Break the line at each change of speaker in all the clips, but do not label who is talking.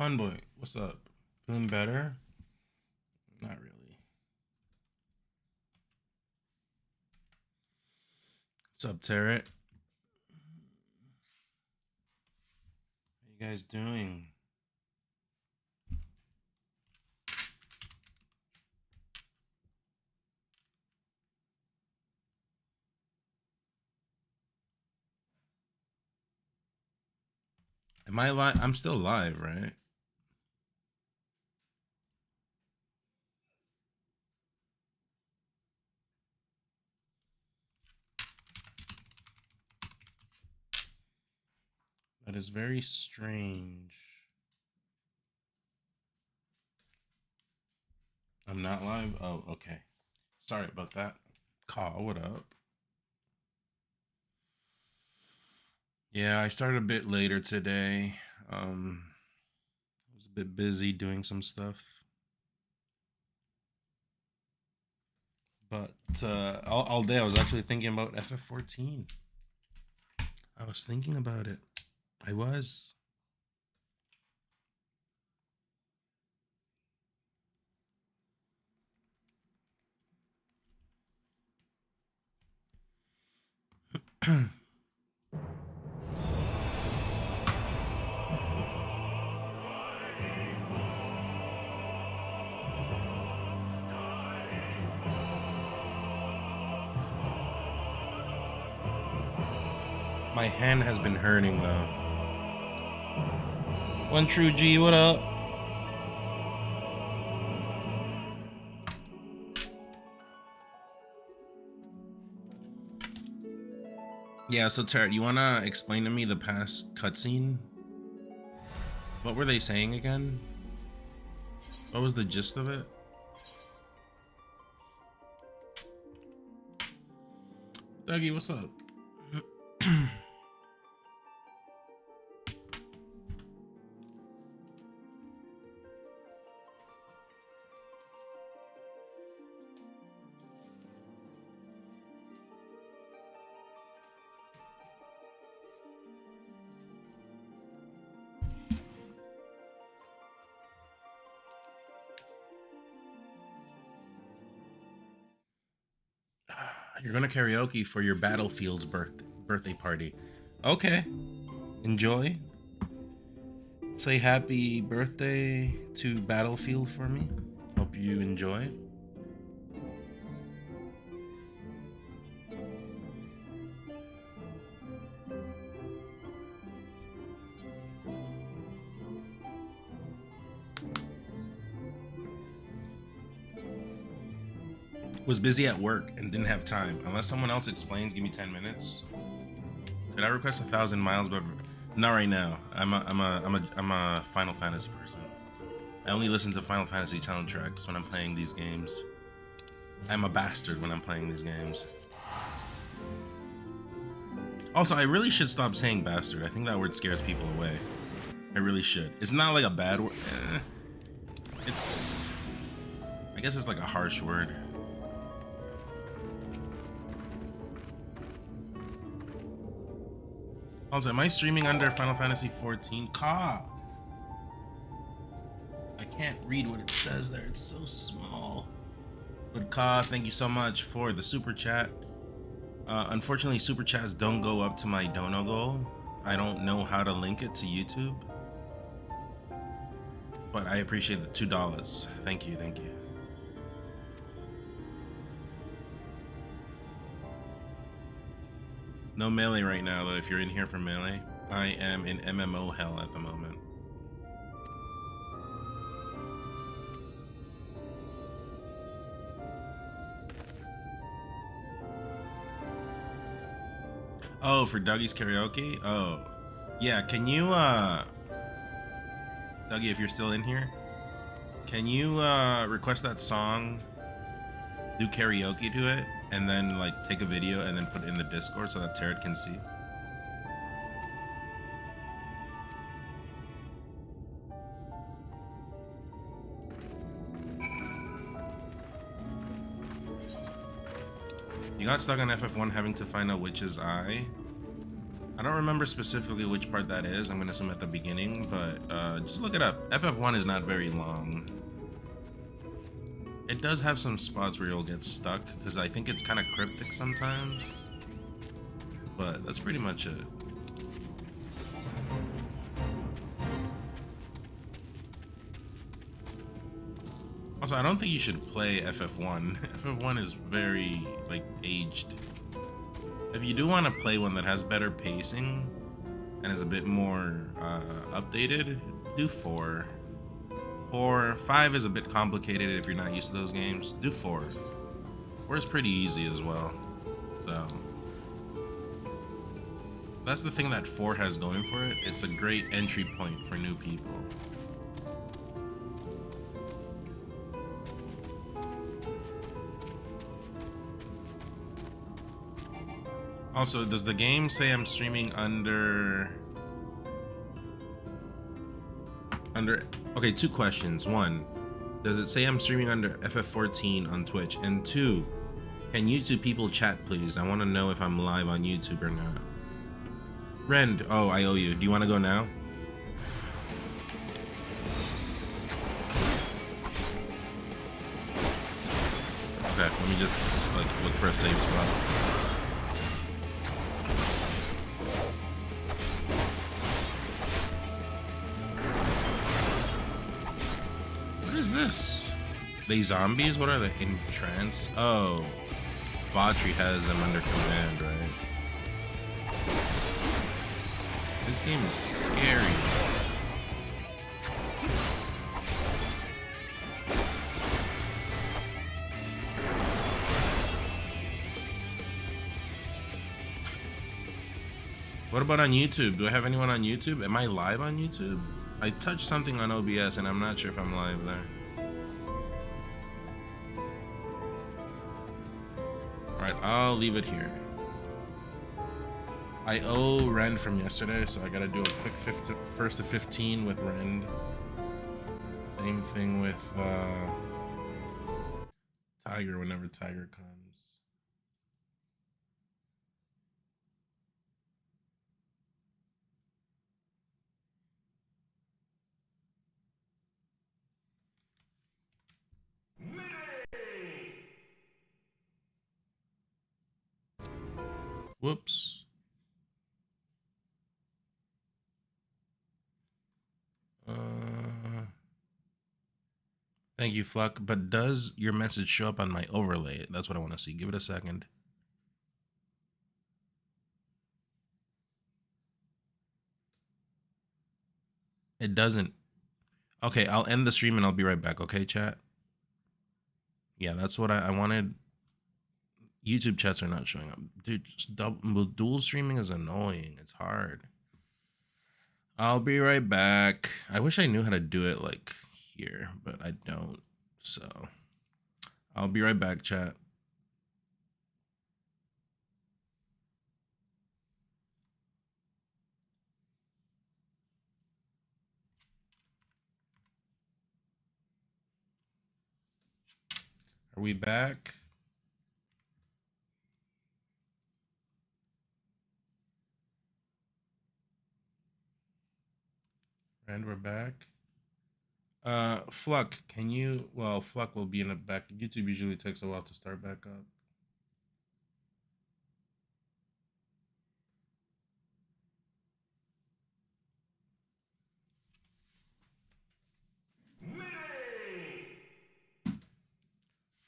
Pun boy, what's up? Feeling better? Not really. What's up, Tarot? How you guys doing? Am I live? I'm still live, right? That is very strange. I'm not live? Oh, okay. Sorry about that. Call, what up? Yeah, I started a bit later today. I was a bit busy doing some stuff. But all day I was actually thinking about FF14. I was thinking about it. I was. My hand has been hurting though. One True G, what up? Yeah, so Tarot, you wanna explain to me the past cutscene? What were they saying again? What was the gist of it? Dougie, what's up? You're gonna karaoke for your Battlefield's birthday party. Okay. Enjoy. Say happy birthday to Battlefield for me. Hope you enjoy. Was busy at work and didn't have time. Unless someone else explains, give me 10 minutes. Could I request 1,000 miles? But not right now. I'm a Final Fantasy person. I only listen to Final Fantasy soundtracks when I'm playing these games. I'm a bastard when I'm playing these games. Also, I really should stop saying bastard. I think that word scares people away. I really should. It's not like a bad word. It's... I guess it's like a harsh word. Also, am I streaming under Final Fantasy 14? Ka! I can't read what it says there. It's so small. But Ka, thank you so much for the super chat. Unfortunately, super chats don't go up to my dono goal. I don't know how to link it to YouTube. But I appreciate the $2. Thank you, thank you. No Melee right now, though, if you're in here for Melee. I am in MMO hell at the moment. Oh, for Dougie's karaoke? Oh. Yeah, can you, Dougie, if you're still in here, can you, request that song, do karaoke to it, and then, like, take a video and then put it in the Discord so that Tarot can see? You got stuck on FF1 having to find a witch's eye. I don't remember specifically which part that is. I'm gonna assume at the beginning, but just look it up. FF1 is not very long. It does have some spots where you'll get stuck, because I think it's kind of cryptic sometimes. But that's pretty much it. Also, I don't think you should play FF1. FF1 is very, like, aged. If you do want to play one that has better pacing and is a bit more updated, do 4. 5 is a bit complicated if you're not used to those games. Do 4. 4 is pretty easy as well. So that's the thing that 4 has going for it. It's a great entry point for new people. Also, does the game say I'm streaming under... Okay, 2 questions. 1, does it say I'm streaming under FF14 on Twitch? And 2, can YouTube people chat, please? I want to know if I'm live on YouTube or not. Rend, oh, I owe you. Do you want to go now? Okay, let me just like look for a safe spot. What is this? They zombies? What are they? In trance? Oh, Vatri has them under command, right? This game is scary. What about on YouTube? Do I have anyone on YouTube? Am I live on YouTube? I touched something on OBS and I'm not sure if I'm live there. Alright, I'll leave it here. I owe Rend from yesterday, so I gotta do a quick first to 15 with Rend. Same thing with Tiger whenever Tiger comes. Whoops. Thank you, Fluck. But does your message show up on my overlay? That's what I want to see. Give it a second. It doesn't. Okay, I'll end the stream and I'll be right back. Okay, chat? Yeah, that's what I wanted. YouTube chats are not showing up. Dude, dual streaming is annoying. It's hard. I'll be right back. I wish I knew how to do it like here, but I don't. So I'll be right back, chat. Are we back? And we're back. Fluck, can you, well, Fluck will be in the back. YouTube usually takes a while to start back up.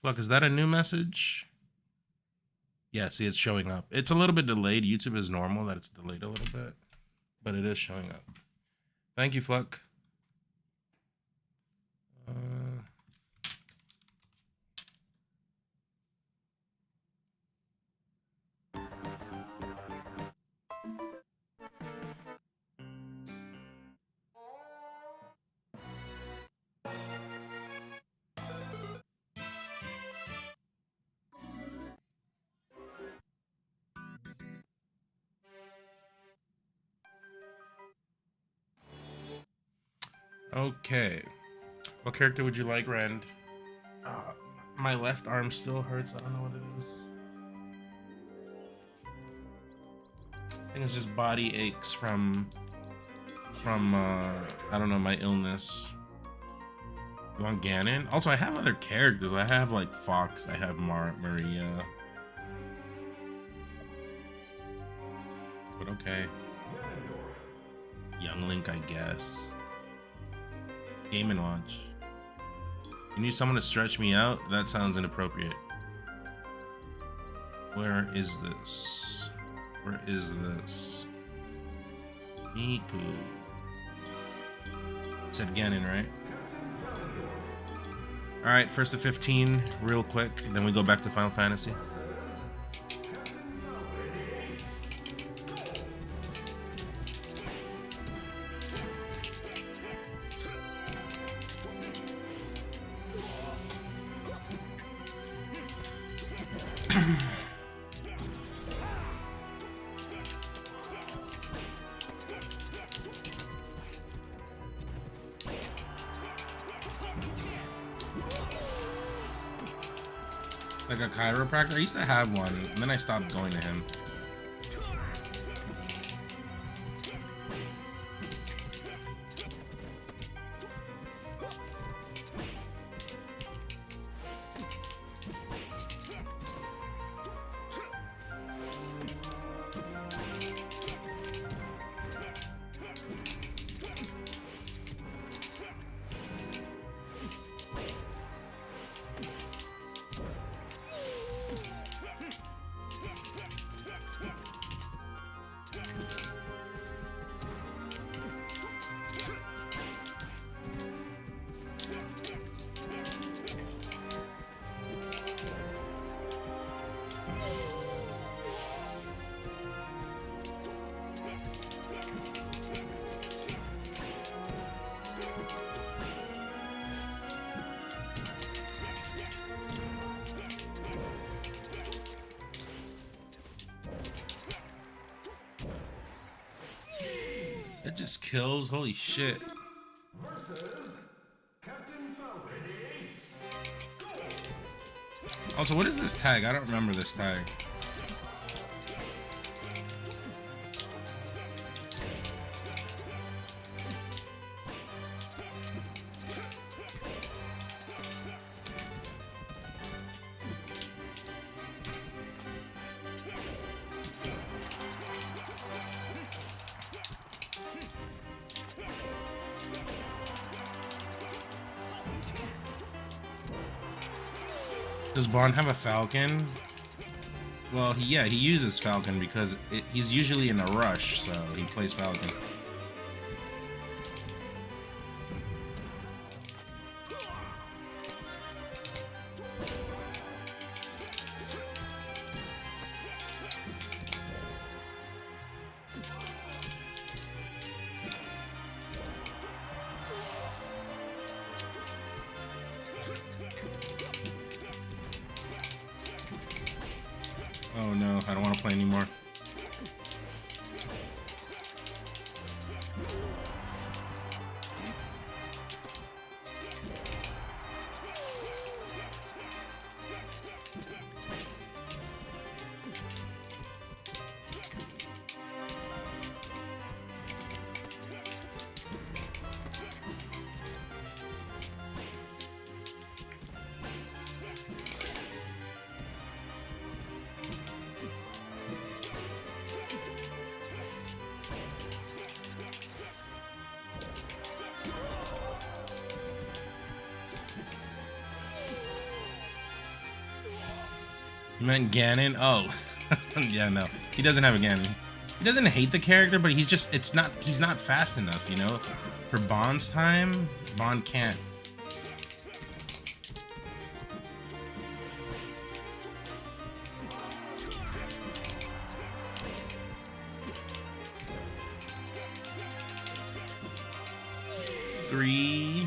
Fluck, is that a new message? Yeah, see, it's showing up. It's a little bit delayed. YouTube is normal that it's delayed a little bit, but it is showing up. Thank you, Fluck. Okay. What character would you like, Rend? My left arm still hurts. I don't know what it is. I think think it's just body aches from I don't know, my illness. You want Ganon? Also, I have other characters. I have like Fox. I have Maria. But okay. Young Link, I guess. Game & Watch. You need someone to stretch me out? That sounds inappropriate. Where is this? Where is this? Miku. Said Ganon, right? Alright, first to 15, real quick, then we go back to Final Fantasy. Like a chiropractor? I used to have one, and then I stopped going to him. It just kills. Holy shit. Also, what is this tag? I don't remember this tag. Does Bond have a Falcon? Well, he uses Falcon because he's usually in a rush, so he plays Falcon. Oh no, I don't want to play anymore. You meant Ganon? Oh. Yeah, no. He doesn't have a Ganon. He doesn't hate the character, but he's not fast enough, you know? For Bond's time, Bond can't. Three.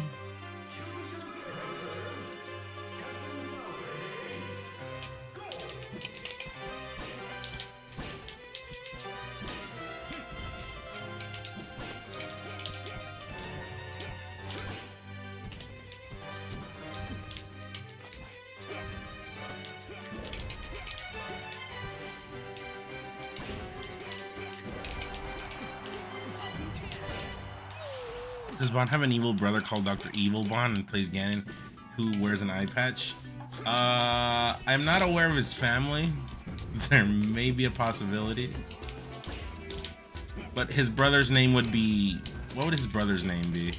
Does Bond have an evil brother called Dr. Evil Bond and plays Ganon, who wears an eye patch? I'm not aware of his family. There may be a possibility. But his brother's name would be... What would his brother's name be?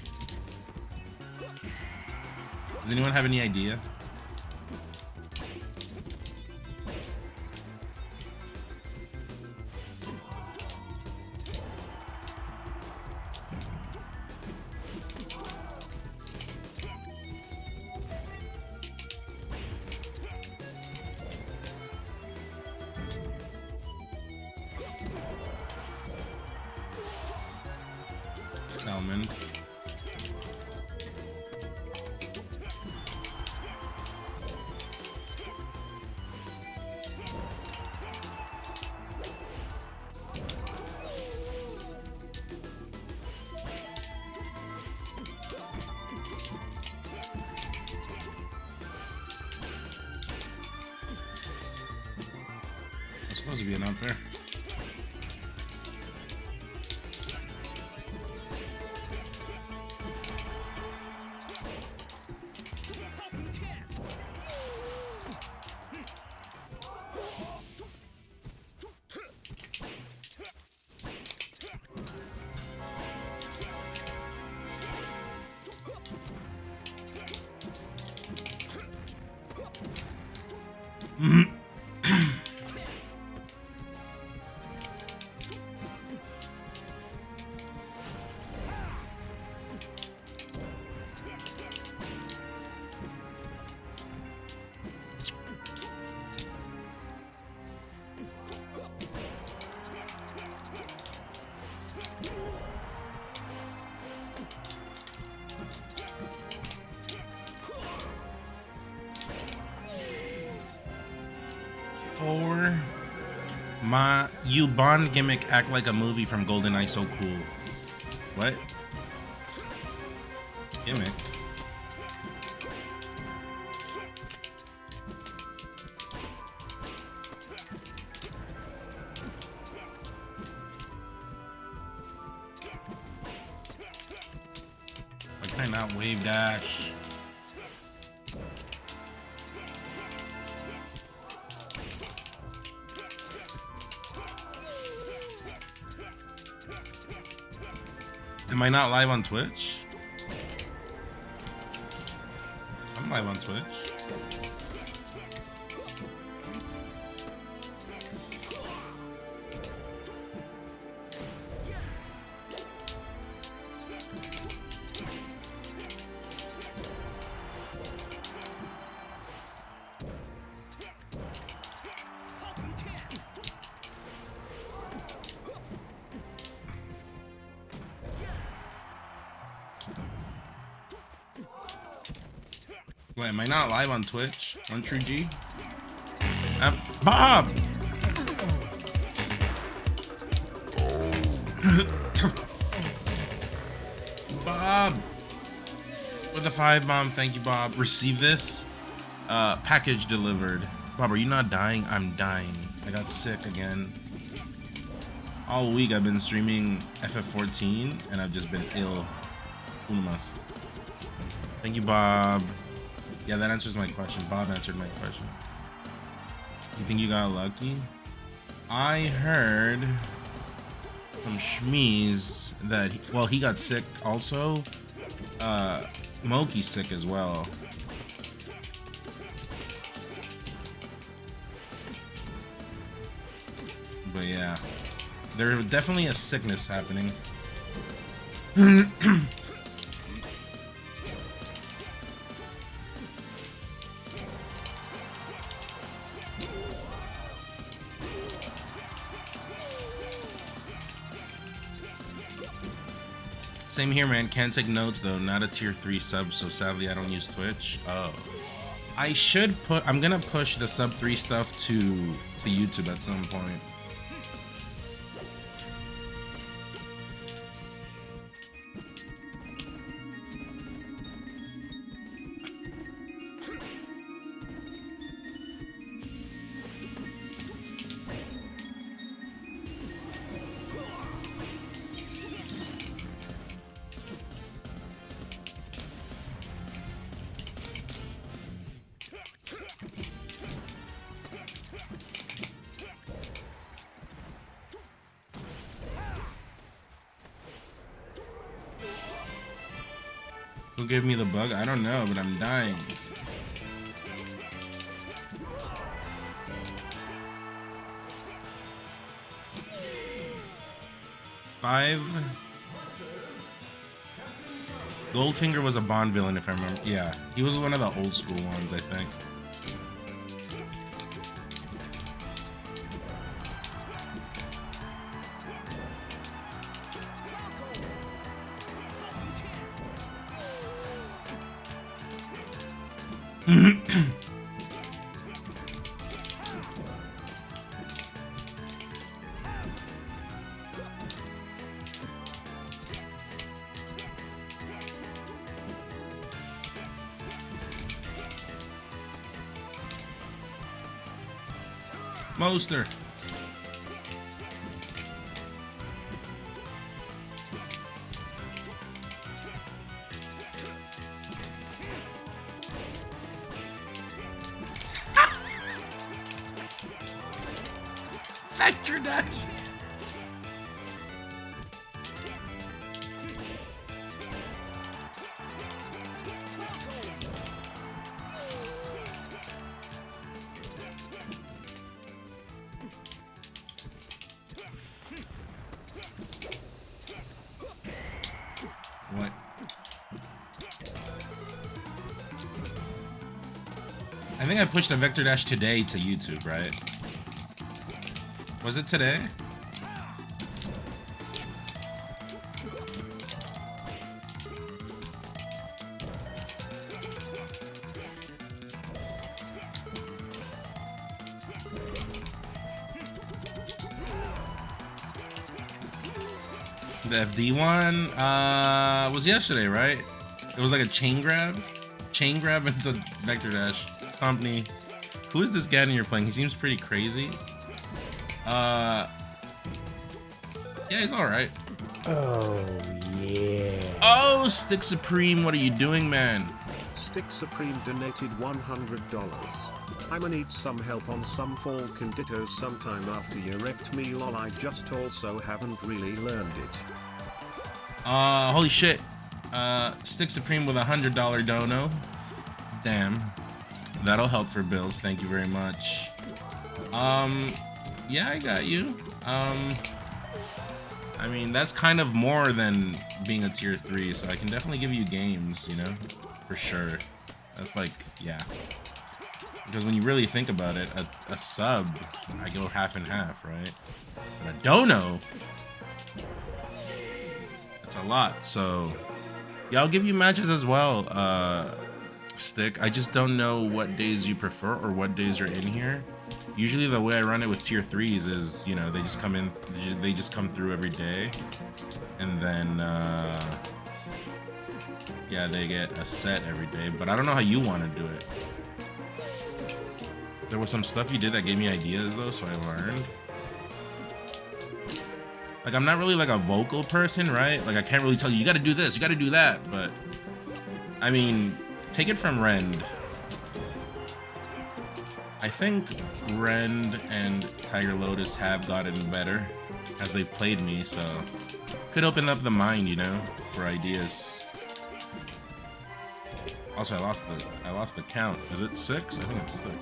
Does anyone have any idea? Salmon. It's supposed to be an up there. For my you Bond gimmick act like a movie from GoldenEye, so cool. What? Gimmick? Why can I not wave dash? Am I not live on Twitch? I'm live on Twitch. Wait, am I not live on Twitch? On True G? Bob! Bob! With the 5 bomb, thank you, Bob. Receive this. Package delivered. Bob, are you not dying? I'm dying. I got sick again. All week I've been streaming FF14 and I've just been ill. Unamas. Thank you, Bob. Yeah, that answers my question. Bob answered my question. You think you got lucky? I heard from Shmeez that, he got sick also. Moki's sick as well. But yeah, there's definitely a sickness happening. Same here, man. Can't take notes though. Not a tier 3 sub, so sadly I don't use Twitch. Oh, I should put. I'm gonna push the sub 3 stuff to YouTube at some point. Who gave me the bug? I don't know, but I'm dying. Five. Goldfinger was a Bond villain, if I remember. Yeah, he was one of the old school ones, I think. Monster. Vector dash. What? I think I pushed a Vector Dash today to YouTube, right? Was it today? The FD one was yesterday, right? It was like a chain grab into Vector Dash. Stompney. Who is this Ganon you're playing? He seems pretty crazy. Yeah, he's alright.
Oh, yeah.
Oh, Stick Supreme, what are you doing, man?
Stick Supreme donated $100. I'ma need some help on some fall conditos sometime after you wrecked me lol. I just also haven't really learned it.
Holy shit. Stick Supreme with $100 dono. Damn. That'll help for bills. Thank you very much. Yeah, I got you. I mean, that's kind of more than being a tier 3, so I can definitely give you games, you know? For sure. That's like, yeah. Because when you really think about it, a sub, I go half and half, right? But a dono, that's a lot. So, yeah, I'll give you matches as well, Stick. I just don't know what days you prefer or what days are in here. Usually the way I run it with tier 3s is, you know, they just come in, they just come through every day. And then, yeah, they get a set every day. But I don't know how you want to do it. There was some stuff you did that gave me ideas though, so I learned. Like, I'm not really like a vocal person, right? Like, I can't really tell you, you gotta do this, you gotta do that, but I mean, take it from Rend. I think Rend and Tiger Lotus have gotten better as they've played me, so could open up the mind, you know, for ideas. Also, I lost the count. Is it 6? I think it's 6.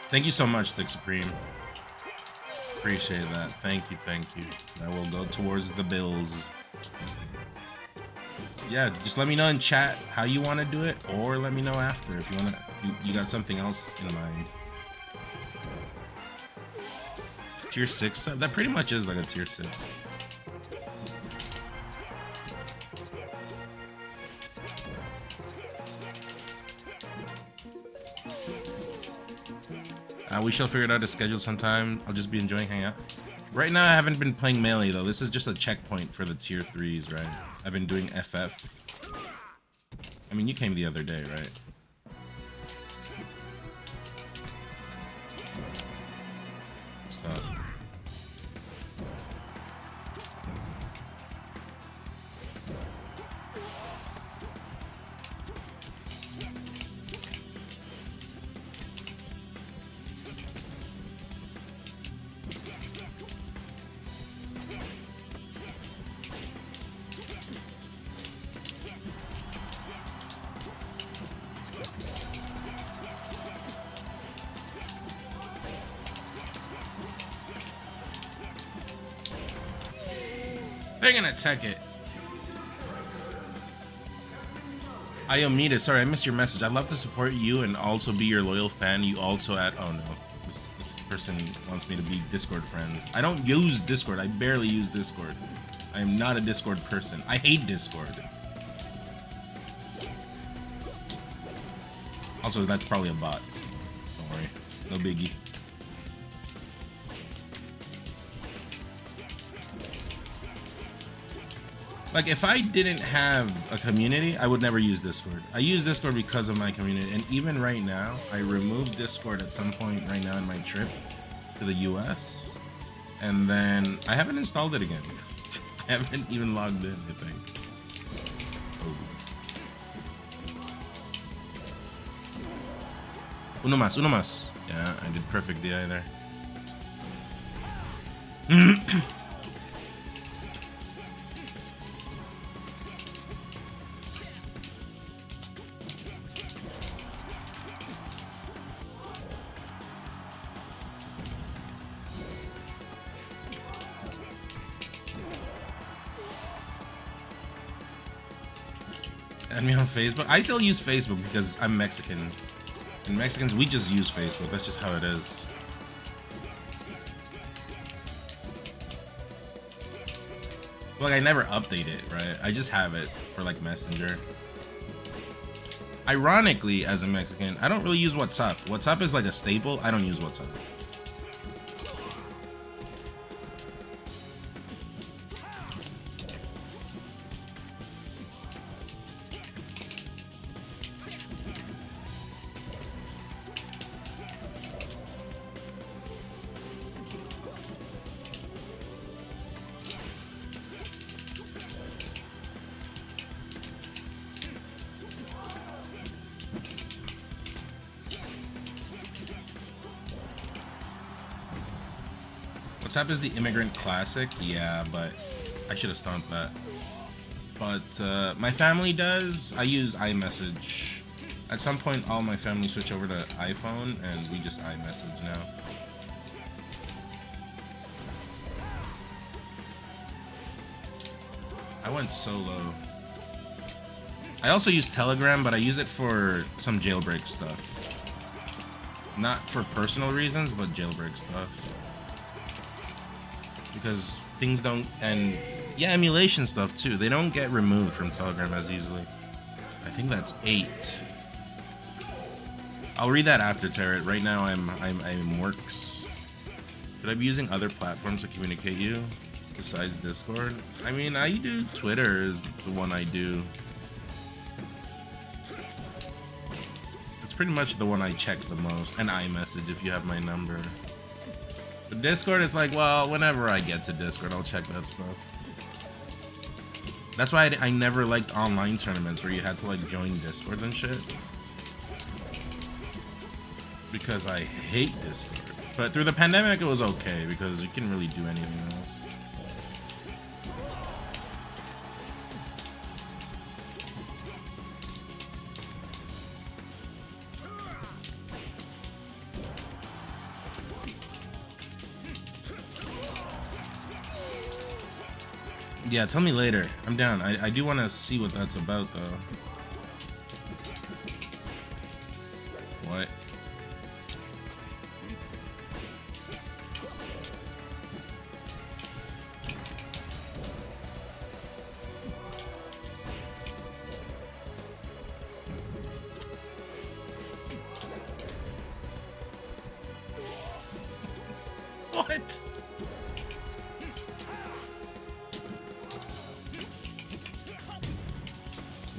Thank you so much, Stick Supreme. Appreciate that. Thank you, thank you. That will go towards the bills. Yeah, just let me know in chat how you want to do it, or let me know after if you want to. You got something else in mind. Tier 6 sub? That pretty much is like a tier 6. We shall figure out a schedule sometime. I'll just be enjoying hanging out. Right now, I haven't been playing Melee, though. This is just a checkpoint for the tier 3s, right? I've been doing FF. I mean, you came the other day, right? So. They're gonna tech it. Iomita, sorry, I missed your message. I'd love to support you and also be your loyal fan. You also add, oh no, this person wants me to be Discord friends. I don't use Discord. I barely use Discord. I am not a Discord person. I hate Discord. Also, that's probably a bot. Don't worry, no biggie. Like, if I didn't have a community, I would never use Discord. I use Discord because of my community, and even right now, I removed Discord at some point right now in my trip to the US, and then I haven't installed it again. I haven't even logged in, I think. Oh. Uno más. Yeah, I did perfect DI there. Add me on Facebook. I still use Facebook because I'm Mexican. And Mexicans, we just use Facebook. That's just how it is. Like, I never update it, right? I just have it for, like, Messenger. Ironically, as a Mexican, I don't really use WhatsApp. WhatsApp is like a staple. I don't use WhatsApp. WhatsApp is the immigrant classic, yeah, but I should have stomped that. But my family does. I use iMessage. At some point, all my family switch over to iPhone, and we just iMessage now. I went solo. I also use Telegram, but I use it for some jailbreak stuff. Not for personal reasons, but jailbreak stuff. Because things don't, and yeah, emulation stuff too. They don't get removed from Telegram as easily. I think that's 8. I'll read that after Tarot. Right now I'm works. Should I be using other platforms to communicate you besides Discord? I mean, I do Twitter is the one I do. It's pretty much the one I check the most, and iMessage if you have my number. But Discord is like, well, whenever I get to Discord, I'll check that stuff. That's why I never liked online tournaments where you had to like join Discords and shit. Because I hate Discord. But through the pandemic, it was okay because you couldn't really do anything else. Yeah, tell me later. I'm down. I do want to see what that's about, though. What? What?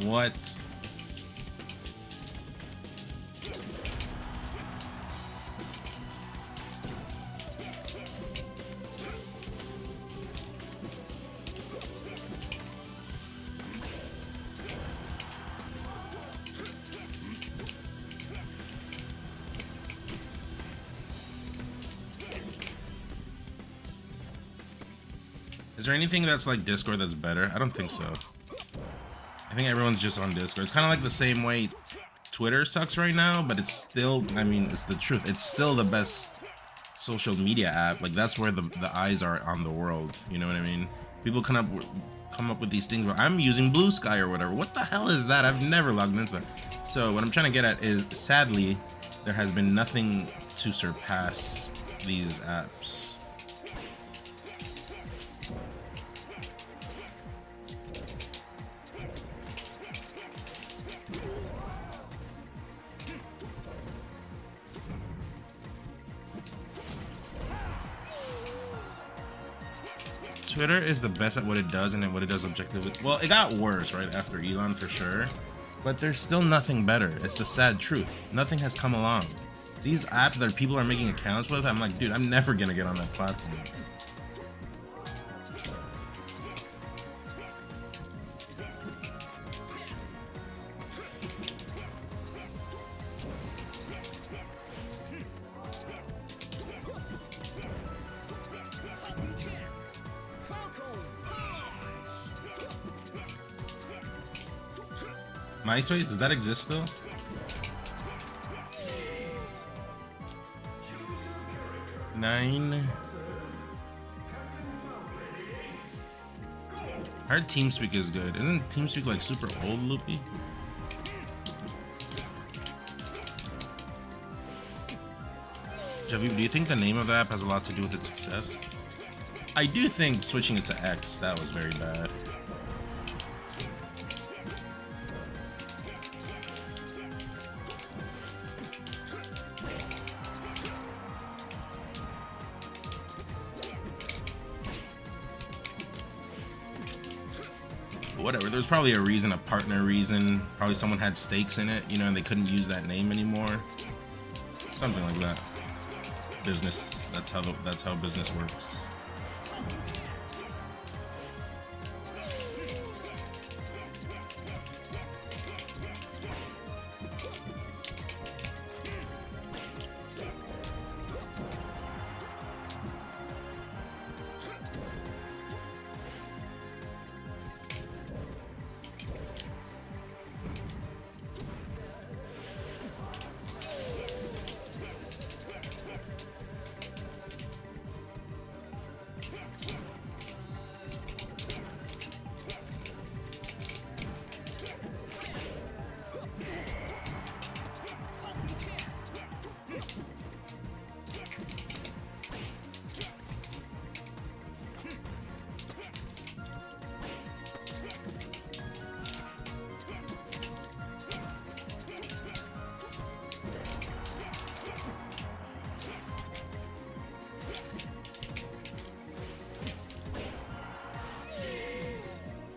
What? Is there anything that's like Discord that's better? I don't think so. I think everyone's just on Discord. It's kind of like the same way Twitter sucks right now, but it's still, I mean, it's the truth. It's still the best social media app. Like, that's where the eyes are on the world. You know what I mean? People come up with these things where I'm using Blue Sky or whatever. What the hell is that? I've never logged into that. So what I'm trying to get at is, sadly, there has been nothing to surpass these apps. Twitter is the best at what it does and at what it does objectively. Well, it got worse right after Elon for sure, but there's still nothing better. It's the sad truth. Nothing has come along. These apps that people are making accounts with, I'm like, dude, I'm never gonna get on that platform. MySpace, does that exist still? Nine. I heard TeamSpeak is good. Isn't TeamSpeak like super old, Loopy? Javi, do you think the name of the app has a lot to do with its success? I do think switching it to X, that was very bad. Whatever, there's probably a reason, a partner reason. Probably someone had stakes in it, you know, and they couldn't use that name anymore. Something like that. Business, that's how business works.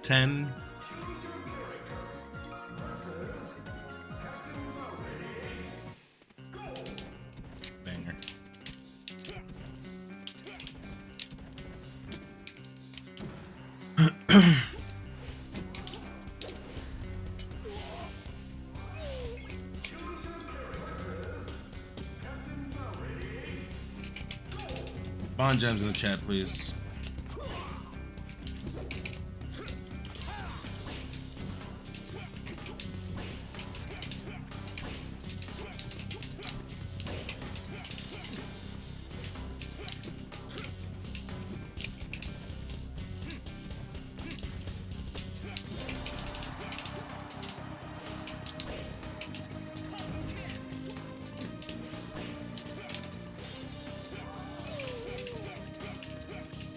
Ten. Banger. Bond gems in the chat, please.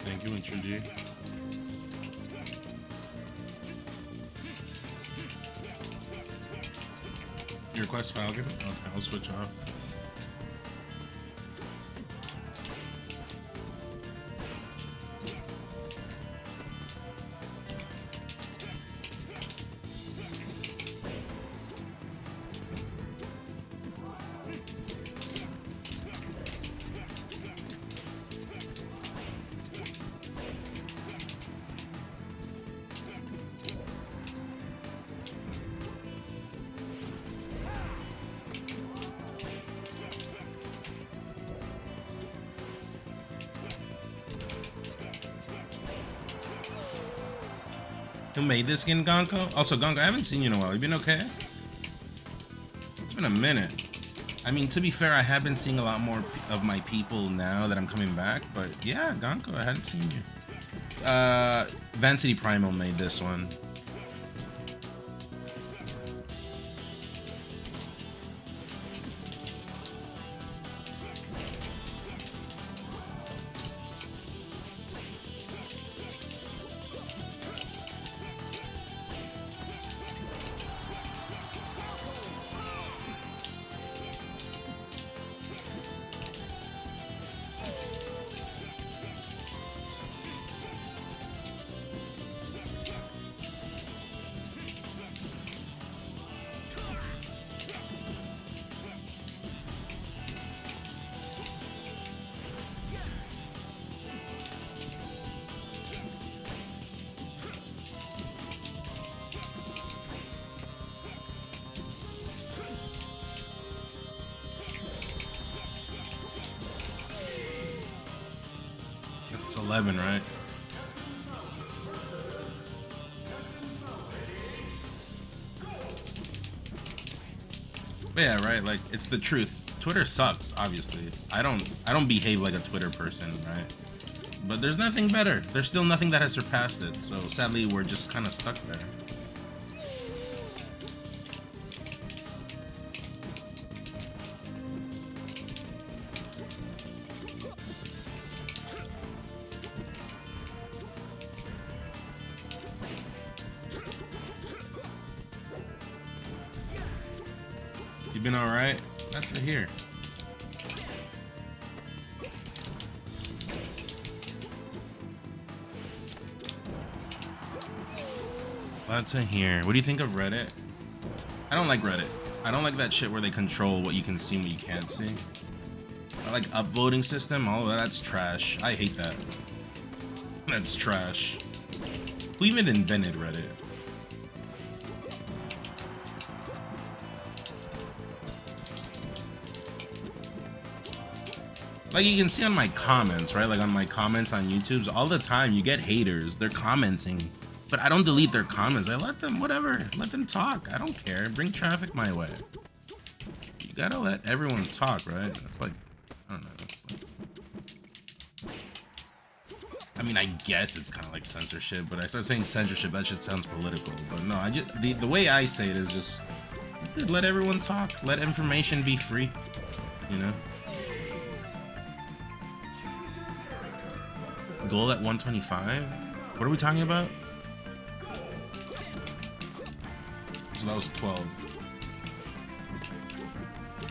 Thank you, Intro G. Your request, Falcon? Okay, I'll switch off. Who made this skin, Gonko? Also, Gonko, I haven't seen you in a while. You been okay? It's been a minute. I mean, to be fair, I have been seeing a lot more of my people now that I'm coming back. But yeah, Gonko, I hadn't seen you. Vancity Primal made this one. It's 11, right? But yeah, right. Like, it's the truth. Twitter sucks. Obviously, I don't behave like a Twitter person, right? But there's nothing better. There's still nothing that has surpassed it. So sadly, we're just kind of stuck there. You been all right? That's to hear. Glad to hear. What do you think of Reddit? I don't like Reddit. I don't like that shit where they control what you can see and what you can't see. I like upvoting system. All of that's trash. I hate that. That's trash. Who even invented Reddit? Like, you can see on my comments, right? Like on my comments on YouTube, all the time you get haters. They're commenting. But I don't delete their comments. I let them, whatever. Let them talk. I don't care. Bring traffic my way. You gotta let everyone talk, right? It's like, I don't know. I mean, I guess it's kind of like censorship, but I start saying censorship, that shit sounds political. But no, I just, the way I say it is just, dude, let everyone talk. Let information be free, you know? Goal at 125? What are we talking about? So that was 12.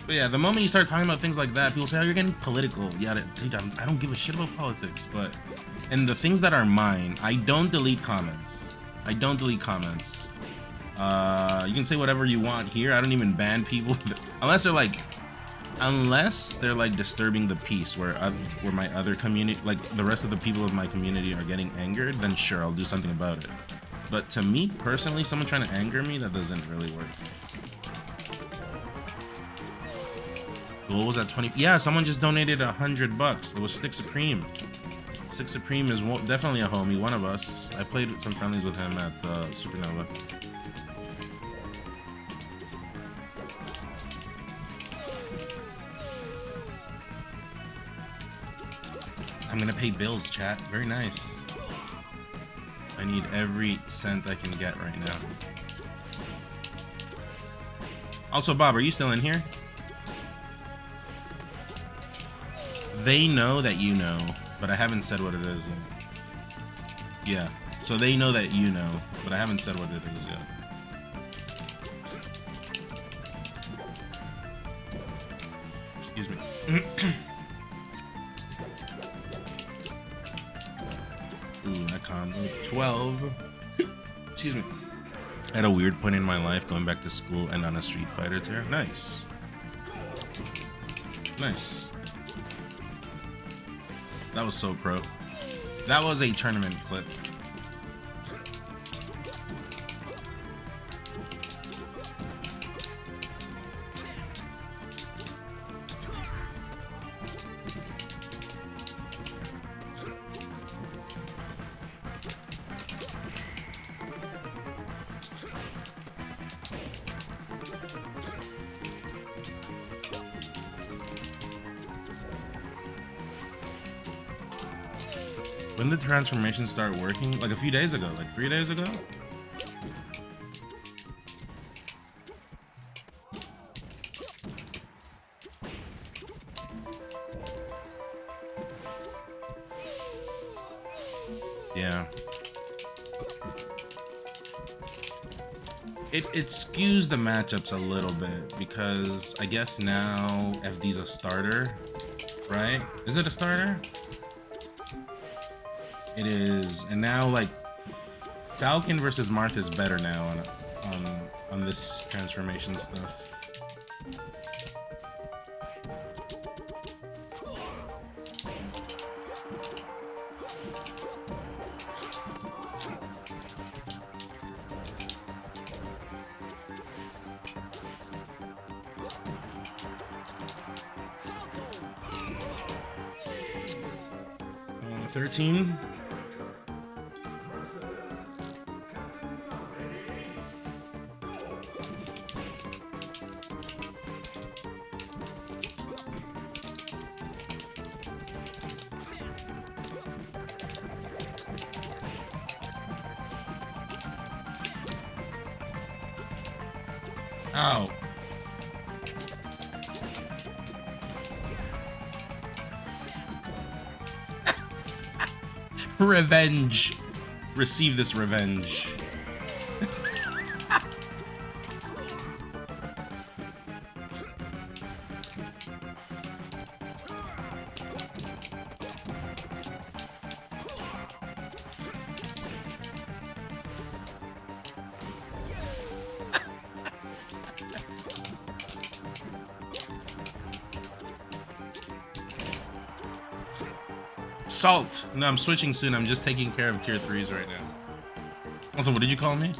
But yeah, the moment you start talking about things like that, people say, oh, you're getting political. Yeah, dude, I don't give a shit about politics, but... And the things that are mine, I don't delete comments. I don't delete comments. You can say whatever you want here. I don't even ban people. Unless they're like disturbing the peace where my other community, like the rest of the people of my community are getting angered, then sure, I'll do something about it. But to me personally, someone trying to anger me, that doesn't really work. Goal was at 20. Yeah, someone just donated $100. It was Stick Supreme. Stick Supreme is definitely a homie, one of us. I played some friendlies with him at Supernova. I'm gonna pay bills, chat. Very nice. I need every cent I can get right now. Also, Bob, are you still in here? They know that you know, but I haven't said what it is yet. Yeah, so they know that you know, but I haven't said what it is yet. Excuse me. Ooh, that combo. 12. Excuse me. I had a weird point in my life going back to school and on a Street Fighter tear. Nice. Nice. That was so pro. That was a tournament clip. When did the transformation start working? Like a few days ago, like 3 days ago? Yeah. It skews the matchups a little bit because I guess now FD's a starter, right? Is it a starter? It is, and now like Falcon versus Marth is better now on this transformation stuff. Uh, 13. Ow. Revenge. Receive this revenge. Salt. No, I'm switching soon. I'm just taking care of tier 3s right now. Also, what did you call me?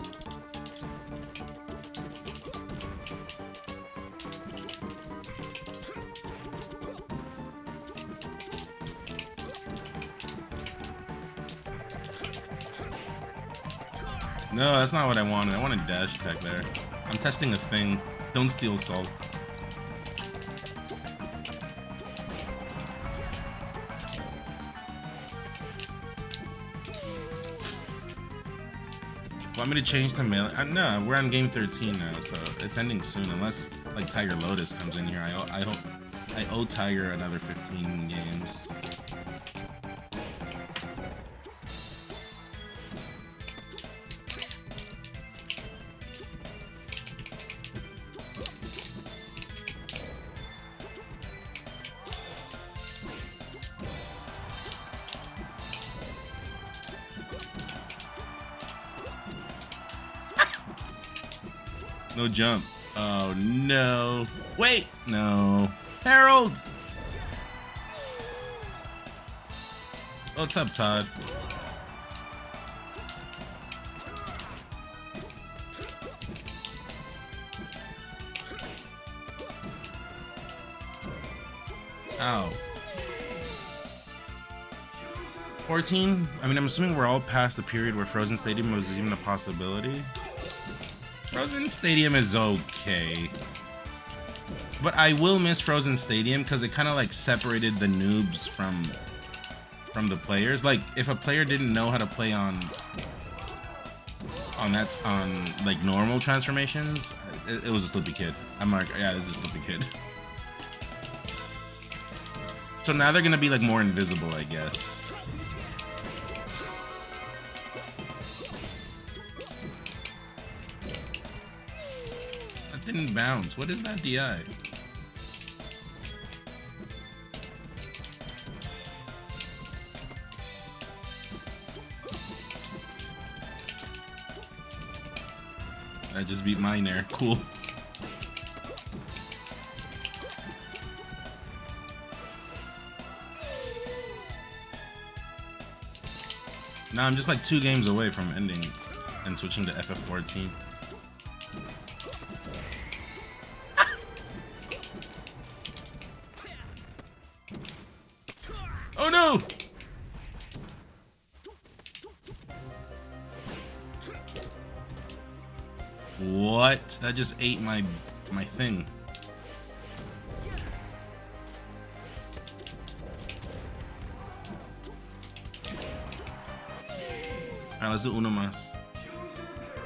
No, that's not what I wanted. I wanted dash attack there. I'm testing a thing. Don't steal salt. Want me to change to melee? No, we're on game 13 now, so it's ending soon. Unless like Tiger Lotus comes in here, I owe Tiger another 15 games. No jump. Oh no. Wait. No. Harold. What's up, Todd? Ow. 14? I mean, I'm assuming we're all past the period where Frozen Stadium was even a possibility. Frozen Stadium is okay. But I will miss Frozen Stadium because it kind of like separated the noobs from the players. Like if a player didn't know how to play on like normal transformations, it was a Slippy Kid. I'm like, yeah, this is a Slippy Kid. So now they're gonna be like more invisible, I guess. Didn't bounce. What is that DI? I just beat mine there. Cool. Now I'm just like 2 games away from ending and switching to FF14. Oh no! What? That just ate my thing. Alright, let's do uno mas.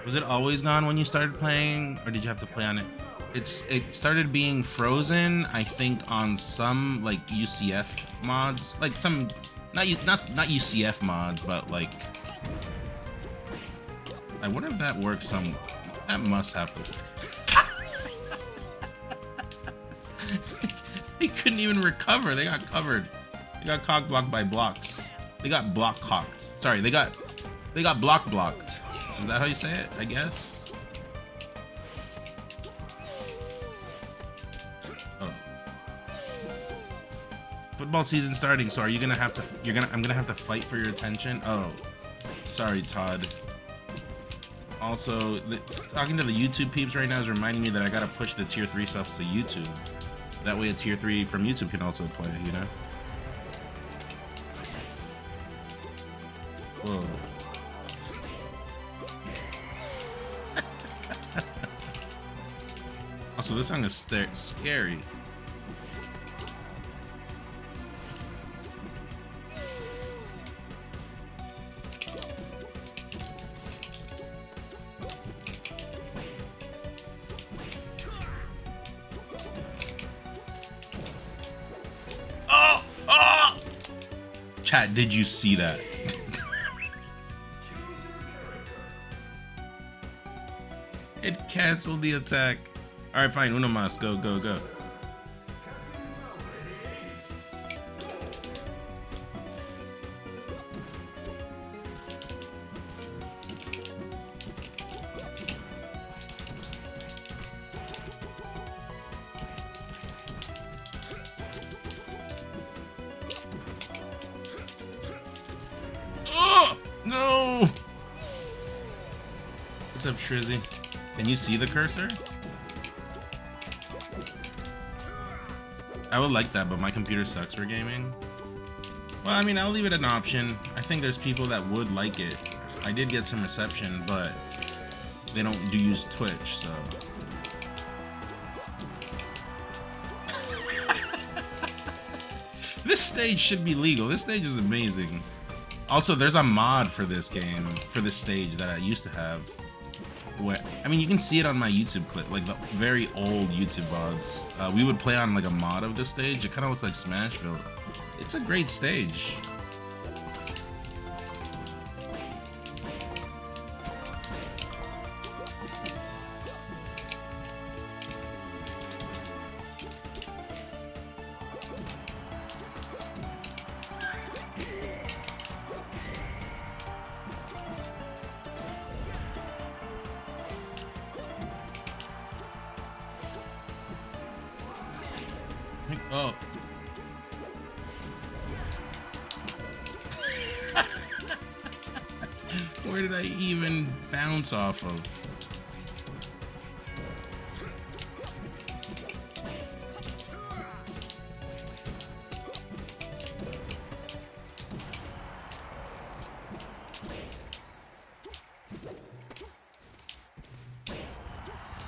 Was it always gone when you started playing, or did you have to play on it? It started being frozen, I think, on some like UCF mods, like some not UCF mods, but like I wonder if that works. That must have to. They couldn't even recover. They got covered. They got cock blocked by blocks. They got block cocked. Sorry, they got blocked. Is that how you say it? I guess. Oh. Football season starting, so are you gonna have to I'm gonna have to fight for your attention? Oh. Sorry, Todd. Also, talking to the YouTube peeps right now is reminding me that I gotta push the tier 3 subs to YouTube. That way a tier 3 from YouTube can also play, you know? Whoa. Also, this song is scary. Oh! Oh! Chat, did you see that? It canceled the attack. All right, fine. Uno mas. Go, go, go. Oh, no. What's up, Shrizzy? Can you see the cursor? I would like that, but my computer sucks for gaming. Well, I mean, I'll leave it an option. I think there's people that would like it. I did get some reception, but they don't use Twitch, so. This stage should be legal. This stage is amazing. Also, there's a mod for this game, for this stage that I used to have. Where, I mean, you can see it on my YouTube clip, like the very old YouTube VODs. We would play on like a mod of this stage. It kind of looks like Smashville. It's a great stage. Oh. Where did I even bounce off of?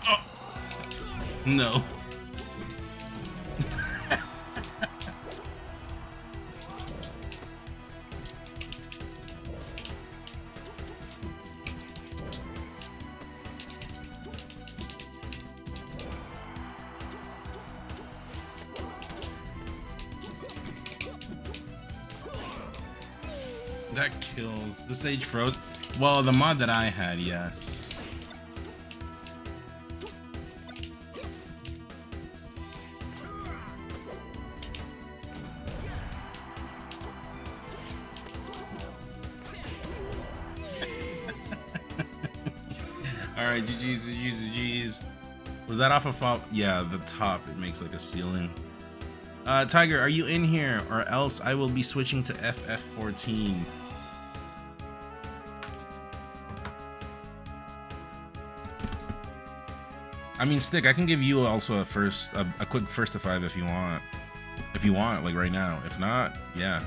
Oh. No. That kills. The stage froze. Well, the mod that I had, yes. Alright, GG's. Was that off of fall? Yeah, the top. It makes like a ceiling. Tiger, are you in here? Or else I will be switching to FF14. I mean, Stick, I can give you also a quick first to 5 if you want. If you want, like right now. If not, yeah.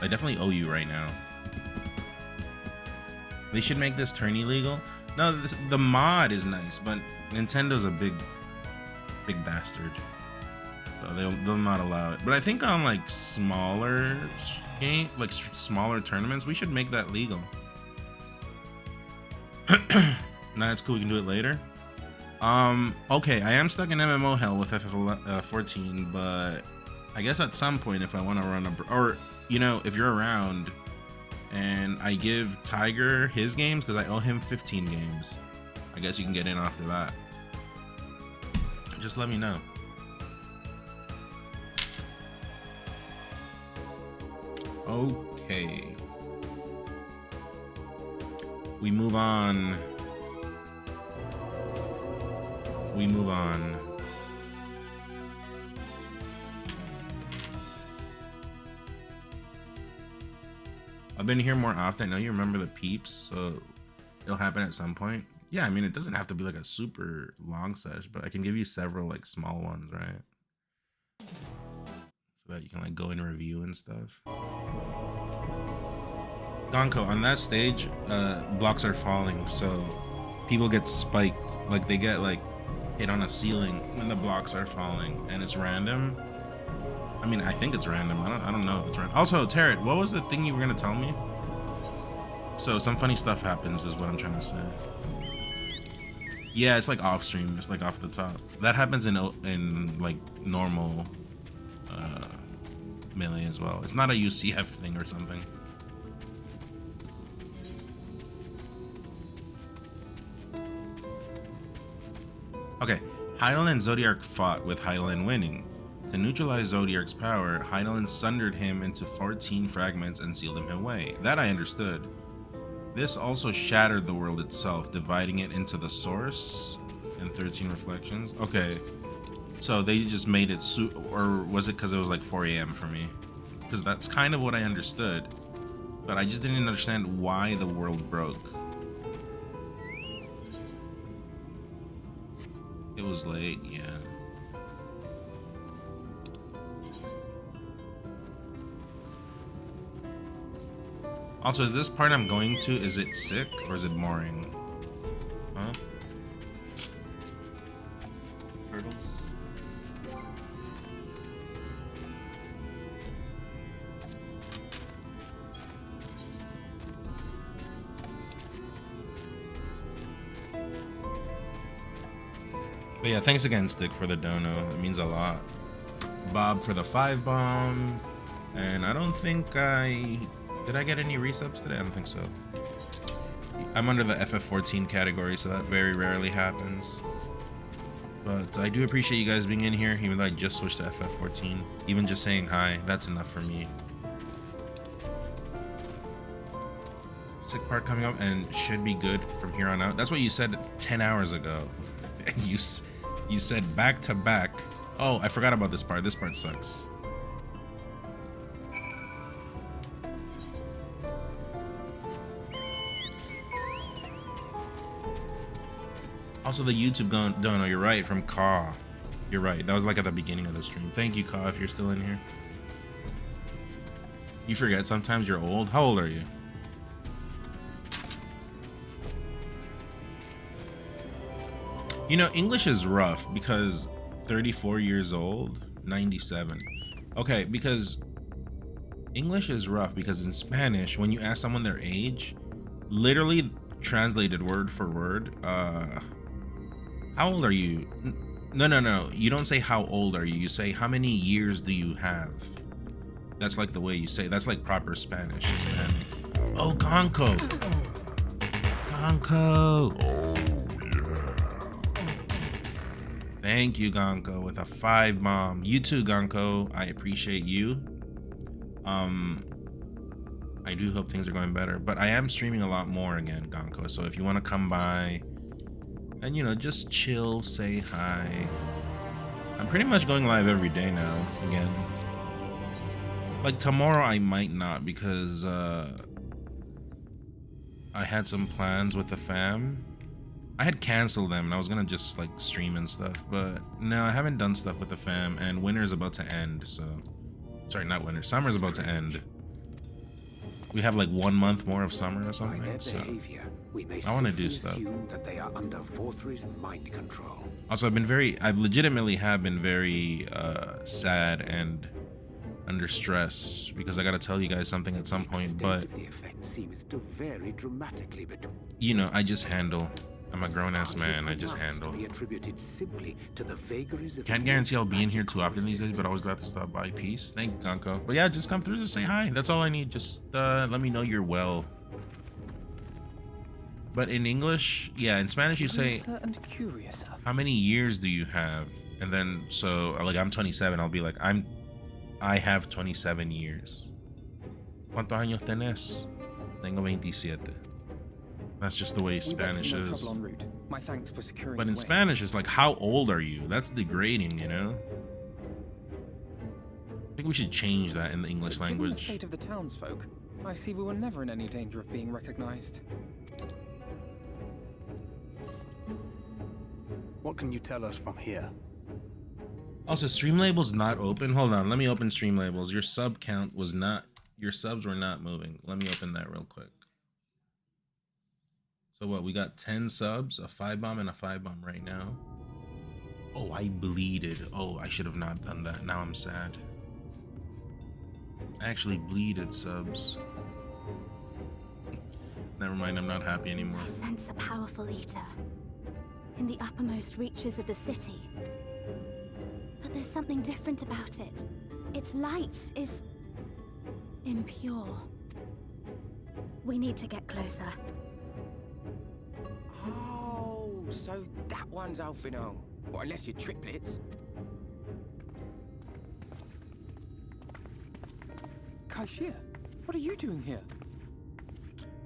I definitely owe you right now. They should make this tourney legal. No, the mod is nice, but Nintendo's a big bastard. So they'll not allow it. But I think on like smaller smaller tournaments, we should make that legal. Nah, it's cool. We can do it later. Okay, I am stuck in MMO hell with FF14, but I guess at some point, if I want to run or you know, if you're around, and I give Tiger his games because I owe him 15 games, I guess you can get in after that. Just let me know. Okay. We move on. We move on. I've been here more often. I know you remember the peeps, so it'll happen at some point. Yeah, I mean, it doesn't have to be like a super long sesh, but I can give you several like small ones, right? So that you can like go and review and stuff. Gonko, on that stage, blocks are falling, so people get spiked. Like they get like hit on a ceiling when the blocks are falling, and it's random. I mean, I think it's random. I don't know if it's random. Also, Tarot, what was the thing you were gonna tell me? So some funny stuff happens, is what I'm trying to say. Yeah, it's like off stream, it's like off the top. That happens in like normal melee as well. It's not a UCF thing or something. Okay, Hydaelyn and Zodiark fought, with Hydaelyn winning. To neutralize Zodiark's power, Hydaelyn sundered him into 14 fragments and sealed him away. That I understood. This also shattered the world itself, dividing it into the source and 13 reflections. Okay, so they just made it or was it because it was like 4 a.m. for me? Because that's kind of what I understood, but I just didn't understand why the world broke. It was late, yeah. Also, is this part I'm going to, is it sick or is it boring? Huh? Turtles? But yeah, thanks again, Stick, for the dono. It means a lot. Bob for the 5 bomb. And I don't think did I get any resubs today? I don't think so. I'm under the FF14 category, so that very rarely happens. But I do appreciate you guys being in here, even though I just switched to FF14. Even just saying hi, that's enough for me. Sick part coming up and should be good from here on out. That's what you said 10 hours ago. And you said back to back. Oh, I forgot about this part. This part sucks. Also, the YouTube dono, you're right, from Ka. You're right. That was like at the beginning of the stream. Thank you, Ka, if you're still in here. You forget sometimes you're old. How old are you? You know, English is rough because 34 years old, 97. Okay, because English is rough because in Spanish, when you ask someone their age, literally translated word for word, how old are you? No. You don't say how old are you. You say how many years do you have? That's like the way you say. That's like proper Spanish. Hispanic. Oh, Gonko. Gonko. Oh, yeah. Thank you, Gonko, with a 5 bomb. You too, Gonko. I appreciate you. I do hope things are going better, but I am streaming a lot more again, Gonko. So if you want to come by and, you know, just chill, say hi. I'm pretty much going live every day now, again. Like tomorrow I might not because I had some plans with the fam. I had canceled them and I was gonna just like stream and stuff, but no, I haven't done stuff with the fam, and winter's about to end, so sorry, not winter, summer's about to end. We have like 1 month more of summer or something, so I want to do stuff.
That they are under Vorthri's mind control.
Also, I've legitimately have been very sad and under stress because I gotta tell you guys something at some point, but
The effect seems to vary dramatically between.
you know, I just handle. I'm a grown-ass man. I just handle.
Be attributed simply to the vagaries of
Can't guarantee I'll be in here too often these days, but always glad to stop by. Peace. Thank you, Gonko. But yeah, just come through to say hi. That's all I need. Just let me know you're well. But in English, yeah, in Spanish you say, how many years do you have? And then, so, like, I'm 27, I'll be like, I have 27 years. ¿Cuántos años tenés? Tengo 27. That's just the way Spanish is.
My thanks for securing
But in Spanish, it's like, how old are you? That's degrading, you know? I think we should change that in the English
Given
language.
the state of the townsfolk, I see we were never in any danger of being recognized.
What can you tell us from here?
Also, Streamlabel's not open. Hold on, let me open Streamlabels. Your sub count was not, your subs were not moving. Let me open that real quick. So what, we got 10 subs, a 5-bomb and a 5-bomb right now. Oh, I bleeded. Oh, I should have not done that. Now I'm sad. I actually bleeded subs. Never mind, I'm not happy anymore.
I sense a powerful eater in the uppermost reaches of the city. But there's something different about it. Its light is impure. We need to get closer.
Oh, so that one's Alfino. Well, unless you're triplets.
Kaishir, what are you doing here?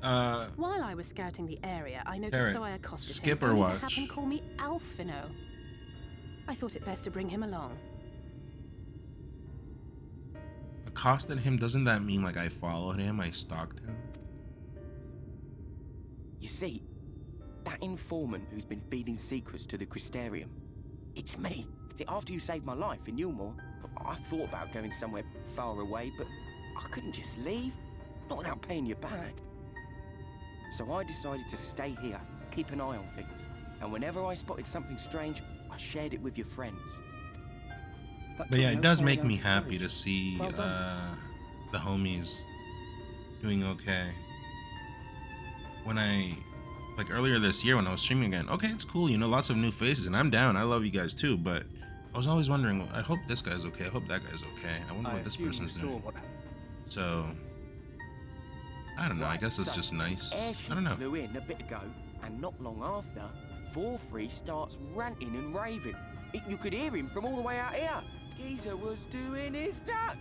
While I was scouting the area, I noticed,
Parrot,
so I accosted
skip
him,
or
only to
watch?
have him call me Alfino. I thought it best to bring him along.
Accosted him, doesn't that mean like I followed him, I stalked him?
You see, that informant who's been feeding secrets to the Crystarium, it's me. See, after you saved my life in Yulmore, I thought about going somewhere far away, but I couldn't just leave, not without paying you back. So I decided to stay here, keep an eye on things, and whenever I spotted something strange, I shared it with your friends.
But yeah, it does make me happy to see the homies doing okay. When like earlier this year when I was streaming again, okay, it's cool, you know, lots of new faces, and I'm down. I love you guys too, but I was always wondering, I hope this guy's okay. I hope that guy's okay. I wonder what this person's doing. So, I don't know. I guess it's just nice. I don't know.
Flew in a bit ago, and not long after, Vorfree starts ranting and raving. You could hear him from all the way out here. Geezer was doing his nut,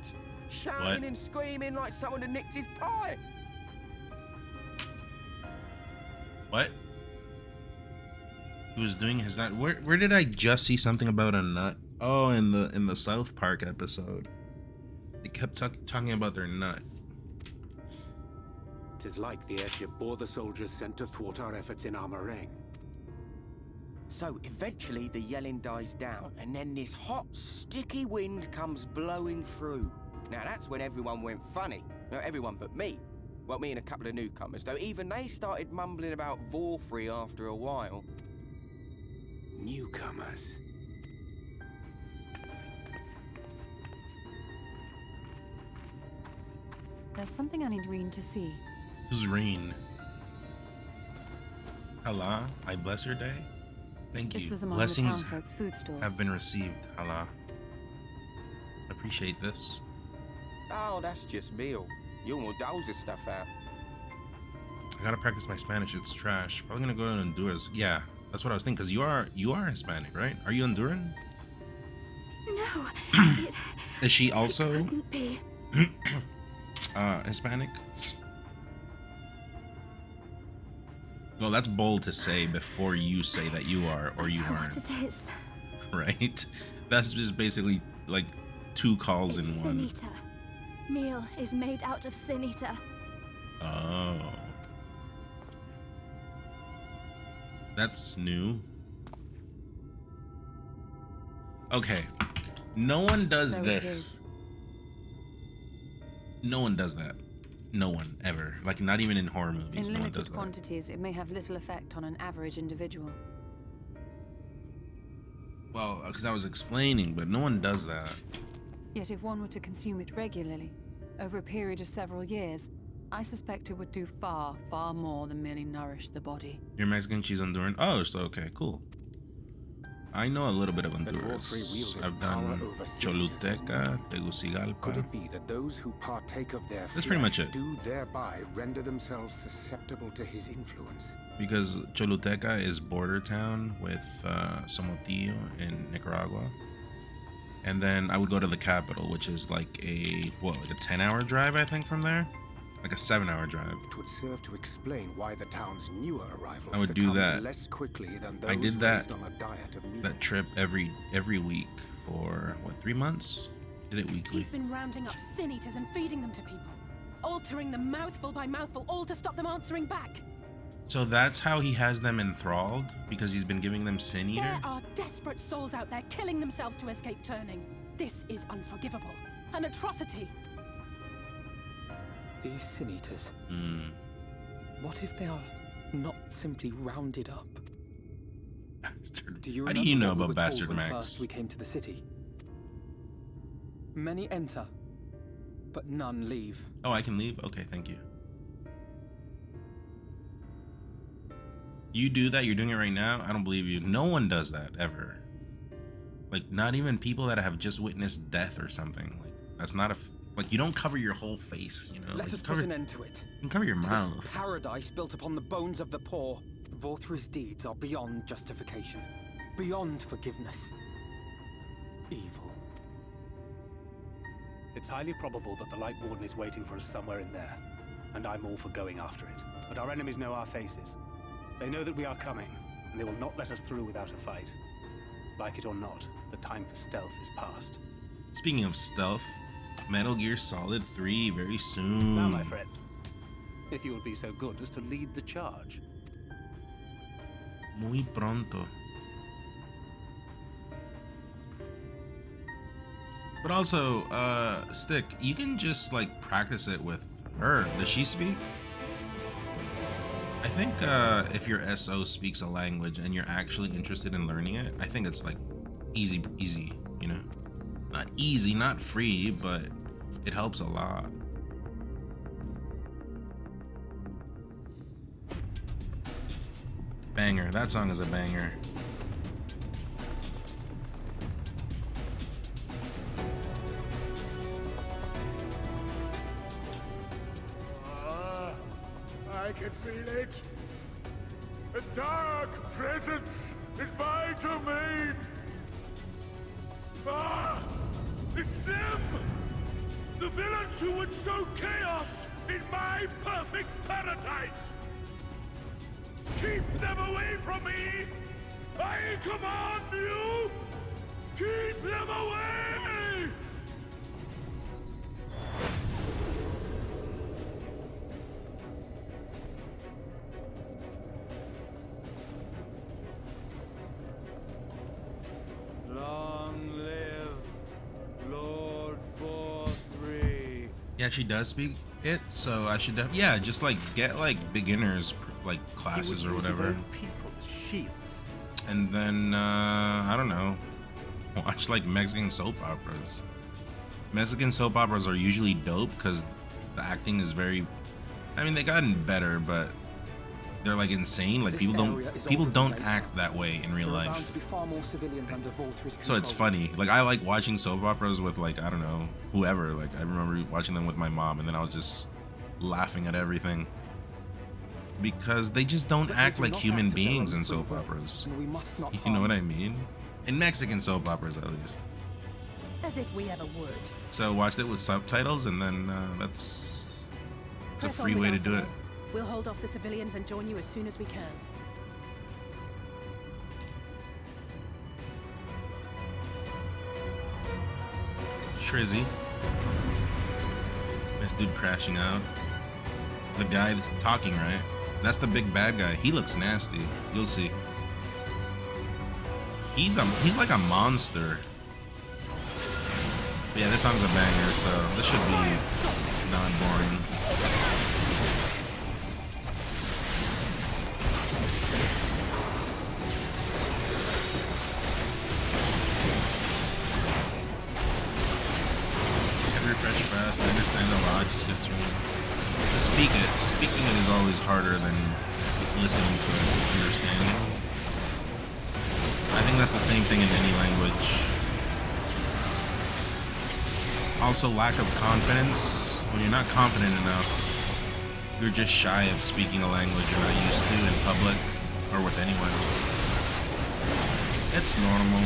shouting and screaming like someone had nicked his pie.
What? He was doing his nut. Where did I just see something about a nut? Oh, in the South Park episode. They kept talking about their nut.
'Tis like the airship bore the soldiers sent to thwart our efforts in Armorang.
So eventually the yelling dies down, and then this hot, sticky wind comes blowing through. Now that's when everyone went funny. No, everyone but me. Well, me and a couple of newcomers, though even they started mumbling about Vorfree after a while.
Newcomers.
There's something I need Reen to see.
Who's Reen? Allah, I bless your day. Thank you.
This was among
Blessings
the townfolk's food stores.
have been received, Allah. Appreciate this.
Oh, that's just meal. You'll more douse this stuff out.
I gotta practice my Spanish. It's trash. Probably gonna go to Honduras. Yeah, that's what I was thinking. Cause you are Hispanic, right? Are you Honduran?
No,
Is she also
couldn't be.
Hispanic? Well, that's bold to say before you say that you are or you
I know
aren't.
what it is.
Right? That's just basically like 2 calls
It's
in one.
Sin Eater. Meal is made out of Sin Eater.
Oh. That's new. Okay. No one does
So it
this.
is.
No one does that. No one, ever. Like, not even in horror movies.
In
No one does
limited
that.
quantities, it may have little effect on an average individual.
Well, because I was explaining, but no one does that.
Yet if one were to consume it regularly, over a period of several years, I suspect it would do far, far more than merely nourish the body.
You're Mexican, she's Honduran. Oh, so okay, cool. I know a little bit of Honduras. I've done Choluteca,
Could
Tegucigalpa.
it be that those who partake of their
That's pretty much
flesh
it.
do thereby render themselves susceptible to his influence?
Because Choluteca is border town with Somotillo in Nicaragua. And then I would go to the capital, which is like a 10-hour drive, I think, from there? Like a 7-hour drive.
It would serve to explain why the town's newer arrivals
I would do
succumb
that.
less quickly than those
I did that
raised on a diet of meat.
that trip every week for, what, 3 months? Did it weekly.
He's been rounding up sin eaters and feeding them to people. Altering them mouthful by mouthful, all to stop them answering back.
So that's how he has them enthralled? Because he's been giving them sin eater?
There are desperate souls out there killing themselves to escape turning. This is unforgivable. An atrocity.
These sin eaters.
Hmm.
What if they are not simply rounded up?
Bastard.
Do you
How
remember
do you know
what we
about
were told
Bastard
when
Max?
first we came to the city? Many enter, but none leave.
Oh, I can leave? Okay, thank you. You do that? You're doing it right now? I don't believe you. No one does that, ever. Like, not even people that have just witnessed death or something. Like, that's not a... Like, you don't cover your whole face, you know?
Let
like,
us put an end to it.
You can cover your mouth.
This paradise built upon the bones of the poor. Vorthra's deeds are beyond justification, beyond forgiveness. Evil.
It's highly probable that the Light Warden is waiting for us somewhere in there, and I'm all for going after it. But our enemies know our faces. They know that we are coming, and they will not let us through without a fight. Like it or not, the time for stealth is past.
Speaking of stealth, Metal Gear Solid 3 very soon.
Now, my friend, if you would be so good as to lead the charge.
Muy pronto. But also, Stick, you can just like practice it with her. Does she speak? I think if your SO speaks a language and you're actually interested in learning it, I think it's like easy, you know? Not easy, not free, but it helps a lot. Banger, that song is a banger.
I can feel it. A dark presence in my domain. Ah! It's them! The villains who would sow chaos in my perfect paradise! Keep them away from me! I command you! Keep them away! Long live Lord 4-3.
He actually does speak it, so I should yeah, just like get like beginners like classes or whatever.
People as shields.
And then I don't know, watch like Mexican soap operas. Mexican soap operas are usually dope because the acting is very, I mean, they gotten better, but they're like insane. Like people don't act that way in real life. So it's funny. Like I like watching soap operas with like, I don't know, whoever. Like I remember watching them with my mom and then I was just laughing at everything. Because they just don't act like human beings in soap operas. You know what I mean? In Mexican soap operas at least.
As if we ever would.
So watched it with subtitles and then it's a free way to do it.
We'll hold off the civilians and join you as soon as we can.
Trizzy. This dude crashing out. The guy that's talking, right? That's the big bad guy. He looks nasty. You'll see. He's like a monster. But yeah, this song's a banger, so this should be non-boring. always harder than listening to it, understanding. I think that's the same thing in any language. Also, lack of confidence. When you're not confident enough, you're just shy of speaking a language you're not used to in public or with anyone. It's normal.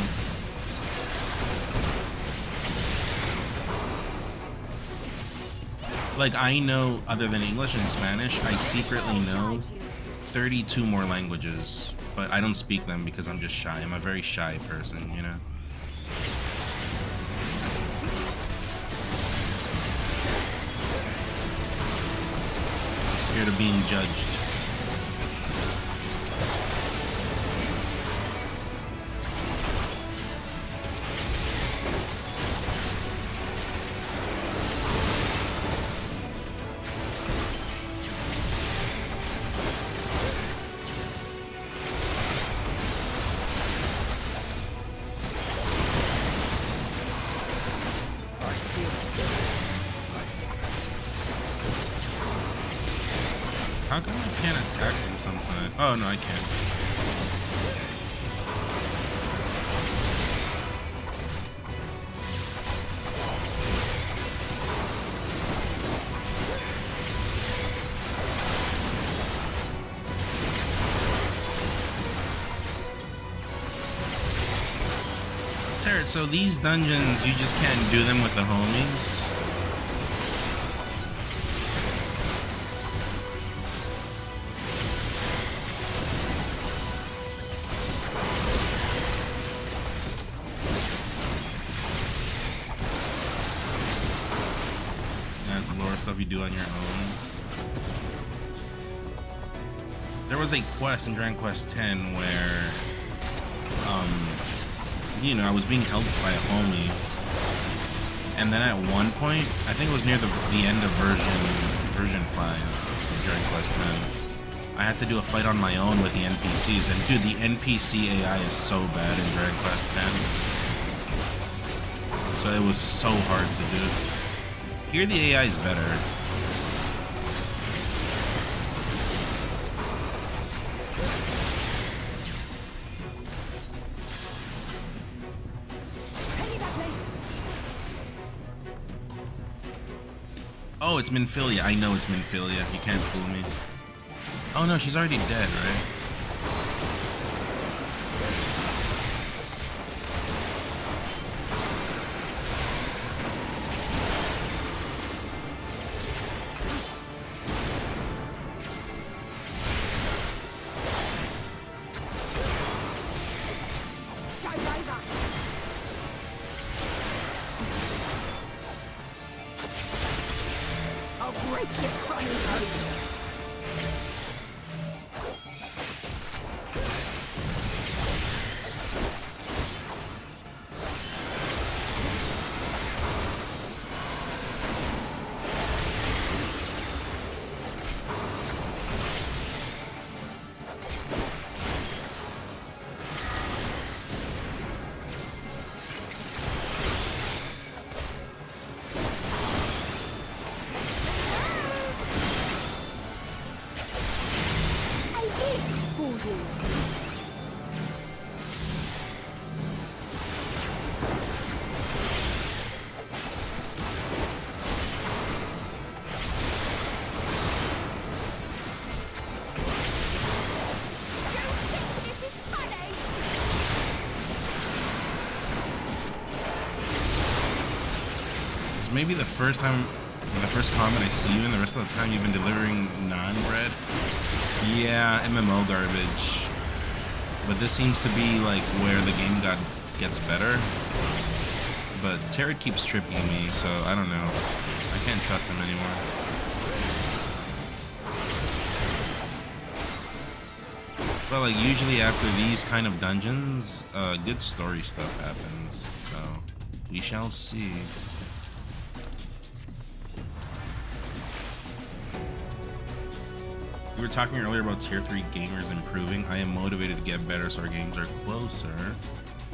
Like, I know, other than English and Spanish, I secretly know 32 more languages, but I don't speak them because I'm just shy. I'm a very shy person, you know? I'm scared of being judged. How come I can't attack him sometimes? Oh, no, I can't. Tarot, so these dungeons, you just can't do them with the homies? Stuff you do on your own. There was a quest in Dragon Quest X where, you know, I was being helped by a homie, and then at one point, I think it was near the end of version 5 of Dragon Quest X, I had to do a fight on my own with the NPCs, and dude, the NPC AI is so bad in Dragon Quest X, so it was so hard to do. Here the AI is better. Oh, it's Minfilia. I know it's Minfilia. You can't fool me. Oh no, she's already dead, right? Maybe the first time, the first comment I see you, and the rest of the time you've been delivering non-bread. Yeah, MMO garbage. But this seems to be like where the game gets better. But Tarot keeps tripping me, so I don't know. I can't trust him anymore. But like usually after these kind of dungeons, good story stuff happens. So we shall see. We were talking earlier about tier 3 gamers improving. I am motivated to get better so our games are closer.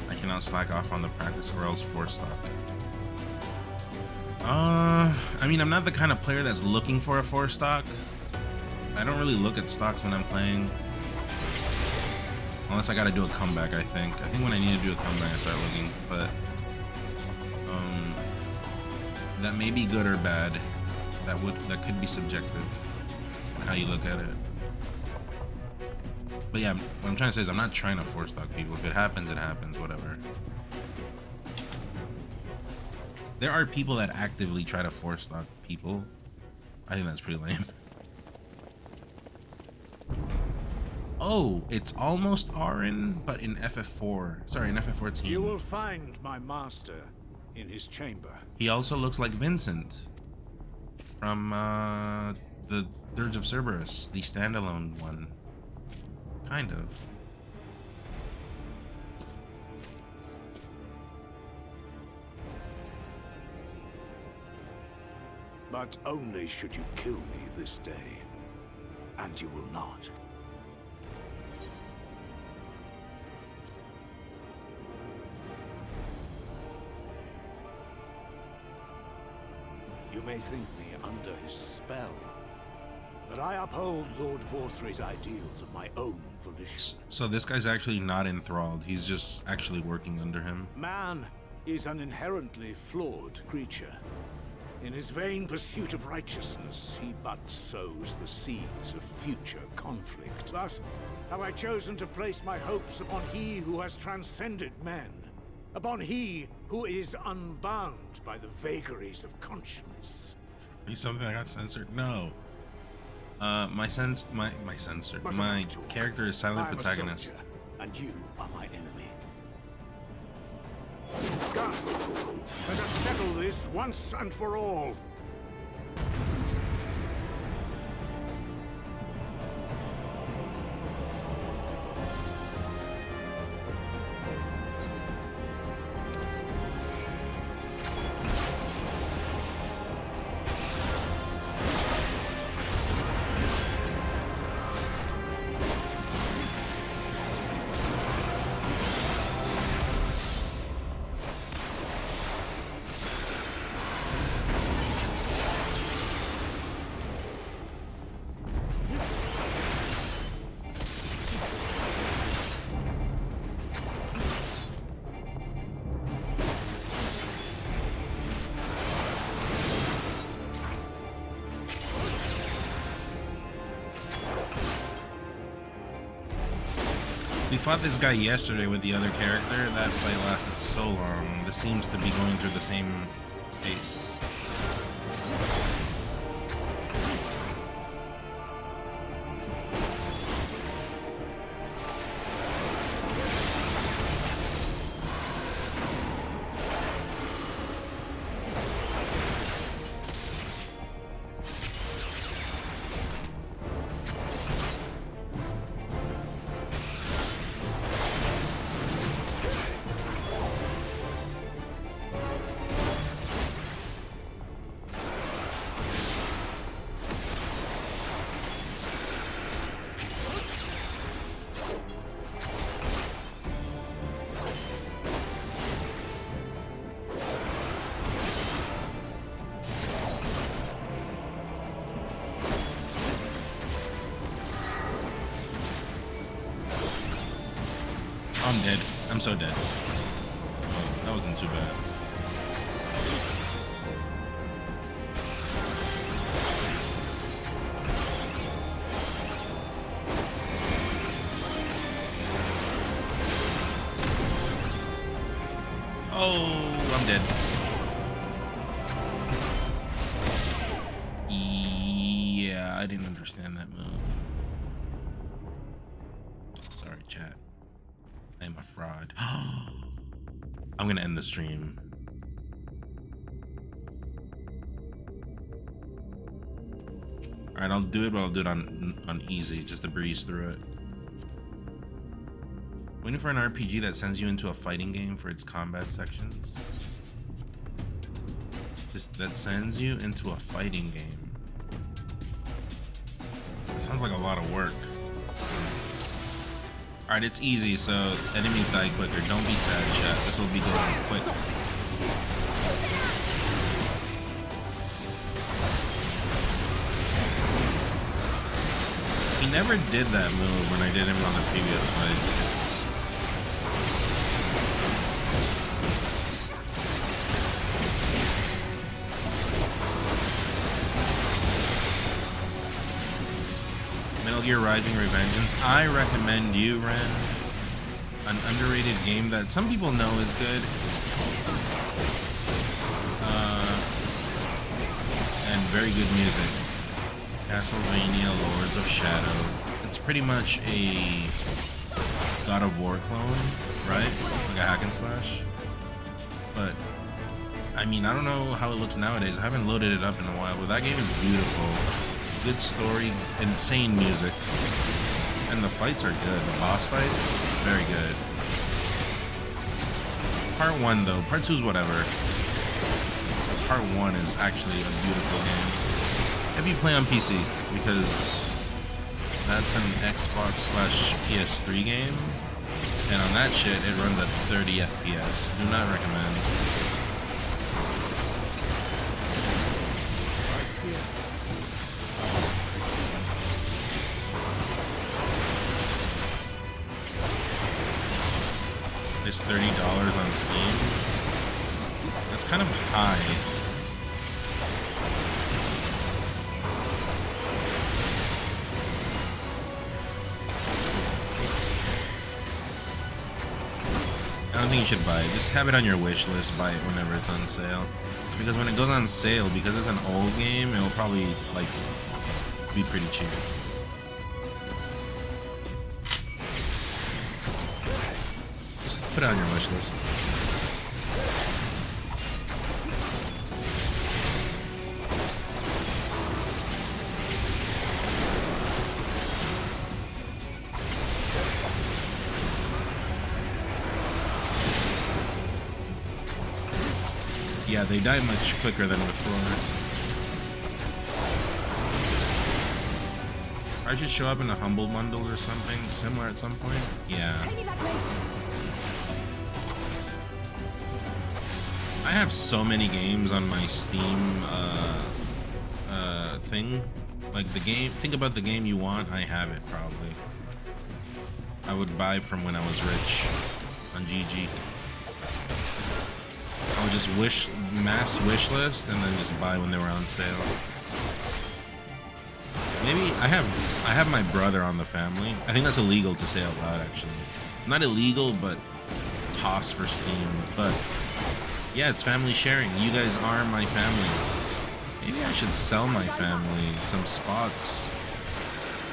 I cannot slack off on the practice or else force stock. I mean, I'm not the kind of player that's looking for a 4 stock. I don't really look at stocks when I'm playing. Unless I gotta do a comeback, I think. I think when I need to do a comeback, I start looking. But that may be good or bad. That could be subjective. How you look at it. But yeah, what I'm trying to say is I'm not trying to force stock people. If it happens, it happens. Whatever. There are people that actively try to force stock people. I think that's pretty lame. Oh, it's almost Arin, but in FF4. Sorry, in FF14.
You will find my master in his chamber.
He also looks like Vincent from the Dirge of Cerberus, the standalone one. Kind of.
But only should you kill me this day. And you will not. You may think me under his spell, but I uphold Lord Vorthre's ideals of my own volition.
So this guy's actually not enthralled. He's just actually working under him.
Man is an inherently flawed creature. In his vain pursuit of righteousness, he but sows the seeds of future conflict. Thus, have I chosen to place my hopes upon he who has transcended men, upon he who is unbound by the vagaries of conscience.
Is something I got censored? No. My character is silent protagonist.
Soldier, and you are my enemy. Come, let us settle this once and for all.
We fought this guy yesterday with the other character. That fight lasted so long. This seems to be going through the same pace. I'm dead. I'm so dead. Oh, that wasn't too bad. Oh, I'm dead. Yeah, I didn't understand that move. Sorry, chat. I am a fraud. I'm gonna end the stream. Alright, I'll do it, but I'll do it on easy, just to breeze through it. Waiting for an RPG that sends you into a fighting game for its combat sections. That sends you into a fighting game. That sounds like a lot of work. Alright, it's easy, so enemies die quicker. Don't be sad, chat. This will be going quick. never did that move when I did him on the previous fight. Metal Gear Rising: Revengeance. I recommend you, Ren. An underrated game that some people know is good. And very good music. Castlevania Lords of Shadow. It's pretty much a God of War clone, right? Like a hack and slash. But I mean, I don't know how it looks nowadays. I haven't loaded it up in a while, but that game is beautiful. Good story, insane music, and the fights are good. The boss fights, very good. Part 1 though, part 2 is whatever. Part 1 is actually a beautiful game. If you play on PC, because that's an Xbox/PS3 game, and on that shit it runs at 30 FPS. Do not recommend. It's $30 on Steam. That's kind of high. I don't think you should buy it. Just have it on your wish list. Buy it whenever it's on sale. Because when it goes on sale, because it's an old game, it'll probably like be pretty cheap. Put it on your wish list. Yeah, they die much quicker than before. I should show up in a Humble Bundle or something similar at some point. Yeah. I have so many games on my Steam thing. Like the game, think about the game you want, I have it probably. I would buy from when I was rich on GG. I would just mass wish list and then just buy when they were on sale. Maybe I have my brother on the family. I think that's illegal to say out loud actually. Not illegal, but tossed for Steam. But yeah, it's family sharing. You guys are my family. Maybe I should sell my family some spots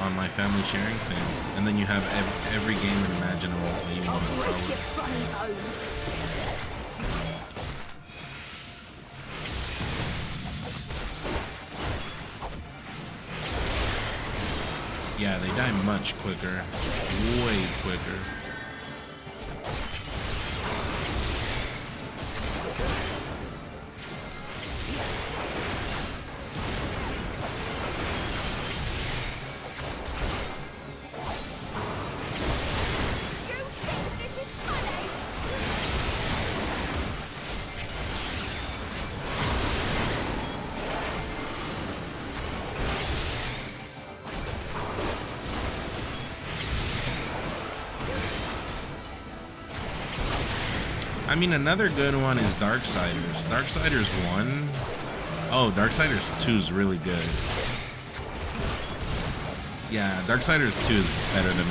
on my family sharing thing. And then you have every game imaginable that you want to probably. Yeah, they die much quicker. Way quicker. I mean, another good one is Darksiders. Darksiders 1. Oh, Darksiders 2 is really good. Yeah, Darksiders 2 is better than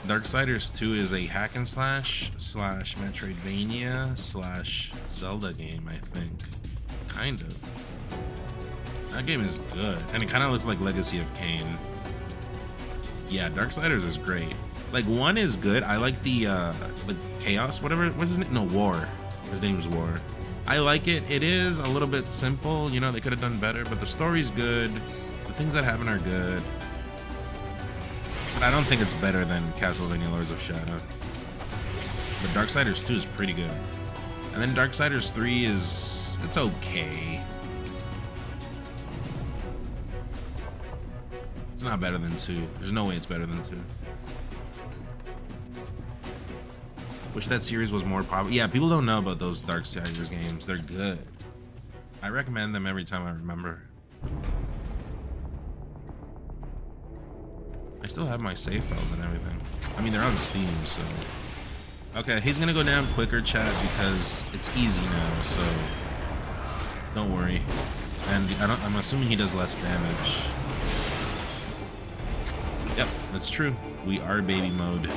1. Darksiders 2 is a hack and slash / Metroidvania / Zelda game, I think. Kind of. That game is good. And it kind of looks like Legacy of Kain. Yeah, Darksiders is great. Like 1 is good. I like the Chaos, whatever. What's his name? No, War. His name's War. I like it. It is a little bit simple. You know, they could have done better, but the story's good. The things that happen are good. But I don't think it's better than Castlevania Lords of Shadow. But Darksiders 2 is pretty good. And then Darksiders 3 is... it's okay. It's not better than 2. There's no way it's better than 2. Wish that series was more popular. Yeah, people don't know about those Darksiders games. They're good. I recommend them every time I remember. I still have my save files and everything. I mean, they're on Steam, so. Okay, he's gonna go down quicker, chat, because it's easy now, so don't worry. And I'm assuming he does less damage. Yep, that's true. We are baby mode.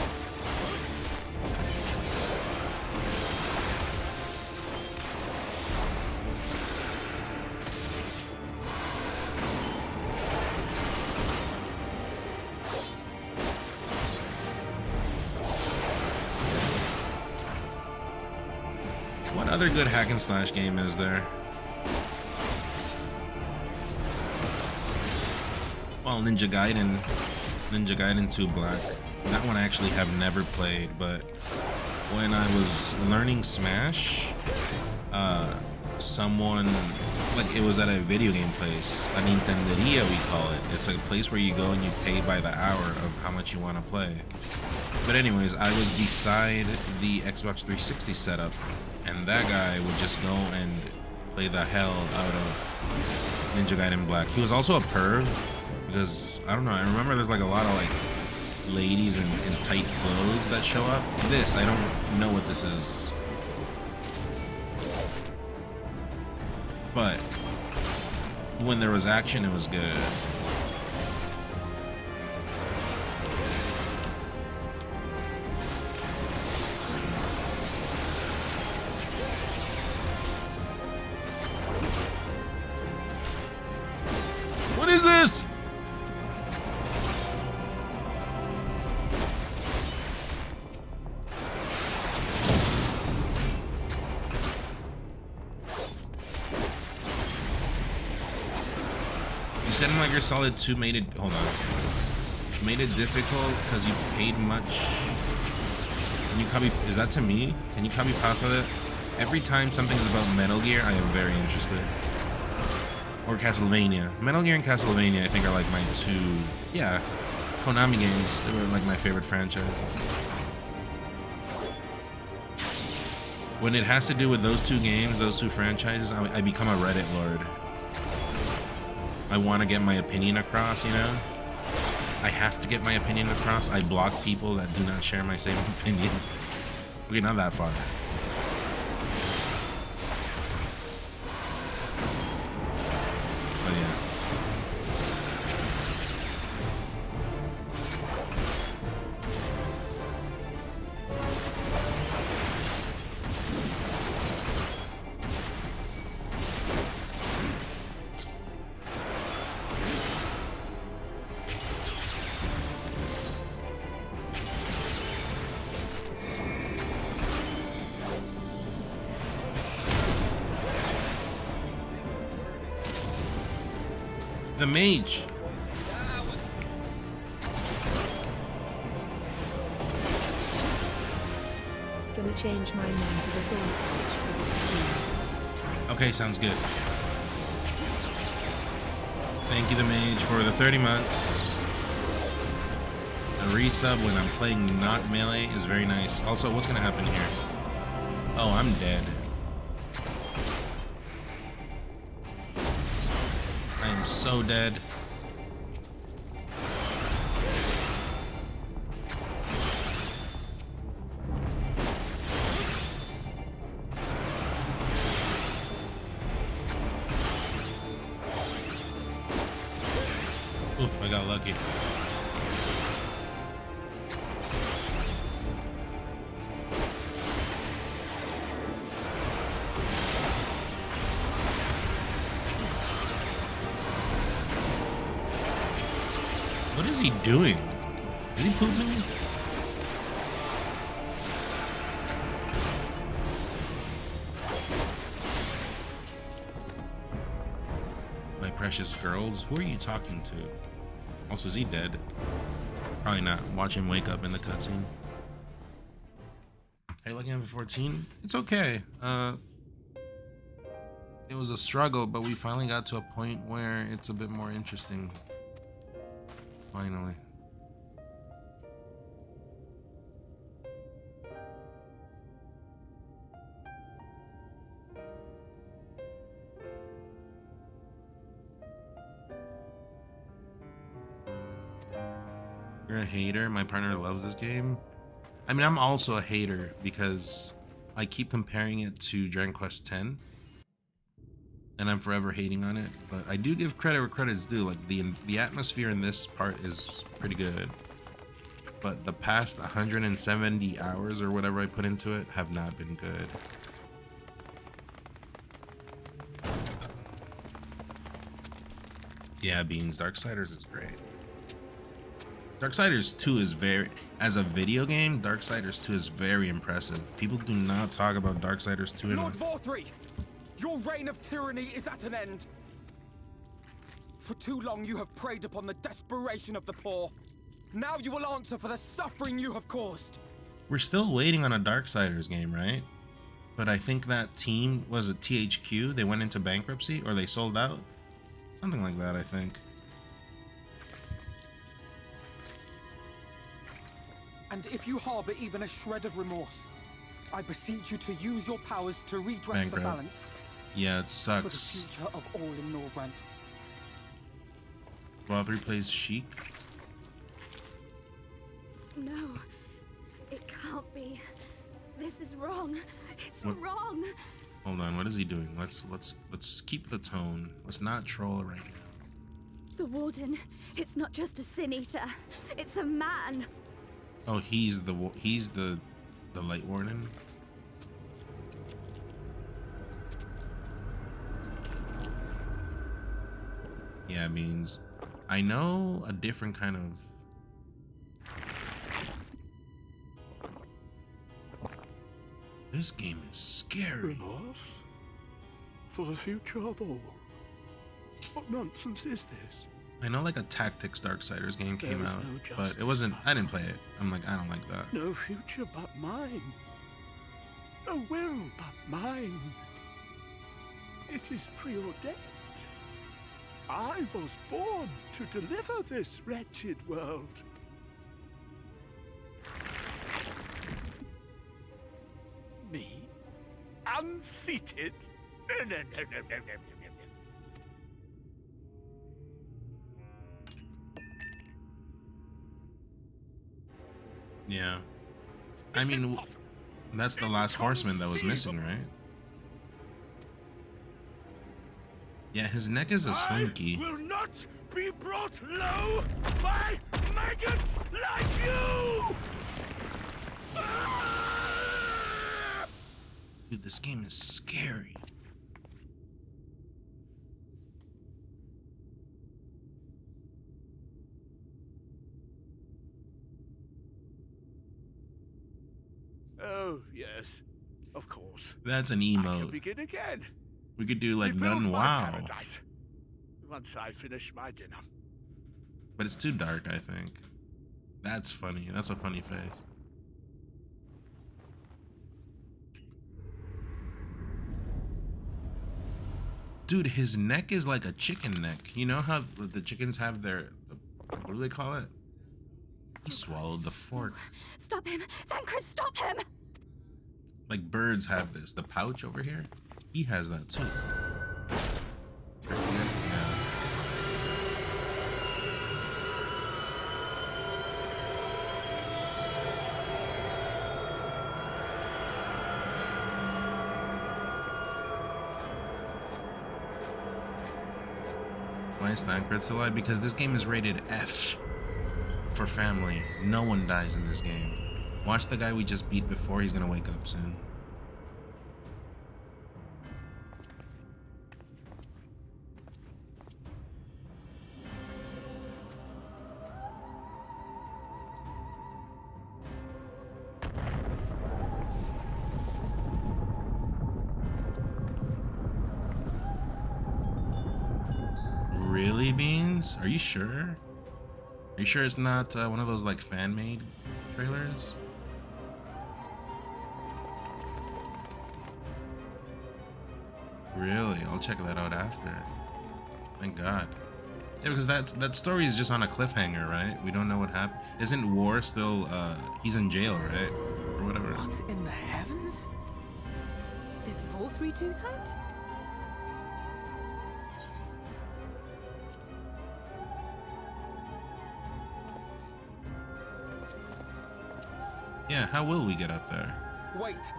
What other good hack and slash game is there? Well, Ninja Gaiden 2 Black. That one I actually have never played, but when I was learning Smash, someone, like, it was at a video game place, a Nintenderia we call it. It's like a place where you go and you pay by the hour of how much you want to play. But anyways, I was beside the Xbox 360 setup, and that guy would just go and play the hell out of Ninja Gaiden Black. He was also a perv, because, I don't know, I remember there's like a lot of like ladies in tight clothes that show up. This, I don't know what this is. But when there was action, it was good. What is this? You said Metal Gear Solid 2 made it, hold on, made it difficult because you paid much. Can you copy, is that to me? Can you copy pasta that? Every time something is about Metal Gear, I am very interested. Or Castlevania. Metal Gear and Castlevania, I think, are like my two, yeah, Konami games. They were like my favorite franchises. When it has to do with those two games, those two franchises, I become a Reddit lord. I want to get my opinion across, you know? I have to get my opinion across. I block people that do not share my same opinion. Okay, not that far. But yeah. The mage.
Gonna change my name to the Voltage for this stream.
Okay, sounds good. Thank you, the mage, for the 30 months. A resub when I'm playing not melee is very nice. Also, what's gonna happen here? Oh, I'm dead. I am so dead. Oof, I got lucky. What is he doing? Is he pooping? My precious girls, who are you talking to? Also, is he dead? Probably not. Watch him wake up in the cutscene. Hey, looking at 14? It's okay. It was a struggle, but we finally got to a point where it's a bit more interesting. Finally. You're a hater. My partner loves this game. I mean, I'm also a hater because I keep comparing it to Dragon Quest X, and I'm forever hating on it. But I do give credit where credit's due. Like the atmosphere in this part is pretty good, but the past 170 hours or whatever I put into it have not been good. Yeah, Beans. Darksiders is great. Darksiders 2 is very, as a video game, Darksiders 2 is very impressive. People do not talk about Darksiders 2
Lord
enough.
Vorthree, your reign of tyranny is at an end. For too long you have preyed upon the desperation of the poor. Now you will answer for the suffering you have caused.
We're still waiting on a Darksiders game, right? But I think that team, was it THQ? They went into bankruptcy or they sold out? Something like that, I think.
And if you harbor even a shred of remorse, I beseech you to use your powers to redress the balance.
Yeah, it
For the
sucks.
future of all in Norvrent.
Vorthree plays Sheik.
No, it can't be. This is wrong. It's
What?
wrong.
Hold on, what is he doing? Let's keep the tone. Let's not troll right now.
The Warden, it's not just a Sin Eater. It's a man.
Oh, he's the Light Warden. Yeah, means I know a different kind of. This game is scary.
Remorse? For the future of all? What nonsense is this?
I know like a Tactics Darksiders game came
There is
out,
no
but
justice
it wasn't. I didn't play it. I'm like, I don't like that.
No future but mine. No will but mine. It is preordained. I was born to deliver this wretched world. Me? Unseated? No.
Yeah. I mean, that's the last horseman that was missing, right? Yeah, his neck is a slinky.
I will not be brought low by maggots like you!
Dude, this game is scary.
Oh, yes. Of course.
That's an
I can
emote.
begin again.
We could do like
Rebuild
done
my
wow.
paradise. Once I finish my dinner.
But it's too dark, I think. That's funny. That's a funny face. Dude, his neck is like a chicken neck. You know how the chickens have their, what do they call it? He swallowed the fork.
Stop him! Thancred, stop him!
Like birds have this. The pouch over here, he has that too. Yeah. Why is Thancred still alive? Because this game is rated F for family. No one dies in this game. Watch the guy we just beat before. He's gonna wake up soon. Really, Beans? Are you sure? Are you sure it's not one of those like fan-made trailers? Really? I'll check that out after. Thank God. Yeah, because that story is just on a cliffhanger, right? We don't know what happened. Isn't War still he's in jail, right? Or whatever.
What in the heavens?
Did Vorthree do that?
Yeah, how will we get up there?
Wait!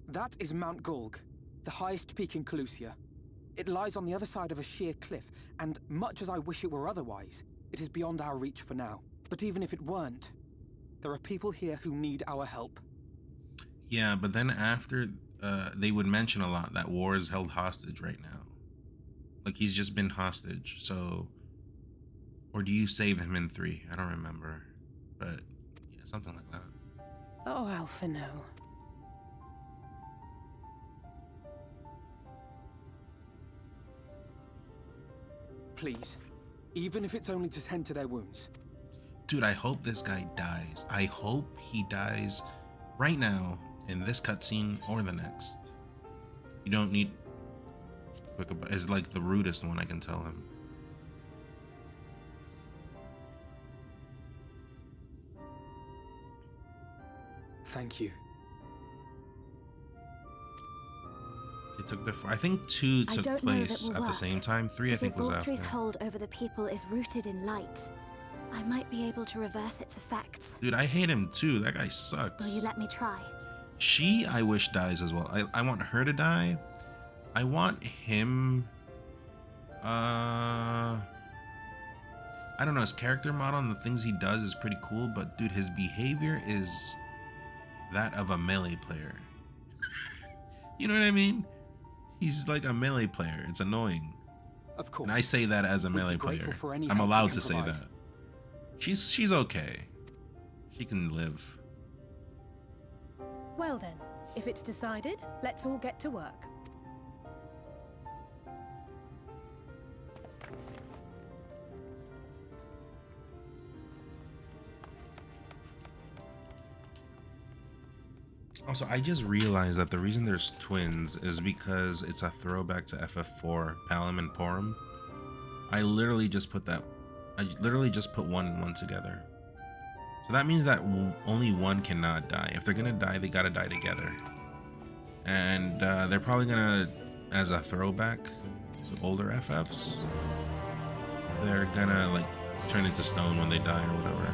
That is Mount Gulg, the highest peak in Calusia. It lies on the other side of a sheer cliff, and much as I wish it were otherwise, it is beyond our reach for now. But even if it weren't, there are people here who need our help.
Yeah, but then after, they would mention a lot that War is held hostage right now. Like, he's just been hostage, so... Or do you save him in 3? I don't remember. But, yeah, something like that.
Oh, Alpha, no.
Please, even if it's only to tend to their wounds.
Dude, I hope this guy dies. I hope he dies right now in this cutscene or the next. You don't need... It's like the rudest one, I can tell him.
Thank you.
It took before. I think 2 took place at the same time. 3, I think, was after.
Voltry's hold over the people is rooted in light. I might be able to reverse its effects.
Dude, I hate him too. That guy sucks.
Will you let me try?
She, I wish, dies as well. I want her to die. I want him... I don't know, his character model and the things he does is pretty cool, but dude, his behavior is that of a melee player. You know what I mean? He's like a melee player. It's annoying.
Of course.
And I say that as a melee player. I'm allowed to say that. She's okay. She can live.
Well then, if it's decided, let's all get to work.
Also, I just realized that the reason there's twins is because it's a throwback to FF4, Palom and Porum. I literally just put 1 and 1 together. So that means that only one cannot die. If they're gonna die, they gotta die together. And they're probably gonna, as a throwback to older FFs, they're gonna like turn into stone when they die or whatever.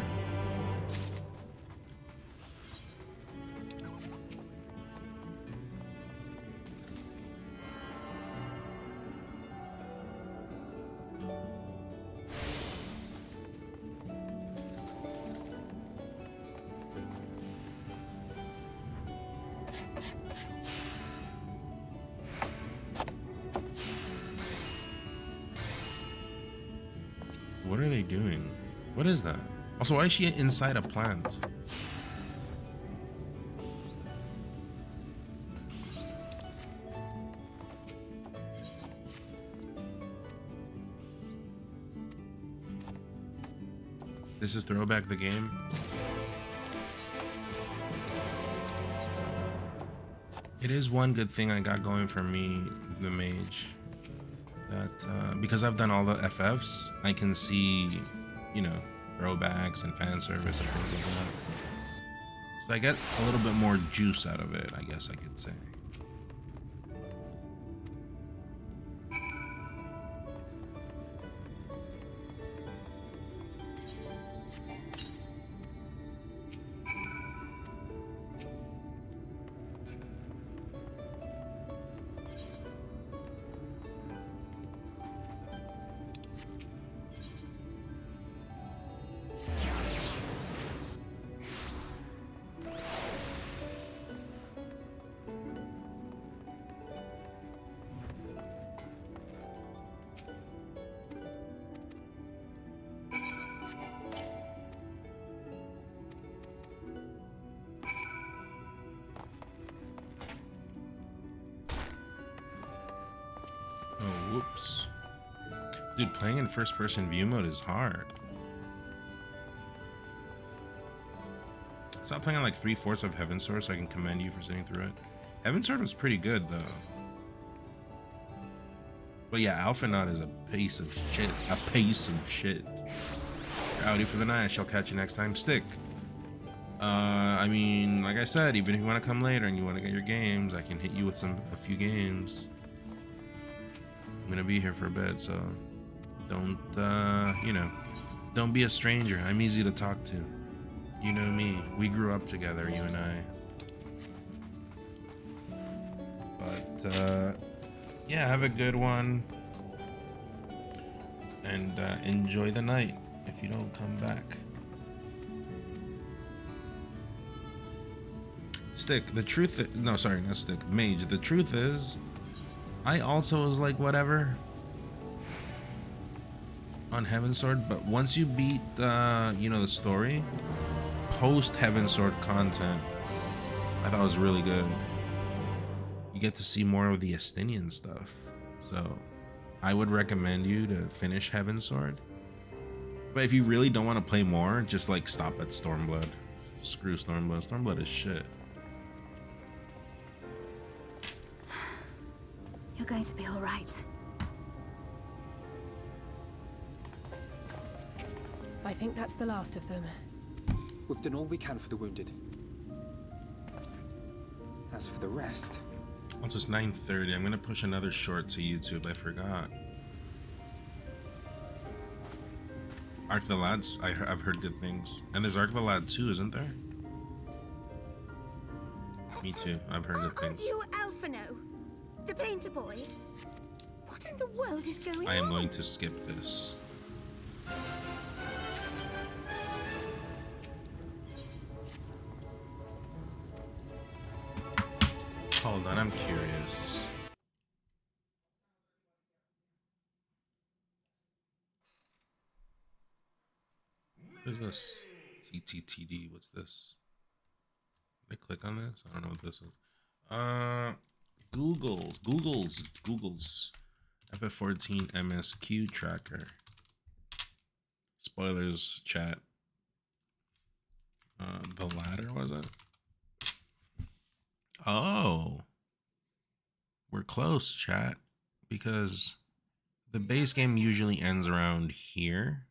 What are they doing? What is that? Also, why is she inside a plant? This is Throwback the game. It is one good thing I got going for me, the mage. That because I've done all the FFs, I can see, you know, throwbacks and fan service and things like that. So I get a little bit more juice out of it, I guess I could say. Oh, whoops. Dude, playing in first-person view mode is hard. Stop playing on like 3/4 of Heaven Sword so I can commend you for sitting through it. Heaven Sword was pretty good though. But yeah, Alphanaut is a piece of shit. A piece of shit. Howdy for the night. I shall catch you next time. Stick. I mean, like I said, even if you want to come later and you want to get your games, I can hit you with a few games. I'm gonna be here for a bit, so don't Don't be a stranger. I'm easy to talk to. You know me. We grew up together, you and I. But yeah, have a good one. And enjoy the night if you don't come back. Stick, the truth no, sorry, not Stick, Mage, the truth is I also was like whatever on Heavensward, but once you beat you know, the story, post Heavensward content I thought was really good. You get to see more of the Estinian stuff, so I would recommend you to finish Heavensward. But if you really don't want to play more, just like stop at Stormblood. Screw Stormblood. Stormblood is shit.
You're going to be all right.
I think that's the last of them.
We've done all we can for the wounded. As for the rest...
Well, it's 9:30. I'm gonna push another short to YouTube. I forgot. Arc the Lads. I've heard good things. And there's Arc the Lad 2, isn't there? Me too. I've heard good things.
Aren't you Alphino? The painter boy? What in the world is going on?
I am going to skip this. Hold on, I'm curious. What is this? TTTD, what's this? Did I click on this? I don't know what this is. Google's FF14 MSQ tracker. Spoilers, chat. The ladder, was it? Oh, we're close, chat, because the base game usually ends around here,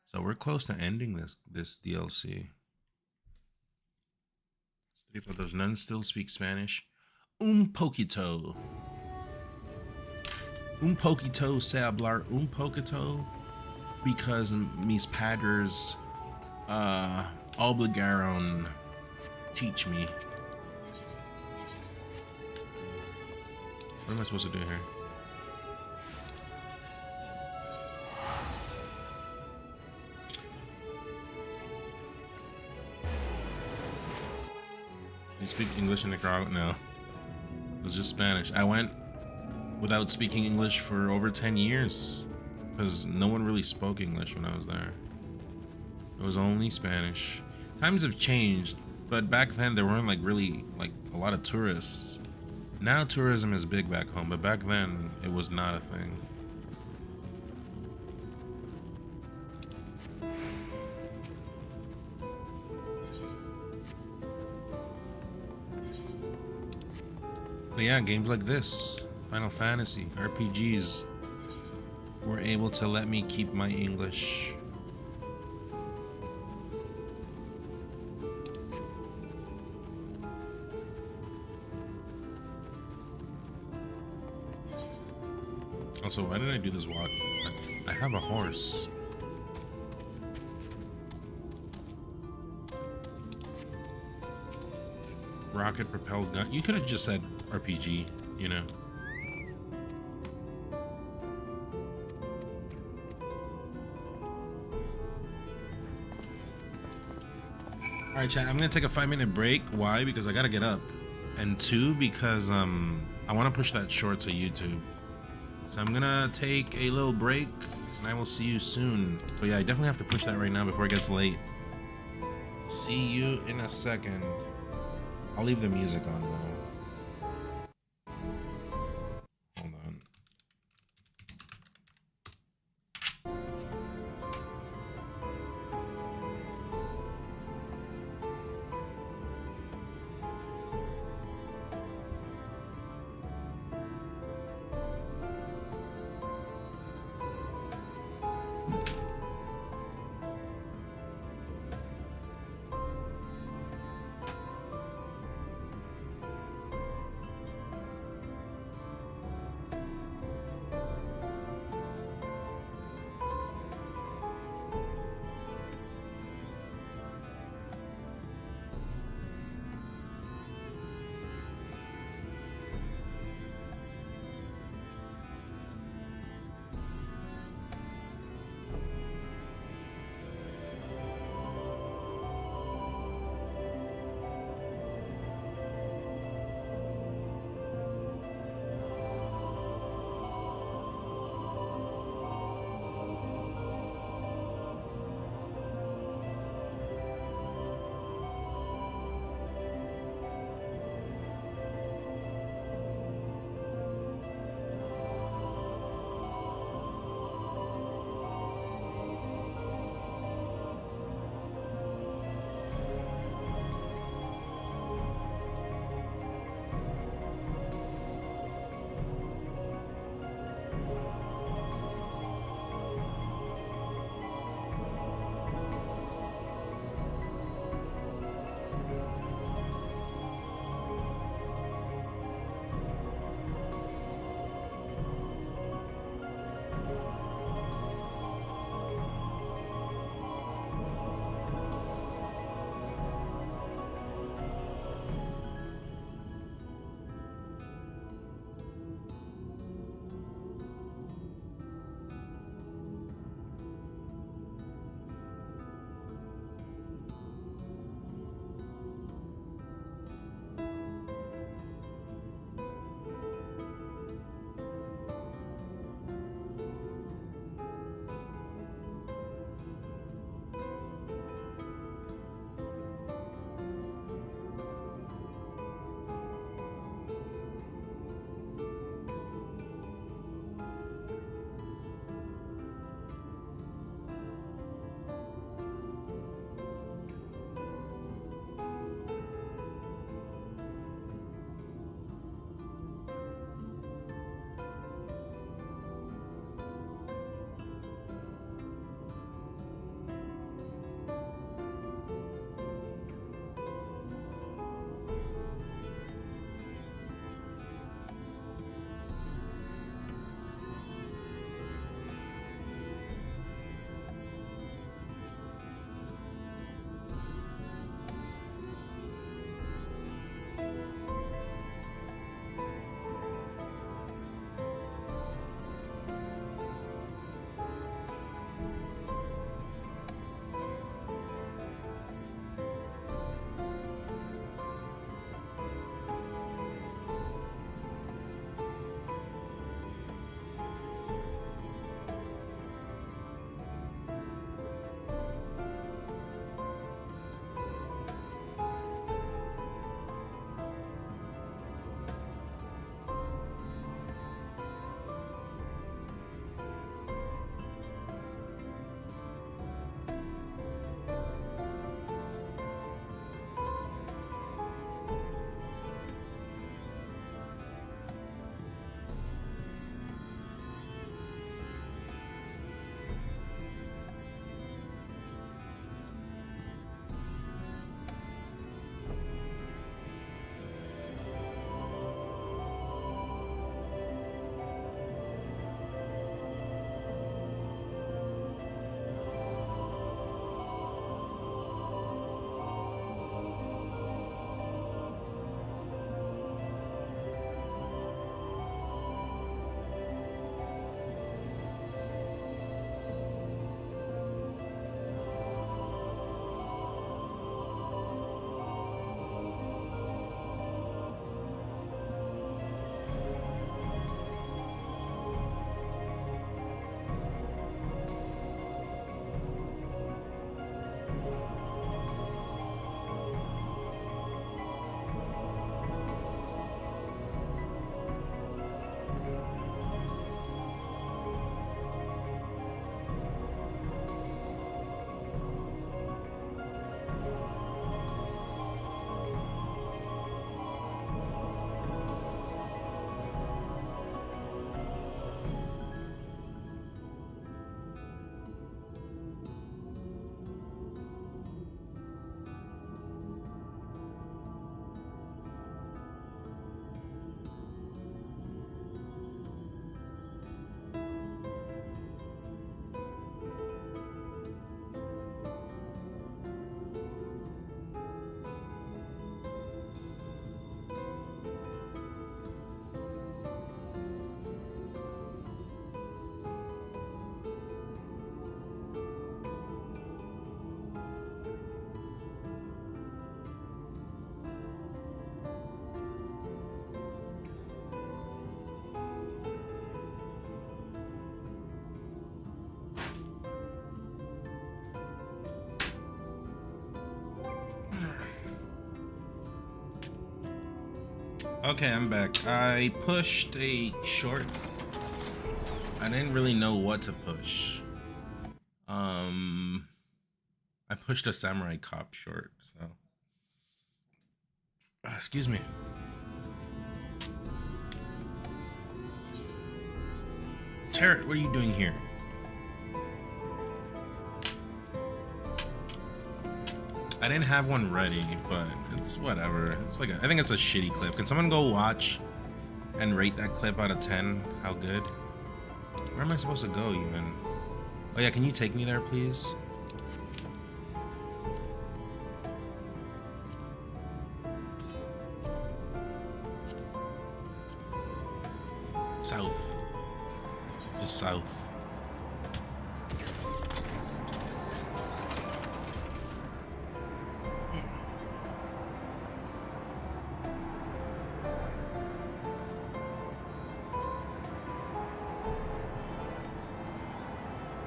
so we're close to ending this DLC. Does none still speak Spanish? Poquito. Poquito sé hablar poquito, because mis padres obligaron teach me. What am I supposed to do here? You speak English in Nicaragua? No. It was just Spanish. I went without speaking English for over 10 years because no one really spoke English when I was there. It was only Spanish. Times have changed, but back then there weren't like really like a lot of tourists. Now tourism is big back home, but back then it was not a thing. But yeah, games like this, Final Fantasy, RPGs, were able to let me keep my English. Also, why did I do this walk? I have a horse. Rocket propelled gun. You could have just said RPG, you know. Alright, chat, I'm gonna take a 5-minute break. Why? Because I gotta get up. And 2, because I wanna push that short to YouTube. So I'm gonna take a little break and I will see you soon. But yeah, I definitely have to push that right now before it gets late. See you in a second. I'll leave the music on though. Hold on. Okay, I'm back. I pushed a short. I didn't really know what to push. I pushed a samurai cop short, so. Excuse me. Tarot, what are you doing here? I didn't have one ready, but it's whatever. It's like I think it's a shitty clip. Can someone go watch and rate that clip out of 10? How good? Where am I supposed to go even? Oh yeah, can you take me there, please? South. Just south.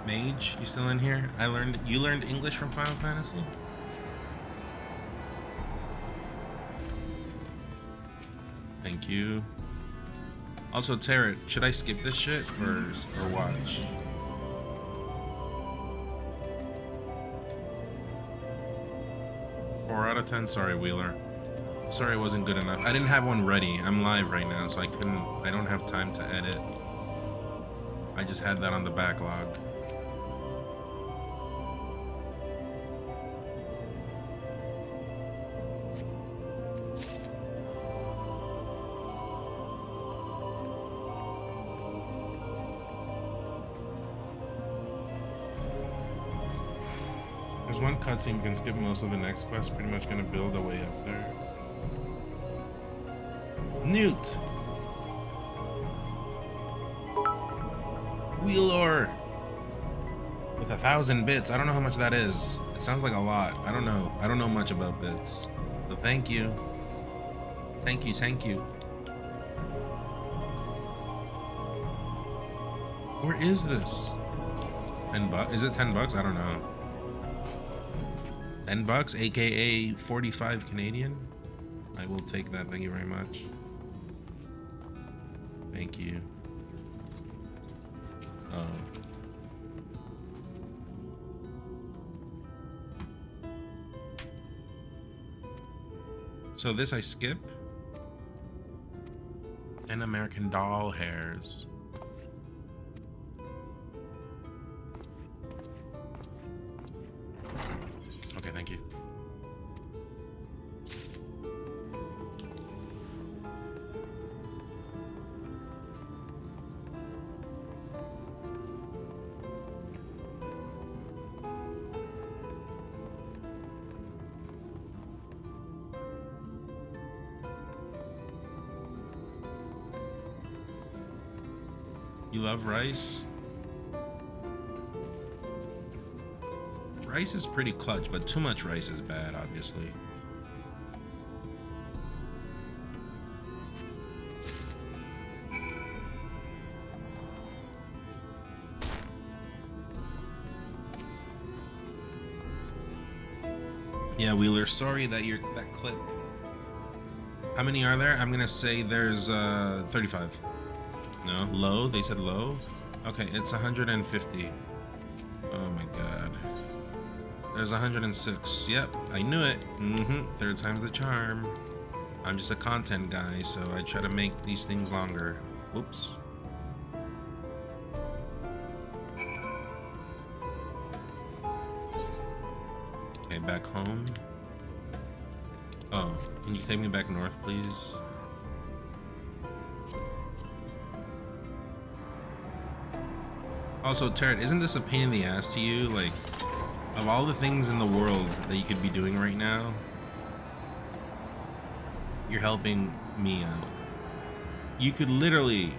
Mage, you still in here? You learned English from Final Fantasy? Thank you. Also, Tarot, should I skip this shit or watch? Four out of 10. Sorry, Wheeler. Sorry, it wasn't good enough. I didn't have one ready. I'm live right now, so I don't have time to edit. I just had that on the backlog. There's one cutscene you can skip most of the next quest, pretty much gonna build a way up there. Newt! Wheelor! With 1,000 bits. I don't know how much that is. It sounds like a lot. I don't know. I don't know much about bits. So thank you. Thank you, thank you. Where is this? 10 bucks? Is it 10 bucks? I don't know. 10 bucks, aka 45 Canadian. I will take that. Thank you very much. Thank you. So this I skip. And American Doll hairs. Okay, thank you. You love rice? Rice is pretty clutch, but too much rice is bad, obviously. Yeah, Wheeler, sorry that that clip. How many are there? I'm gonna say there's 35. No, low? They said low? Okay, it's 150. Oh my god. There's 106. Yep, I knew it. Third time's the charm. I'm just a content guy, so I try to make these things longer. Whoops. Okay, back home. Oh, can you take me back north, please? Also, Tarot, isn't this a pain in the ass to you? Like, of all the things in the world that you could be doing right now, you're helping me out. You could literally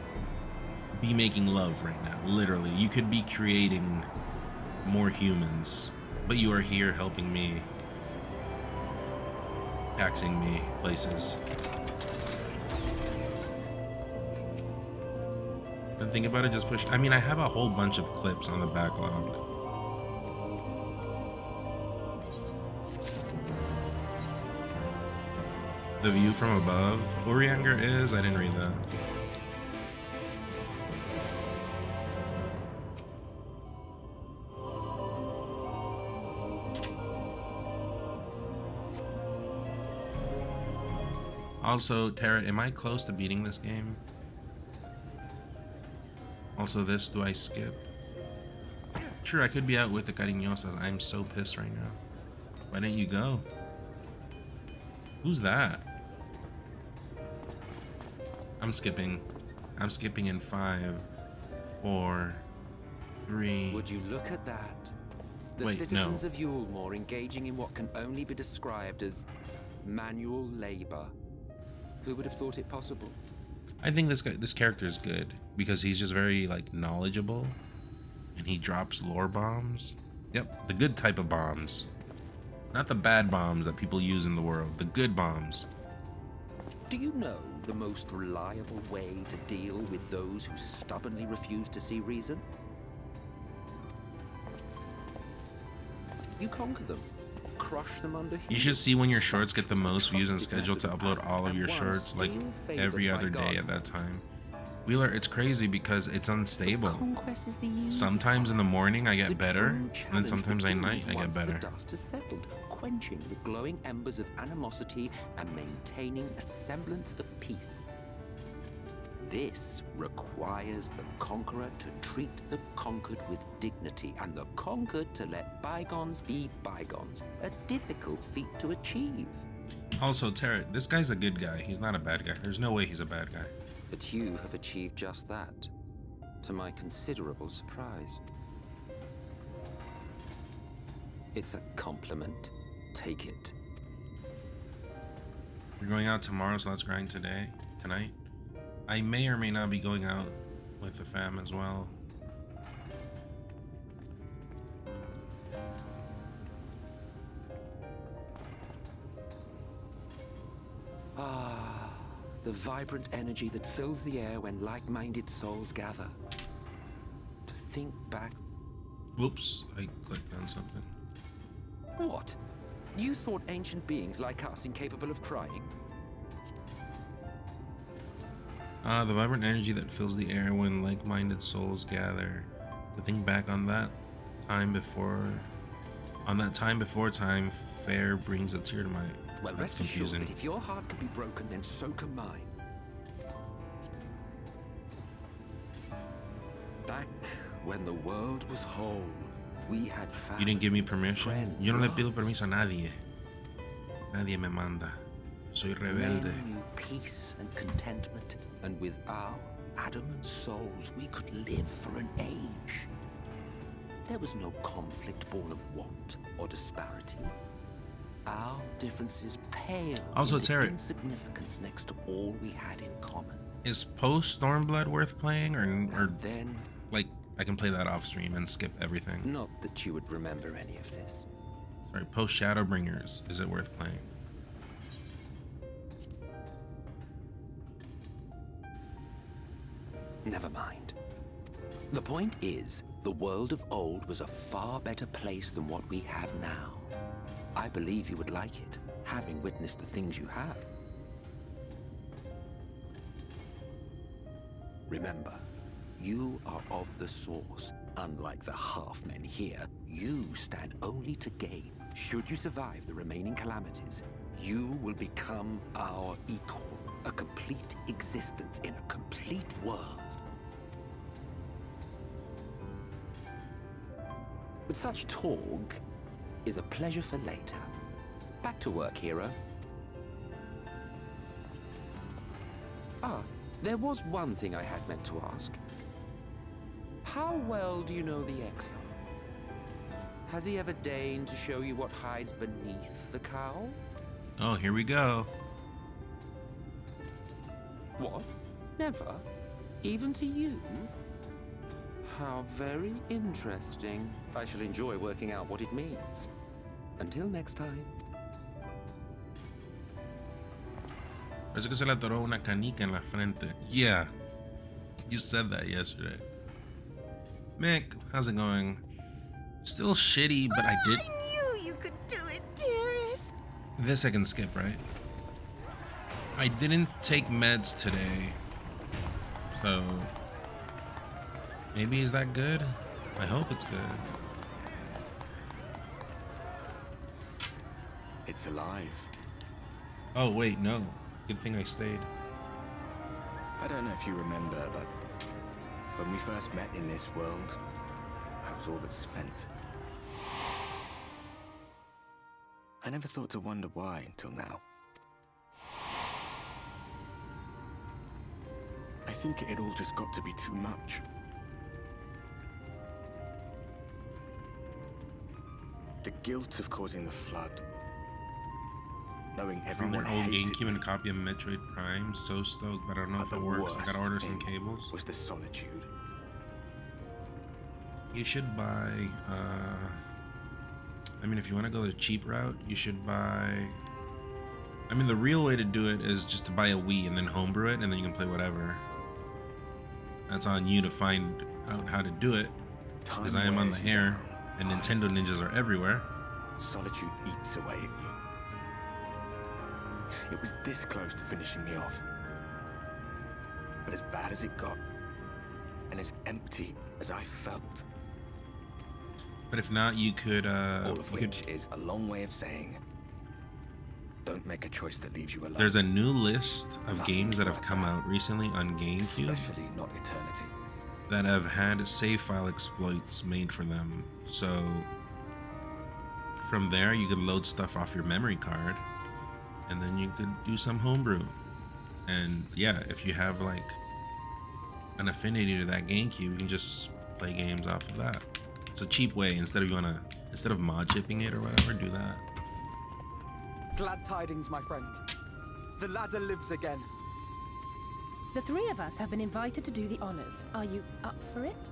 be making love right now. Literally. You could be creating more humans, but you are here helping me, taxing me places. And think about it, just push. I mean, I have a whole bunch of clips on the backlog. the view from above Urianger is? I didn't read that. Also, Tara, am I close to beating this game? Also, this, do I skip? Sure, I could be out with the cariñosas. I'm so pissed right now. Why didn't you go? Who's that? I'm skipping. I'm skipping in 5, 4, 3.
Would you look at that? The
Wait,
citizens
no.
of Yulmore engaging in what can only be described as manual labor. Who would have thought it possible?
I think this character is good because he's just very like knowledgeable, and he drops lore bombs. Yep, the good type of bombs, not the bad bombs that people use in the world. The good bombs.
Do you know the most reliable way to deal with those who stubbornly refuse to see reason? You conquer them. Crush them under
You should see when your shorts get the most views and schedule to upload all of your shorts like every other day at that time. Wheeler, it's crazy because it's unstable. Sometimes in the morning I get better, and then sometimes at night I get better.
The dust has settled, quenching the glowing embers of animosity and maintaining a semblance of peace. This requires the conqueror to treat the conquered with dignity, and the conquered to let bygones be bygones. A difficult feat to achieve.
Also, Tara, this guy's a good guy. He's not a bad guy. There's no way he's a bad guy.
But you have achieved just that, to my considerable surprise. It's a compliment. Take it.
We're going out tomorrow, so let's grind tonight. I may or may not be going out with the fam as well.
Ah, the vibrant energy that fills the air when like-minded souls gather. To think back...
Whoops, I clicked on something.
What? You thought ancient beings like us incapable of crying?
The vibrant energy that fills the air when like-minded souls gather. To think back on that time before time fair brings a tear to my...
Well,
That's
rest assured
confusing.
that if your heart can be broken, then so can mine. Back when the world was whole, we had family.
You didn't give me permission.
Friends,
Yo no le
loves.
pido permiso a nadie. Nadie me manda. Soy rebelde.
Men knew peace and contentment, and with our adamant souls, we could live for an age. There was no conflict born of want or disparity. Our differences paled
Also,
into
Tara,
insignificance next to all we had in common.
is post Stormblood worth playing, or
then,
like I can play that off stream and skip everything?
not that you would remember any of this.
Sorry, post Shadowbringers, is it worth playing?
Never mind. The point is, the world of old was a far better place than what we have now. I believe you would like it, having witnessed the things you have. Remember, you are of the source. Unlike the half-men here, you stand only to gain. Should you survive the remaining calamities, you will become our equal. A complete existence in a complete world. But such talk is a pleasure for later. Back to work, hero. Ah, there was one thing I had meant to ask. How well do you know the Exile? Has he ever deigned to show you what hides beneath the cowl?
Oh, here we go.
What? Never? Even to you? How very interesting. I shall enjoy working out what it means. Until next time.
Parece que se le atoró una canica en la frente. Yeah, you said that yesterday. Mick, how's it going? Still shitty, but I did.
I knew you could do it, dearest.
This I can skip, right? I didn't take meds today, so maybe is that good? I hope it's good.
It's alive.
Oh wait, no. Good thing I stayed.
I don't know if you remember, but when we first met in this world, I was all but spent. I never thought to wonder why until now. I think it all just got to be too much. The guilt of causing the flood. Knowing everyone
Found an old
hated
GameCube and a copy of Metroid Prime. So stoked, but I don't know if it works. I gotta order some cables.
Was the solitude.
You should buy, I mean, if you want to go the cheap route, you should buy, I mean, the real way to do it is just to buy a Wii and then homebrew it, and then you can play whatever. That's on you to find out how to do it, because I am on the air, and Nintendo ninjas are everywhere.
Solitude eats away at you. It was this close to finishing me off. But as bad as it got, and as empty as I felt.
But if not, you could,
all of which is a long way of saying, don't make a choice that leaves you alone.
There's a new list of games that have come out recently on GameCube.
Especially not Eternity.
That have had save file exploits made for them. So from there, you could load stuff off your memory card, and then you could do some homebrew. And yeah, if you have like an affinity to that GameCube, you can just play games off of that. It's a cheap way. Instead of mod chipping it or whatever, do that.
Glad tidings, my friend. The ladder lives again.
The three of us have been invited to do the honors. Are you up for it?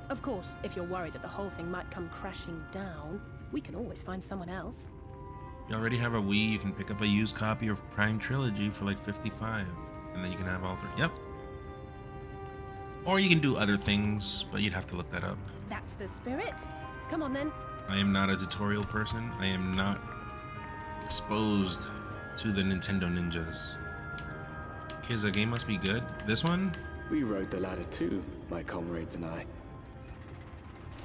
Of course, if you're worried that the whole thing might come crashing down, we can always find someone else.
You already have a Wii, you can pick up a used copy of Prime Trilogy for like $55, and then you can have all three. Yep. Or you can do other things, but you'd have to look that up.
That's the spirit. Come on then.
I am not a tutorial person. I am not exposed to the Nintendo ninjas. Kids, the game must be good. This one?
We rode the ladder too, my comrades and I.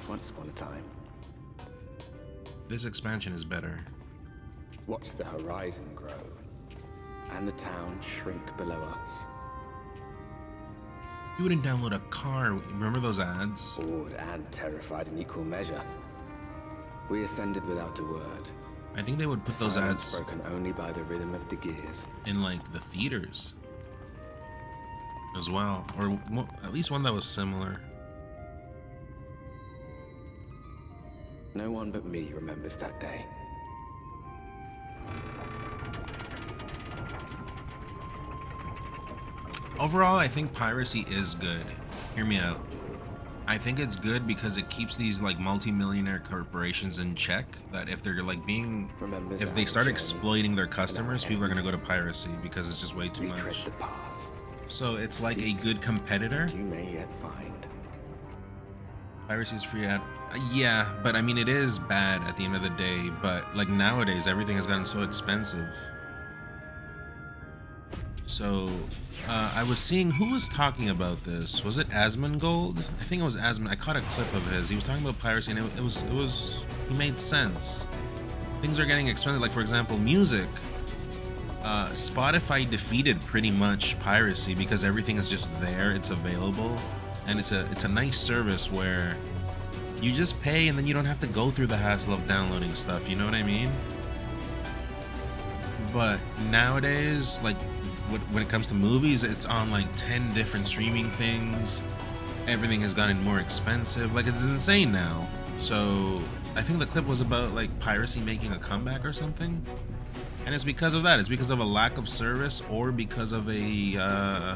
Once upon a time.
This expansion is better.
Watch the horizon grow, and the town shrink below us.
You wouldn't download a car. Remember those ads?
Bored and terrified in equal measure. We ascended without a word.
I think they would put those ads
broken only by the rhythm of the gears.
In like the theaters as well, or at least one that was similar.
No one but me remembers that day.
Overall, I think piracy is good. Hear me out. I think it's good because it keeps these like multi-millionaire corporations in check, that if they're like being, if they start exploiting their customers, people are gonna go to piracy because it's just way too much. So it's like a good competitor.
You may yet find.
Piracy is free ad. Yeah, but I mean it is bad at the end of the day. But like nowadays, everything has gotten so expensive. So I was seeing who was talking about this. Was it Asmongold? I think it was Asmon. I caught a clip of his. He was talking about piracy, and it was he made sense. Things are getting expensive. Like for example, music. Spotify defeated pretty much piracy because everything is just there. It's available, and it's a nice service where you just pay and then you don't have to go through the hassle of downloading stuff. You know what I mean? But nowadays, like when it comes to movies, it's on like 10 different streaming things. Everything has gotten more expensive. Like it's insane now. So I think the clip was about like piracy making a comeback or something. And it's because of that. It's because of a lack of service, or because of a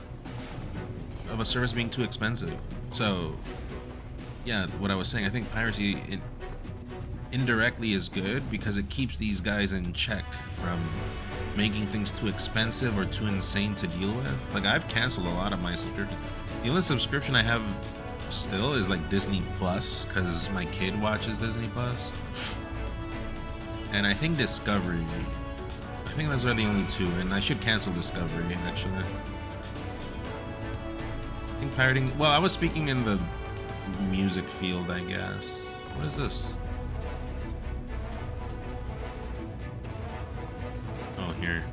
service being too expensive. So, yeah, what I was saying, I think piracy indirectly is good because it keeps these guys in check from making things too expensive or too insane to deal with. Like I've canceled a lot of my subscriptions. The only subscription I have still is like Disney Plus because my kid watches Disney Plus, and I think Discovery. think those are the only two, and I should cancel Discovery, actually. I think pirating... Well, I was speaking in the music field, I guess. What is this? Oh, here.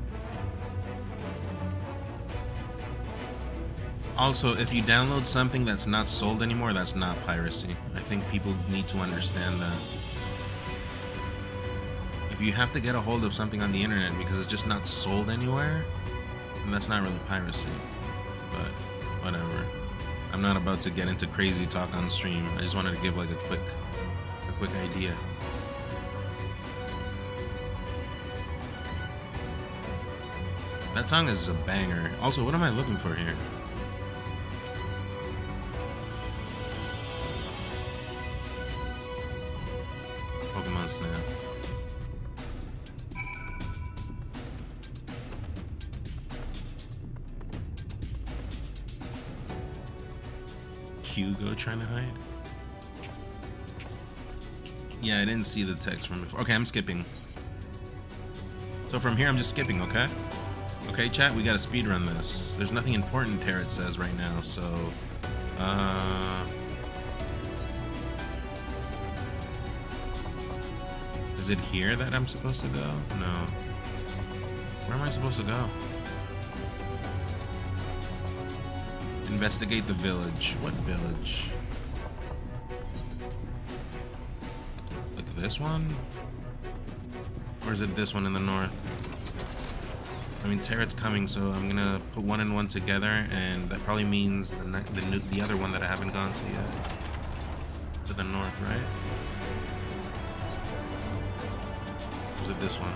Also, if you download something that's not sold anymore, that's not piracy. I think people need to understand that. If you have to get a hold of something on the internet because it's just not sold anywhere, then that's not really piracy. But whatever. I'm not about to get into crazy talk on stream. I just wanted to give like a quick idea. That song is a banger. Also, what am I looking for here? Pokemon Snap. Hugo trying to hide? Yeah, I didn't see the text from before. Okay, I'm skipping. So from here, I'm just skipping, okay? Okay, chat, we gotta speedrun this. There's nothing important, Tarot says right now, so... Is it here that I'm supposed to go? No. Where am I supposed to go? Investigate the village. What village? Like this one? Or is it this one in the north? I mean, Tarot's coming, so I'm gonna put one and one together, and that probably means the other one that I haven't gone to yet. To the north, right? Or is it this one?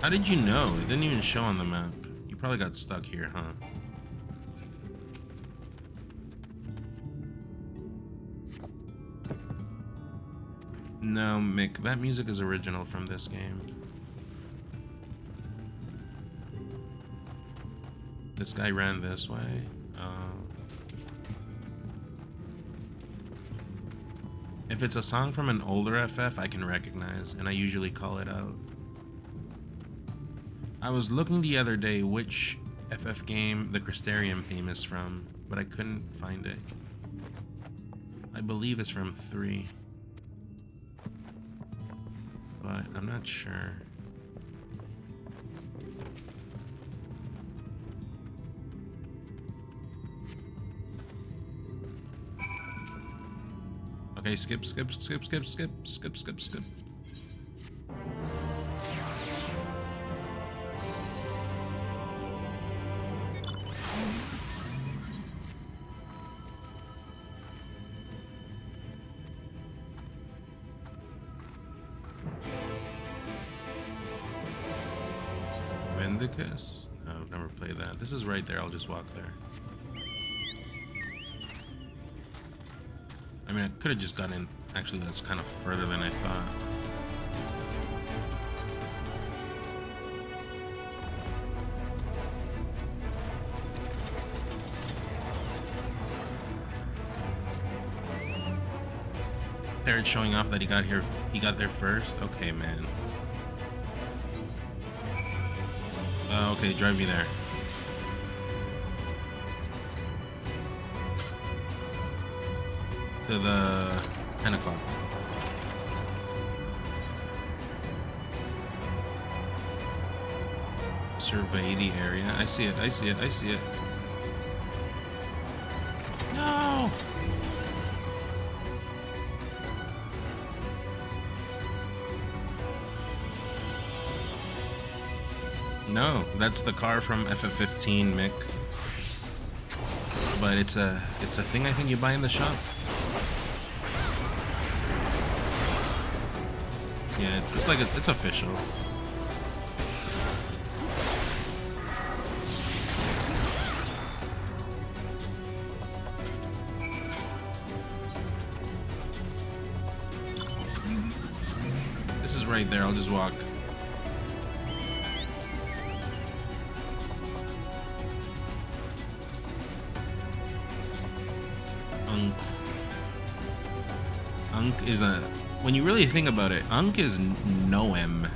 How did you know? It didn't even show on the map. You probably got stuck here, huh? No, Mick, that music is original from this game. This guy ran this way. If it's a song from an older FF, I can recognize, and I usually call it out. I was looking the other day which FF game the Crystarium theme is from, but I couldn't find it. I believe it's from 3. But I'm not sure. Okay, skip. Vindicus? No, I've never played that. This is right there. I'll just walk there. I mean, I could have just got in. Actually, that's kind of further than I thought. Tarot showing off that he got here. He got there first. Okay, man. Okay, drive me there. To the 10 o'clock. Survey the area. I see it. No! No, that's the car from FF15, Mick. But it's a thing I think you buy in the shop. Yeah, it's like it's official. This is right there. I'll just walk. Unk is a... When you really think about it, Unk is Noem.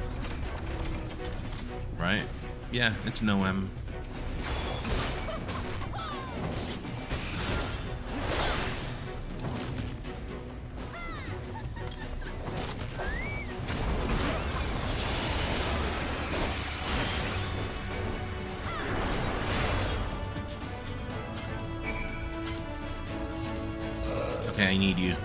Right? Yeah, it's Noem. Okay, I need you.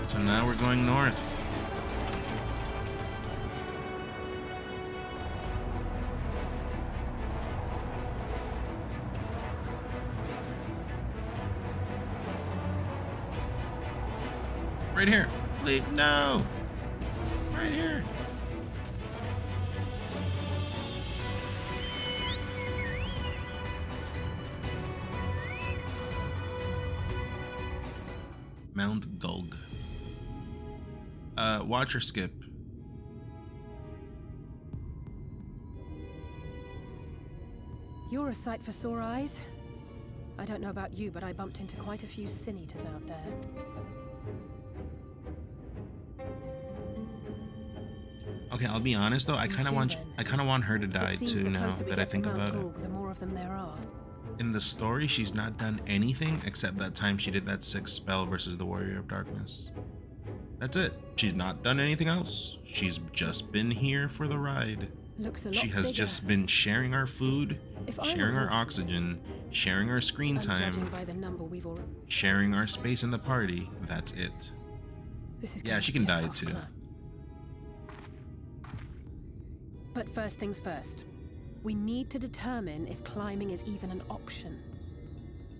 So now we're going north. Right here. Leave. No. Right here. Mount Gulg. Watch or skip?
You're a sight for sore eyes. I don't know about you, but I bumped into quite a few sin eaters out there.
Okay, I'll be honest though. I kind of want her to die too. Now that I think about it,
the more of them there are.
In the story, she's not done anything except that time she did that 6th spell versus the Warrior of Darkness. That's it. She's not done anything else. She's just been here for the ride. She has just been sharing our food, sharing our oxygen, sharing our screen time, sharing our space in the party. That's it. Yeah, she can die too.
But first things first. We need to determine if climbing is even an option.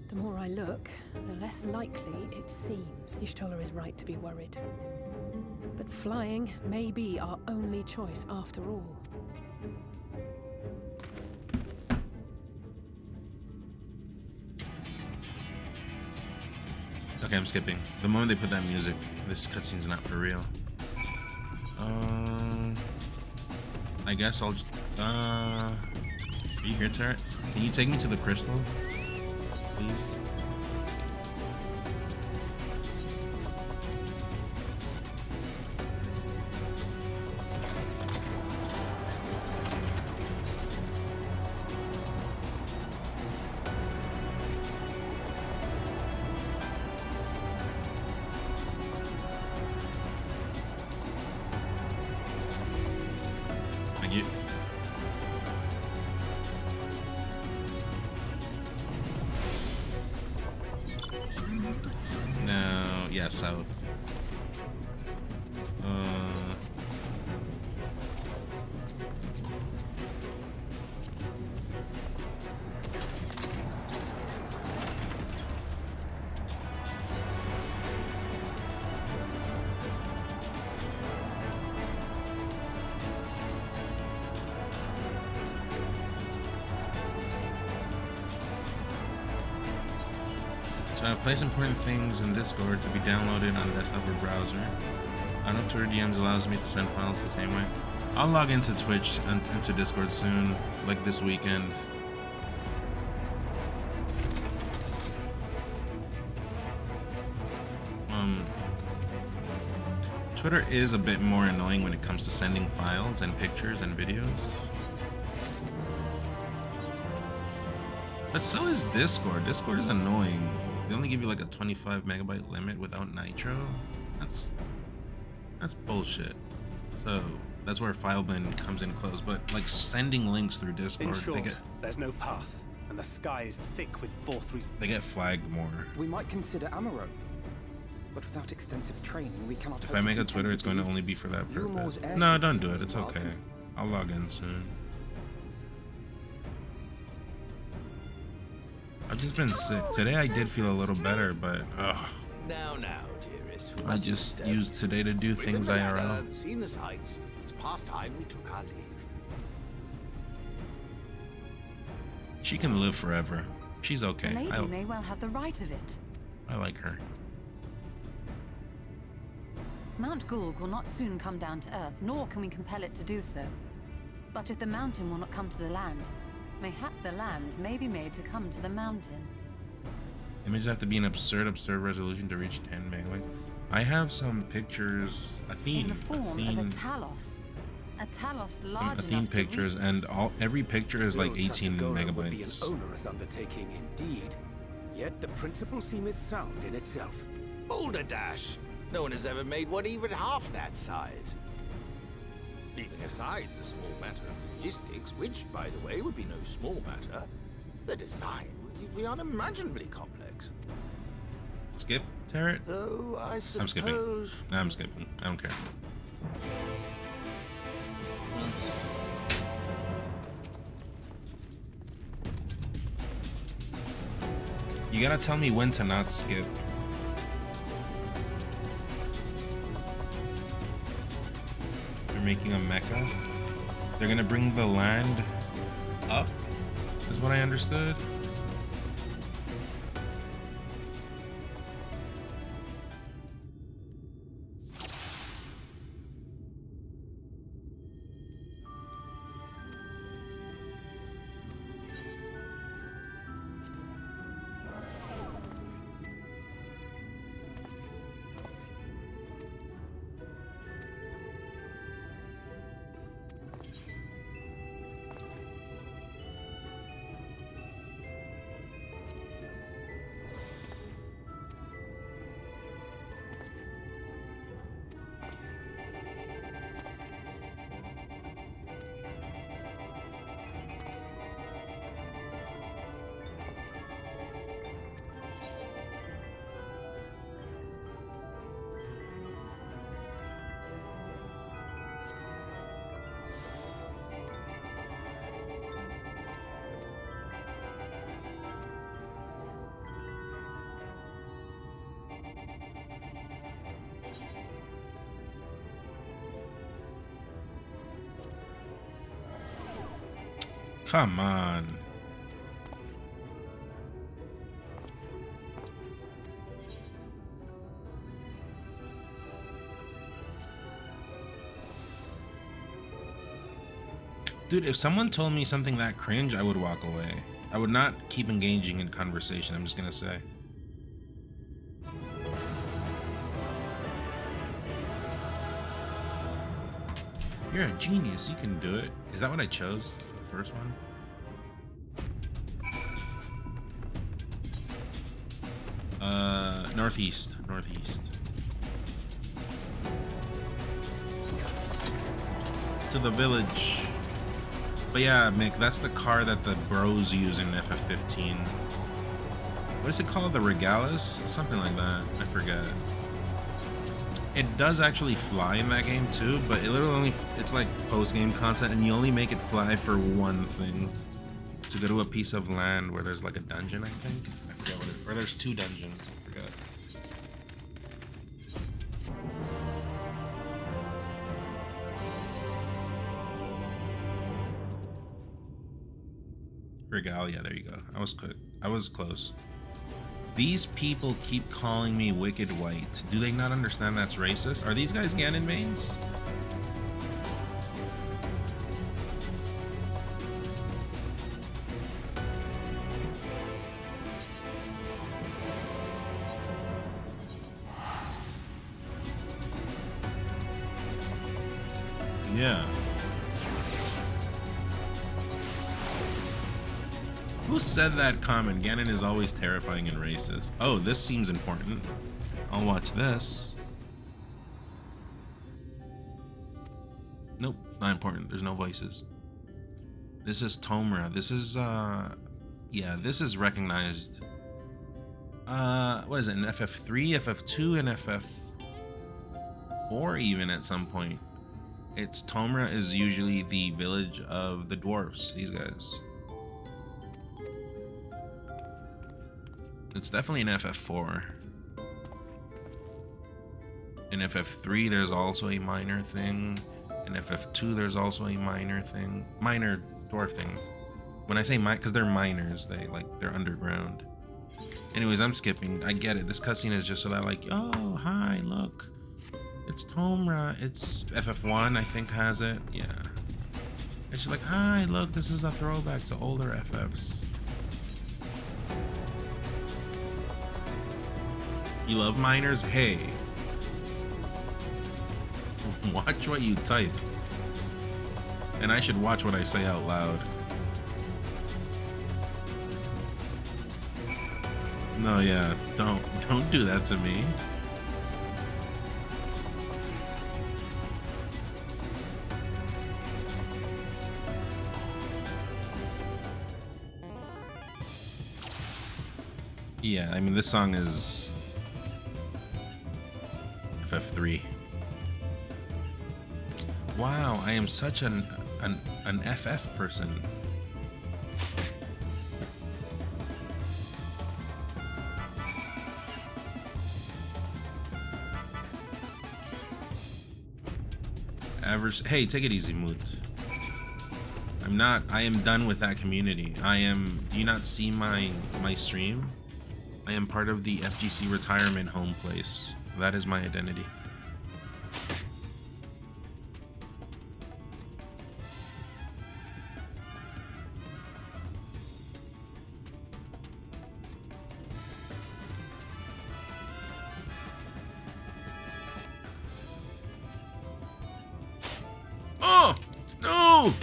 The more I look, the less likely it seems. Y'shtola is right to be worried. But flying may be our only choice after all.
Okay, I'm skipping. The moment they put that music, this cutscene's not for real. I guess I'll just, are you here, turret? Can you take me to the crystal, please? You. No, yeah, south. So place important things in Discord to be downloaded on desktop or browser. I don't know if Twitter DMs allows me to send files the same way. I'll log into Twitch and into Discord soon, like this weekend. Twitter is a bit more annoying when it comes to sending files and pictures and videos. But so is Discord. Discord is annoying. They only give you like a 25 megabyte limit without Nitro. That's bullshit. So that's where FileBin comes in close. But like sending links through Discord,
in short, there's no path, and the sky is thick with 4-3.
They get flagged more.
We might consider Amaro, but without extensive training, we cannot.
If I make a Twitter, it's going to only be for that purpose. No, don't do it. It's okay. I'll log in soon. I've just been sick. Today I did feel a little better, but
Now, dearest.
I just used today to do things IRL.
Seen the sights. It's past time we took our leave.
She can live forever. She's okay.
The lady may well have the right of it.
I like her.
Mount Gulg will not soon come down to Earth, nor can we compel it to do so. But if the mountain will not come to the land, mayhap the land may be made to come to the mountain.
Images have to be an absurd resolution to reach 10 megabytes. I have some pictures.
In the form of a Talos. A Talos large
Athene
enough
pictures,
to
and every picture is like
Build such a
18
golem would be an
megabytes.
onerous undertaking indeed. Yet the principle seemeth sound in itself.
Boulder Dash! No one has ever made one even half that size. Leaving aside the small matter of logistics, which, by the way, would be no small matter, the design would be unimaginably complex.
Skip, Tarot?
Though I suppose...
I'm skipping. No, I'm skipping. I don't care. You gotta tell me when to not skip. They're making a mecha. They're gonna bring the land up, is what I understood. Come on. Dude, if someone told me something that cringe, I would walk away. I would not keep engaging in conversation, I'm just gonna say. You're a genius, you can do it. Is that what I chose? The first one? Northeast. To the village. But yeah, Mick, that's the car that the bros use in FF15. What is it called? The Regalis? Something like that. I forget. It does actually fly in that game too, but it literally only, it's like post-game content and you only make it fly for one thing. To go to a piece of land where there's like a dungeon, I think. I forget what it, or there's two dungeons, I forget. Regalia, there you go. I was close. These people keep calling me wicked white. Do they not understand that's racist? Are these guys Ganon mains? Yeah. Who said that comment? Ganon is always terrifying and racist. Oh, this seems important. I'll watch this. Nope, not important. There's no voices. This is Tomra. This is, yeah, this is recognized. What is it, in FF3, FF2, and FF4 even at some point. It's Tomra is usually the village of the dwarfs, these guys. It's definitely in FF4. In FF3, there's also a minor thing. In FF2, there's also a minor thing. Minor dwarf thing. When I say minor, because they're miners, they're underground. Anyways, I'm skipping. I get it. This cutscene is just so that, like, oh, hi, look. it's Tomra. It's FF1, I think, has it. Yeah. And she's like, hi, look, this is a throwback to older FFs. You love miners? Hey. Watch what you type. And I should watch what I say out loud. No, yeah, don't do that to me. Yeah, I mean, this song is FF3. Wow, I am such an FF person. Average. Hey, take it easy, Moot. I am done with that community. Do you not see my stream? I am part of the FGC retirement home place. That is my identity. Oh, no!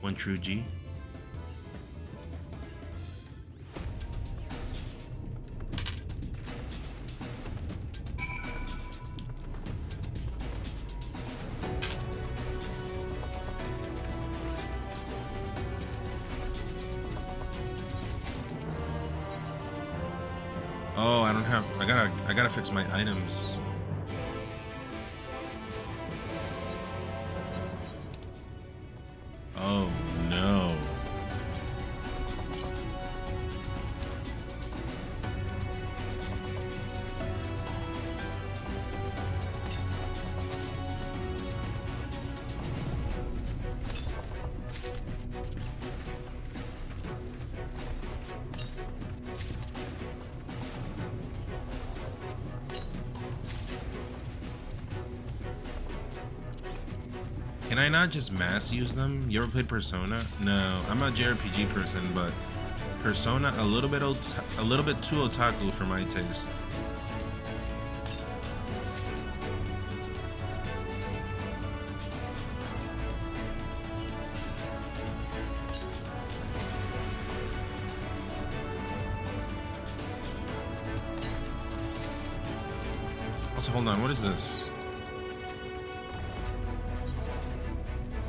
One true G. Oh, I don't have. I gotta fix my items. Oh no. Can I not just mass use them? You ever played Persona? No, I'm a JRPG person, but Persona a little bit too otaku for my taste. Also, hold on, what is this?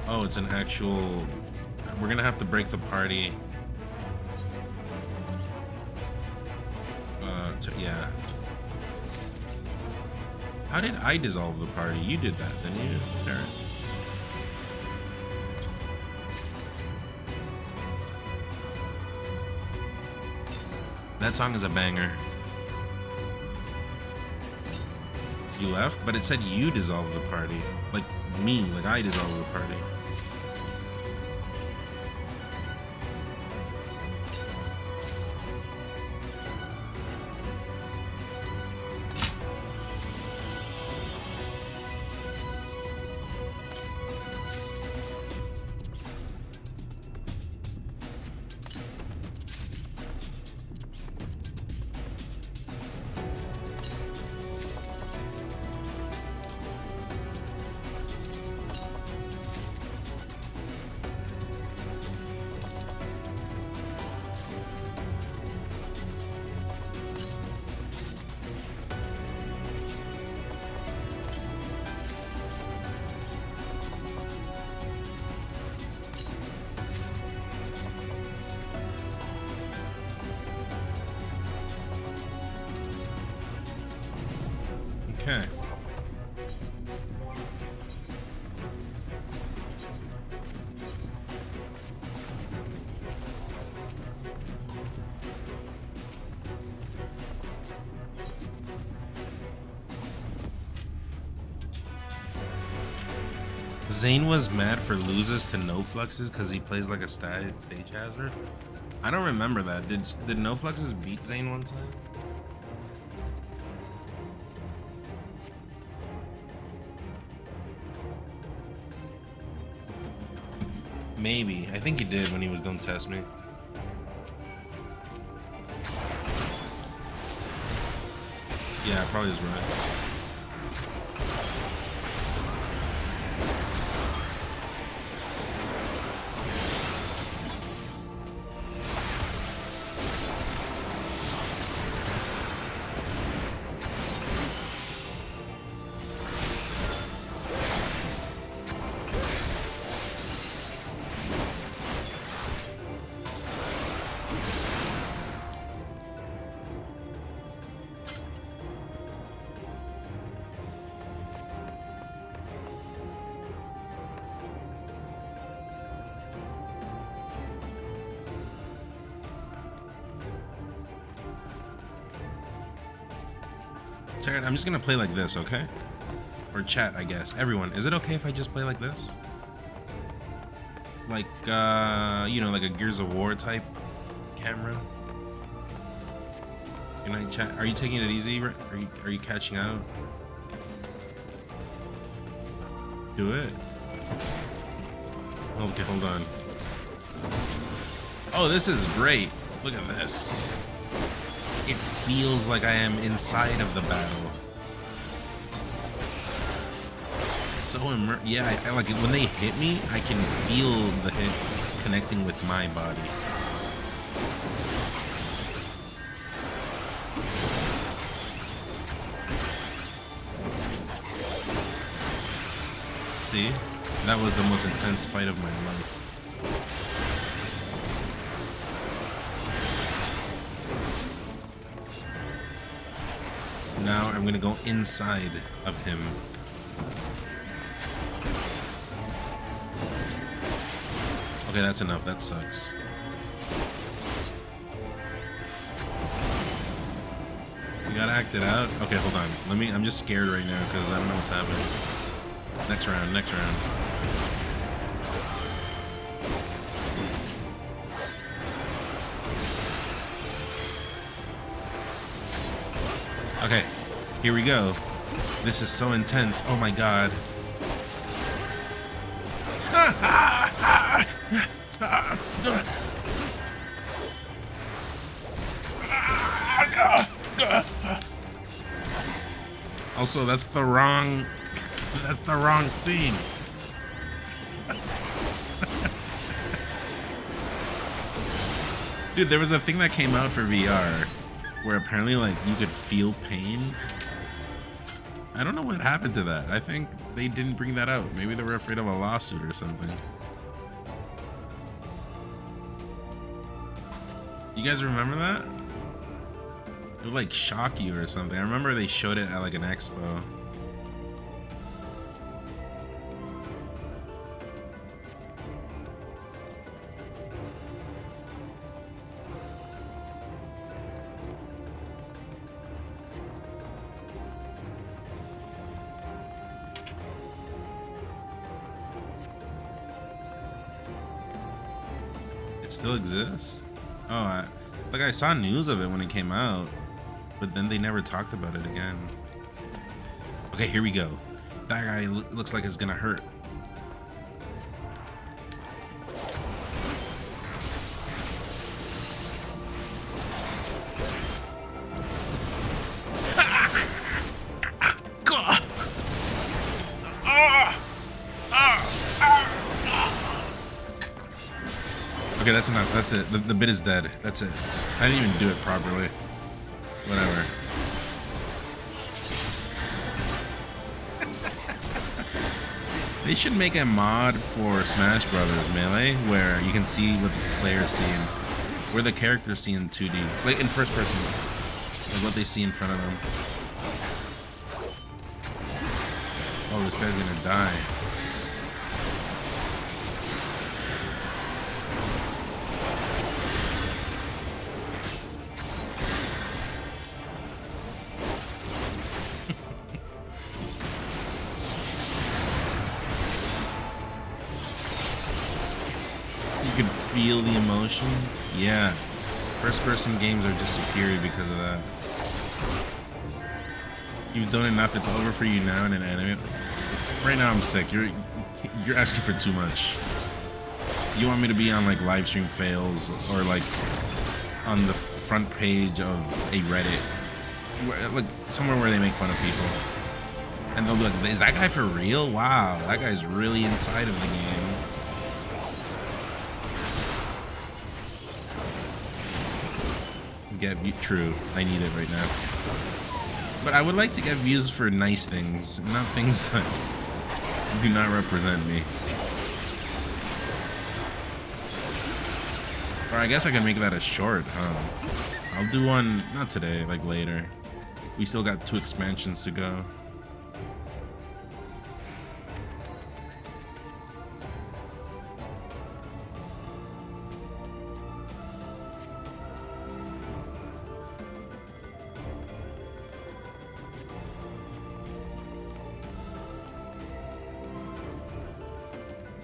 Oh, it's an actual... We're gonna have to break the party. Yeah. How did I dissolve the party? You did that, didn't you, Darren? That song is a banger. You left? But it said you dissolved the party. Like me, like I dissolved the party. Okay. Zane was mad for loses to no fluxes because he plays like a stage hazard. I don't remember that. Did no fluxes beat Zane one time? Maybe. I think he did when he was done test me. Yeah, probably is right. I'm just gonna play like this, okay? Or chat, I guess. Everyone, is it okay if I just play like this? Like, you know, like a Gears of War type camera? Good night, chat. Are you taking it easy? Are you catching out? Do it. Okay, hold on. Oh, this is great. Look at this. It feels like I am inside of the battle. So yeah, I like it when they hit me, I can feel the hit connecting with my body. See? That was the most intense fight of my life. Now I'm gonna go inside of him. Okay, that's enough. That sucks. You gotta act it out. Okay, hold on. I'm just scared right now because I don't know what's happening. Next round, next round. Okay, here we go. This is so intense. Oh my god. Also, that's the wrong scene. Dude, there was a thing that came out for VR where apparently like you could feel pain. I don't know what happened to that. I think they didn't bring that out. Maybe they were afraid of a lawsuit or something. You guys remember that? It would like shock you or something. I remember they showed it at like an expo. Still exists? Oh, I saw news of it when it came out, but then they never talked about it again. Okay, here we go. That guy looks like it's gonna hurt. Okay, that's enough. That's it. The bit is dead. That's it. I didn't even do it properly. Whatever. They should make a mod for Smash Brothers Melee where you can see what the players see, where the characters see in 2D, like in first person, like what they see in front of them. Oh, this guy's gonna die. Feel the emotion. Yeah, first-person games are just superior because of that. You've done enough. It's over for you now in an anime. Right now, I'm sick. You're asking for too much. You want me to be on like live stream fails or like on the front page of a Reddit, like somewhere where they make fun of people, and they'll be like, "Is that guy for real? Wow, that guy's really inside of the game." Get true. I need it right now. But I would like to get views for nice things, not things that do not represent me. Or I guess I can make that a short, huh? I'll do one, not today, like later. We still got 2 expansions to go.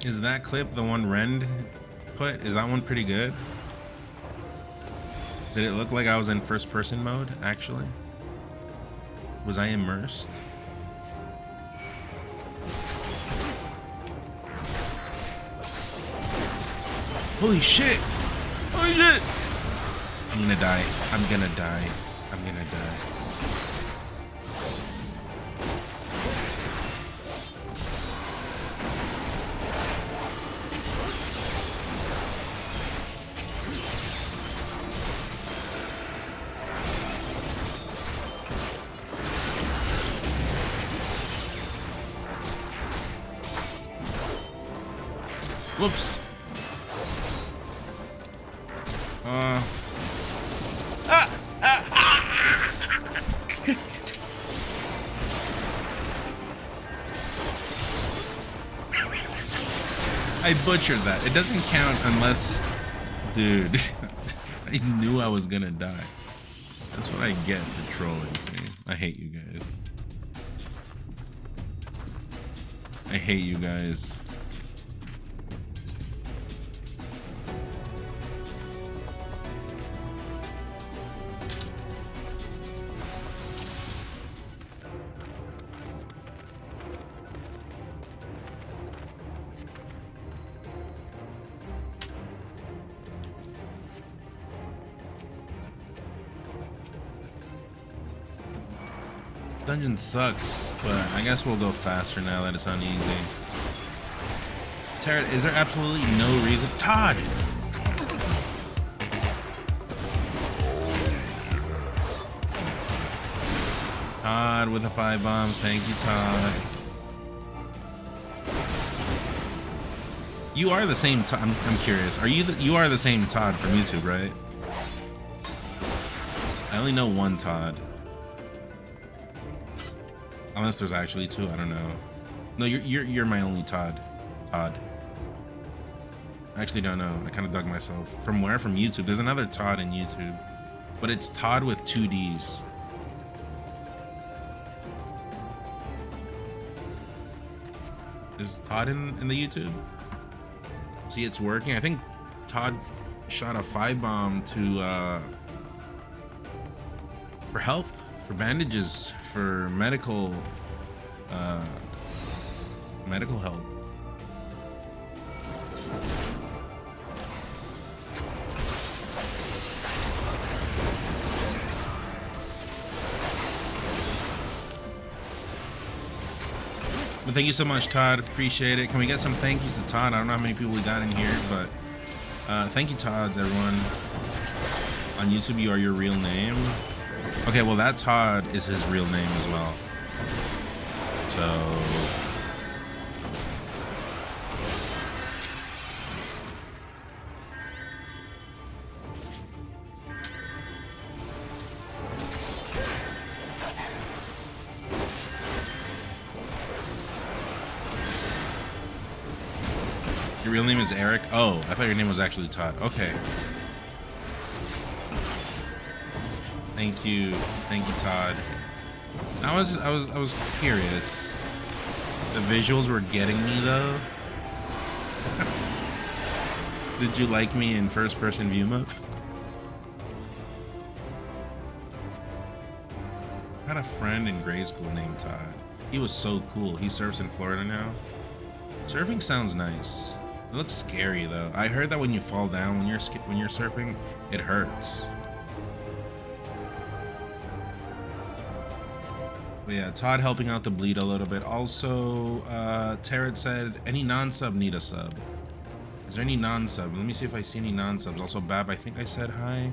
Is that clip the one Rend put? Is that one pretty good? Did it look like I was in first person mode, actually? Was I immersed? Holy shit! Holy shit! I'm gonna die. I'm gonna die. I'm gonna die. Whoops. I butchered that. It doesn't count unless... Dude, I knew I was gonna die. That's what I get for trolling, see? I hate you guys. I hate you guys. Dungeon sucks, but I guess we'll go faster now that it's on easy. Tara, is there absolutely no reason? Todd! Todd with the 5 bombs. Thank you, Todd. You are the same Todd. I'm curious. Are you you are the same Todd from YouTube, right? I only know one Todd. Unless there's actually 2, I don't know. No, you're my only Todd. Todd. I actually don't know. I kind of dug myself. From where? From YouTube. There's another Todd in YouTube, but it's Todd with 2 D's. Is Todd in the YouTube? See, it's working. I think Todd shot a 5 bomb to for help, for bandages, for medical help. But thank you so much, Todd. Appreciate it. Can we get some thank yous to Todd? I don't know how many people we got in here, but thank you, Todd, everyone. On YouTube, you are your real name. Okay, well, that Todd is his real name as well. So... Your real name is Eric? Oh, I thought your name was actually Todd. Okay. Thank you, Todd. I was curious. The visuals were getting me though. Did you like me in first-person view mode? I had a friend in grade school named Todd. He was so cool. He surfs in Florida now. Surfing sounds nice. It looks scary though. I heard that when you fall down when you're surfing, it hurts. But yeah, Todd helping out the bleed a little bit. Also, Tarot said, any non-sub need a sub? Is there any non-sub? Let me see if I see any non-subs. Also, Bab, I think I said hi.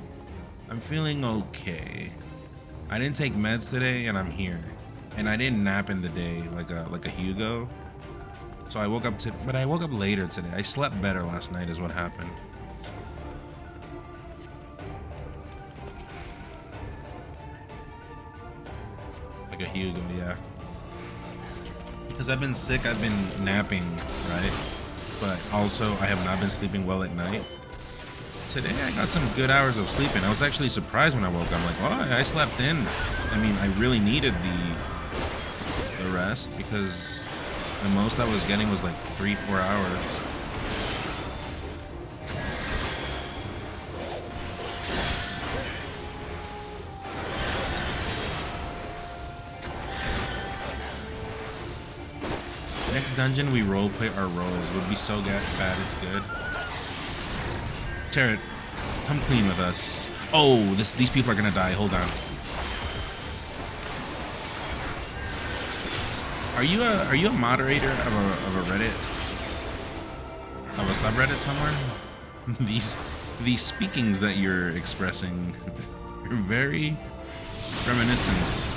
I'm feeling okay. I didn't take meds today, and I'm here. And I didn't nap in the day like a Hugo. So I woke up but I woke up later today. I slept better last night, is what happened. Like a Hugo, yeah. Because I've been sick, I've been napping, right? But also I have not been sleeping well at night. Today I got some good hours of sleeping. I was actually surprised when I woke up. I'm like, oh, I slept in. I mean, I really needed the rest because the most I was getting was like 3-4 hours. Next dungeon we roleplay our roles would be so bad it's good. Tarot, come clean with us. Oh, these people are gonna die. Hold on. Are you a moderator of a Reddit, of a subreddit somewhere? these speakings that you're expressing are very reminiscent.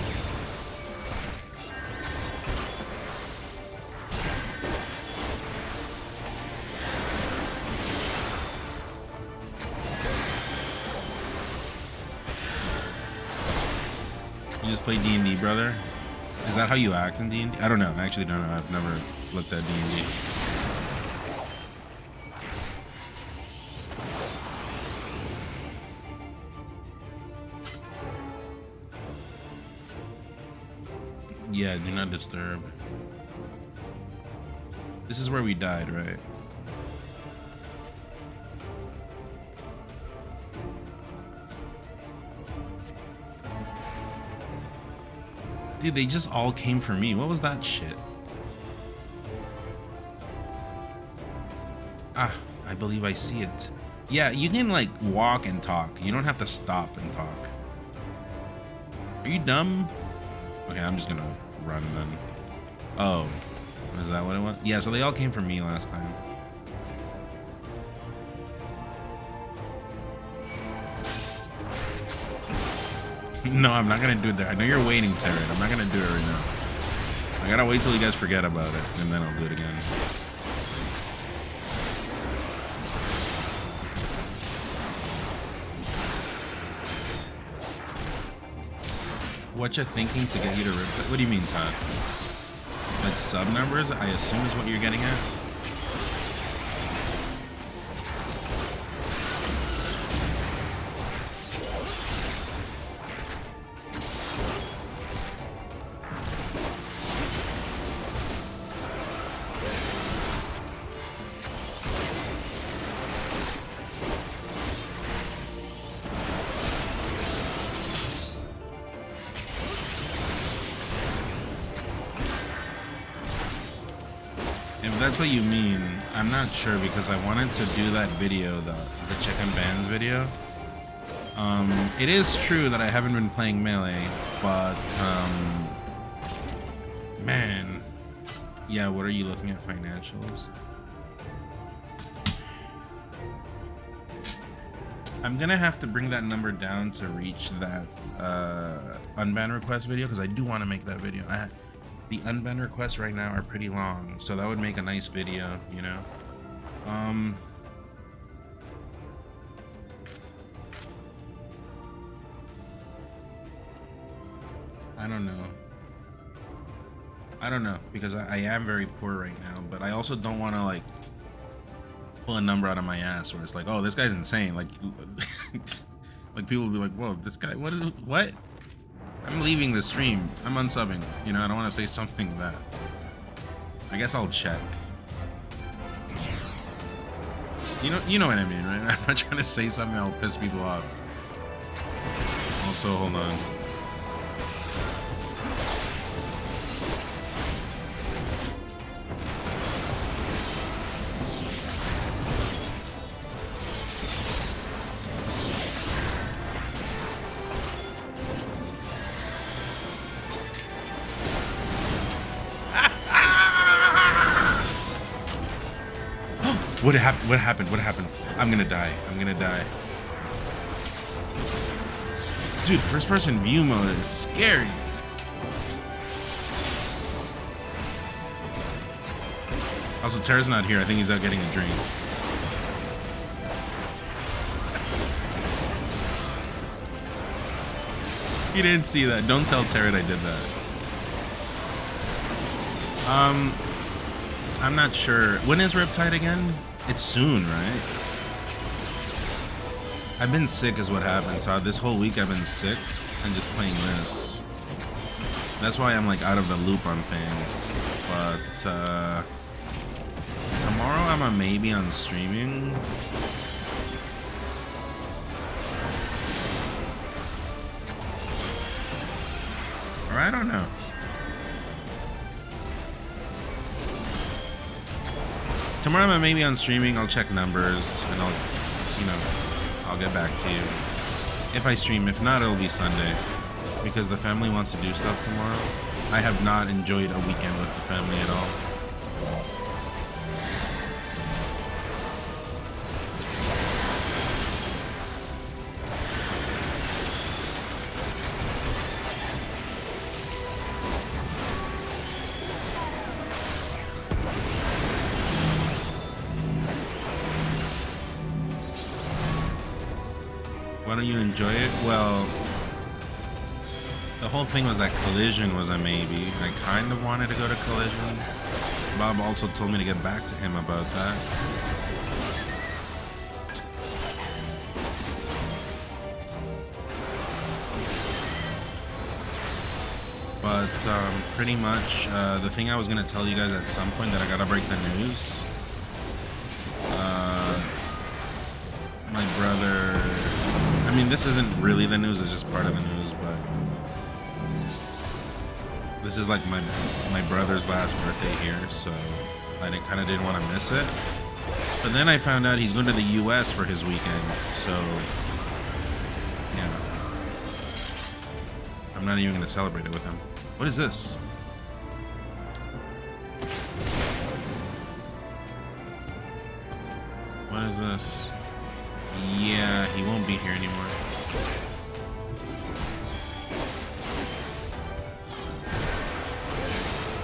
You just play D&D, brother? Is that how you act in D&D? I don't know. I actually don't know. I've never looked at D&D. Yeah, do not disturb. This is where we died, right? Dude, they just all came for me. What was that shit? Ah, I believe I see it. Yeah, you can like walk and talk. You don't have to stop and talk. Are you dumb? Okay, I'm just gonna run then. Oh, is that what it was? Yeah, so they all came for me last time. No, I'm not gonna do it there. I know you're waiting, Tarot. I'm not gonna do it right now. I gotta wait till you guys forget about it, and then I'll do it again. What you thinking to get you to rip? What do you mean, Todd? Like sub numbers, I assume is what you're getting at? That's what you mean. I'm not sure because I wanted to do that video, the chicken bands video. It is true that I haven't been playing Melee, but man, yeah. What are you looking at financials? I'm gonna have to bring that number down to reach that unban request video because I do want to make that video. The unban requests right now are pretty long, so that would make a nice video, you know? I don't know, because I am very poor right now, but I also don't want to, like, pull a number out of my ass where it's like, oh, this guy's insane. Like, like people will be like, whoa, this guy, what? I'm leaving the stream. I'm unsubbing. You know, I don't want to say something that. I guess I'll check. You know what I mean, right? I'm not trying to say something that'll piss people off. Also, hold on. What happened? What happened? What happened? I'm gonna die. I'm gonna die. Dude, first person view mode is scary. Also, Tara's not here. I think he's out getting a drink. He didn't see that. Don't tell Tara I did that. I'm not sure. When is Riptide again? It's soon, right? I've been sick is what happened. So this whole week I've been sick and just playing this. That's why I'm like out of the loop on things. But tomorrow I'm a maybe on streaming. Or I don't know. Tomorrow I'm maybe on streaming. I'll check numbers and I'll, you know, I'll get back to you. If I stream, if not, it'll be Sunday. Because the family wants to do stuff tomorrow. I have not enjoyed a weekend with the family at all. Why don't you enjoy it? Well, the whole thing was that Collision was a maybe. I kind of wanted to go to Collision. Bob also told me to get back to him about that. But pretty much the thing I was going to tell you guys at some point that I gotta break the news. My brother... I mean, this isn't really the news, it's just part of the news, but this is like my brother's last birthday here, so I kind of didn't want to miss it. But then I found out he's going to the US for his weekend, so yeah. I'm not even going to celebrate it with him. What is this? What is this? Yeah, he won't be here anymore.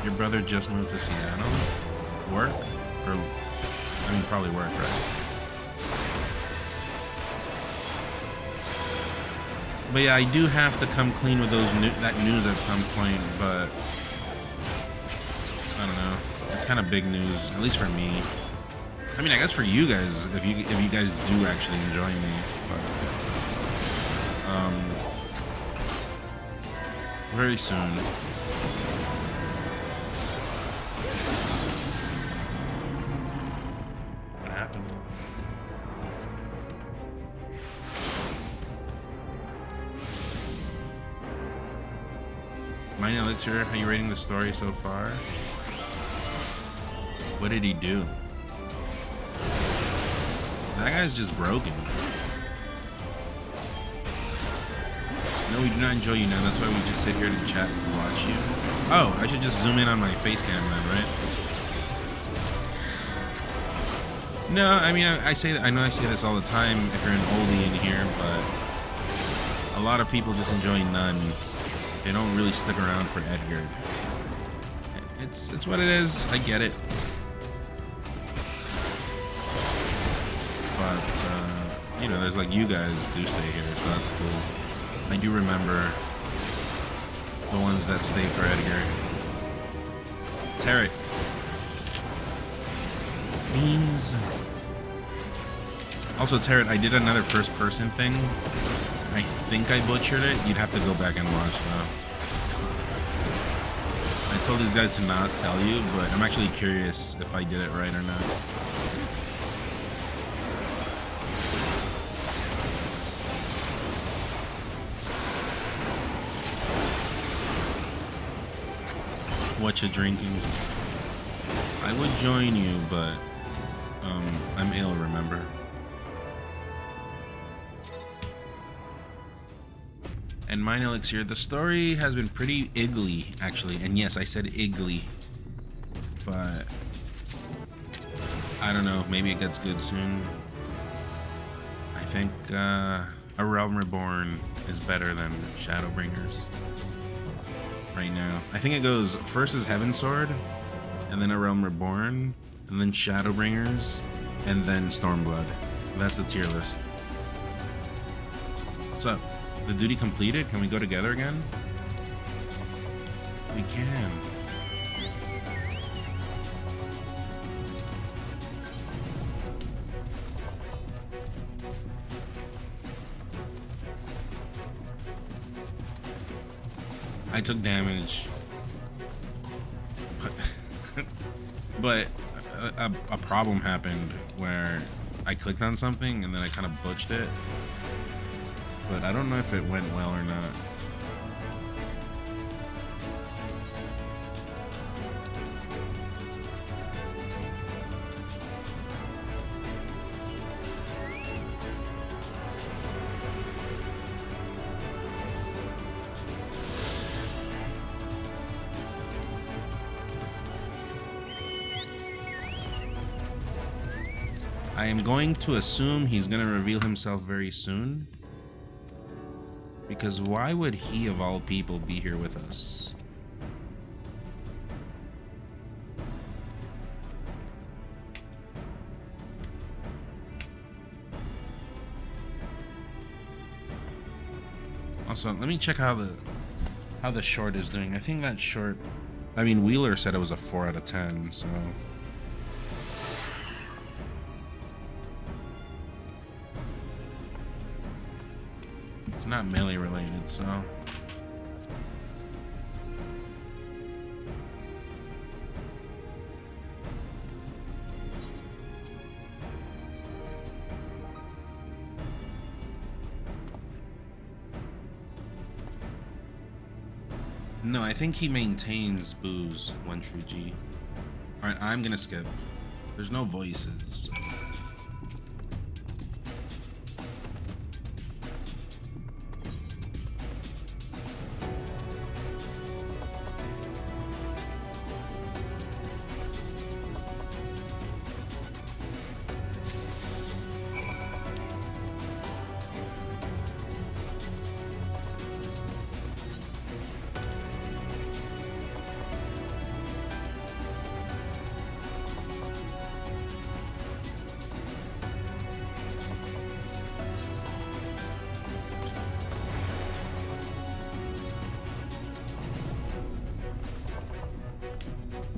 Your brother just moved to Seattle? Work? Or, I mean, probably work, right? But yeah, I do have to come clean with that news at some point, but I don't know. It's kind of big news, at least for me. I mean, I guess for you guys, if you guys do actually enjoy me, but very soon. What happened? Mine Elixir, how you rating the story so far? What did he do? That guy's just broken. No, we do not enjoy you now. That's why we just sit here to chat and watch you. Oh, I should just zoom in on my face cam then, right? No, I mean, I know I say this all the time if you're an oldie in here, but a lot of people just enjoy none. They don't really stick around for Edgar. It's what it is. I get it. But, you know, there's like you guys do stay here, so that's cool. I do remember the ones that stay for Edgar. Tarek. Fiends. Also, Tarek, I did another first-person thing. I think I butchered it. You'd have to go back and watch, though. I told these guys to not tell you, but I'm actually curious if I did it right or not. What you drinking? I would join you, but I'm ill, remember? And Mine Elixir, the story has been pretty iggly, actually. And yes, I said iggly. But I don't know. Maybe it gets good soon. I think A Realm Reborn is better than Shadowbringers right now. I think it goes first is Heaven's Sword, and then A Realm Reborn, and then Shadowbringers, and then Stormblood. That's the tier list. What's up? The duty completed? Can we go together again? We can. I took damage, but a problem happened where I clicked on something and then I kind of butched it, but I don't know if it went well or not. I am going to assume he's going to reveal himself very soon. Because why would he, of all people, be here with us? Also, let me check how the short is doing. I think that short, I mean, Wheeler said it was a 4 out of 10, so... It's not melee related, so... No, I think he maintains booze, one true G. Alright, I'm gonna skip. There's no voices.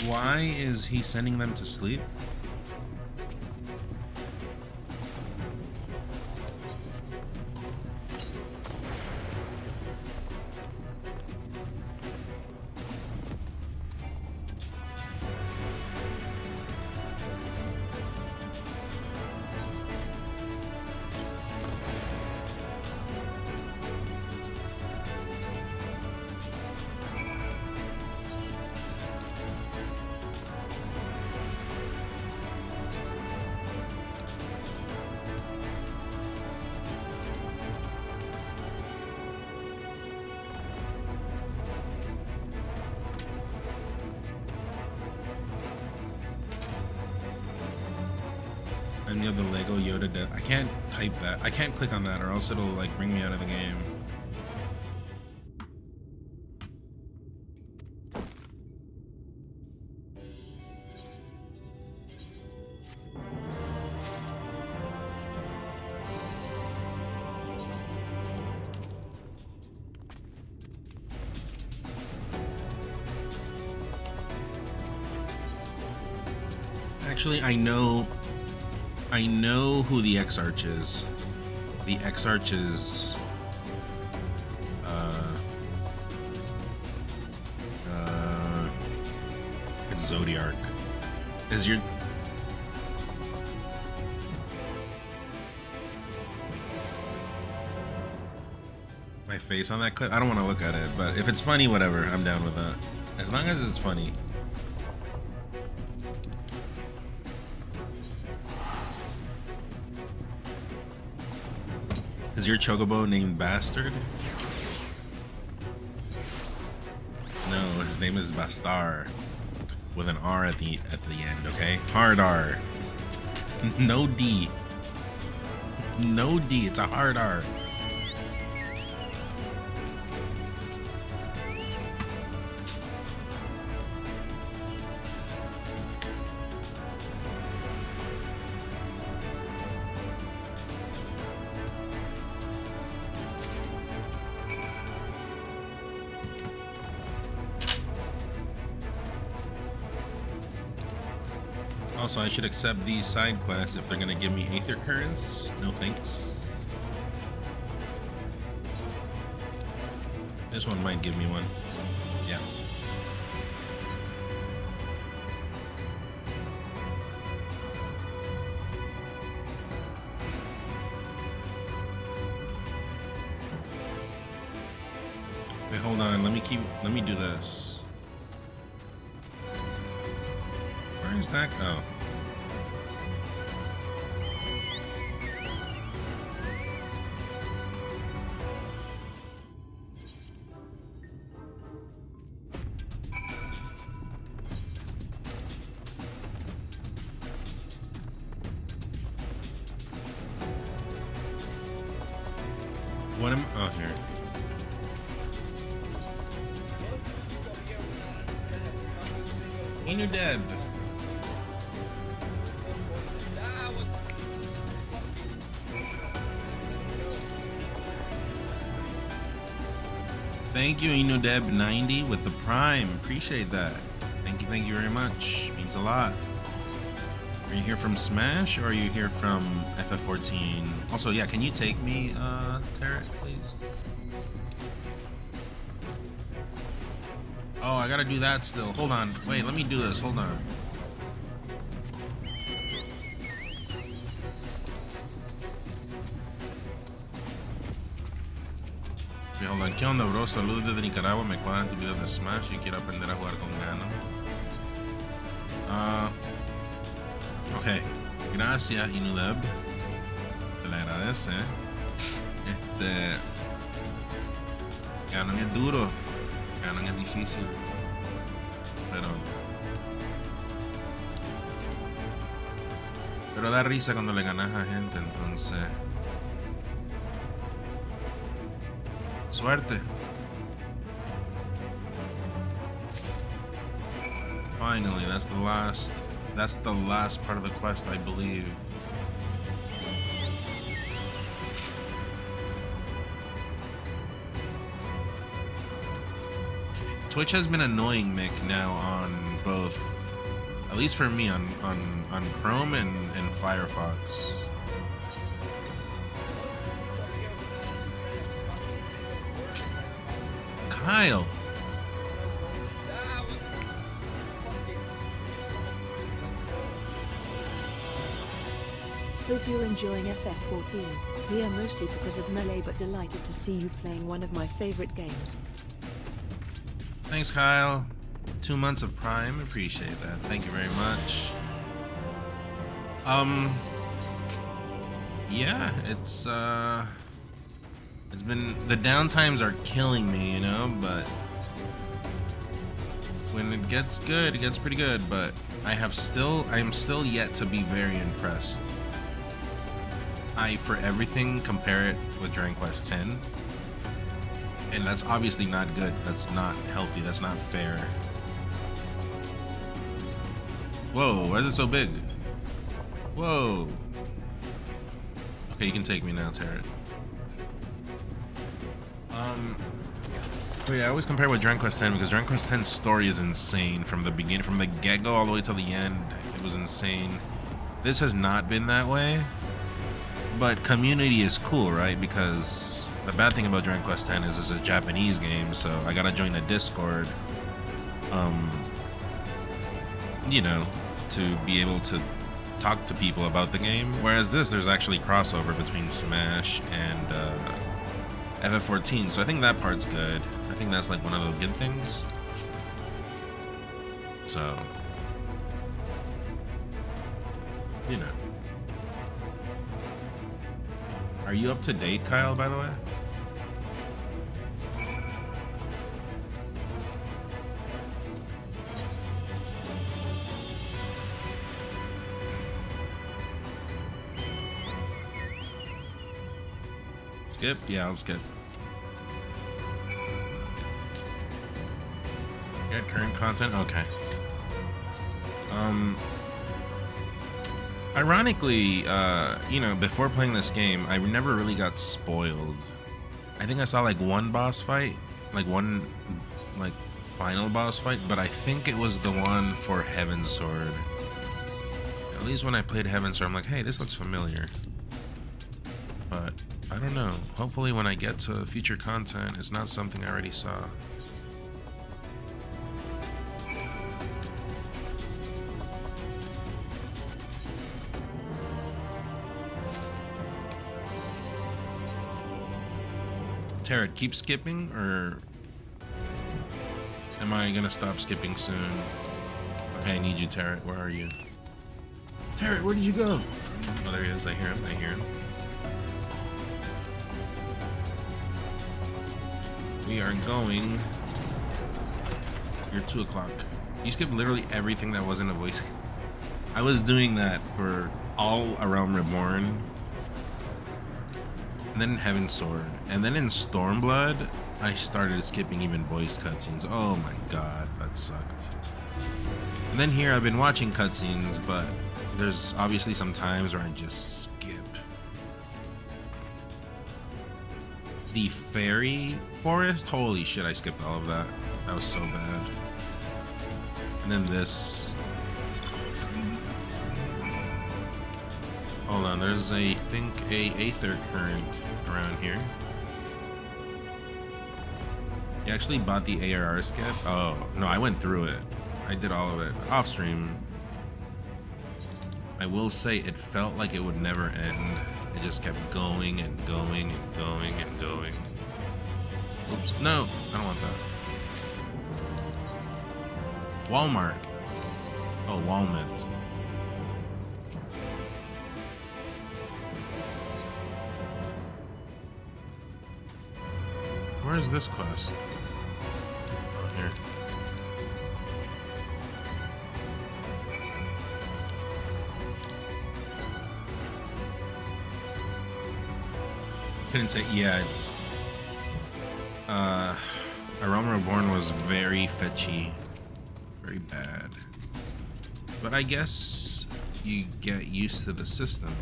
Why is he sending them to sleep? And you have the Lego Yoda death. I can't type that. I can't click on that or else it'll like bring me out of the game. Actually, I know who the X-Arch is. The X-Arch is it's Zodiark. Is your my face on that clip? I don't want to look at it, but if it's funny, whatever, I'm down with that. As long as it's funny. Is your Chocobo named Bastard? No, his name is Bastar with an R at the end, okay? Hard R. No D. No D. It's a hard R. Also, I should accept these side quests if they're gonna give me Aether Currents. No thanks. This one might give me one. Yeah. Wait, hold on. Let me do this. Where is that? Oh. What am oh here. Inu Deb. Thank you, Inudeb90 with the Prime. Appreciate that. Thank you very much. Means a lot. Are you here from Smash or are you here from FF14? Also, yeah, can you take me, Tarot, please? Oh, I gotta do that still. Hold on. Wait, let me do this. Hold on. Hold on, ¿qué onda, bro? Saludos desde Nicaragua, me cuadran tus videos de Smash y quiero aprender a jugar con Gano. Ok, gracias, Inudeb. Se le agradece. Ganon es duro, Ganon es difícil, pero da risa cuando le ganas a gente, entonces. Suerte. Finally, that's the last part of the quest, I believe. Twitch has been annoying Mick now on both, at least for me, on Chrome and Firefox. Kyle.
Hope you're enjoying FF14. Here mostly because of Melee, but delighted to see you playing one of my favorite games.
Thanks, Kyle. 2 months of Prime. Appreciate that. Thank you very much. Yeah, it's been, the downtimes are killing me, you know, but when it gets good, it gets pretty good, but I am still yet to be very impressed. I, for everything, compare it with Dragon Quest X, and that's obviously not good. That's not healthy. That's not fair. Whoa, why is it so big? Whoa. Okay, you can take me now, Tarot. Oh yeah, I always compare with Dragon Quest X because Dragon Quest X's story is insane from the beginning, from the get-go all the way till the end. It was insane. This has not been that way, but community is cool, right? Because the bad thing about Dragon Quest X is it's a Japanese game, so I gotta join a Discord, you know, to be able to talk to people about the game. Whereas this, there's actually crossover between Smash and FF14, so I think that part's good. I think that's like one of the good things. So, you know. Are you up to date, Kyle, by the way? Skip? Yeah, I'll skip. Get current content? Okay. Ironically, you know, before playing this game, I never really got spoiled. I think I saw like one boss fight, like one, like, final boss fight, but I think it was the one for Heaven's Sword. At least when I played Heaven's Sword, I'm like, hey, this looks familiar. But I don't know. Hopefully when I get to future content, it's not something I already saw. Tarot, keep skipping, or am I gonna stop skipping soon? Okay, I need you, Tarot. Where are you? Tarot, where did you go? Oh, there he is. I hear him. I hear him. We are going. You're 2 o'clock. You skipped literally everything that wasn't a voice. I was doing that for all A Realm Reborn. And then in Heaven's Sword. And then in Stormblood, I started skipping even voice cutscenes. Oh my god, that sucked. And then here I've been watching cutscenes, but there's obviously some times where I just skip. The Fairy Forest? Holy shit, I skipped all of that. That was so bad. And then this. Hold on, there's I think a Aether Current around here. You actually bought the ARR skip? Oh, no, I went through it. I did all of it off stream. I will say it felt like it would never end. It just kept going and going and going and going. Oops, no, I don't want that. Walmart. Oh, Walmart. Where's this quest? Oh, here. Couldn't say. Yeah, it's. A Realm Reborn was very fetchy, very bad. But I guess you get used to the system.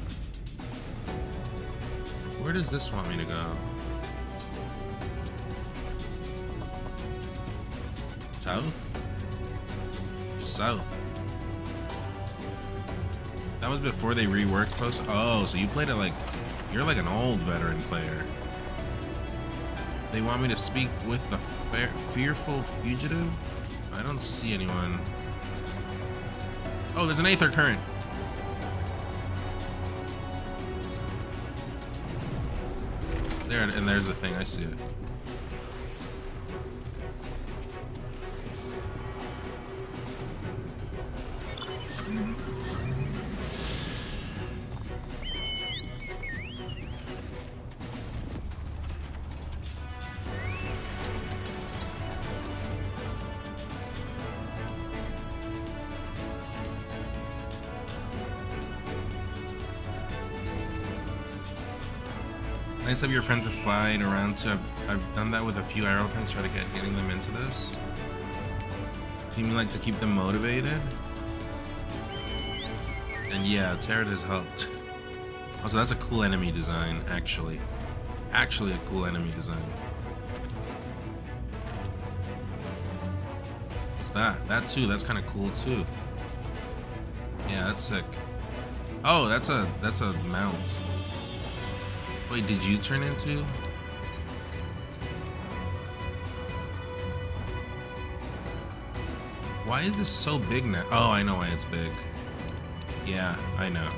Where does this want me to go? South? South. That was before they reworked post. Oh, so you played it like you're like an old veteran player. They want me to speak with the fearful fugitive? I don't see anyone. Oh, there's an Aether Current. There, and there's the thing. I see it. Nice of your friends to fly around to. I've done that with a few arrow friends, try to getting them into this. You mean like to keep them motivated? And yeah, Tarot has helped. Also, that's a cool enemy design, actually. Actually a cool enemy design. What's that? That too, that's kind of cool too. Yeah, that's sick. Oh, that's a mount. Wait, did you turn into? Why is this so big now? Oh, I know why it's big. Yeah, I know.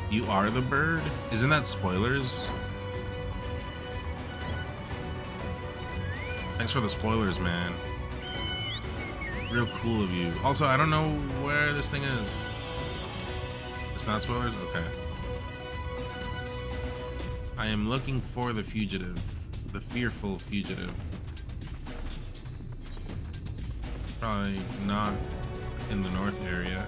You are the bird? Isn't that spoilers? Thanks for the spoilers, man. Real cool of you. Also, I don't know where this thing is. It's not spoilers? Okay. I am looking for the fugitive, the fearful fugitive. Probably not in the north area.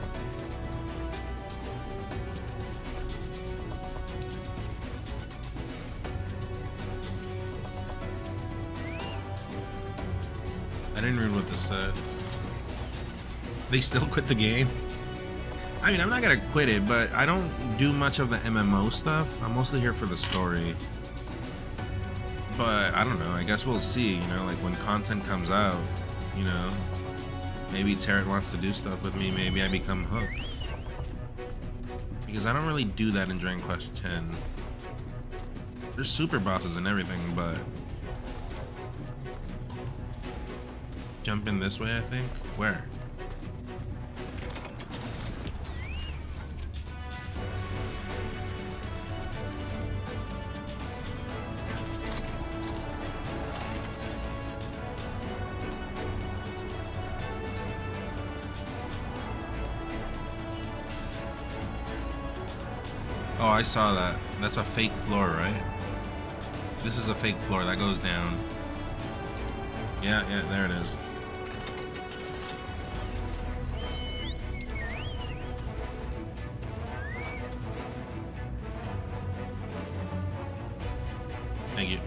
didn't read what this said. They still quit the game? I mean, I'm not gonna quit it, but I don't do much of the MMO stuff. I'm mostly here for the story. But I don't know, I guess we'll see, you know, like when content comes out, you know, maybe Tarot wants to do stuff with me, maybe I become hooked. Because I don't really do that in Dragon Quest X. There's super bosses and everything, but jump in this way, I think. Where? Oh, I saw that. That's a fake floor, right? This is a fake floor that goes down. Yeah, there it is. Thank you.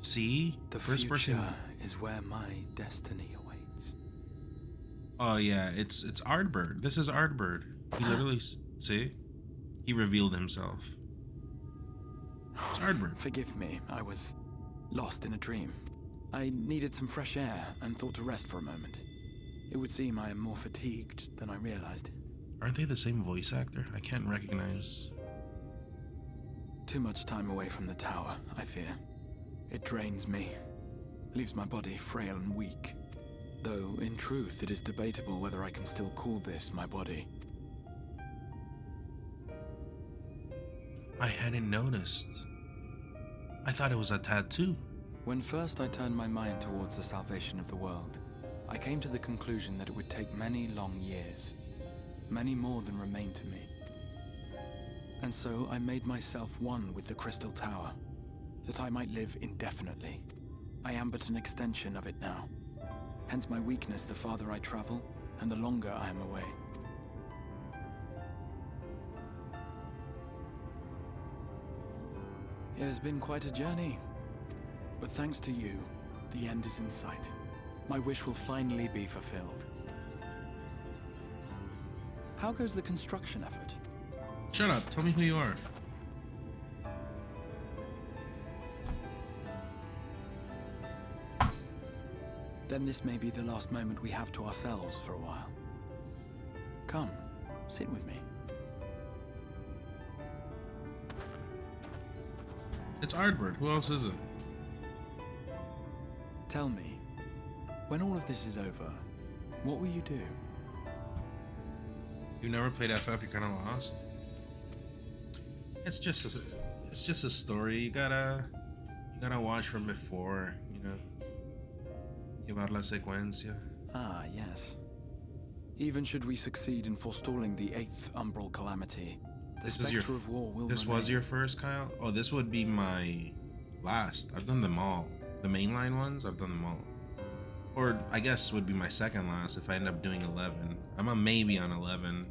See?
The
first person
is where my destiny awaits.
Oh yeah, it's Ardbird. This is Ardbird. He literally see? He revealed himself. It's Ardbird.
Forgive me, I was lost in a dream. I needed some fresh air and thought to rest for a moment. It would seem I am more fatigued than I realized.
Aren't they the same voice actor? I can't recognize.
Too much time away from the tower, I fear. It drains me, leaves my body frail and weak. Though, in truth, it is debatable whether I can still call this my body.
I hadn't noticed. I thought it was a tattoo.
When first I turned my mind towards the salvation of the world, I came to the conclusion that it would take many long years. Many more than remain to me. And so I made myself one with the Crystal Tower, that I might live indefinitely. I am but an extension of it now. Hence my weakness the farther I travel, and the longer I am away. It has been quite a journey. But thanks to you, the end is in sight. My wish will finally be fulfilled. How goes the construction effort?
Shut up, tell me who you are.
Then this may be the last moment we have to ourselves for a while. Come, sit with me.
It's Ardbird. Who else is it?
Tell me, when all of this is over, what will you do?
You never played FF, you're kind of lost. It's just a story. You gotta watch from before, you know. Llevar la secuencia.
Ah, yes. Even should we succeed in forestalling the 8th Umbral Calamity, the specter of war will
This
remain.
was your first, Kyle? Oh, this would be my last. I've done them all. The mainline ones, I've done them all. Or I guess would be my second last if I end up doing 11. I'm a maybe on 11.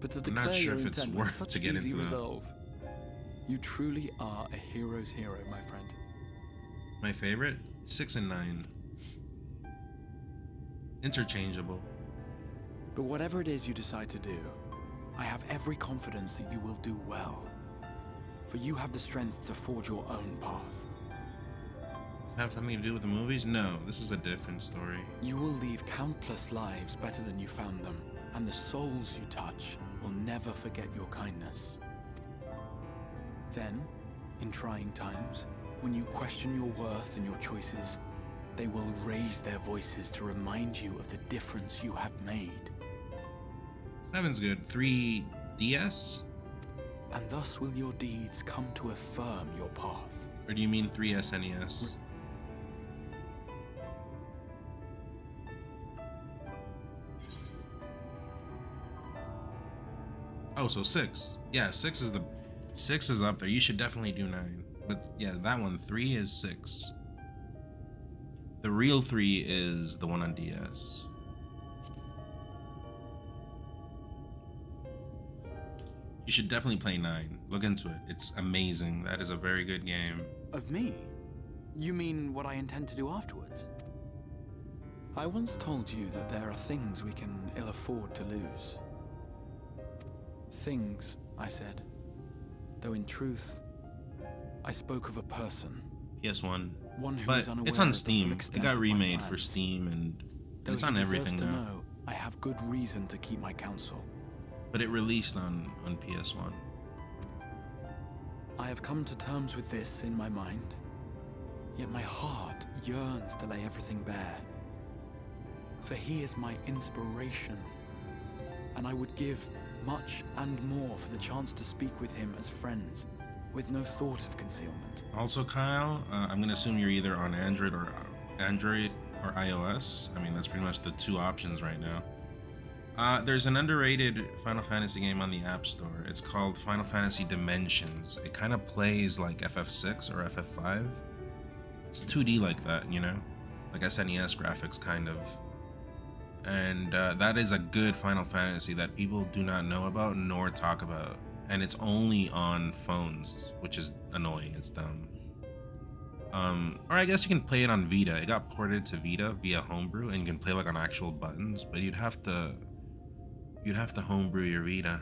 But to
I'm
declare
not sure
your
if it's
intent with
worth
such
to get
easy
into that.
resolve. You truly are a hero's hero, my friend.
My favorite? 6 and 9. Interchangeable.
But whatever it is you decide to do, I have every confidence that you will do well. For you have the strength to forge your own path.
Does it have something to do with the movies? No, this is a different story.
You will leave countless lives better than you found them, and the souls you touch will never forget your kindness. Then, in trying times, when you question your worth and your choices, they will raise their voices to remind you of the difference you have made.
7's good. 3 DS?
And thus will your deeds come to affirm your path.
Or do you mean 3 SNES? Oh, so 6. Yeah, 6 is up there. You should definitely do 9. But yeah, that one, 3 is 6. The real 3 is the one on DS. You should definitely play 9. Look into it. It's amazing. That is a very good game.
Of me? You mean what I intend to do afterwards? I once told you that there are things we can ill afford to lose. Things, I said. Though in truth, I spoke of a person.
PS1.
One who
but
is unaware
it's on
of the
Steam.
full
It
extent
got
of my
remade for
plans.
Steam, and
Though
it's
he
on
deserves
everything
to
now.
know, I have good reason to keep my counsel.
But it released on PS1.
I have come to terms with this in my mind, yet my heart yearns to lay everything bare. For he is my inspiration, and I would give much and more for the chance to speak with him as friends, with no thought of concealment.
Also, Kyle, I'm gonna assume you're either on Android or iOS. I mean, that's pretty much the two options right now. There's an underrated Final Fantasy game on the App Store. It's called Final Fantasy Dimensions. It kind of plays like FF6 or FF5. It's 2D like that, you know? Like SNES graphics, kind of. And that is a good Final Fantasy that people do not know about nor talk about. And it's only on phones, which is annoying. It's dumb. Or I guess you can play it on Vita. It got ported to Vita via Homebrew, and you can play like on actual buttons, but you'd have to homebrew your Vita.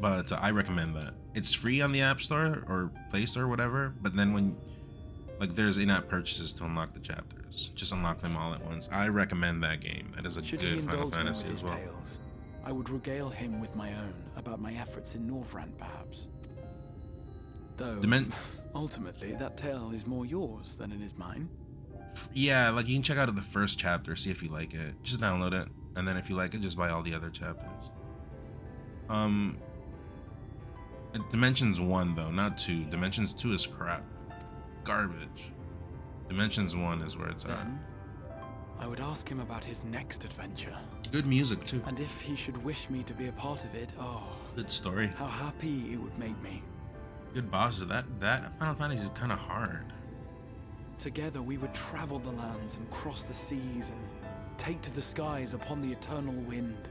But I recommend that. It's free on the App Store or Play Store or whatever, but then when like there's in-app purchases to unlock the chapters. Just unlock them all at once. I recommend that game. That is a
Should he
good Final
indulge me
Fantasy
with
as
his
well.
tales, I would regale him with my own about my efforts in Northrend, perhaps. Though, ultimately, that tale is more yours than it is mine.
Yeah, like you can check out the first chapter, see if you like it. Just download it, and then if you like it, just buy all the other chapters. Dimensions 1 though, not 2. Dimensions 2 is crap. Garbage. Dimensions 1 is where it's at.
Then, I would ask him about his next adventure.
Good music too.
And if he should wish me to be a part of it, oh,
good story.
How happy it would make me.
Good bosses. That Final Fantasy is kind of hard.
Together we would travel the lands and cross the seas and take to the skies upon the eternal wind.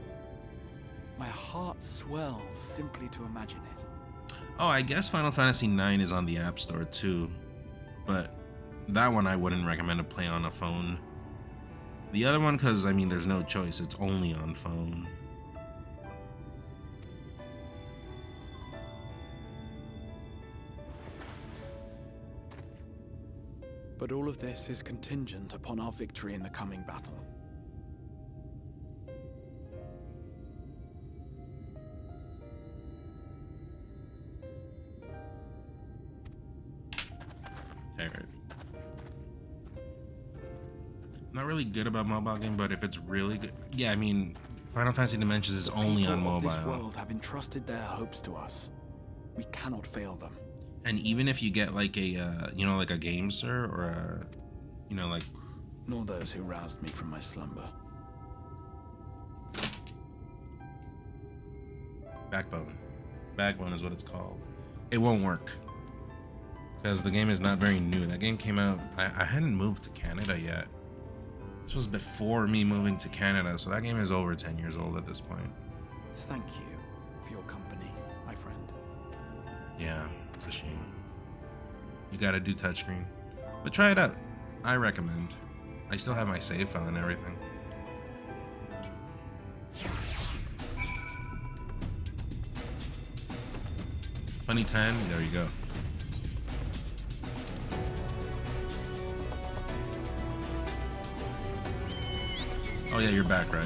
My heart swells simply to imagine it.
Oh, I guess Final Fantasy IX is on the App Store too, but that one I wouldn't recommend to play on a phone. The other one, because I mean, there's no choice. It's only on phone.
But all of this is contingent upon our victory in the coming battle.
Tired. Not really good about mobile game, but if it's really good, yeah, I mean, Final Fantasy Dimensions is only on mobile.
People of this world have entrusted their hopes to us. We cannot fail them.
And even if you get like a, you know, like a game sir or a, you know, like.
Nor those who roused me from my slumber.
Backbone. Backbone is what it's called. It won't work. Because the game is not very new. That game came out, I hadn't moved to Canada yet. This was before me moving to Canada, so that game is over 10 years old at this point.
Thank you for your company, my friend.
Yeah, it's a shame. You gotta do touchscreen. But try it out. I recommend. I still have my save file and everything. Funny 10, there you go. Oh yeah, you're back, right?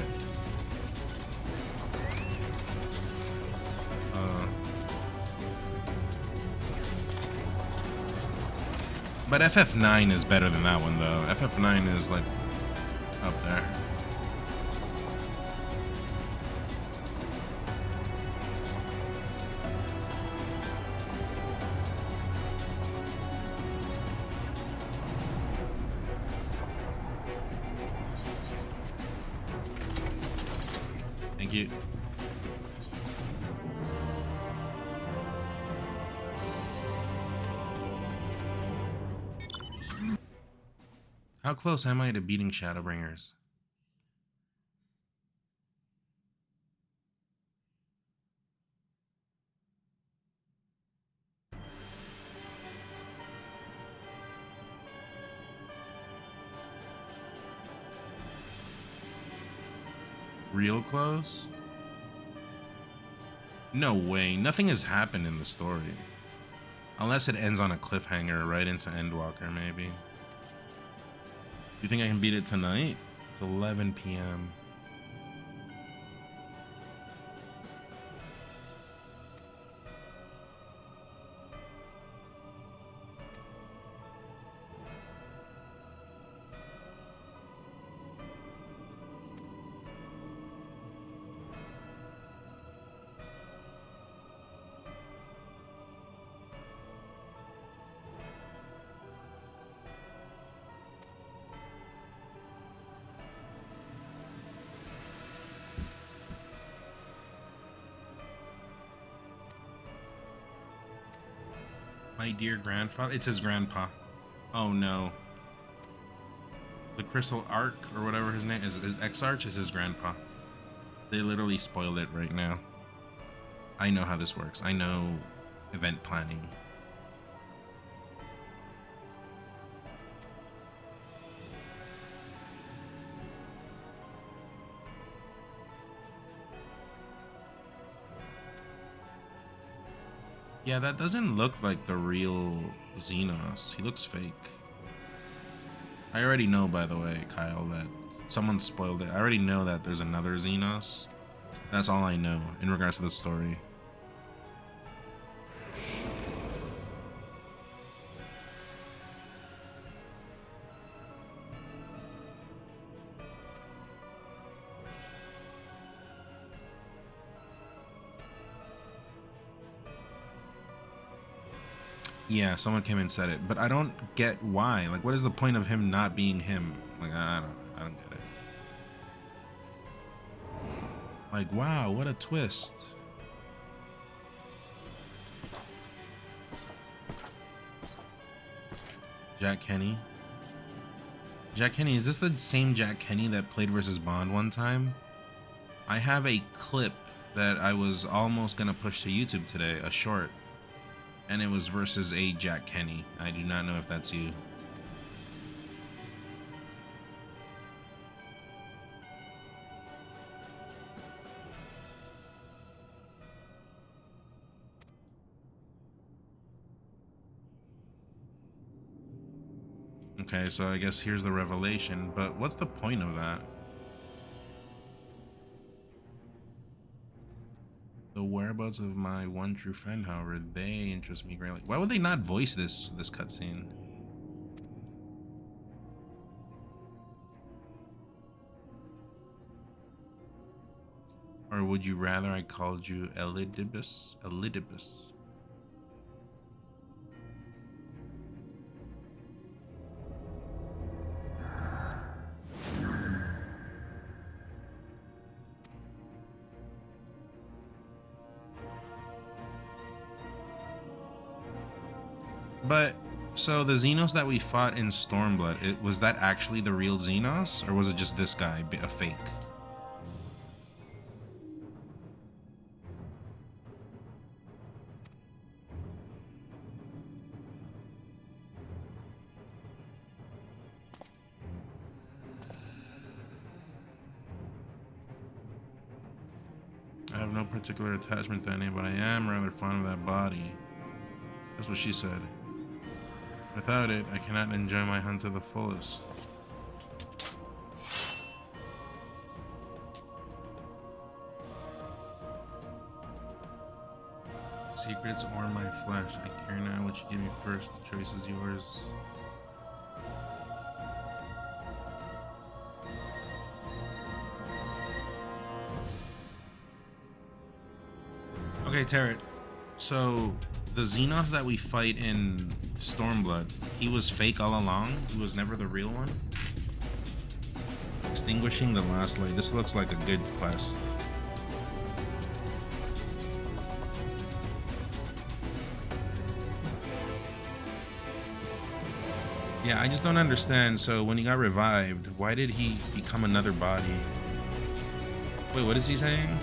But FF9 is better than that one, though. FF9 is like up there. Thank you. How close am I to beating Shadowbringers? Real close? No way. Nothing has happened in the story. Unless it ends on a cliffhanger right into Endwalker, maybe. You think I can beat it tonight? It's 11 p.m. My dear grandfather. It's his grandpa. Oh no. The Crystal Arc, or whatever his name is, Exarch, is his grandpa. They literally spoiled it right now. I know how this works. I know event planning. Yeah, that doesn't look like the real Xenos. He looks fake. I already know, by the way, Kyle, that someone spoiled it. I already know that there's another Xenos. That's all I know in regards to the story. Yeah, someone came and said it, but I don't get why. Like, what is the point of him not being him? Like, I don't get it. Like, wow, what a twist. Jack Kenny. Jack Kenny, is this the same Jack Kenny that played versus Bond one time? I have a clip that I was almost gonna push to YouTube today, a short. And it was versus a Jack Kenny. I do not know if that's you. Okay, so I guess here's the revelation, but what's the point of that? The whereabouts of my one true friend, however, they interest me greatly. Why would they not voice this cutscene? Or would you rather I called you Elidibus? Elidibus. But, so the Xenos that we fought in Stormblood, was that actually the real Xenos? Or was it just this guy, a fake? I have no particular attachment to any, but I am rather fond of that body. That's what she said. Without it, I cannot enjoy my hunt to the fullest. Secrets or my flesh, I care not what you give me first, the choice is yours. Okay, Tarot. So, the Xenos that we fight in Stormblood, he was fake all along? He was never the real one? Extinguishing the last light. This looks like a good quest. Yeah, I just don't understand. So when he got revived, why did he become another body? Wait, what is he saying?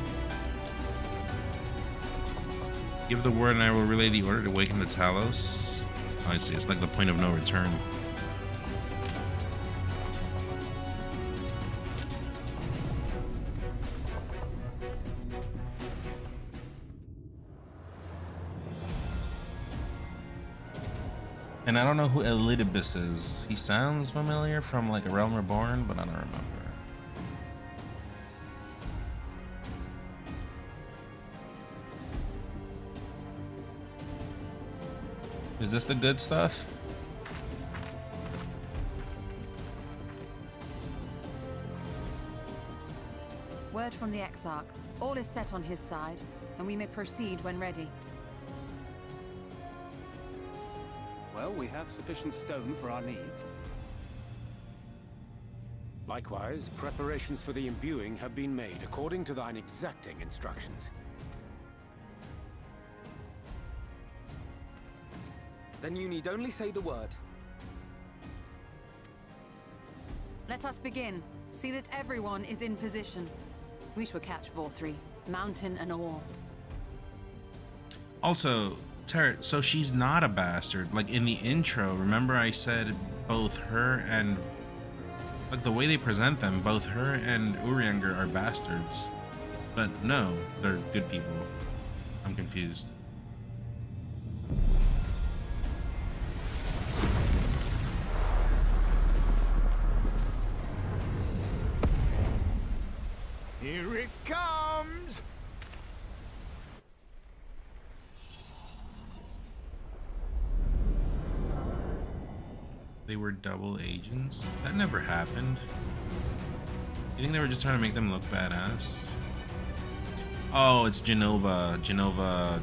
Give the word and I will relay the order to awaken the Talos. Oh, I see, it's like the point of no return. And I don't know who Elidibus is. He sounds familiar from like A Realm Reborn, but I don't remember. Is this the good stuff?
Word from the Exarch. All is set on his side, and we may proceed when ready.
Well, we have sufficient stone for our needs.
Likewise, preparations for the imbuing have been made according to thine exacting instructions.
Then you need only say the word.
Let us begin. See that everyone is in position. We shall catch Vorthri, mountain and all.
Also, Tarot, so she's not a bastard. Like in the intro, remember I said both her and, like the way they present them, both her and Urianger are bastards. But no, they're good people. I'm confused.
Here it comes!
They were double agents? That never happened. You think they were just trying to make them look badass? Oh, it's Genova. Genova,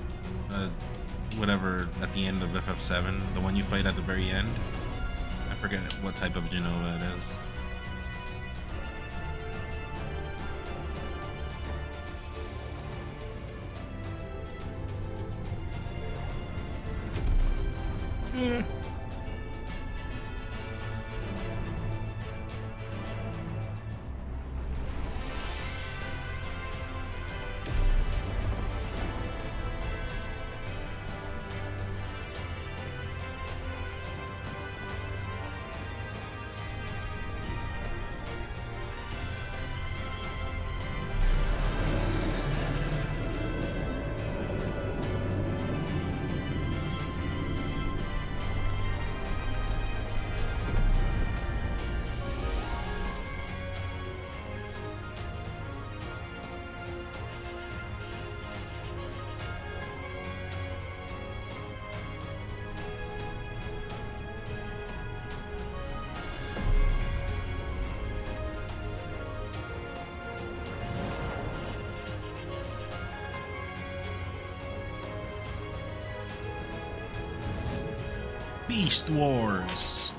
whatever, at the end of FF7. The one you fight at the very end. I forget what type of Genova it is. Beast Wars.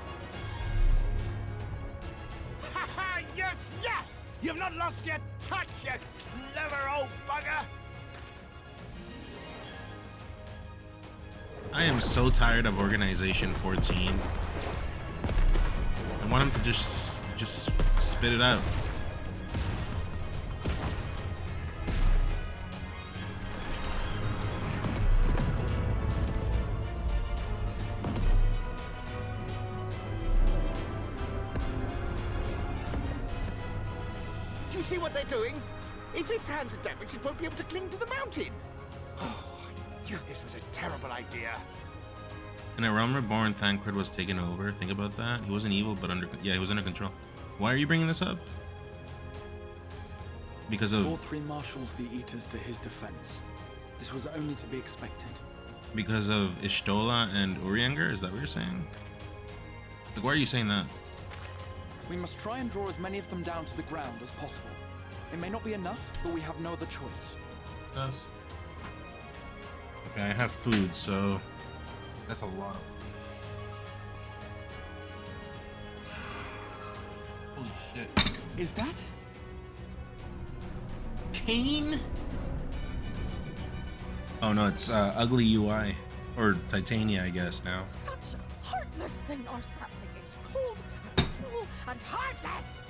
Ha! Yes, yes! You've not lost your touch, you clever old bugger!
I am so tired of Organization 14. I want him to just spit it out.
Do you see what they're doing? If its hands are damaged, it won't be able to cling to the mountain. Oh, I knew this was a terrible idea.
In A Realm Reborn, Thancred was taken over. Think about that. He wasn't evil, but he was under control. Why are you bringing this up? Because of...
Vorthri marshals the Eaters to his defense. This was only to be expected.
Because of Ishtola and Urianger? Is that what you're saying? Like, why are you saying that?
We must try and draw as many of them down to the ground as possible. It may not be enough, but we have no other choice.
Yes. Okay, I have food, so that's a lot of food. Holy shit.
Is that
Kane? Oh no, it's ugly UI. Or Titania, I guess, now.
Such a heartless thing our sapling is. Cold and cruel and heartless.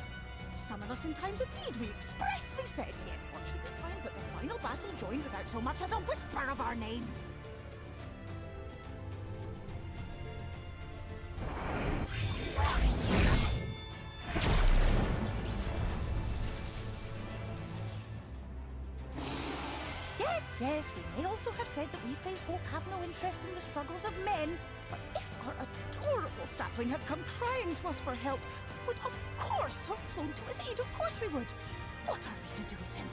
Summon us in times of need, we expressly said. Yet what should we find but the final battle joined without so much as a whisper of our name? Yes, Yes, yes, we may also have said that we Fae folk have no interest in the struggles of men. But if our adorable sapling had come crying to us for help, we would of course have flown to his aid. Of course we would. What are we to do with him?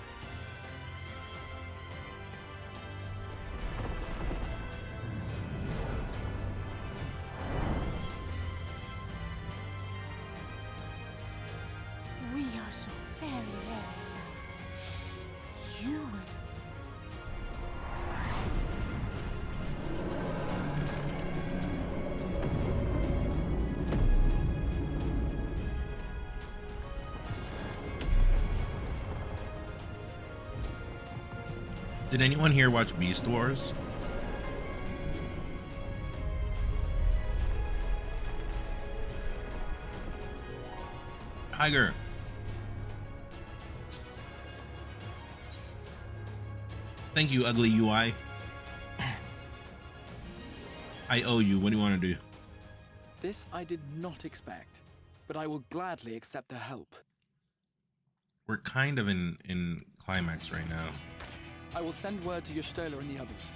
We are so very, very sad. You will.
Did anyone here watch Beast Wars? Tiger. Thank you, ugly UI. I owe you. What do you want to do?
This I did not expect, but I will gladly accept the help.
We're kind of in climax right now.
I will send word to Y'shtola and the others.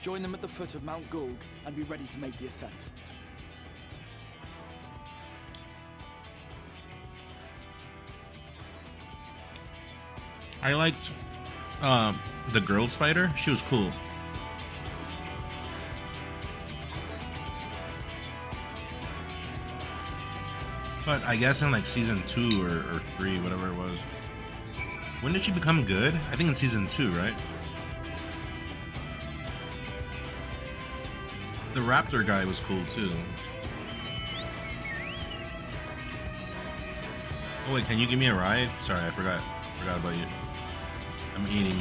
Join them at the foot of Mount Gulg and be ready to make the ascent.
I liked the girl spider. She was cool. But I guess in like season 2 or 3, whatever it was. When did she become good? I think in season 2, right? The raptor guy was cool too. Oh wait, can you give me a ride? Sorry, I forgot about you. I'm eating.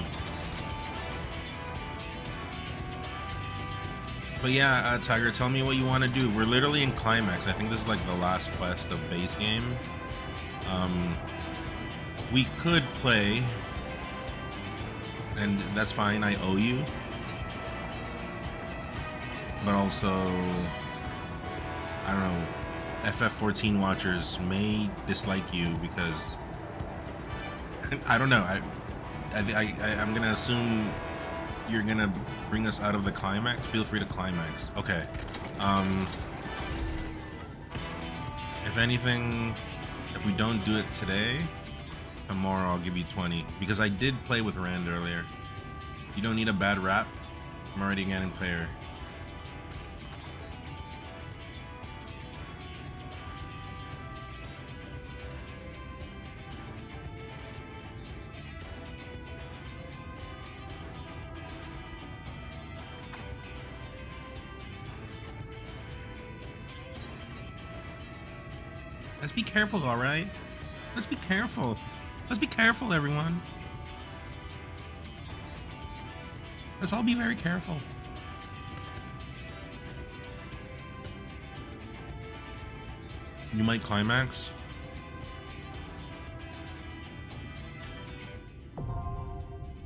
But yeah, Tiger, tell me what you want to do. We're literally in climax. I think this is like the last quest of base game. We could play, and that's fine. I owe you. But also, I don't know, FF14 watchers may dislike you because I don't know. I'm gonna assume you're gonna bring us out of the climax. Feel free to climax. Okay. If anything, if we don't do it today, tomorrow I'll give you 20 because I did play with Rand earlier. You don't need a bad rap. I'm already a Ganon player. Let's be careful, all right? Let's be careful. Let's be careful, everyone. Let's all be very careful. You might climax.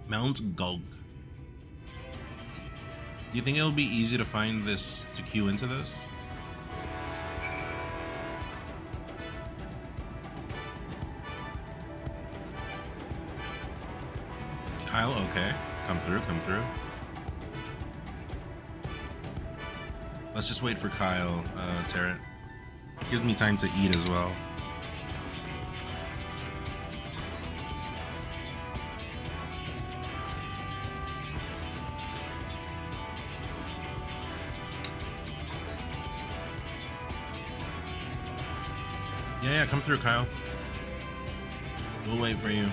Mount Gulg. Do you think it'll be easy to find this, to queue into this? Kyle, okay. Come through, come through. Let's just wait for Kyle, Tarrant. Gives me time to eat as well. Yeah, come through, Kyle. We'll wait for you.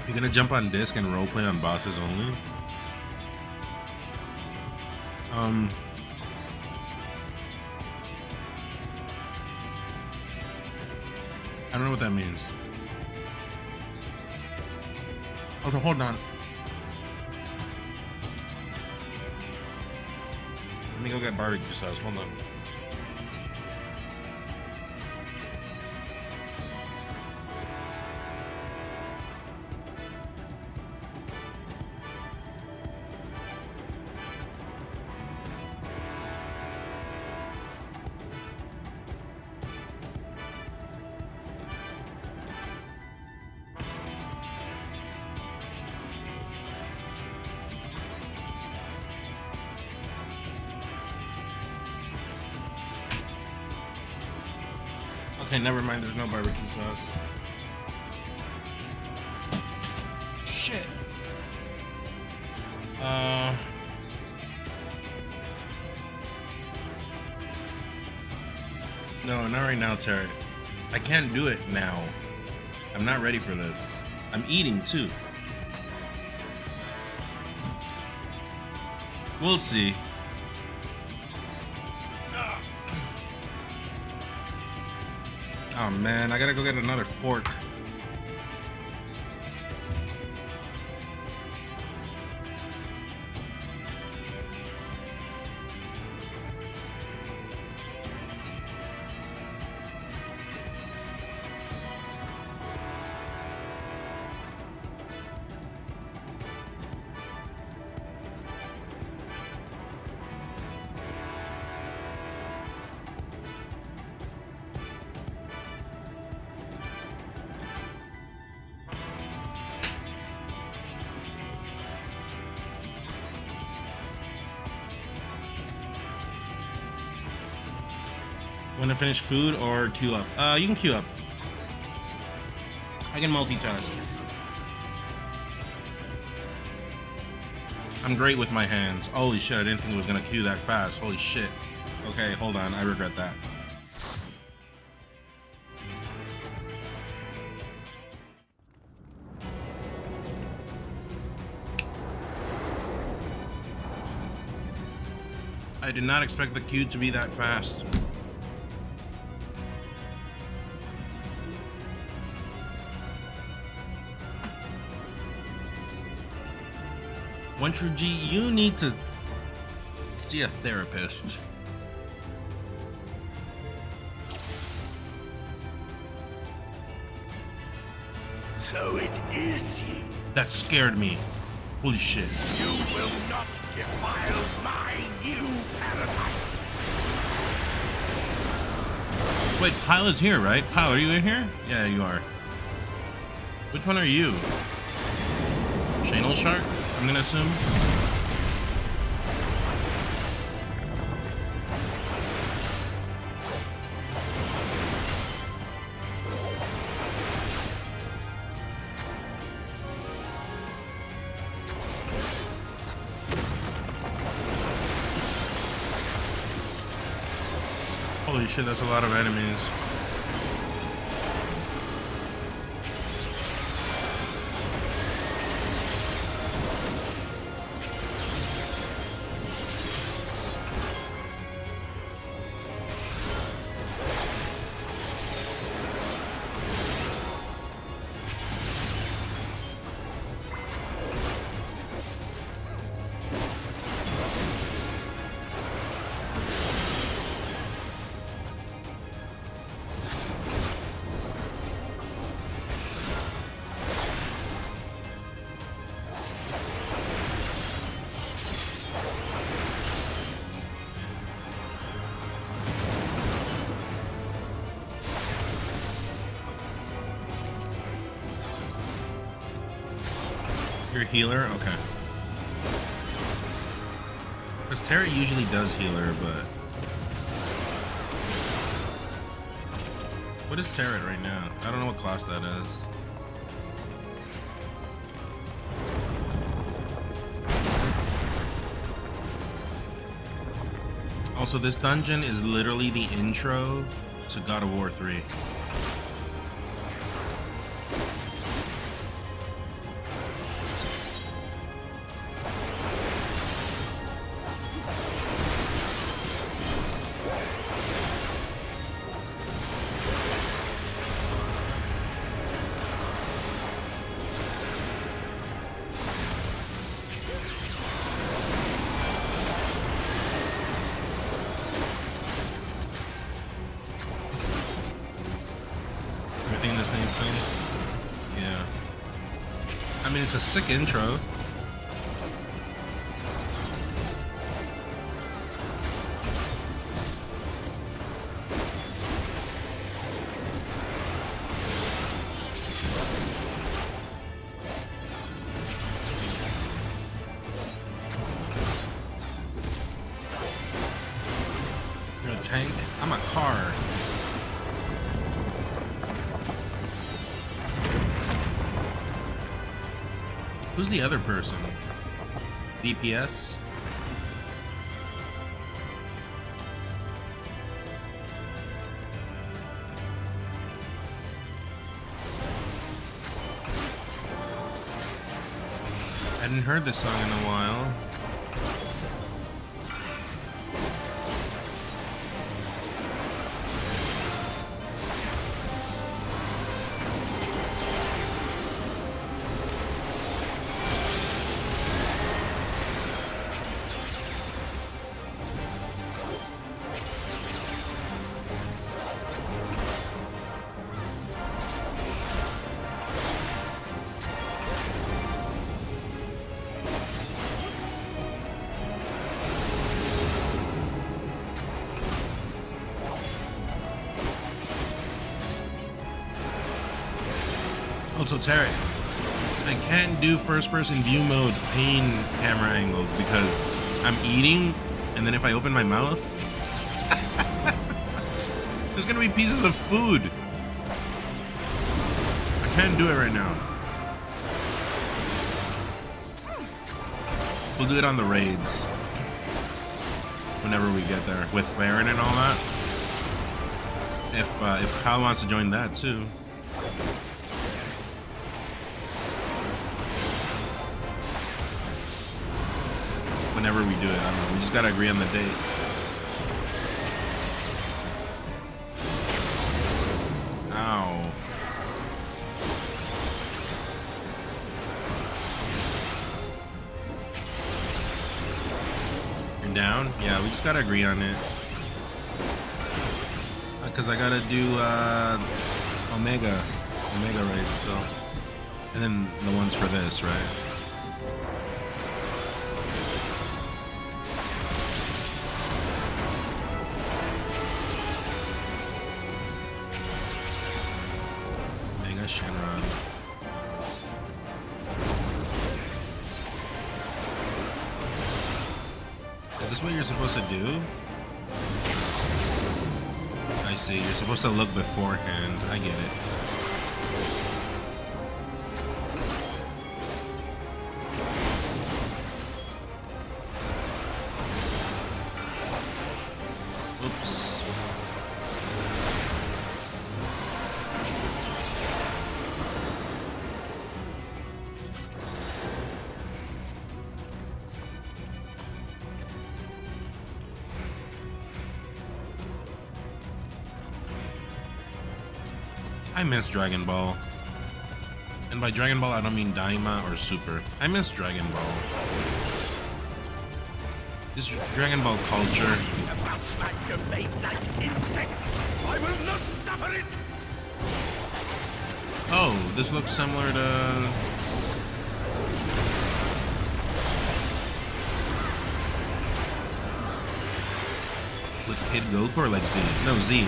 You're gonna jump on disc and roleplay on bosses only? I don't know what that means. Okay, hold on. Let me go get barbecue sauce. Hold on. Okay, never mind. There's no barbecue sauce. Shit. No, not right now, Terry. I can't do it now. I'm not ready for this. I'm eating too. We'll see. Oh man, I gotta go get another fork. Want to finish food or queue up? You can queue up. I can multitask. I'm great with my hands. Holy shit, I didn't think it was gonna queue that fast. Holy shit. Okay, hold on, I regret that. I did not expect the queue to be that fast. One True G, you need to see a therapist.
So it is you.
That scared me. Holy shit.
You will not defile my new paradise.
Wait, Kyle is here, right? Kyle, are you in here? Yeah, you are. Which one are you? Channel Shark, I'm gonna assume. Holy shit, that's a lot of enemies. You're a healer? Okay. Because Terry usually does healer, but... What is Terry right now? I don't know what class that is. Also, this dungeon is literally the intro to God of War 3. Everything the same thing? Yeah. I mean, it's a sick intro. You're a tank? I'm a car. Who's the other person? DPS? I hadn't heard this song in a while. So Tarek, I can't do first-person view mode pain camera angles because I'm eating, and then if I open my mouth, there's gonna be pieces of food. I can't do it right now. We'll do it on the raids whenever we get there with Farron and all that. If Kyle wants to join that too. Whenever we do it, I don't know. We just gotta agree on the date. Ow. You're down? Yeah, we just gotta agree on it. Because I gotta do Omega raid still. And then the ones for this, right? Shenron. Is this what you're supposed to do? I see, you're supposed to look beforehand. I get it. I miss Dragon Ball. And by Dragon Ball, I don't mean Daima or Super. I miss Dragon Ball. This Dragon Ball culture. Oh, this looks similar to... with Kid Goku or like Z? No, Z.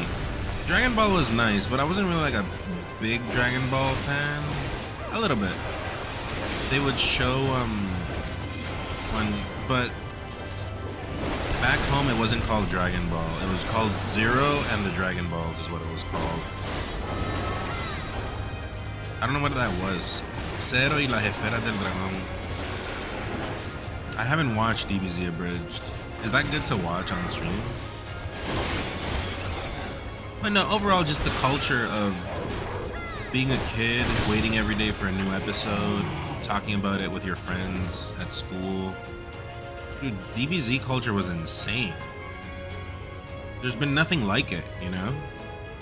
Dragon Ball was nice, but I wasn't really like a big Dragon Ball fan. A little bit. They would show but back home it wasn't called Dragon Ball. It was called Zero and the Dragon Balls is what it was called. I don't know what that was. Zero y las esferas del dragón. I haven't watched DBZ Abridged. Is that good to watch on the stream? But no, overall, just the culture of being a kid, waiting every day for a new episode, talking about it with your friends at school. Dude, DBZ culture was insane. There's been nothing like it, you know?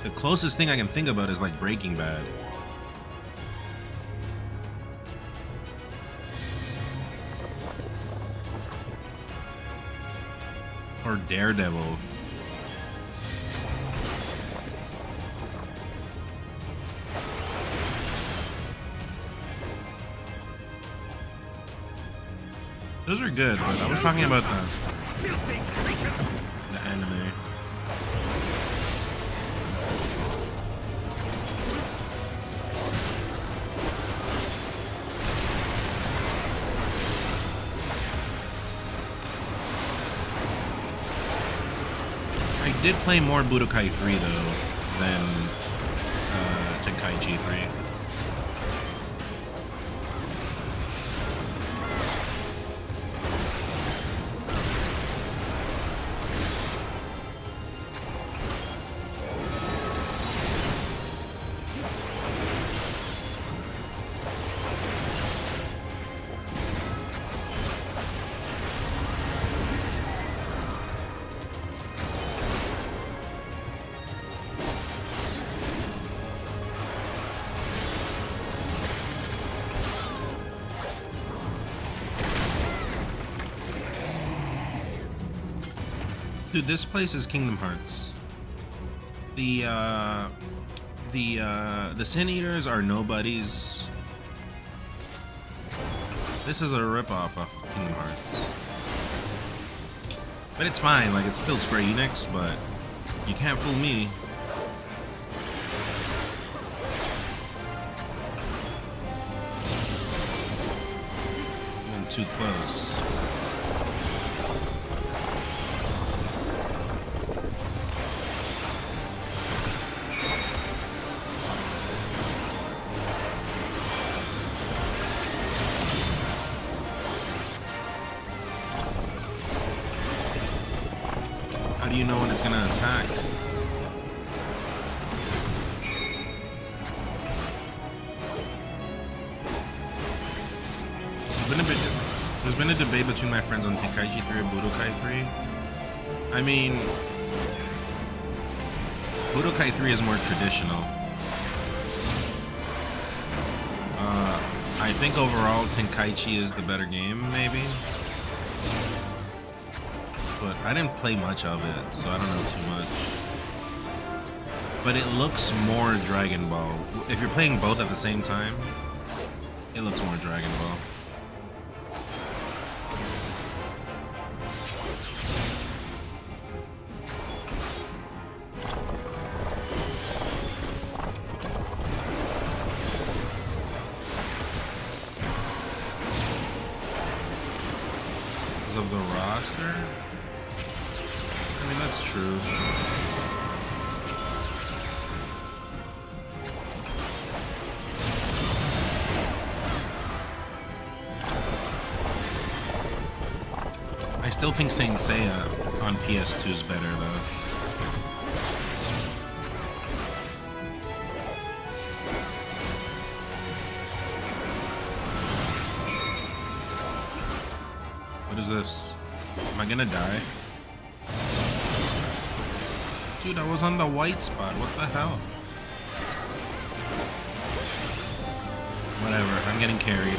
The closest thing I can think about is like Breaking Bad. Or Daredevil. Those are good, but I was talking about the anime. I did play more Budokai 3 though than Tenkaichi 3. Dude, this place is Kingdom Hearts. The Sin Eaters are nobodies. This is a ripoff of Kingdom Hearts. But it's fine, like it's still Square Enix, but you can't fool me. I'm too close. How do you know when it's gonna attack? There's been a debate between my friends on Tenkaichi 3 and Budokai 3. I mean, Budokai 3 is more traditional. I think overall Tenkaichi is the better game, maybe. But I didn't play much of it, so I don't know too much. But it looks more Dragon Ball. If you're playing both at the same time, it looks more Dragon Ball. Because of the roster? I mean, that's true. I still think Saint Seiya on PS2 is better, though. What is this? Am I gonna die? Dude, I was on the white spot. What the hell? Whatever, I'm getting carried.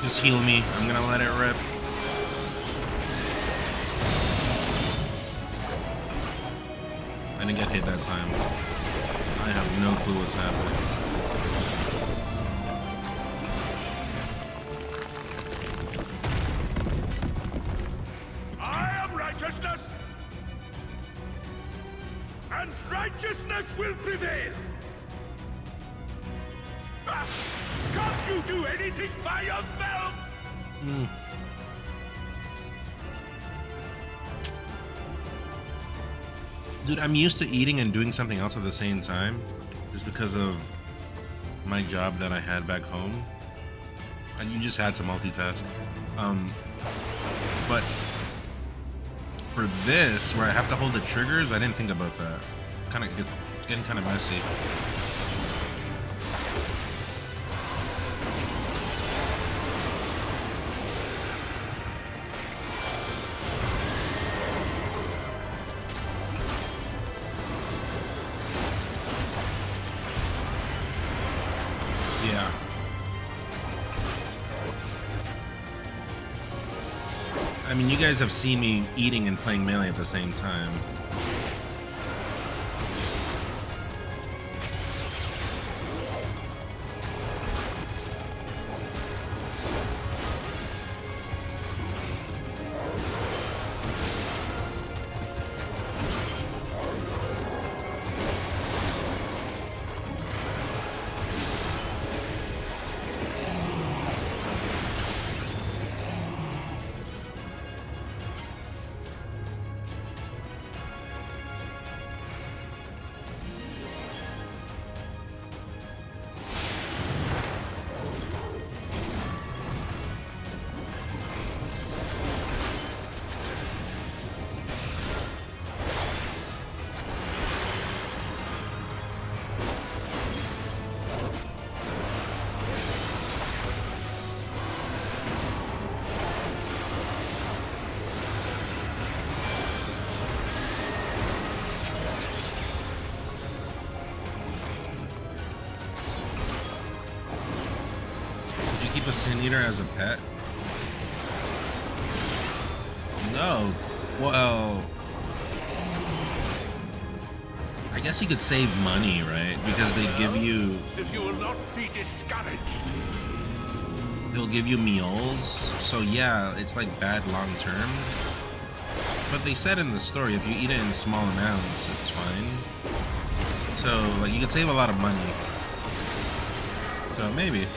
Just heal me. I'm gonna let it rip. I didn't get hit that time. I have no clue what's happening.
I am righteousness, and righteousness will prevail. Can't you do anything by yourselves?
Dude, I'm used to eating and doing something else at the same time, just because of my job that I had back home, and you just had to multitask. But for this, where I have to hold the triggers, I didn't think about that. It's getting kind of messy. Yeah. I mean, you guys have seen me eating and playing Melee at the same time. a Sin Eater as a pet? No. Well, I guess you could save money, right? Because they give you.
If you will not be discouraged.
They'll give you meals. So yeah, it's like bad long term. But they said in the story, if you eat it in small amounts, it's fine. So like you could save a lot of money. So maybe.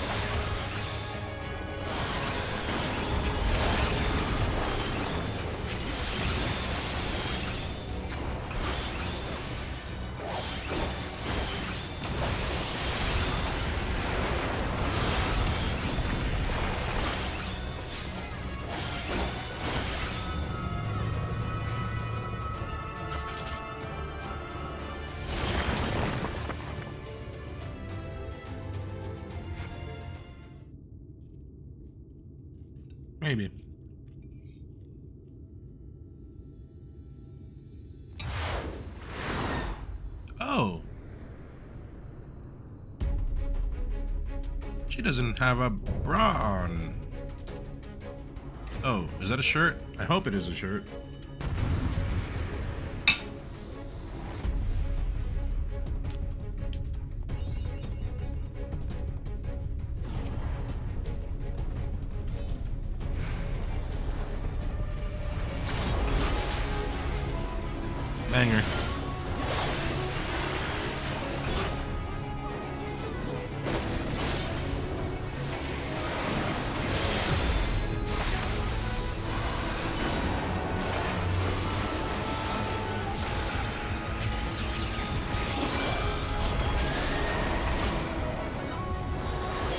Maybe. Oh. She doesn't have a bra on. Oh, is that a shirt? I hope it is a shirt. Banger.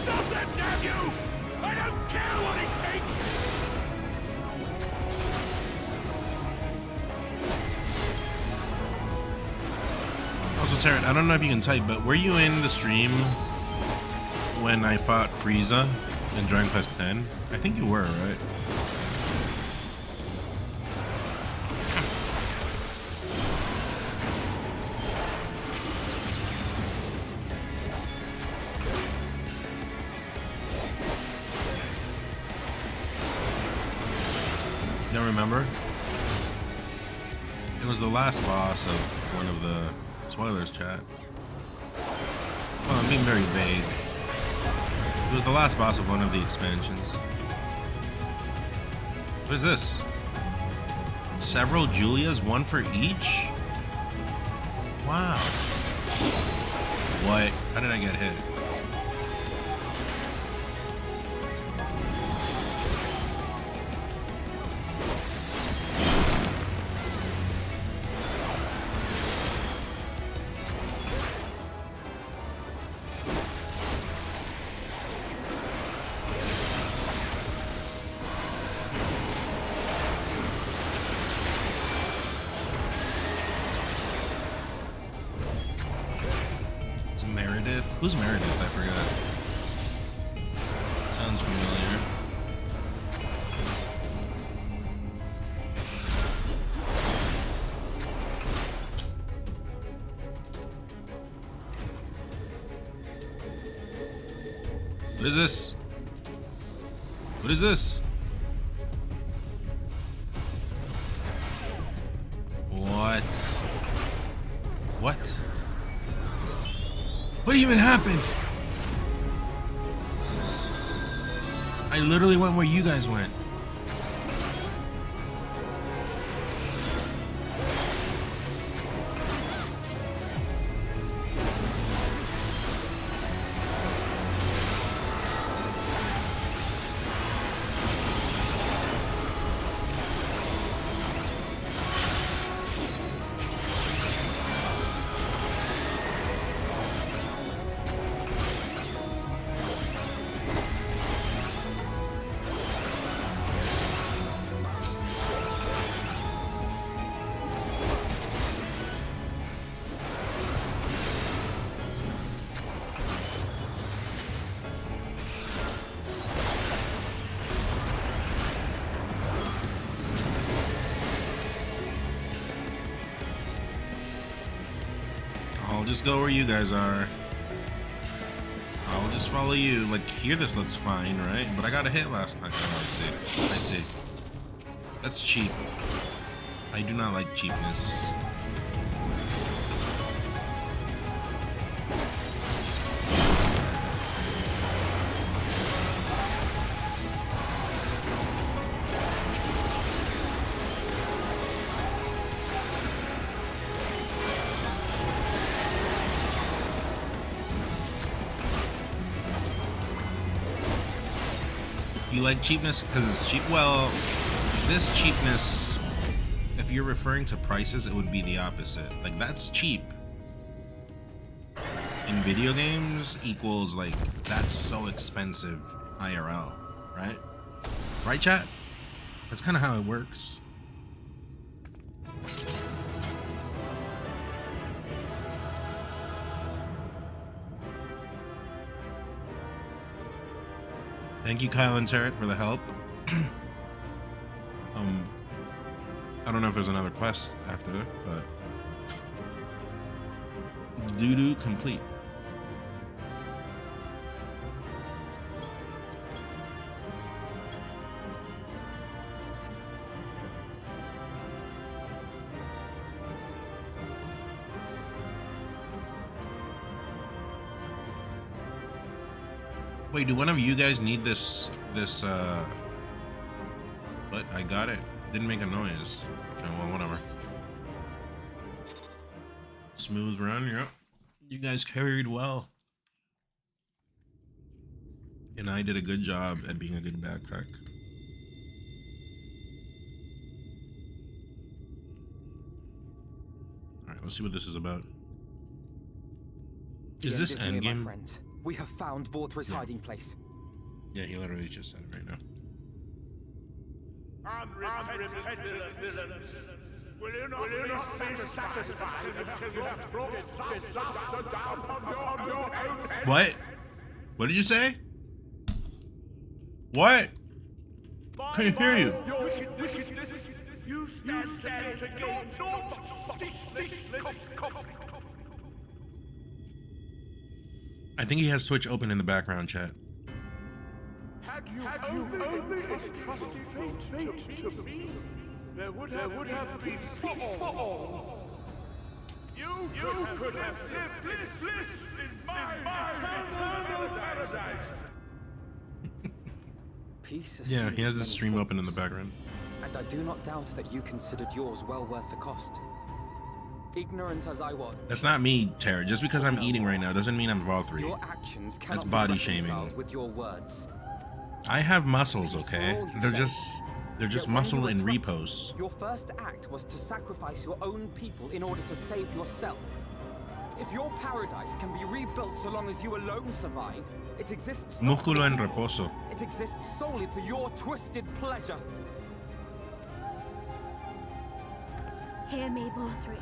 Stop that, damn you! I don't care what it takes!
Also, Taryn, I don't know if you can type, but were you in the stream when I fought Frieza in Dragon Quest X? I think you were, right? Don't remember? It was the last boss of one of the spoilers, chat. Well, I'm being very vague. It was the last boss of one of the expansions. What is this? Several Julias, one for each? Wow. What? How did I get hit? Who's Meredith? I forgot. Sounds familiar. What is this? What is this? What? What? What even happened? I literally went where you guys went. I'll just go where you guys are. I'll Just follow you. Like here, this looks fine, right? But I got a hit last time. Oh, I see. That's cheap. I do not like cheapness. You like cheapness because it's cheap? Well, this cheapness, if you're referring to prices, it would be the opposite. Like, that's cheap in video games equals, like, that's so expensive IRL, right? Right, chat? That's kind of how it works. Thank you, Kyle and Turret, for the help. I don't know if there's another quest after, but doo-doo complete. Wait, do one of you guys need this, but I got it. Didn't make a noise. Oh, well, whatever. Smooth run, yep. You guys carried well. And I did a good job at being a good backpack. Alright, let's see what this is about. Is this endgame?
Friends. We have found Vorthra's hiding place.
Yeah, he literally just said it right now.
Unrepentant villains! Will you not be satisfied until you have brought disaster down upon your own head?
What? What did you say? What? Couldn't hear you.
Wickedness, you stand to gain naught but ceaseless conflict.
I think he has Twitch open in the background, chat.
Had you only trusted fate to me, there would have been peace for all. You could have lived bliss in my eternal paradise.
Peace.
Yeah, he has his stream open in the background.
And I do not doubt that you considered yours well worth the cost. Ignorant as I was.
That's not me, Tara. Just because I'm eating right now doesn't mean I'm Vol3.
Your actions cannot
That's body
be
shaming.
with your words.
I have muscles, okay? They're just muscle in repose.
Your first act was to sacrifice your own people in order to save yourself. If your paradise can be rebuilt so long as you alone survive, it exists.
Músculo en reposo.
It exists solely for your twisted pleasure.
Hear me, Vorthri.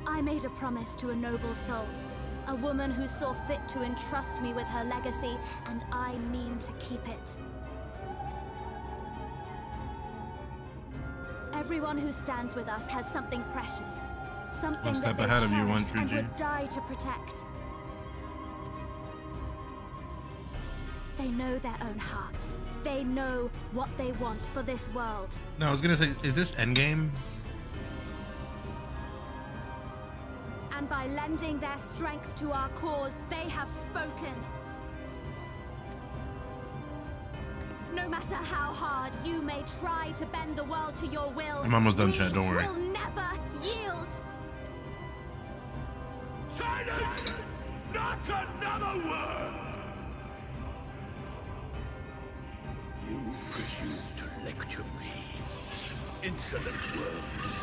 I made a promise to a noble soul, a woman who saw fit to entrust me with her legacy, and I mean to keep it. Everyone who stands with us has something precious, something
One step
that they
ahead of you,
cherished and
1-3G.
would die to protect. They know their own hearts. They know what they want for this world.
No, I was gonna say, is this endgame?
And by lending their strength to our cause, they have spoken. No matter how hard you may try to bend the world to your will,
I'm almost done, chat, don't worry.
will never yield.
Silence! Not another word! You presume to lecture me. Insolent worms.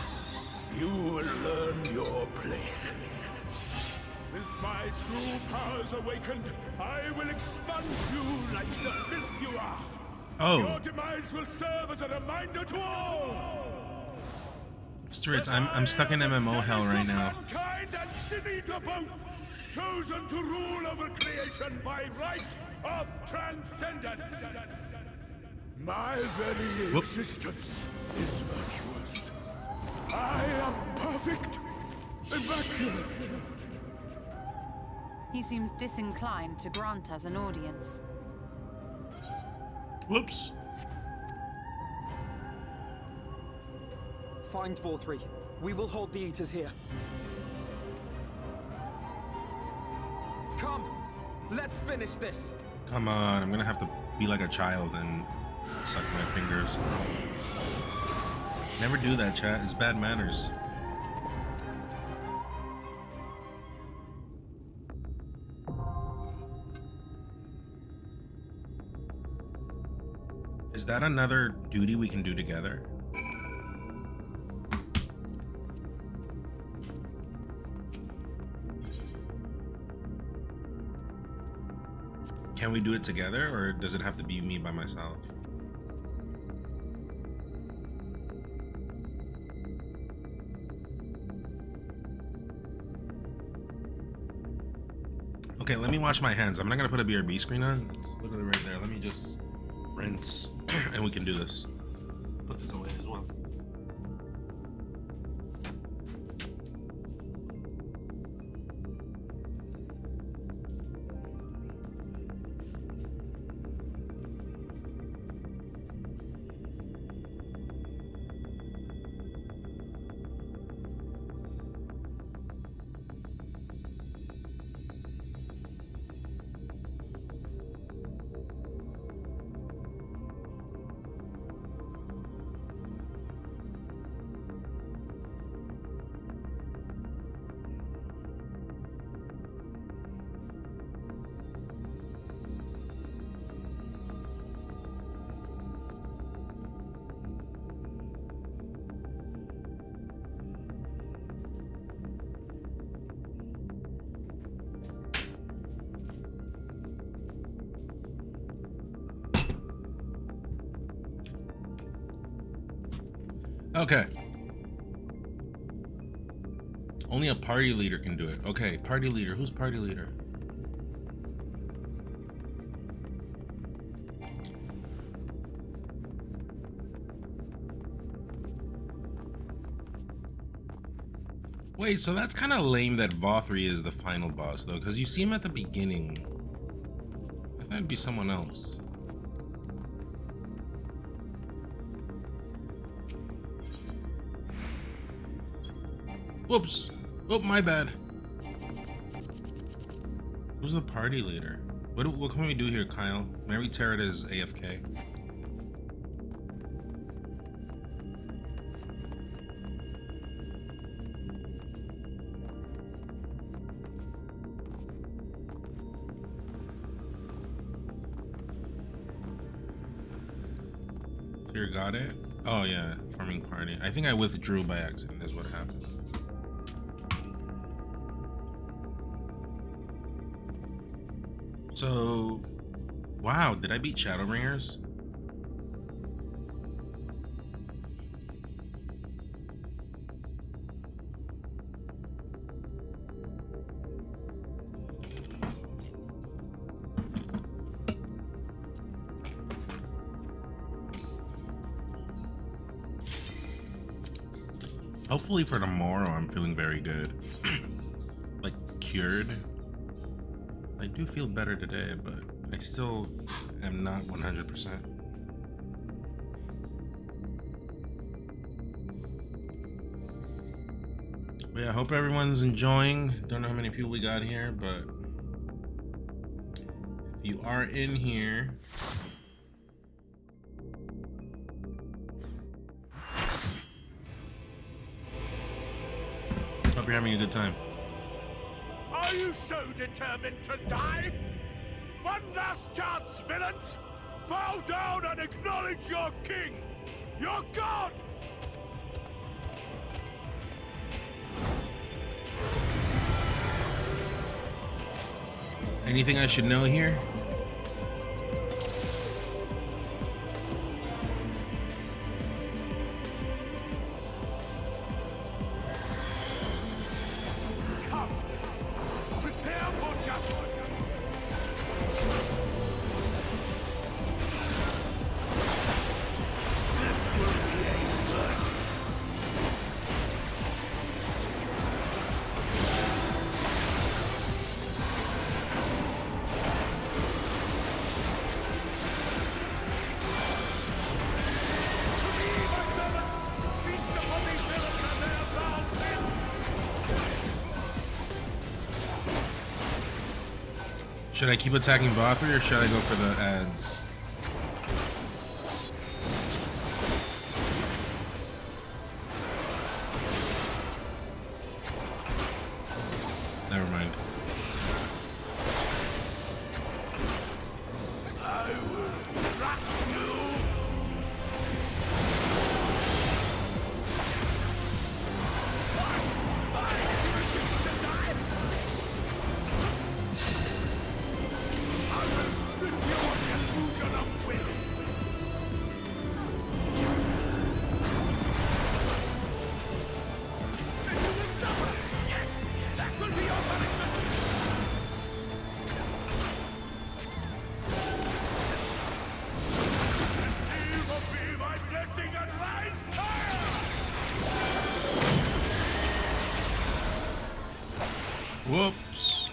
You will learn your place. With my true powers awakened, I will expunge you like the filth you are.
Oh.
Your demise will serve as a reminder to all.
Stuart, I'm stuck in MMO hell right now.
Mankind and Shinita both, chosen to rule over creation by right of transcendence. My very existence is virtuous. I am perfect, immaculate.
He seems disinclined to grant us an audience.
Whoops.
Find 4-3. We will hold the Eaters here. Come! Let's finish this!
Come on, I'm gonna have to be like a child and suck my fingers. Never do that, chat. It's bad manners. Is that another duty we can do together? Can we do it together, or does it have to be me by myself? Okay, let me wash my hands. I'm not gonna put a BRB screen on. It's literally right there. Let me just rinse and we can do this. Put this away as well. Okay. Only a party leader can do it. Okay, party leader. Who's party leader? Wait, so that's kind of lame that Vothri is the final boss, though, because you see him at the beginning. I thought it'd be someone else. Whoops. Oh, my bad. Who's the party leader? What can we do here, Kyle? Mary Tarrant is AFK. Here, got it? Oh yeah, forming party. I think I withdrew by accident is what happened. So, wow, did I beat Shadowbringers? Hopefully for tomorrow, I'm feeling very good. Like, cured. I do feel better today, but I still am not 100%. But yeah, I hope everyone's enjoying. Don't know how many people we got here, but if you are in here, hope you're having a good time.
Are you so determined to die? One last chance, villains! Bow down and acknowledge your king! Your god!
Anything I should know here? Should I keep attacking Bothri or should I go for the ads? Never mind. Whoops.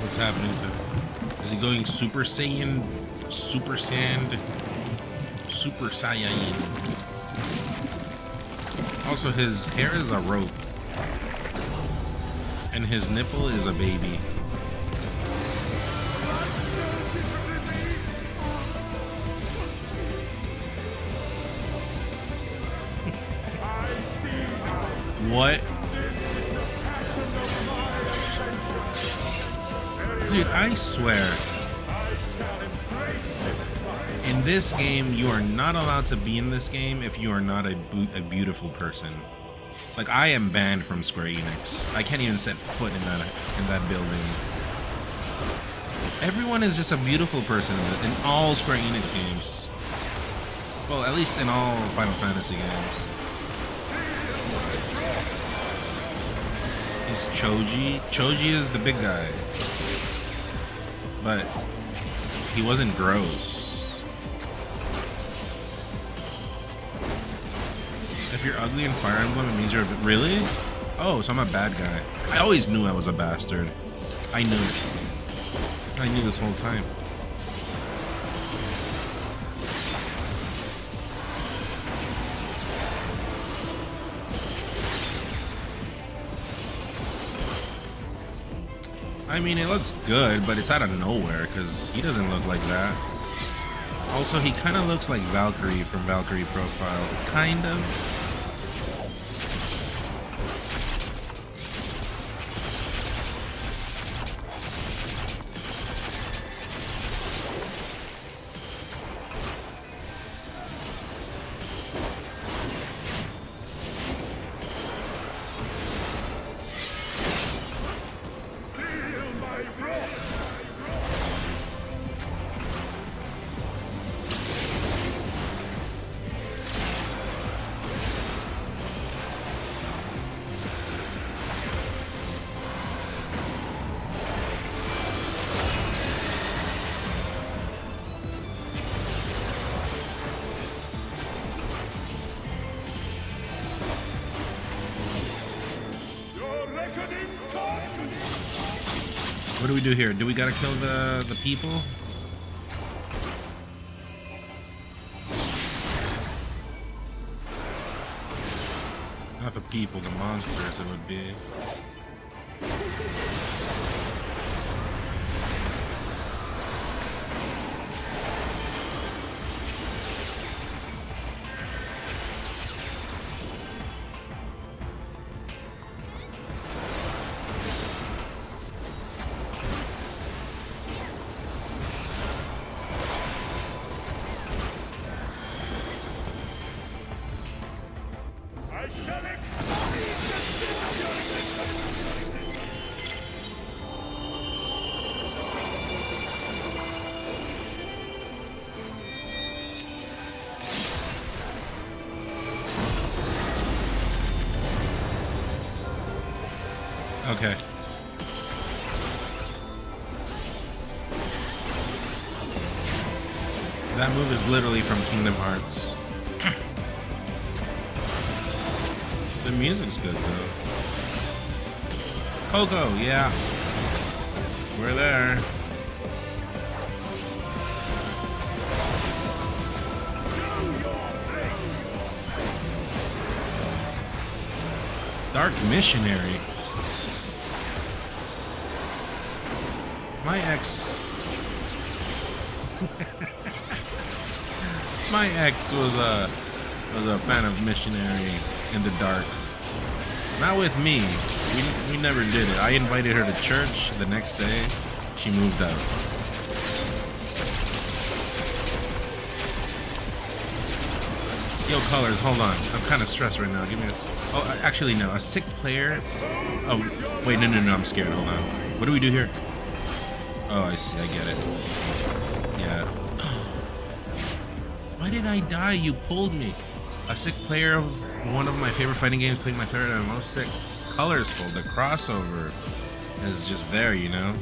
What's happening to him? Is he going Super Saiyan? Super Sand? Super Saiyan? Also, his hair is a rope. And his nipple is a baby. What? Dude, I swear. In this game, you are not allowed to be in this game if you are not a beautiful person. Like, I am banned from Square Enix. I can't even set foot in that building. Everyone is just a beautiful person in all Square Enix games. Well, at least in all Final Fantasy games. He's Choji. Choji is the big guy. But he wasn't gross. If you're ugly in Fire Emblem, it means you're really? Oh, so I'm a bad guy. I always knew I was a bastard. I knew it. I knew this whole time. I mean, it looks good, but it's out of nowhere because he doesn't look like that. Also, he kind of looks like Valkyrie from Valkyrie Profile. Kind of. What do we do here? Do we gotta kill the people? Not the people, the monsters it would be. Okay. That move is literally from Kingdom Hearts. The music's good though. Coco, yeah. We're there. Dark Missionary. My ex was a fan of Missionary in the Dark. Not with me. We never did it. I invited her to church. The next day, she moved out. Yo, Colors, hold on. I'm kind of stressed right now. Give me a... Oh, actually, no. A sick player... Oh, wait, no, I'm scared. Hold on. What do we do here? Oh, I see. I get it. Yeah. Why did I die? You pulled me. A sick player of one of my favorite fighting games, playing my favorite and most sick. Colorful. The crossover is just there, you know?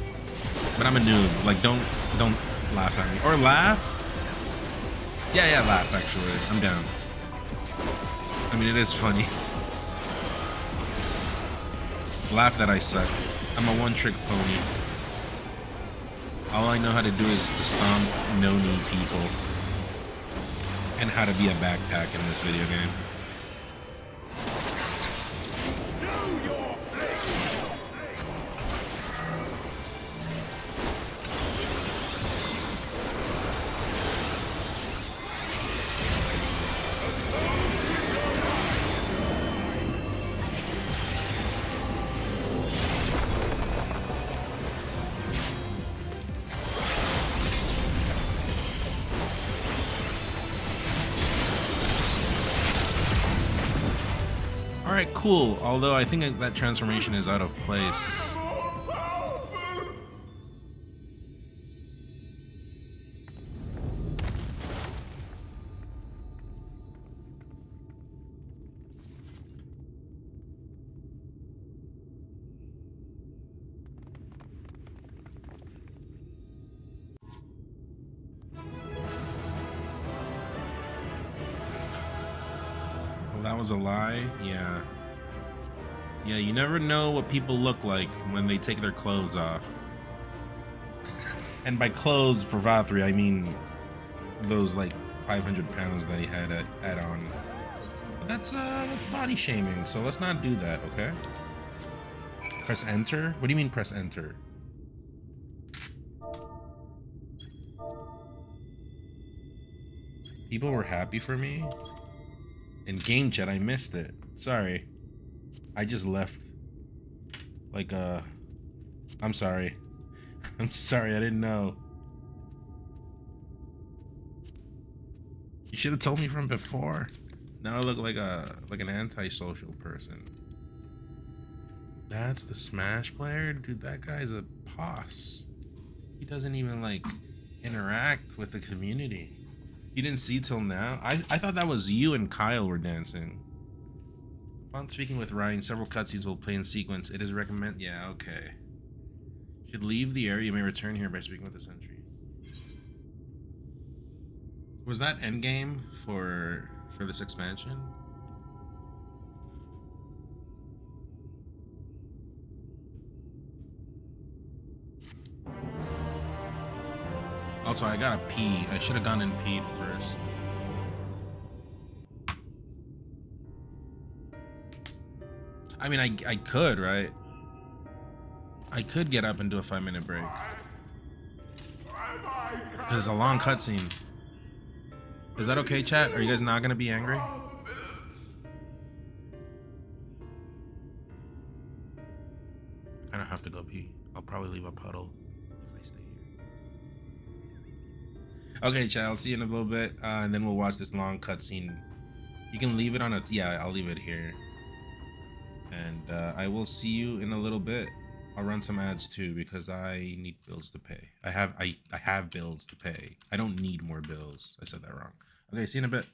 But I'm a noob. Like, don't laugh at me. Or laugh? Yeah, laugh, actually. I'm down. I mean, it is funny. Laugh that I suck. I'm a one-trick pony. All I know how to do is to stomp no-knee people. And how to be a backpack in this video game. Alright, cool. Although I think that transformation is out of place. Well, that was a lie? Yeah. Yeah, you never know what people look like when they take their clothes off. And by clothes for Valtteri, I mean those like 500 pounds that he had on. But that's body shaming, so let's not do that, okay? Press enter? What do you mean press enter? People were happy for me? In game chat, I missed it. Sorry. I just left. Like, I'm sorry. I'm sorry, I didn't know. You should have told me from before. Now I look like an antisocial person. That's the Smash player? Dude, that guy's a boss. He doesn't even, like, interact with the community. You didn't see till now? I thought that was you and Kyle were dancing. Upon speaking with Ryan, several cutscenes will play in sequence. It is recommend. Yeah, okay. Should leave the area. You may return here by speaking with the sentry. Was that endgame for this expansion? Also, I gotta pee. I should have gone and peed first. I mean, I could, right? I could get up and do a 5-minute break. Because it's a long cutscene. Is that okay, chat? Are you guys not gonna be angry? I kinda have to go pee. I'll probably leave a puddle if I stay here. Okay, chat, I'll see you in a little bit, and then we'll watch this long cutscene. You can leave it on a... Yeah, I'll leave it here. And I will see you in a little bit. I'll run some ads too because I need bills to pay. I have bills to pay. I don't need more bills. I said that wrong. Okay, see you in a bit.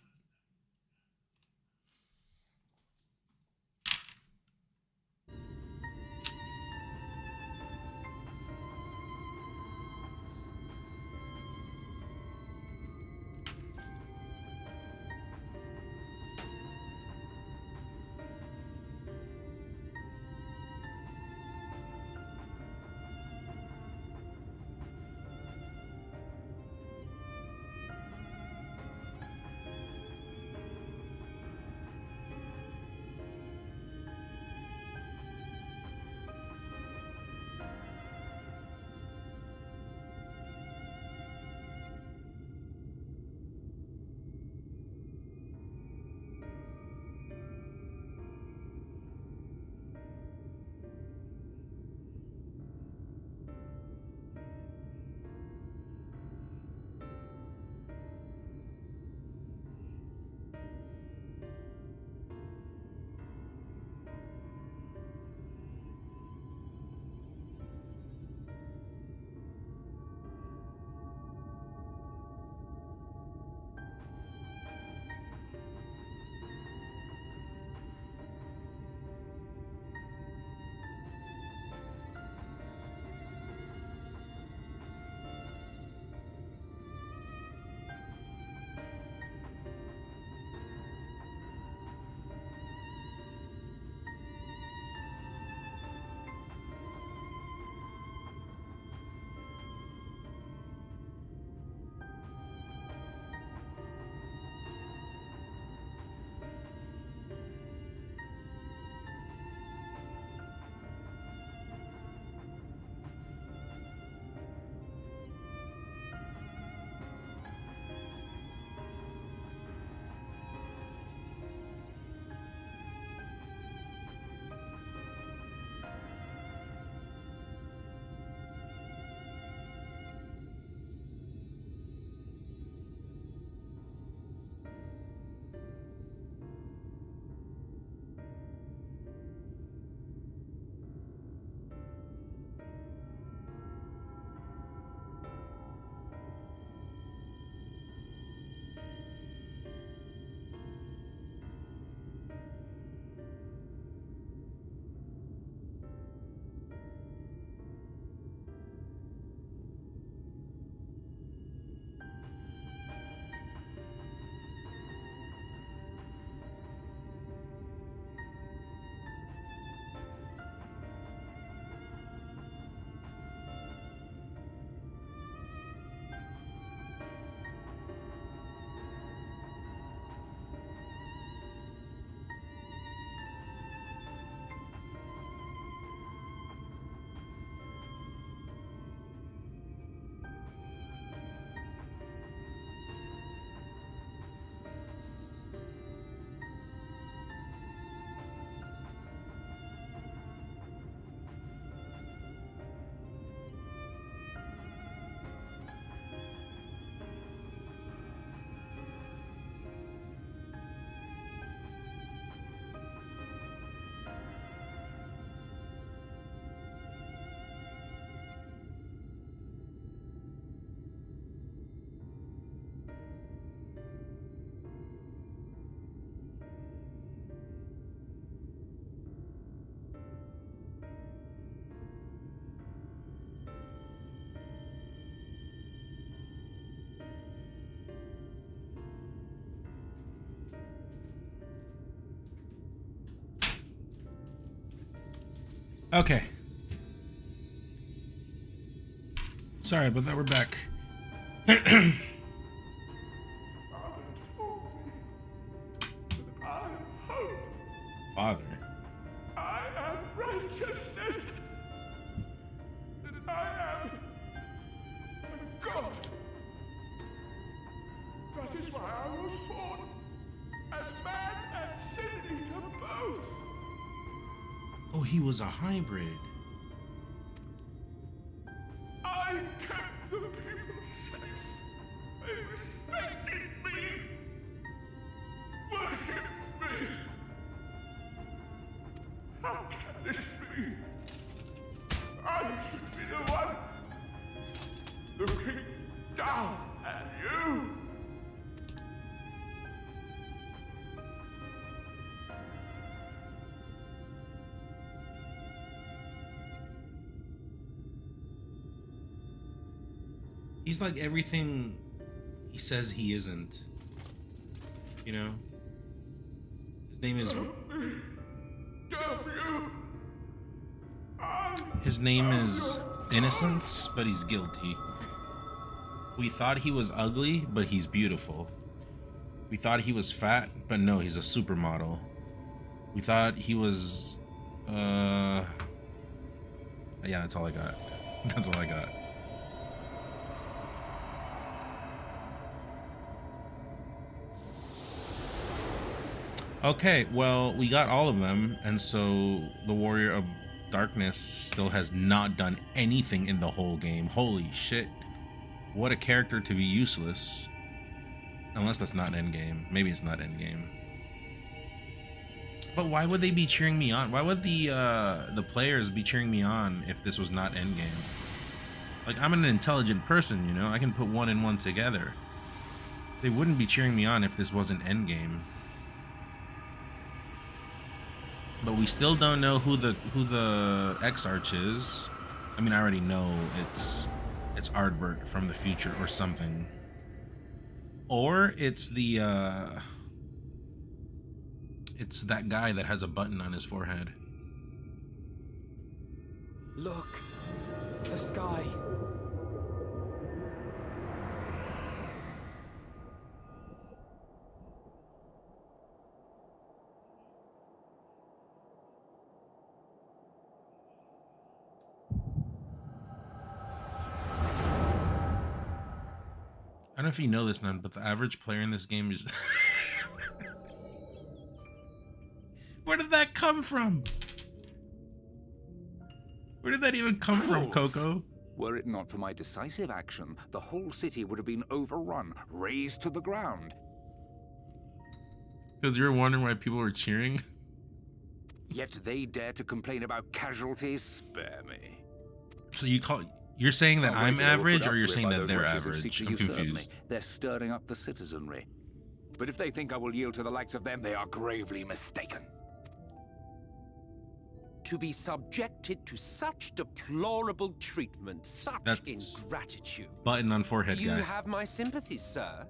Okay. Sorry, but that we're back. Father.
I am righteousness. That I am a god. That is why I was born as man and sin eater both.
Oh, he was a hybrid.
I kept the people safe. They respected me. Worshipped me. How can this be? I should be the one looking down at you.
He's like everything he says he isn't. You know? His name is... His name is Innocence, but he's guilty. We thought he was ugly, but he's beautiful. We thought he was fat, but no, he's a supermodel. We thought he was... Yeah, that's all I got. That's all I got. Okay, well, we got all of them, and so the Warrior of Darkness still has not done anything in the whole game. Holy shit. What a character to be useless. Unless that's not endgame. Maybe it's not endgame. But why would they be cheering me on? Why would the players be cheering me on if this was not endgame? Like, I'm an intelligent person, you know? I can put one and one together. They wouldn't be cheering me on if this wasn't endgame. But we still don't know who the X-Arch is. I mean, I already know it's Ardbert from the future or something. Or it's it's that guy that has a button on his forehead.
Look, the sky.
I don't know if you know this, Nun, but the average player in this game is... Where did that come from? Where did that even come from, Coco?
Were it not for my decisive action, the whole city would have been overrun, razed to the ground.
Because you were wondering why people were cheering?
Yet they dare to complain about casualties? Spare me.
So you're saying that I'm average, or you're saying that they're average? I'm confused.
They're stirring up the citizenry. But if they think I will yield to the likes of them, they are gravely mistaken.
To be subjected to such deplorable treatment, such ingratitude.
Button on forehead
You
guy.
have my sympathy, sir.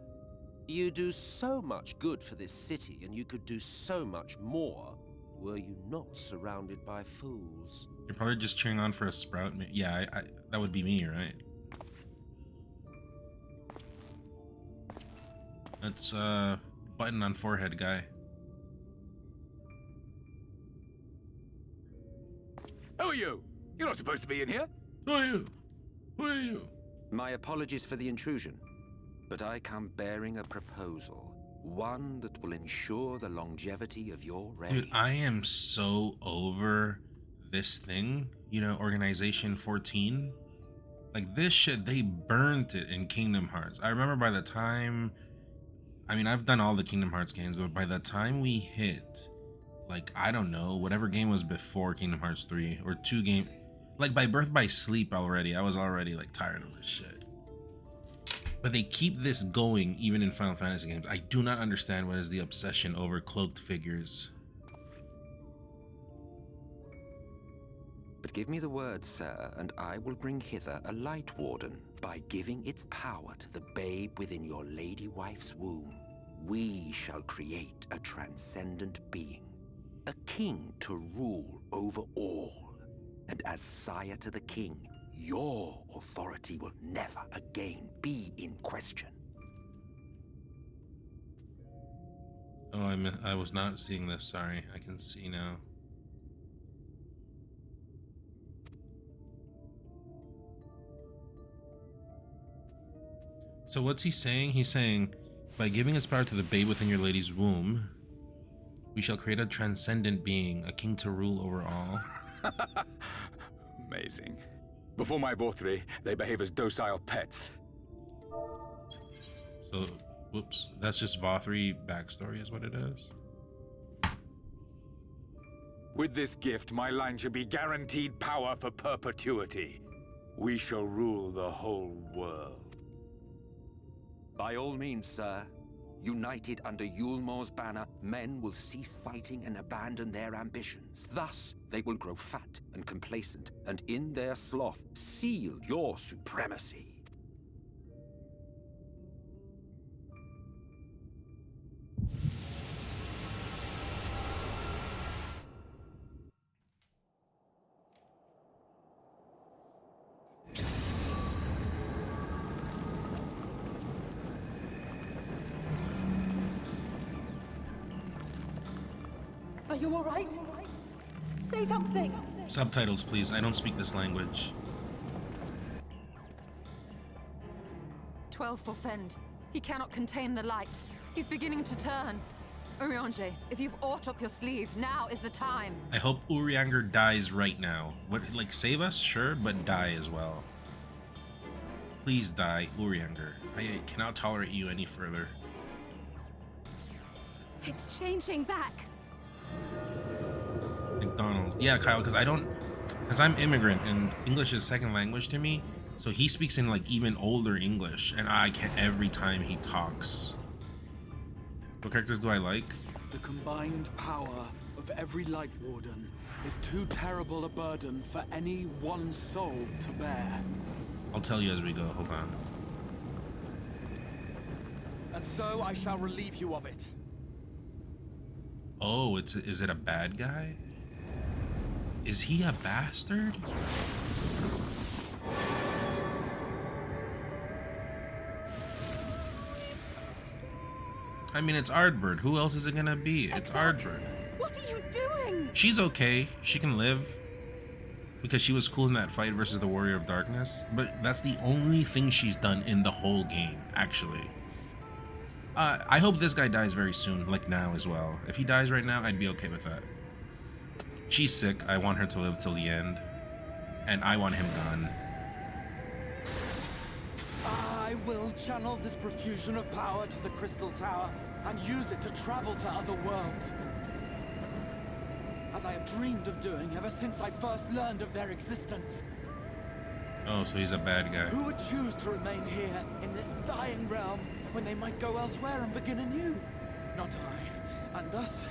You do so much good for this city, and you could do so much more were you not surrounded by fools.
You're probably just cheering on for a Sprout. Yeah, that would be me, right? That's button on forehead guy.
Who are you? You're not supposed to be in here.
Who are you? Who are you?
My apologies for the intrusion, but I come bearing a proposal. One that will ensure the longevity of your reign.
Dude, I am so over this thing, you know, Organization 14. Like, this shit, they burnt it in Kingdom Hearts. I remember by the time, I mean, I've done all the Kingdom Hearts games, but by the time we hit, like, I don't know, whatever game was before Kingdom Hearts 3, or 2 game, like by Birth by Sleep already, I was already like tired of this shit. But they keep this going even in Final Fantasy games. I do not understand what is the obsession over cloaked figures.
But give me the word, sir, and I will bring hither a Light Warden. By giving its power to the babe within your lady wife's womb, we shall create a transcendent being. A king to rule over all. as sire to the king, your authority will never again be in question.
Oh, I was not seeing this. Sorry, I can see now. So what's he saying? He's saying, by giving its power to the babe within your lady's womb, we shall create a transcendent being, a king to rule over all.
Amazing. Before my Vothri, they behave as docile pets.
So, whoops, that's just Vothri backstory is what it is.
With this gift, my line shall be guaranteed power for perpetuity. We shall rule the whole world.
By all means, sir. United under Yulmor's banner, men will cease fighting and abandon their ambitions. Thus, they will grow fat and complacent, and in their sloth, seal your supremacy.
Are you all right? Say something.
Subtitles, please. I don't speak this language.
12 for Fend. He cannot contain the light. He's beginning to turn. Urianger, if you've aught up your sleeve, now is the time.
I hope Urianger dies right now. What, like, save us? Sure, but die as well. Please die, Urianger. I cannot tolerate you any further.
It's changing back.
McDonald. Yeah, Kyle, because I'm immigrant and English is second language to me. So he speaks in like even older English and I can't every time he talks. What characters do I like?
The combined power of every Light Warden is too terrible a burden for any one soul to bear.
I'll tell you as we go, hold on.
And so I shall relieve you of it.
Oh, is it a bad guy? Is he a bastard? I mean, it's Ardbird. Who else is it gonna be? It's Ardbird.
What are you doing?
She's okay. She can live. Because she was cool in that fight versus the Warrior of Darkness. But that's the only thing she's done in the whole game, actually. I hope this guy dies very soon, like now as well. If he dies right now, I'd be okay with that. She's sick. I want her to live till the end. And I want him gone.
I will channel this profusion of power to the Crystal Tower and use it to travel to other worlds. As I have dreamed of doing ever since I first learned of their existence.
Oh, so he's a bad guy.
Who would choose to remain here in this dying realm when they might go elsewhere and begin anew? Not I. And thus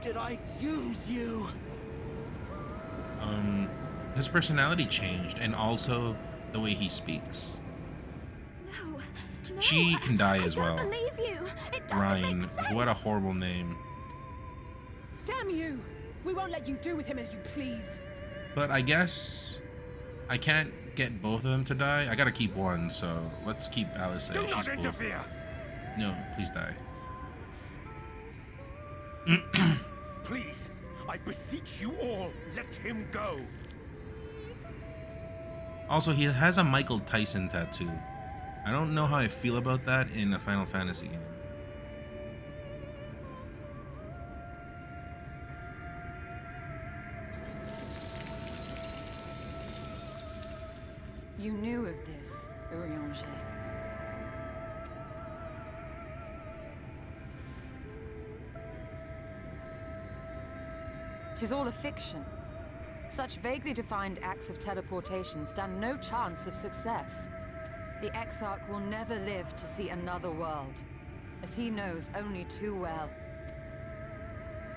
did I use you.
His personality changed, and also the way he speaks.
No,
She can die as well.
I don't believe you. It doesn't
Ryan,
make sense.
what a horrible name.
Damn you! We won't let you do with him as you please.
But I guess I can't get both of them to die. I gotta keep one, so let's keep Alice.
Do
She's
not
cool.
interfere.
No, please die.
Please, I beseech you all, let him go.
Also, he has a Michael Tyson tattoo. I don't know how I feel about that in a Final Fantasy game.
You knew of this, Urianger. Tis all a fiction. Such vaguely defined acts of teleportation stand no chance of success. The Exarch will never live to see another world, as he knows only too well.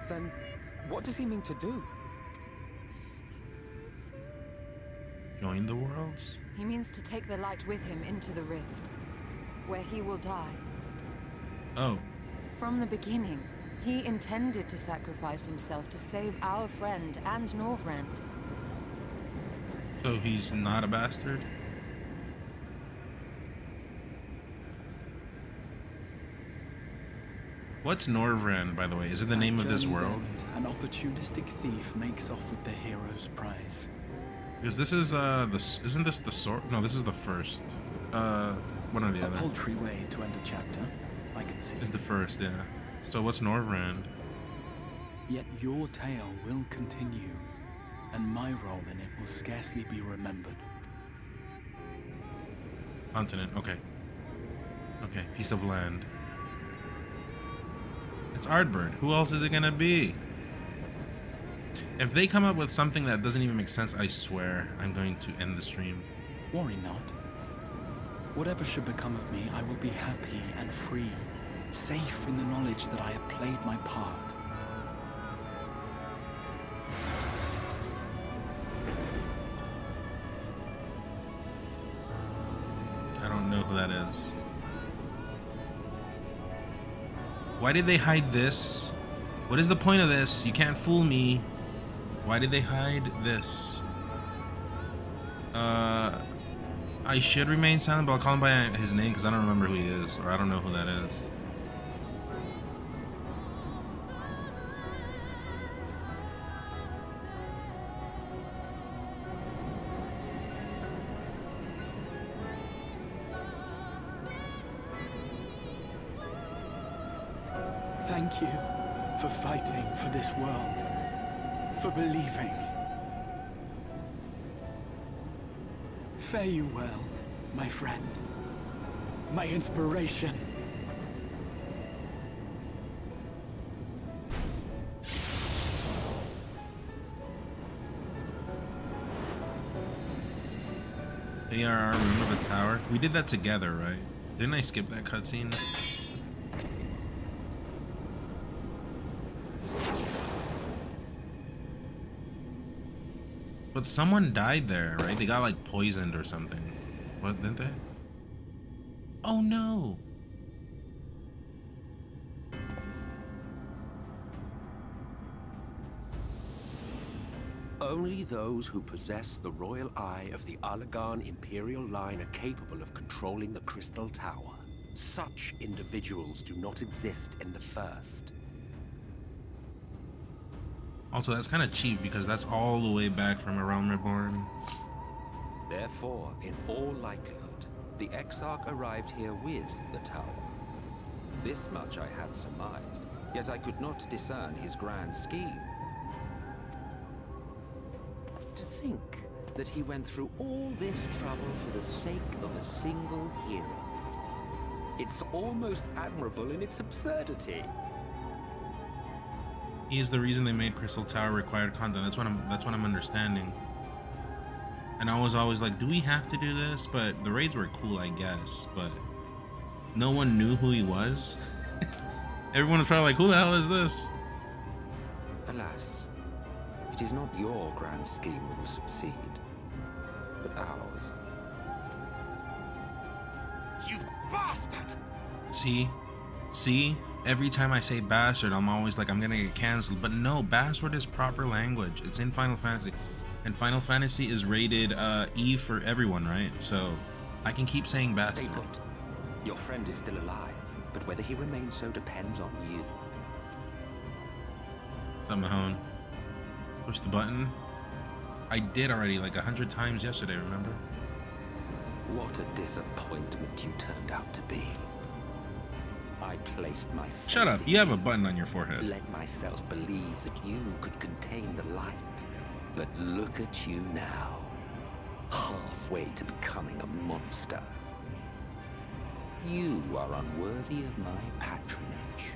Then, what does he mean to do?
Join the worlds?
He means to take the light with him into the rift, where he will die.
Oh.
From the beginning, he intended to sacrifice himself to save our friend and Northrend.
So he's not a bastard? What's Norvrand, by the way? Is it the name of this
Journey's
world?
End, an opportunistic thief makes off with the hero's prize.
Because this is isn't this the sword? No, this is the first. One or the other.
A paltry way to end a chapter, I can see.
Is the first, yeah. So what's Norvrand?
Yet your tale will continue, and my role in it will scarcely be remembered.
Continent, okay. Okay, piece of land. It's Ardbird. Who else is it gonna be? If they come up with something that doesn't even make sense, I swear I'm going to end the stream.
Worry not. Whatever should become of me, I will be happy and free, safe in the knowledge that I have played my part.
I don't know who that is. Why did they hide this? What is the point of this? You can't fool me. Why did they hide this? I should remain silent, but I'll call him by his name because I don't remember who he is, or I don't know who that is.
Thank you for fighting for this world, for believing. Fare you well, my friend, my inspiration.
ARR, remember the tower? We did that together, right? Didn't I skip that cutscene? But someone died there, right? They got like poisoned or something. What, didn't they? Oh no!
Only those who possess the royal eye of the Allagan Imperial line are capable of controlling the Crystal Tower. Such individuals do not exist in the First.
Also, that's kind of cheap because that's all the way back from A Realm Reborn.
Therefore, in all likelihood, the Exarch arrived here with the tower. This much I had surmised, yet I could not discern his grand scheme. To think that he went through all this trouble for the sake of a single hero. It's almost admirable in its absurdity.
He is the reason they made Crystal Tower required content. That's what I'm understanding. And I was always like, do we have to do this? But the raids were cool, I guess. But no one knew who he was. Everyone was probably like, who the hell is this?
Alas, it is not your grand scheme that will succeed, but ours.
You bastard!
See? See? Every time I say bastard, I'm always like, I'm gonna get canceled. But no, bastard is proper language. It's in Final Fantasy. And Final Fantasy is rated E for everyone, right? So I can keep saying bastard.
Stay put. Your friend is still alive, but whether he remains so depends on you.
What's up, Mahone? Push the button. I did already like 100 times yesterday, remember?
What a disappointment you turned out to be. I placed my faith
Shut up, you have a button on your forehead.
Let myself believe that you could contain the light. But look at you now, halfway to becoming a monster. You are unworthy of my patronage.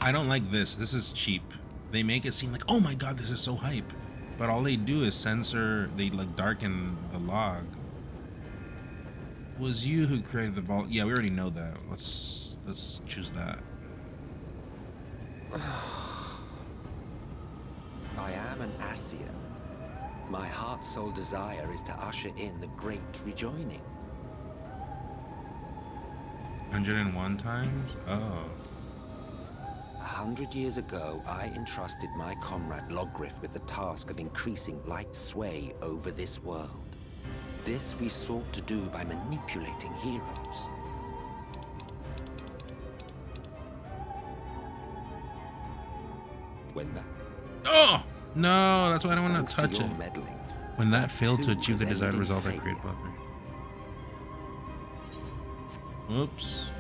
I don't like this. This is cheap. They make it seem like, oh my god, this is so hype. But all they do is censor, they like darken the log. Was you who created the vault? Yeah, we already know that. Let's choose that.
I am an Ascian. My heart's sole desire is to usher in the great rejoining.
101 times? Oh.
100 years ago, I entrusted my comrade Logriff with the task of increasing light's sway over this world. This we sought to do by manipulating heroes. When that...
Oh! No, that's why I don't want to
Thanks
touch
your
it.
meddling,
When that failed to
too
achieve the
was
desired
ending
result, I
failure.
create buffer. Oops.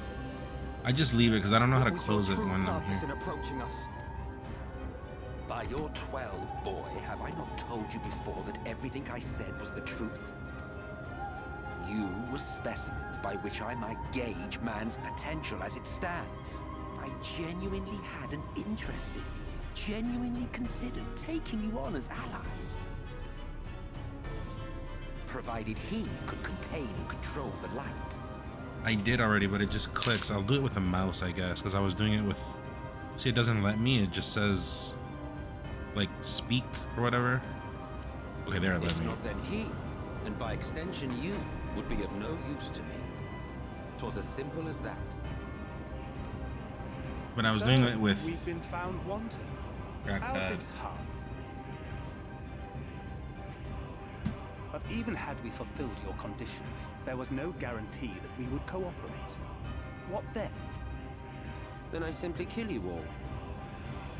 I just leave it because I don't know how to
What was your
close it
true
when I'm
purpose
here.
in approaching us?
By your 12, boy, have I not told you before that everything I said was the truth? You were specimens by which I might gauge man's potential as it stands. I genuinely had an interest in you, genuinely considered taking you on as allies. Provided he could contain and control the light.
I did already, but it just clicks. I'll do it with a mouse, I guess, because I was doing it with... See, it doesn't let me. It just says, like, speak or whatever. Okay, there it let
If
me.
not, then he, and by extension you, would be of no use to me. 'Twas as simple as that.
But I was doing it with...
We've been found wanting. How
Trackpad.
disheartening. But even had we fulfilled your conditions, there was no guarantee that we would cooperate. What then?
Then I simply kill you all.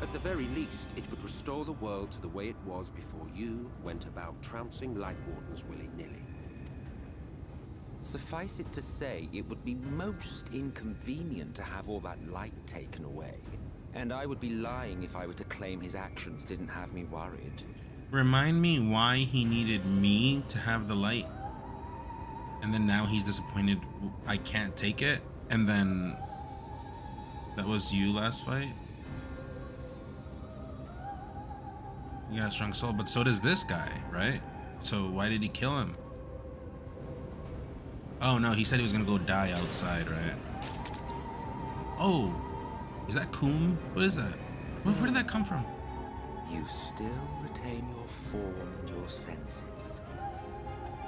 At the very least, it would restore the world to the way it was before you went about trouncing Light Wardens willy-nilly. Suffice it to say, it would be most inconvenient to have all that light taken away. And I would be lying if I were to claim his actions didn't have me worried.
Remind me why he needed me to have the light. And then now he's disappointed I can't take it. And then... That was you last fight? You got a strong soul, but so does this guy, right? So why did he kill him? Oh no, he said he was gonna go die outside, right? Oh, is that Coom? What is that? Where did that come from?
You still retain your form and your senses.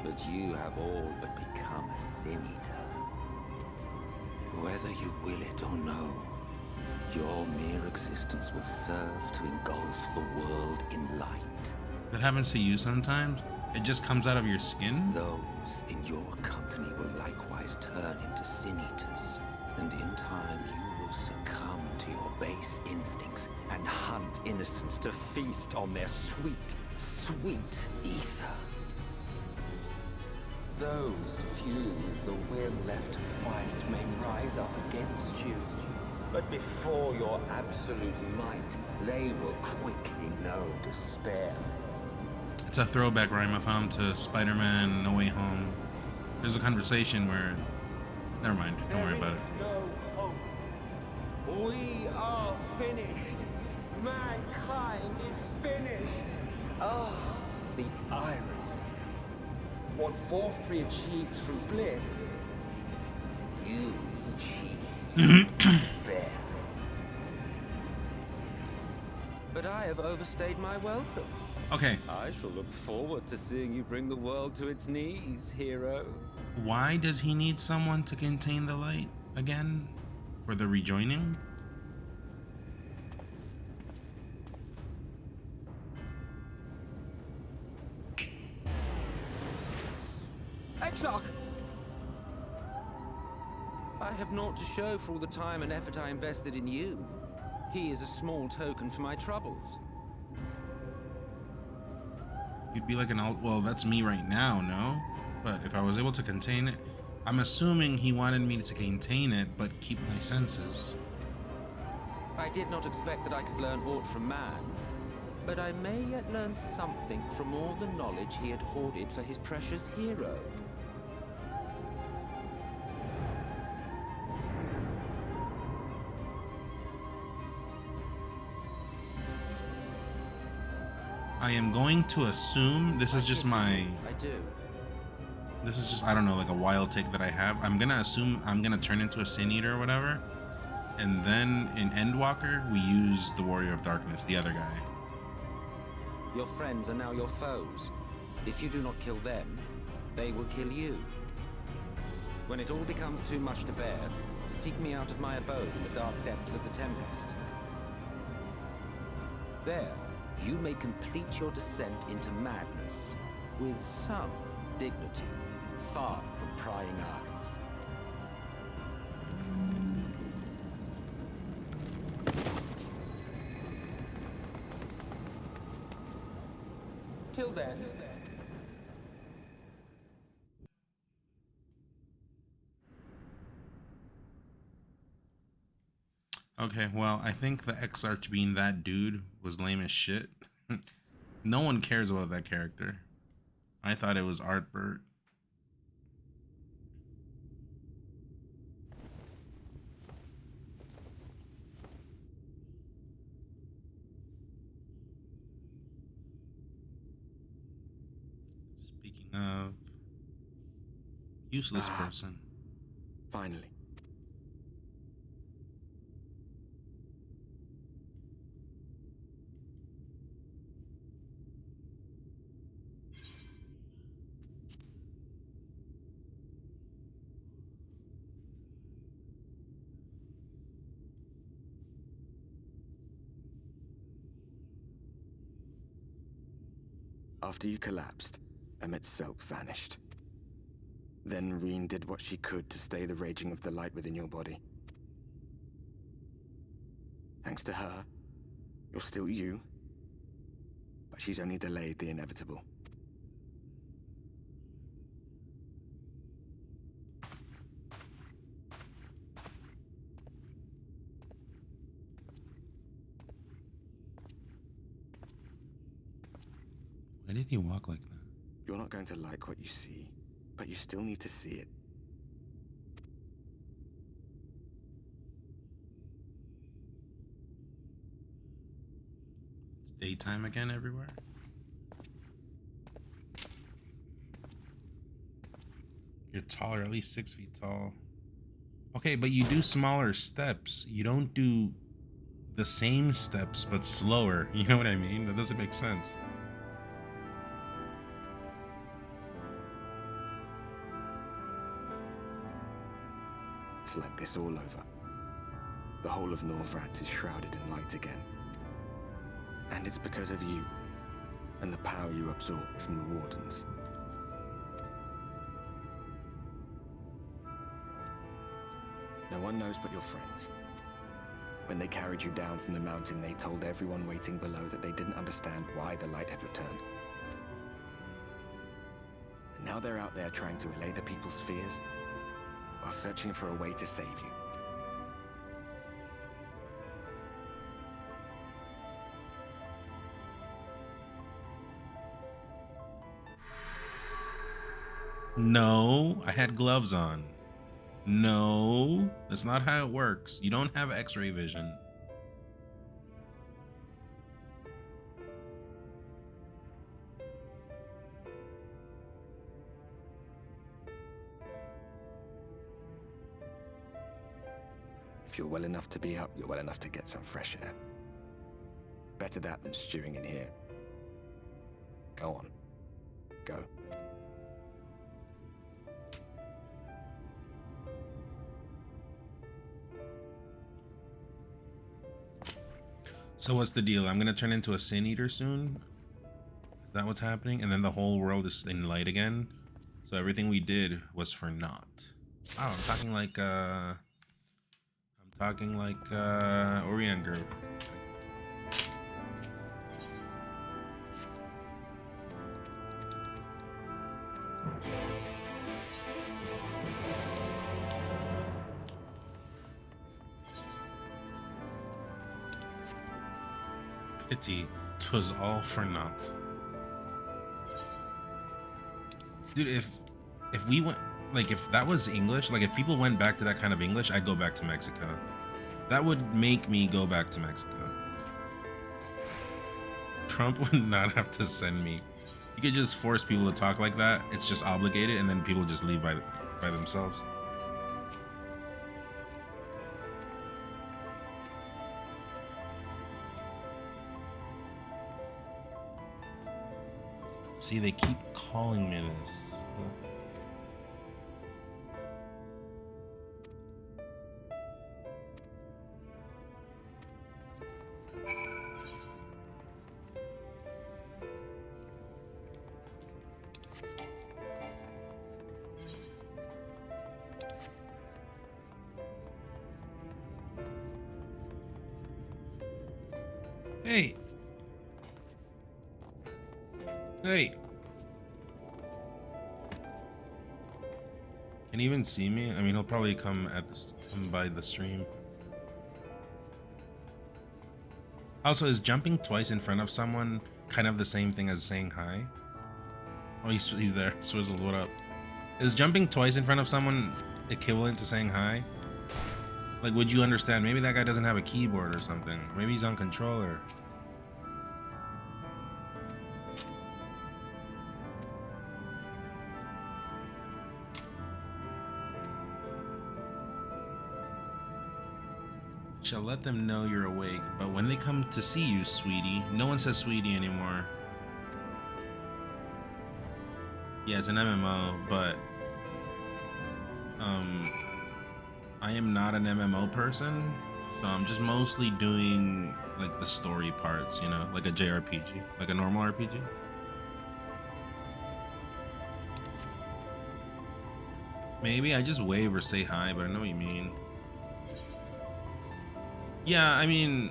But you have all but become a sin eater. Whether you will it or no, your mere existence will serve to engulf the world in light.
That happens to you sometimes? It just comes out of your skin?
Those in your company will likewise turn into sin eaters, and in time you will succumb to your base instincts and hunt innocents to feast on their sweet, sweet ether. Those few with the will left to fight may rise up against you, but before your absolute might, they will quickly know despair.
It's a throwback rhyme I found to Spider-Man No Way Home. There's a conversation where... Never mind, don't worry about it.
No hope. We are finished. Mankind is finished. Ah, the irony. What fourth we achieved through bliss, you achieved despair. But I have overstayed my welcome.
Okay.
I shall look forward to seeing you bring the world to its knees, hero.
Why does he need someone to contain the light again? For the rejoining?
Exarch!
I have naught to show for all the time and effort I invested in you. He is a small token for my troubles.
You'd be like an alt. Well, that's me right now, no? But if I was able to contain it, I'm assuming he wanted me to contain it, but keep my senses.
I did not expect that I could learn aught from man, but I may yet learn something from all the knowledge he had hoarded for his precious hero.
I am going to assume this is just my...
I do.
This is just, I don't know, like a wild take that I have. I'm gonna assume I'm gonna turn into a Sin Eater or whatever. And then in Endwalker, we use the Warrior of Darkness, the other guy.
Your friends are now your foes. If you do not kill them, they will kill you. When it all becomes too much to bear, seek me out at my abode in the dark depths of the Tempest. There, you may complete your descent into madness with some dignity, far from prying eyes. Till then.
Okay, well, I think the Exarch being that dude was lame as shit. No one cares about that character. I thought it was Artbert. Speaking of useless person.
Finally. After you collapsed, Emmet's self vanished. Then Reen did what she could to stay the raging of the light within your body. Thanks to her, you're still you, but she's only delayed the inevitable.
Why did he walk like that?
You're not going to like what you see, but you still need to see it.
It's daytime again everywhere. You're taller, at least 6 feet tall. Okay, but you do smaller steps. You don't do the same steps, but slower. You know what I mean? That doesn't make sense.
It's like this all over. The whole of Norvrats is shrouded in light again. And it's because of you, and the power you absorb from the Wardens. No one knows but your friends. When they carried you down from the mountain, they told everyone waiting below that they didn't understand why the light had returned. And now they're out there trying to allay the people's fears, while searching for a way to save you.
No, I had gloves on. No, that's not how it works. You don't have X-ray vision.
If you're well enough to be up, you're well enough to get some fresh air. Better that than stewing in here. Go on. Go.
So what's the deal? I'm gonna turn into a sin eater soon? Is that what's happening? And then the whole world is in light again? So everything we did was for naught. Oh, I'm talking like Orient Group. Pity, 'twas all for naught. Dude, if we went, like, if that was English, like if people went back to that kind of English, I'd go back to Mexico. That would make me go back to Mexico. Trump would not have to send me. You could just force people to talk like that. It's just obligated, and then people just leave by themselves. See, they keep calling me this. Hey. Hey. Can he even see me? I mean, he'll probably come by the stream. Also, is jumping twice in front of someone kind of the same thing as saying hi? Oh, he's there. Swizzled, what up? Is jumping twice in front of someone equivalent to saying hi? Like, would you understand? Maybe that guy doesn't have a keyboard or something. Maybe he's on controller. Shall let them know you're awake, but when they come to see you, sweetie, no one says sweetie anymore. Yeah, it's an MMO, but I am not an MMO person, so I'm just mostly doing like the story parts, you know, like a JRPG, like a normal RPG. Maybe I just wave or say hi, but I know what you mean. Yeah, I mean,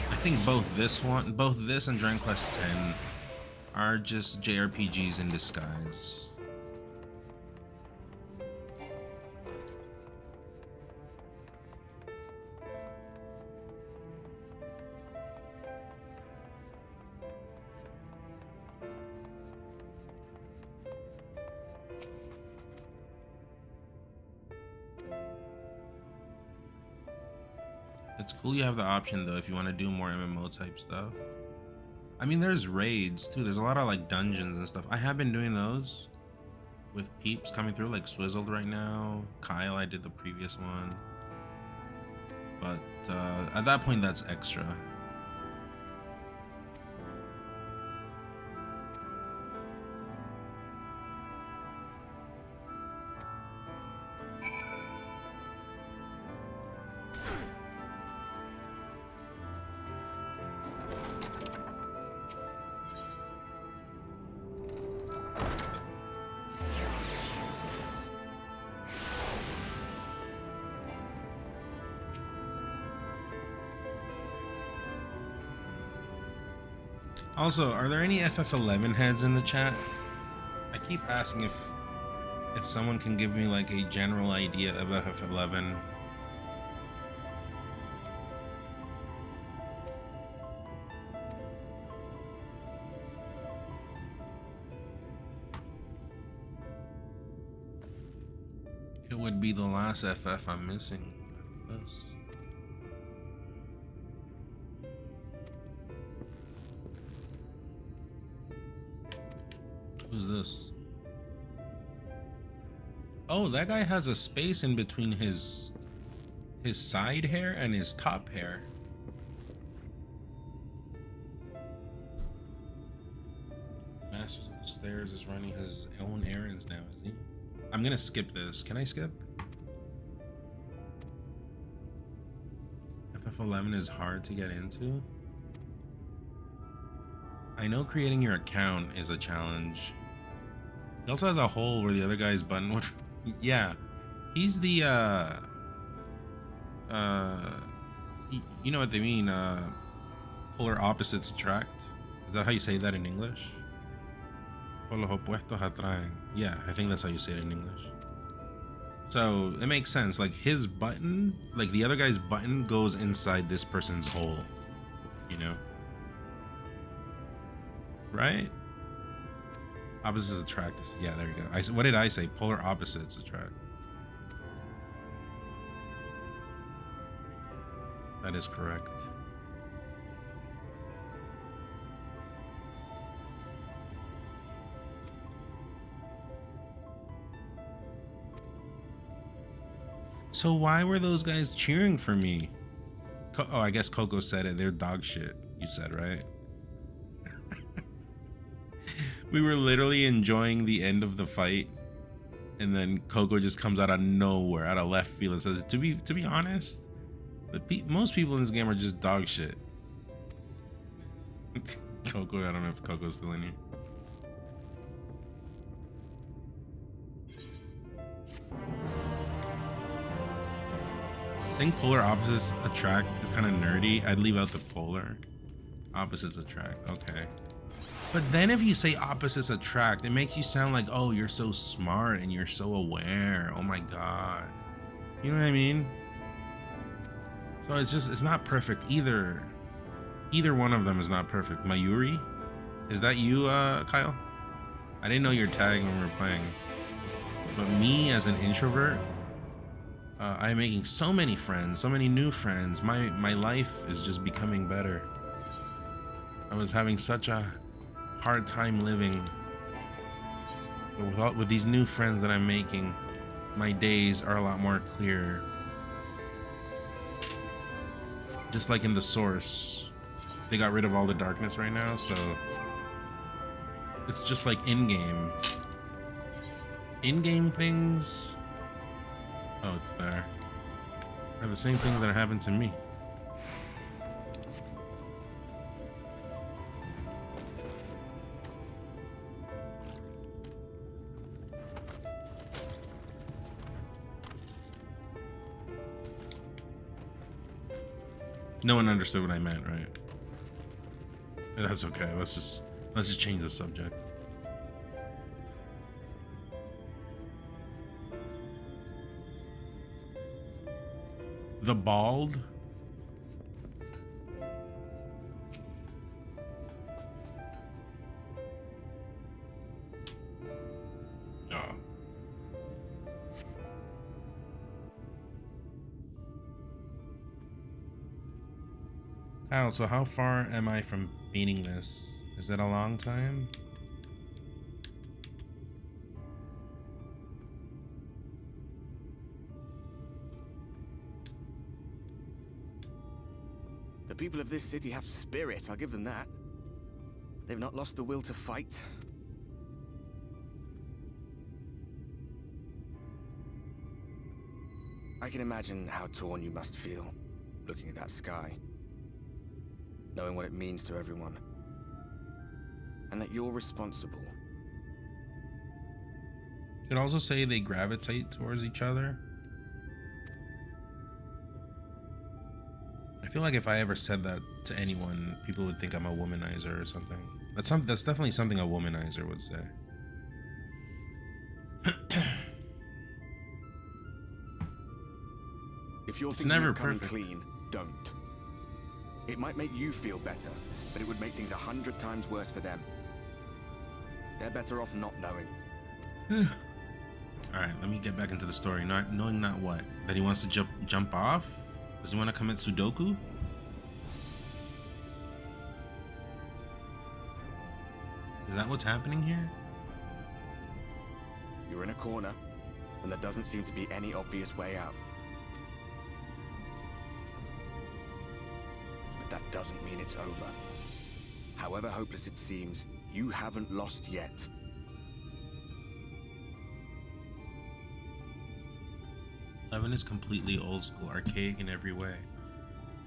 I think both this and Dragon Quest X are just JRPGs in disguise. It's cool you have the option though if you want to do more MMO type stuff. I mean, there's raids too. There's a lot of like dungeons and stuff. I have been doing those with peeps coming through, like Swizzled right now. Kyle, I did the previous one. But at that point, that's extra. Also, are there any FF11 heads in the chat? I keep asking if someone can give me like a general idea of FF11. It would be the last FF I'm missing after this. Who's this? Oh, that guy has a space in between his side hair and his top hair. Masters of the Stairs is running his own errands now, is he? I'm gonna skip this. Can I skip? FF11 is hard to get into. I know creating your account is a challenge. He also has a hole where the other guy's button would... Yeah. He's the, you know what they mean, polar opposites attract. Is that how you say that in English? Polos opuestos atraen. Yeah, I think that's how you say it in English. So, it makes sense. Like, his button, like the other guy's button goes inside this person's hole. You know? Right? Opposites attract. Yeah, there you go. What did I say? Polar opposites attract. That is correct. So why were those guys cheering for me? Oh, I guess Coco said it. They're dog shit. You said, right? We were literally enjoying the end of the fight, and then Coco just comes out of nowhere, out of left field, and says, "To be honest, most people in this game are just dog shit." Coco, I don't know if Coco's still in here. I think polar opposites attract is kind of nerdy. I'd leave out the polar. Opposites attract. Okay. But then if you say opposites attract, it makes you sound like, oh, you're so smart and you're so aware. Oh my god. You know what I mean? So it's not perfect either. Either one of them is not perfect. Mayuri? Is that you, Kyle? I didn't know your tag when we were playing. But me as an introvert, I'm making so many friends, so many new friends. My life is just becoming better. I was having such a hard time living. But with these new friends that I'm making, my days are a lot more clear. Just like in the Source, they got rid of all the darkness right now, so it's just like in-game. In-game things, oh, it's there, are the same things that happened to me. No one understood what I meant, right? That's okay. Let's just change the subject. The bald? Oh. Kyle, so how far am I from beating this? Is it a long time?
The people of this city have spirit, I'll give them that. They've not lost the will to fight. I can imagine how torn you must feel, looking at that sky. Knowing what it means to everyone. And that you're responsible.
You could also say they gravitate towards each other. I feel like if I ever said that to anyone, people would think I'm a womanizer or something. That's definitely something a womanizer would say.
If you're
It's
thinking
never
of coming
perfect.
clean, don't. It might make you feel better, but it would make things 100 times worse for them. They're better off not knowing.
All right, let me get back into the story. Not knowing not what, that he wants to jump off. Does he want to commit Sudoku? Is that what's happening here?
You're in a corner, and there doesn't seem to be any obvious way out. But that doesn't mean it's over. However hopeless it seems, you haven't lost yet.
Eleven is completely old school, archaic in every way.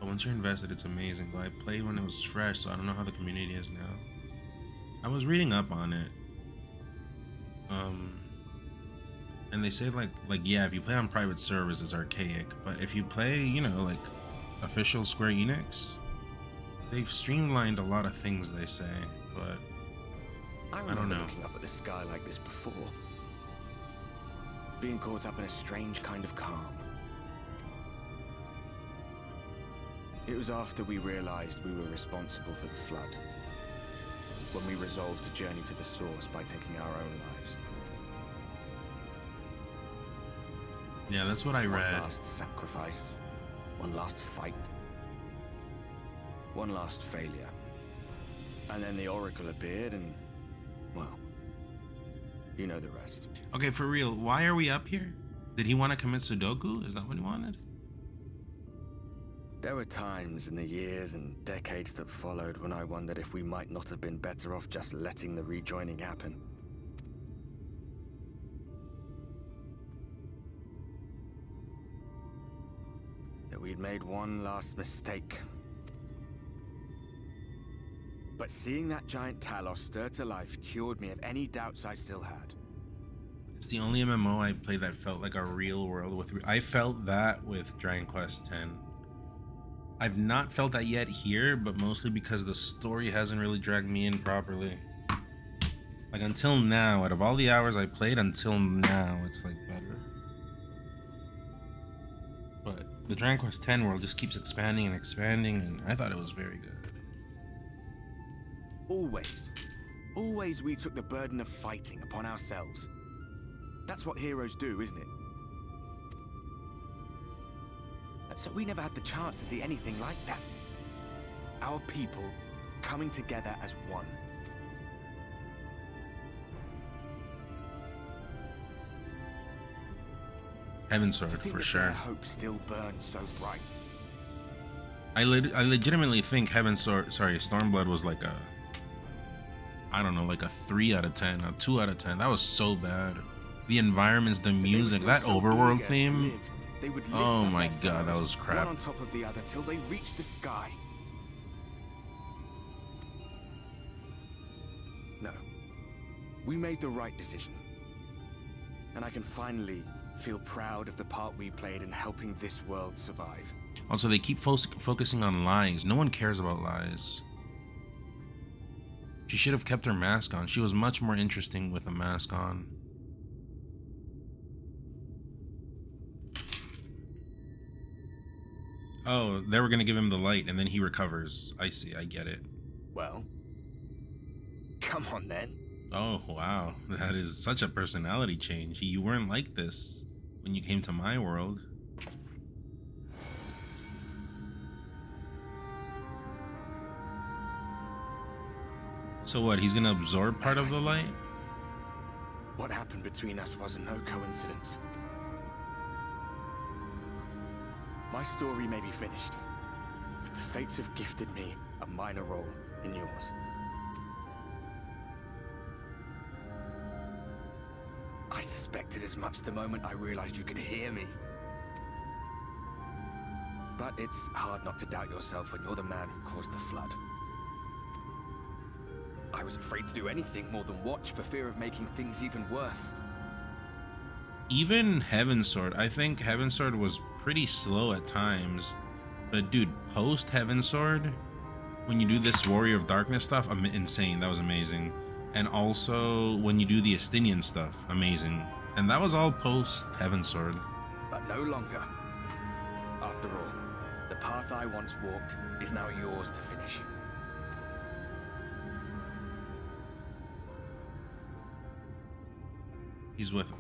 But once you're invested, it's amazing. But I played when it was fresh, so I don't know how the community is now. I was reading up on it. And they said like yeah, if you play on private servers, it's archaic. But if you play, you know, like official Square Enix, they've streamlined a lot of things, they say. But
I
don't
remember
know.
looking up at the sky like this before. Being caught up in a strange kind of calm. It was after we realized we were responsible for the flood. When we resolved to journey to the source by taking our own lives.
yeah, that's what I read.
One last sacrifice. One last fight. One last failure. And then the Oracle appeared and, well, you know the rest.
Okay, for real, why are we up here? Did he want to commit Sudoku? Is that what he wanted?
There were times in the years and decades that followed when I wondered if we might not have been better off just letting the rejoining happen. That we'd made one last mistake. But seeing that giant Talos stir to life cured me of any doubts I still had.
It's the only MMO I played that felt like a real world with. I felt that with Dragon Quest X. I've not felt that yet here, but mostly because the story hasn't really dragged me in properly. Like until now, out of all the hours I played until now, it's like better. But the Dragon Quest X world just keeps expanding and expanding, and I thought it was very good.
Always we took the burden of fighting upon ourselves. That's what heroes do, isn't it? So we never had the chance to see anything like that. Our people coming together as one.
Heaven Sword, for sure.
Hope still burns so bright.
I legitimately think Heaven Sword, sorry, Stormblood was like a, I don't know, like a 3 out of 10, a 2 out of 10. That was so bad. The environments, the music, that overworld theme. Oh my god, that was crap.
One on top of the other till they reach the sky. No. We made the right decision. And I can finally feel proud of the part we played in helping this world survive.
Also, they keep focusing on lies. No one cares about lies. She should have kept her mask on. She was much more interesting with a mask on. Oh, they were gonna give him the light and then he recovers. I see, I get it.
Well, come on then.
Oh, wow. That is such a personality change. You weren't like this when you came to my world. So what, he's gonna absorb part of the light?
What happened between us was no coincidence. My story may be finished, but the fates have gifted me a minor role in yours. I suspected as much the moment I realized you could hear me. But it's hard not to doubt yourself when you're the man who caused the flood. I was afraid to do anything more than watch for fear of making things even worse.
Even Heaven Sword, I think Heaven Sword was pretty slow at times. But dude, post Heaven Sword, when you do this Warrior of Darkness stuff, insane. That was amazing. And also when you do the Estinian stuff, amazing. And that was all post Heaven Sword.
But no longer. After all, the path I once walked is now yours to finish.
He's with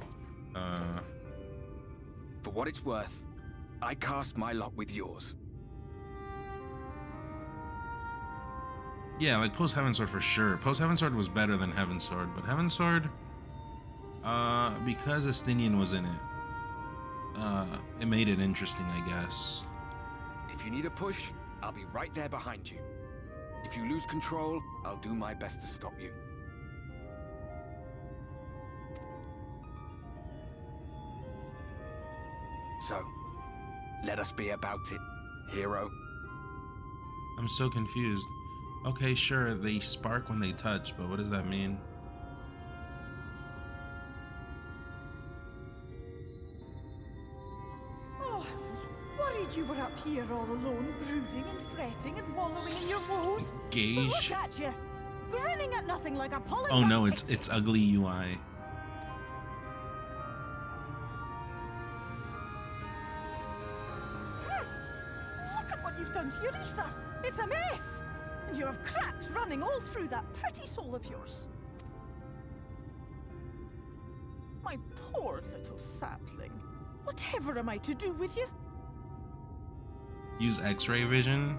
For what it's worth, I cast my lot with yours.
Yeah, like post Heaven Sword for sure. Post Heaven Sword was better than Heaven Sword, but Heaven Sword, because Estinian was in it, it made it interesting, I guess.
If you need a push, I'll be right there behind you. If you lose control, I'll do my best to stop you. So, let us be about it, hero.
I'm so confused. Okay, sure, they spark when they touch, but what does that mean?
Oh, I was worried you were up here all alone, brooding and fretting and wallowing in your woes.
Gage.
Look at you, grinning at nothing like a polygon.
Oh no, it's ugly UI.
Look at what you've done to your ether. It's a mess. And you have cracks running all through that pretty soul of yours. My poor little sapling. Whatever am I to do with you?
Use X-ray vision.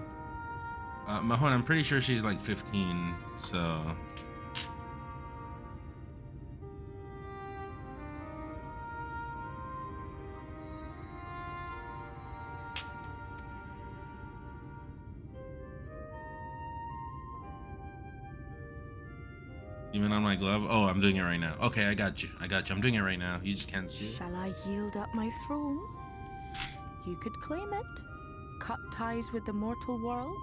Mahon, I'm pretty sure she's like 15, so. Even on my glove? Oh, I'm doing it right now. Okay, I got you. I'm doing it right now. You just can't see it.
Shall I yield up my throne? You could claim it, cut ties with the mortal world,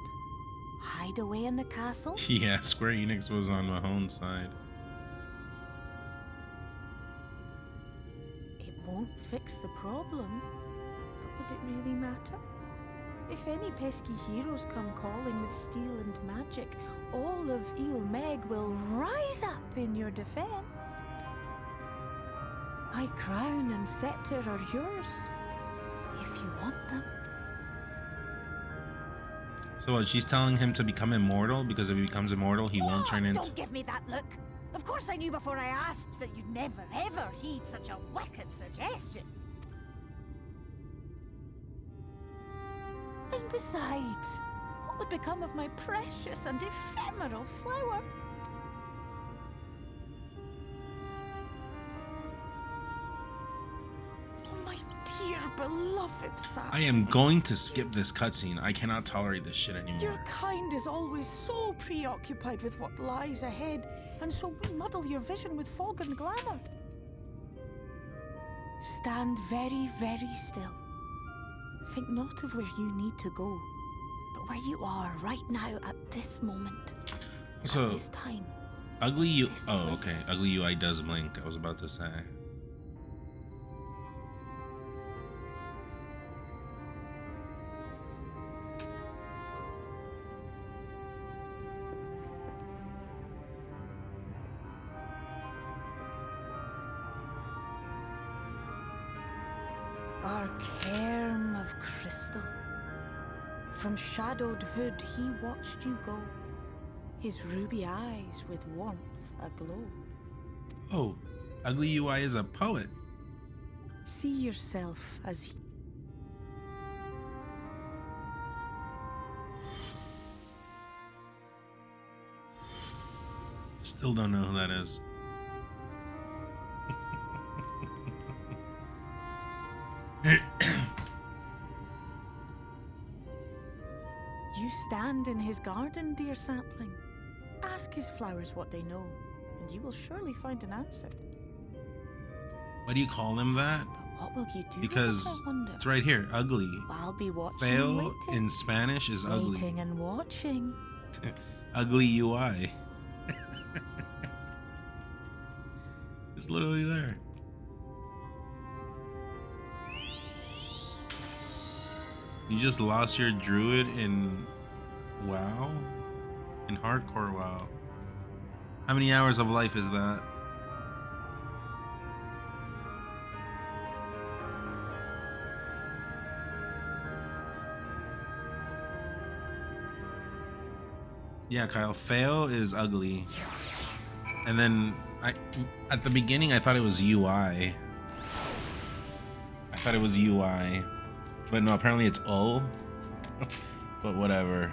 hide away in the castle.
Yeah, Square Enix was on Mahon's side.
It won't fix the problem, but would it really matter? If any pesky heroes come calling with steel and magic, all of Il Meg will rise up in your defense. My crown and scepter are yours, if you want them.
So what, she's telling him to become immortal because if he becomes immortal, he won't turn into...
Don't give me that look. Of course I knew before I asked that you'd never ever heed such a wicked suggestion. And besides, what would become of my precious and ephemeral flower? Oh, my dear beloved son.
I am going to skip this cutscene. I cannot tolerate this shit anymore.
Your kind is always so preoccupied with what lies ahead, and so we muddle your vision with fog and glamour. Stand very, very still. Think not of where you need to go, but where you are right now at this moment.
So,
at this time.
Ugly U... Oh, okay. Ugly UI does blink. I was about to say.
Our cairn of crystal. From shadowed hood he watched you go, his ruby eyes with warmth aglow.
Oh, Ugly UI is a poet.
See yourself as he...
Still don't know who that is.
You stand in his garden, dear sapling. Ask his flowers what they know, and you will surely find an answer.
Why do you call them that?
What will you do?
Because it's right here, ugly.
I'll be watching.
Fail
waiting.
in Spanish is ugly.
Waiting and watching.
Ugly UI. It's literally there. You just lost your druid in WoW? In hardcore WoW. How many hours of life is that? Yeah, Kyle, Feo is ugly. And then at the beginning I thought it was UI. I thought it was UI. But no, apparently it's ul. But whatever.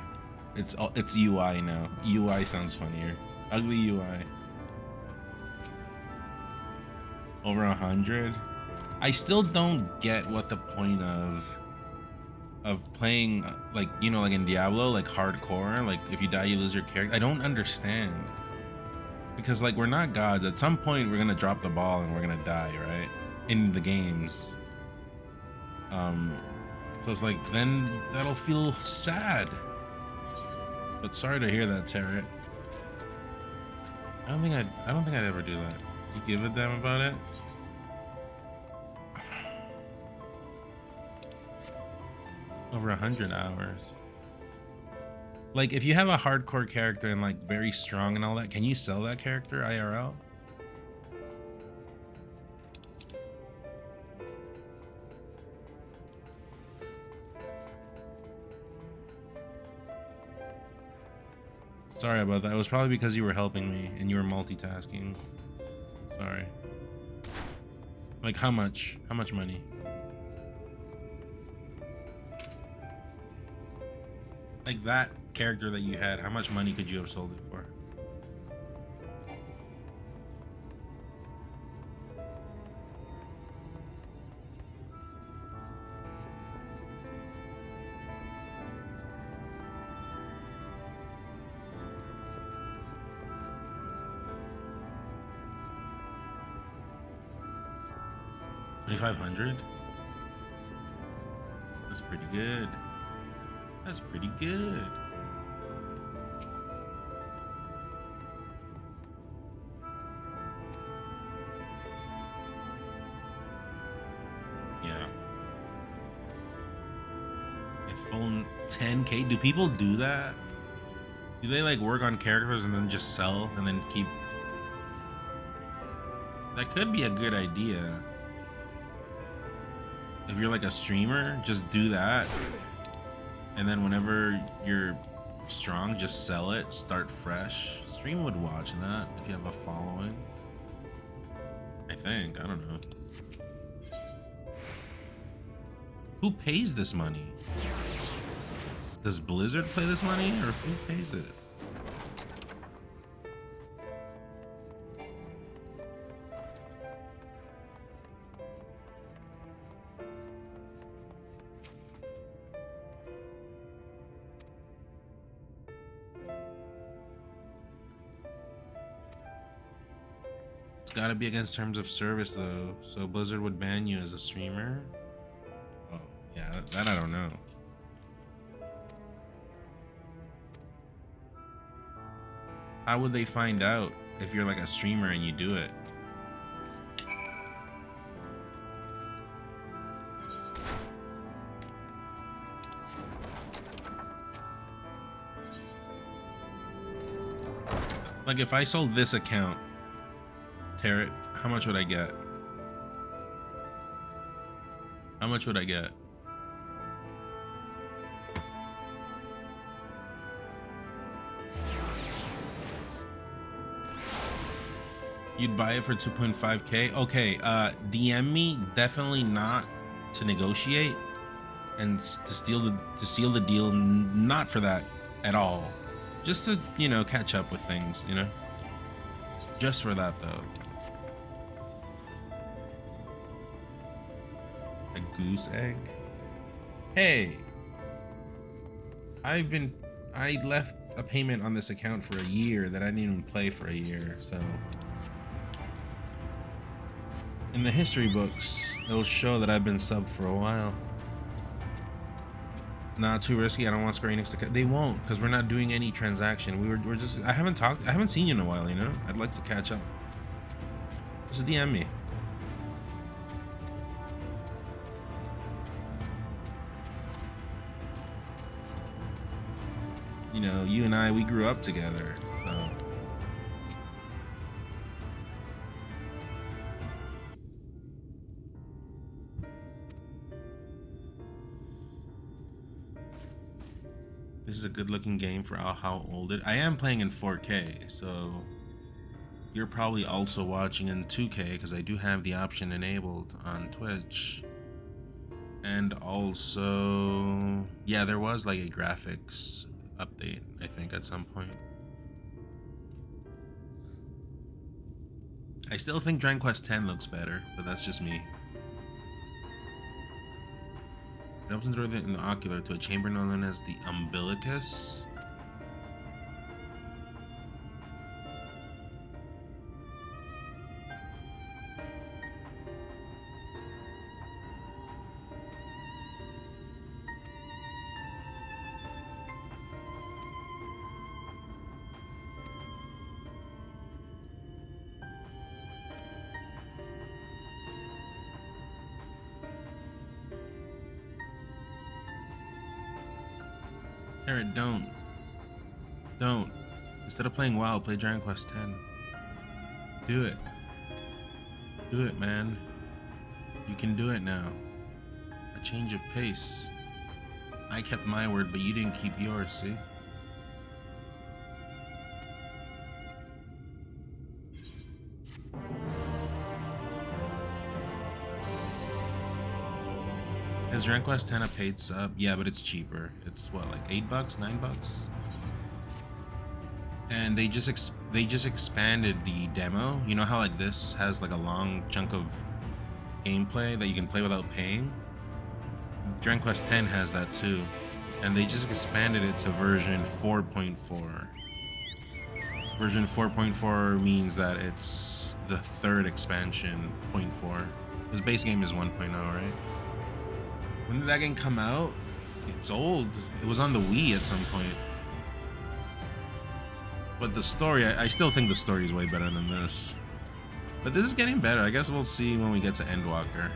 It's UI now. UI sounds funnier. Ugly UI. Over 100. I still don't get what the point of playing, like, you know, like in Diablo, like hardcore, like if you die you lose your character. I don't understand. Because like we're not gods. At some point we're gonna drop the ball and we're gonna die, right? In the games. So it's like, then that'll feel sad. But sorry to hear that, Tarot. I don't think I'd ever do that. You give a damn about it? Over 100 hours. Like, if you have a hardcore character and like very strong and all that, can you sell that character IRL? Sorry about that. It was probably because you were helping me and you were multitasking. Sorry. Like, how much? How much money? Like that character that you had, how much money could you have sold it for? $2,500? That's pretty good. That's pretty good. Yeah. Phone 10K. Do people do that? Do they like work on characters and then just sell and then keep? That could be a good idea. If you're like a streamer, just do that. And then whenever you're strong, just sell it, start fresh. Stream would watch that if you have a following. I think, I don't know. Who pays this money? Does Blizzard pay this money or who pays it? It's gotta be against terms of service though, so Blizzard would ban you as a streamer. Oh, yeah, that I don't know. How would they find out if you're like a streamer and you do it? Like if I sold this account, Tarot, how much would I get? How much would I get? You'd buy it for 2.5K? Okay, DM me, definitely not to negotiate and to seal the deal, not for that at all. Just to, you know, catch up with things, you know? Just for that though. A goose egg? Hey! I left a payment on this account for a year that I didn't even play for a year, so. In the history books, it'll show that I've been subbed for a while. Not too risky. I don't want Square Enix to. They won't, because we're not doing any transaction. We're just. I haven't seen you in a while. You know. I'd like to catch up. Just DM me. You know, you and I, we grew up together. So. This is a good looking game for how old it. I am playing in 4K, so you're probably also watching in 2K because I do have the option enabled on Twitch. And also, yeah, there was like a graphics update, I think, at some point. I still think Dragon Quest X looks better, but that's just me. It opens the door in the ocular to a chamber known as the umbilicus. Tarot, don't. Instead of playing WoW, play Dragon Quest X. Do it. Do it, man. You can do it now. A change of pace. I kept my word, but you didn't keep yours, see? Is Dragon Quest X a paid sub? Yeah, but it's cheaper. It's what, like $8, $9? And they just expanded the demo. You know how like this has like a long chunk of gameplay that you can play without paying? Dragon Quest X has that too. And they just expanded it to version 4.4. Version 4.4 means that it's the third expansion, 0.4. This base game is 1.0, right? When did that game come out? It's old. It was on the Wii at some point. But the story, I still think the story is way better than this. But this is getting better. I guess we'll see when we get to Endwalker.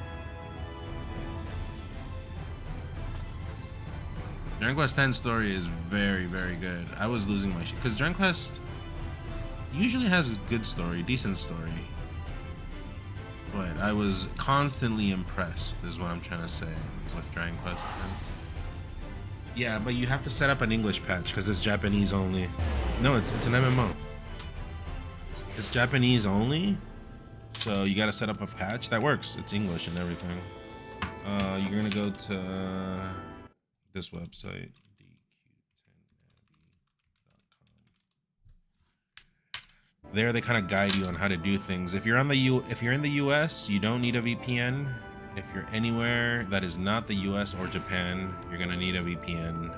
Dragon Quest X story is very, very good. I was losing my shit because Dragon Quest usually has a good story, decent story. But I was constantly impressed, is what I'm trying to say with Dragon Quest X. Yeah, but you have to set up an English patch because it's Japanese only. No, it's an MMO. It's Japanese only, so you got to set up a patch that works. It's English and everything. You're gonna go to this website, dq10abby.com. There, they kind of guide you on how to do things. If you're in the US, you don't need a VPN. If you're anywhere that is not the US or Japan, you're gonna need a VPN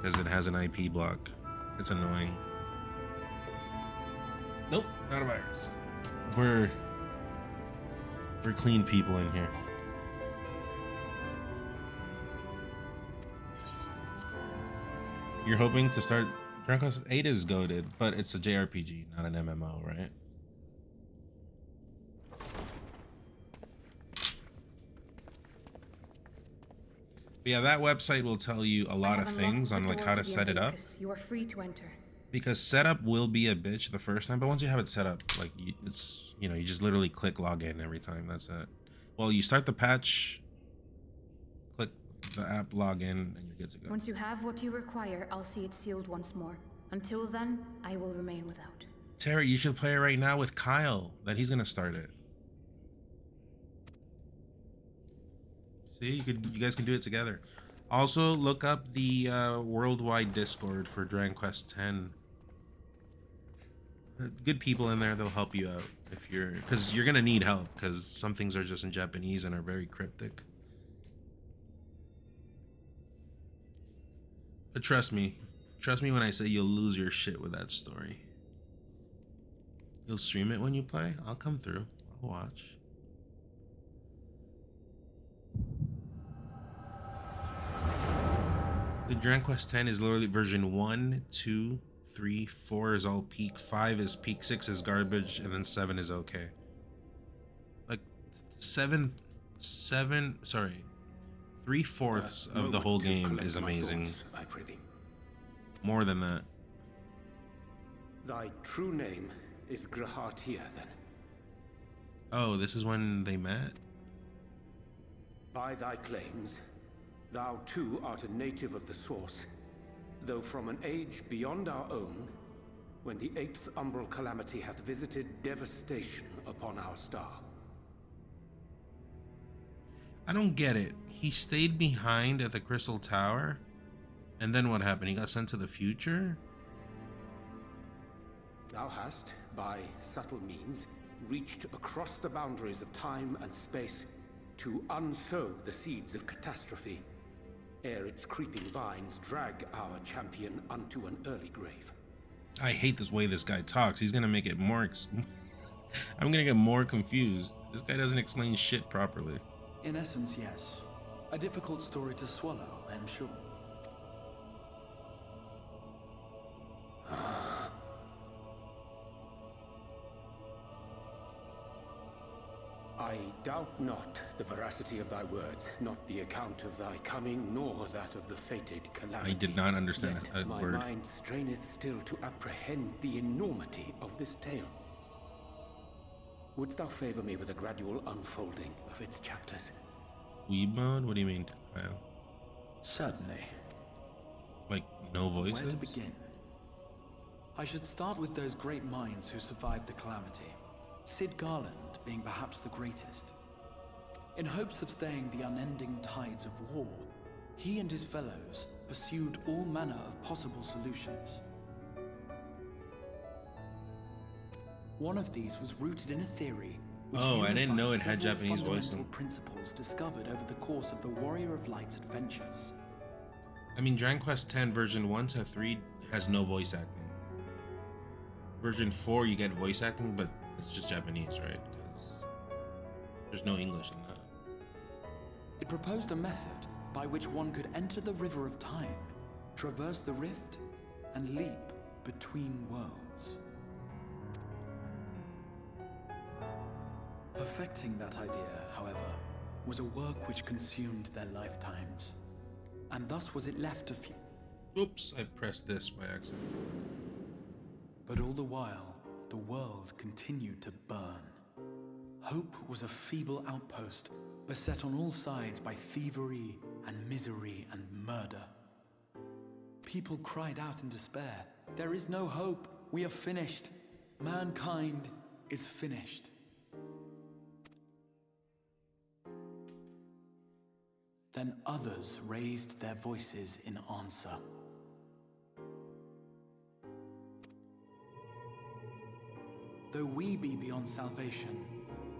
because it has an IP block. It's annoying. Nope, not a virus. We're clean people in here. You're hoping to start Dragon Quest 8 is goated, but it's a JRPG, not an MMO, right? But yeah, that website will tell you a lot of things on like how to set it up.
You are free to enter.
Because setup will be a bitch the first time, but once you have it set up, like it's, you know, you just literally click login every time. That's it. Well, you start the patch, click the app login, and you're good to go.
Once you have what you require, I'll see it sealed once more. Until then, I will remain without.
Terry, you should play it right now with Kyle. That he's gonna start it. See, you guys can do it together. Also, look up the worldwide Discord for Dragon Quest X. Good people in there, they'll help you out if you're, because you're gonna need help because some things are just in Japanese and are very cryptic. But trust me when I say you'll lose your shit with that story. You'll stream it when you play? I'll come through. I'll watch. The Dragon Quest X is literally version 1, 2, 3, 4 is all peak, 5 is peak, 6 is garbage, and then 7 is okay. Like 3/4 of the whole game is amazing.
I prithee.
More than that.
Thy true name is Grahatia, then.
Oh, this is when they met?
By thy claims, thou too art a native of the Source, though from an age beyond our own, when the 8th umbral calamity hath visited devastation upon our star.
I don't get it. He stayed behind at the Crystal Tower, and then what happened? He got sent to the future?
Thou hast, by subtle means, reached across the boundaries of time and space to unsow the seeds of catastrophe, ere its creeping vines drag our champion unto an early grave.
I hate this way this guy talks. He's gonna make it more I'm gonna get more confused. This guy doesn't explain shit properly.
In essence, yes. A difficult story to swallow, I am sure.
I doubt not the veracity of thy words, not the account of thy coming, nor that of the fated calamity.
I did not understand
Yet
a
my
word.
mind straineth still to apprehend the enormity of this tale. Wouldst thou favor me with a gradual unfolding of its chapters?
Weeb mode? What do you mean, Kyle?
Certainly.
Like, no voices?
Where to begin? I should start with those great minds who survived the calamity. Sid Garland being perhaps the greatest. In hopes of staying the unending tides of war, he and his fellows pursued all manner of possible solutions. One of these was rooted in a theory which
Oh, I didn't know it
unified
had
several
Japanese
fundamental
voicing.
principles discovered over the course of the Warrior of Light's adventures.
I mean, Dragon Quest X version 1 to 3 has no voice acting. Version 4 you get voice acting, but it's just Japanese, right? Because there's no English in that.
It proposed a method by which one could enter the river of time, traverse the rift, and leap between worlds. Perfecting that idea, however, was a work which consumed their lifetimes. and thus was it left to
Oops, I pressed this by accident.
But all the while, the world continued to burn. Hope was a feeble outpost, beset on all sides by thievery and misery and murder. People cried out in despair, "There is no hope, we are finished. Mankind is finished." Then others raised their voices in answer. Though we be beyond salvation,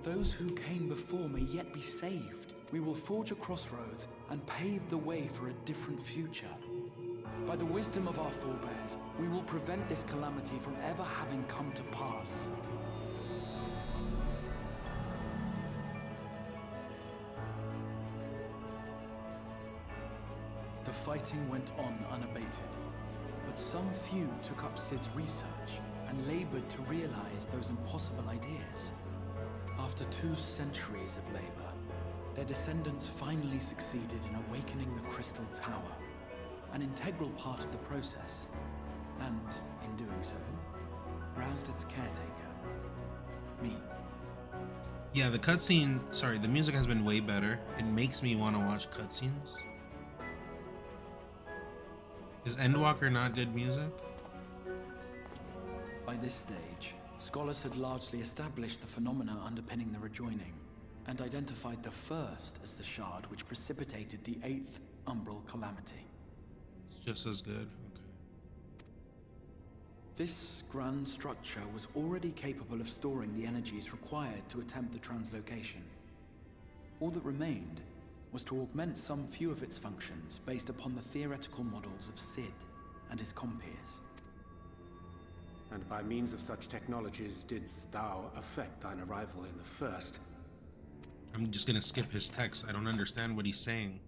those who came before may yet be saved. We will forge a crossroads and pave the way for a different future. By the wisdom of our forebears, we will prevent this calamity from ever having come to pass. The fighting went on unabated, but some few took up Sid's research and labored to realize those impossible ideas. After 2 centuries of labor, their descendants finally succeeded in awakening the Crystal Tower, an integral part of the process, and in doing so, roused its caretaker, me.
Yeah, the cutscene, sorry, the music has been way better. It makes me want to watch cutscenes. Is Endwalker not good music?
By this stage, scholars had largely established the phenomena underpinning the rejoining, and identified the first as the shard which precipitated the 8th umbral calamity.
It's just as good. Okay.
This grand structure was already capable of storing the energies required to attempt the translocation. All that remained was to augment some few of its functions based upon the theoretical models of Sid and his compeers.
And by means of such technologies didst thou effect thine arrival in the first.
I'm just gonna skip his text. I don't understand what he's saying.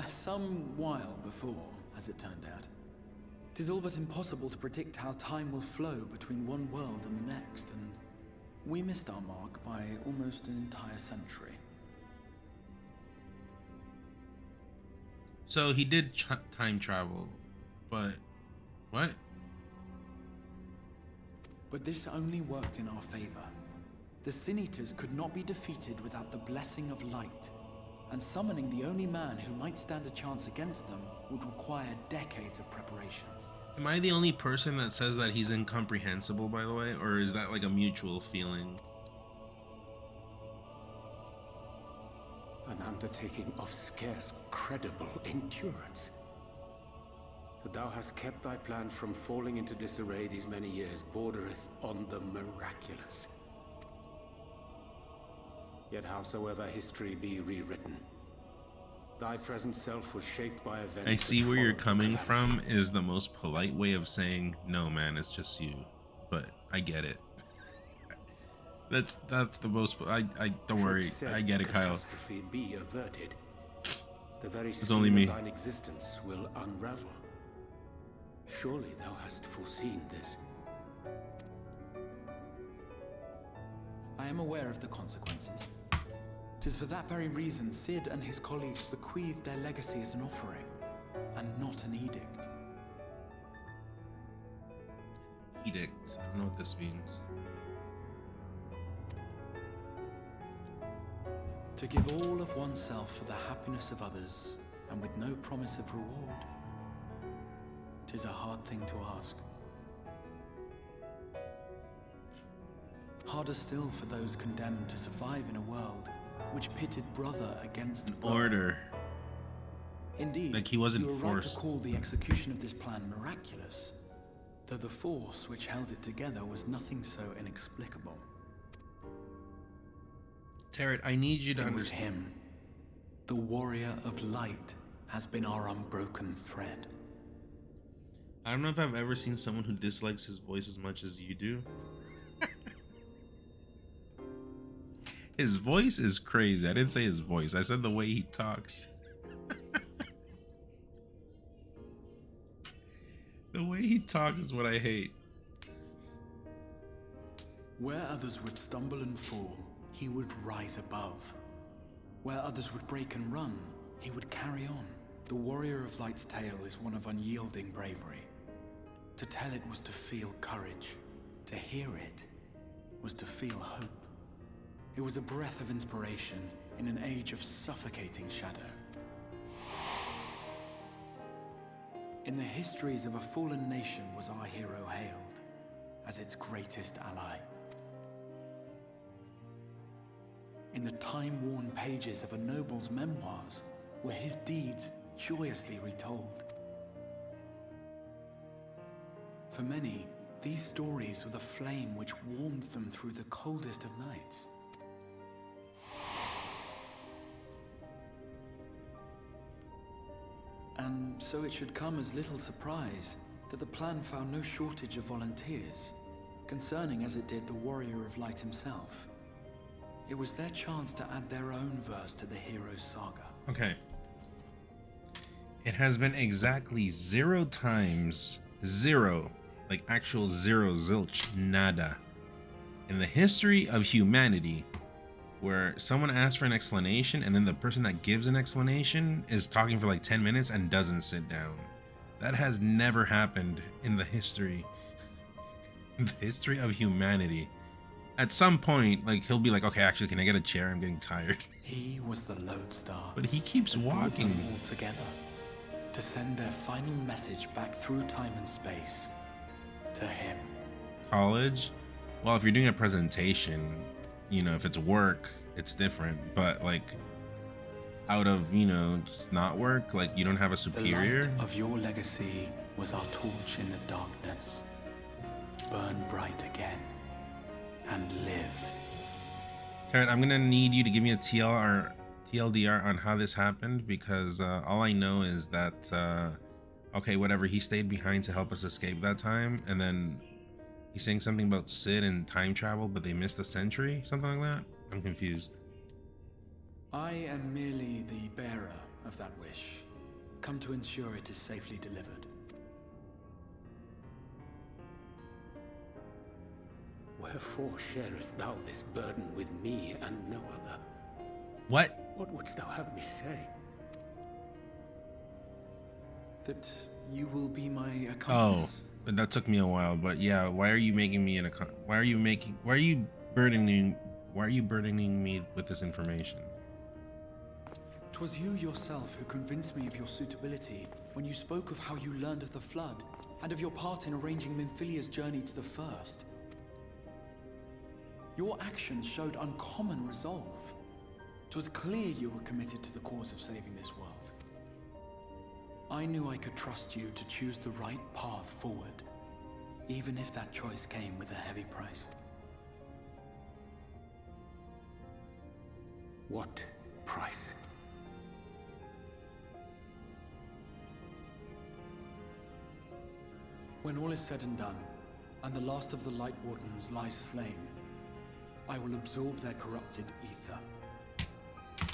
Some while before, as it turned out. 'Tis all but impossible to predict how time will flow between one world and the next, and we missed our mark by almost an entire century.
So he did time travel, but what?
But this only worked in our favor. The Sin Eaters could not be defeated without the blessing of light, and summoning the only man who might stand a chance against them would require decades of preparation.
Am I the only person that says that he's incomprehensible, by the way, or is that like a mutual feeling?
An undertaking of scarce credible endurance. That thou hast kept thy plan from falling into disarray these many years bordereth on the miraculous. Yet howsoever history be rewritten, thy present self was shaped by events.
I see where you're coming from is the most polite way of saying, no man, it's just you. But I get it. That's the most, I don't worry, I get it, Kyle.
Catastrophe be averted, the very
It's only me.
of thine existence will unravel. Surely thou hast foreseen this.
I am aware of the consequences. 'Tis for that very reason Sid and his colleagues bequeathed their legacy as an offering, and not an edict.
Edict. I don't know what this means.
To give all of oneself for the happiness of others, and with no promise of reward. 'Tis a hard thing to ask. Harder still for those condemned to survive in a world which pitted brother against brother.
Order.
Indeed,
like he wasn't
you were right to
forced.
call the execution of this plan miraculous, though the force which held it together was nothing so inexplicable.
Tarrant, I need you to
It was
understand.
him. The warrior of light has been our unbroken thread.
I don't know if I've ever seen someone who dislikes his voice as much as you do. His voice is crazy. I didn't say his voice. I said the way he talks. The way he talks is what I hate.
Where others would stumble and fall, he would rise above. Where others would break and run, he would carry on. The Warrior of Light's tale is one of unyielding bravery. To tell it was to feel courage. To hear it was to feel hope. It was a breath of inspiration in an age of suffocating shadow. In the histories of a fallen nation was our hero hailed as its greatest ally. In the time-worn pages of a noble's memoirs were his deeds joyously retold. For many, these stories were the flame which warmed them through the coldest of nights. And so it should come as little surprise that the plan found no shortage of volunteers, concerning as it did the Warrior of Light himself. It was their chance to add their own verse to the hero's saga.
Okay. It has been exactly 0 times 0, like actual 0, zilch, nada, in the history of humanity where someone asks for an explanation and then the person that gives an explanation is talking for like 10 minutes and doesn't sit down. That has never happened in the history of humanity. At some point, like, he'll be like, okay, actually, can I get a chair? I'm getting tired.
He was the lodestar.
But he keeps walking.
All together to send their final message back through time and space to him.
College? Well, if you're doing a presentation, you know, if it's work, it's different. But like, out of, you know, just not work, like, you don't have a superior.
The light of your legacy was our torch in the darkness. Burn bright again and live.
Karen, I'm gonna need you to give me a TLDR on how this happened, because all I know is that okay, whatever, he stayed behind to help us escape that time, and then he's saying something about Sid and time travel, but they missed a century, something like that. I'm confused.
I am merely the bearer of that wish, come to ensure it is safely delivered.
Wherefore sharest thou this burden with me and no other?
What?
What wouldst thou have me say?
That you will be my
Oh,
accomplice.
but that took me a while. But yeah, why are you making me why are you burdening me with this information?
'Twas you yourself who convinced me of your suitability when you spoke of how you learned of the Flood and of your part in arranging Minfilia's journey to the First. Your actions showed uncommon resolve. 'Twas clear you were committed to the cause of saving this world. I knew I could trust you to choose the right path forward, even if that choice came with a heavy price.
What price?
When all is said and done, and the last of the Light Wardens lies slain, I will absorb their corrupted ether,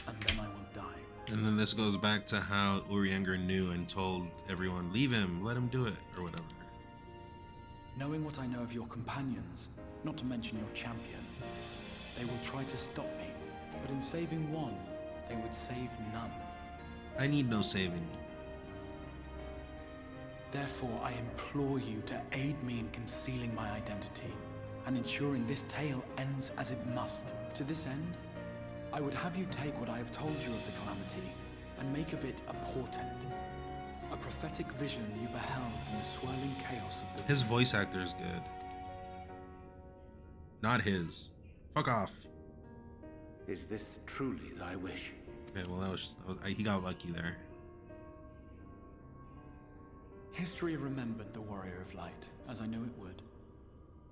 and then I will die.
And then this goes back to how Urianger knew and told everyone, leave him, let him do it, or whatever.
Knowing what I know of your companions, not to mention your champion, they will try to stop me, but in saving one, they would save none.
I need no saving.
Therefore, I implore you to aid me in concealing my identity and ensuring this tale ends as it must. To this end, I would have you take what I have told you of the Calamity and make of it a portent. A prophetic vision you beheld in the swirling chaos of the...
His voice actor is good. Not his. Fuck off.
Is this truly thy wish?
Okay, well, he got lucky there.
History remembered the Warrior of Light, as I knew it would.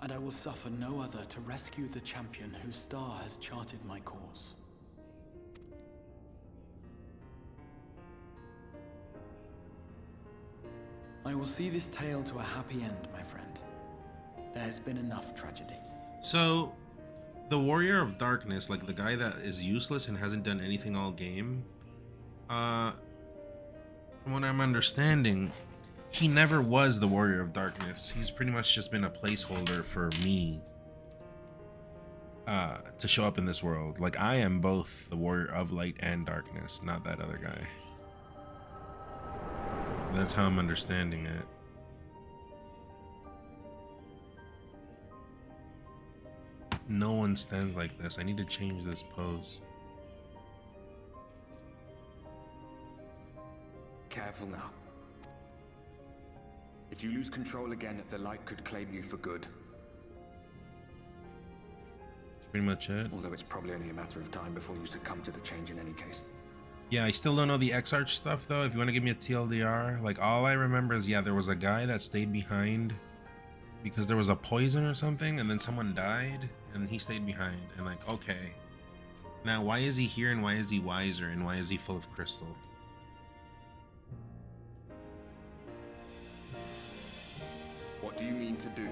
And I will suffer no other to rescue the champion whose star has charted my course. I will see this tale to a happy end, my friend. There has been enough tragedy.
So, the Warrior of Darkness, like the guy that is useless and hasn't done anything all game, from what I'm understanding, he never was the Warrior of Darkness. He's pretty much just been a placeholder for me to show up in this world. Like, I am both the Warrior of Light and Darkness, not that other guy. That's how I'm understanding it. No one stands like this. I need to change this pose.
Careful now. If you lose control again, the light could claim you for good.
That's pretty much it.
Although it's probably only a matter of time before you succumb to the change in any case.
Yeah, I still don't know the X-Arch stuff though. If you want to give me a TLDR, like all I remember is, yeah, there was a guy that stayed behind because there was a poison or something, and then someone died and he stayed behind. And like, okay, now why is he here and why is he wiser and why is he full of crystal?
What do you mean to do?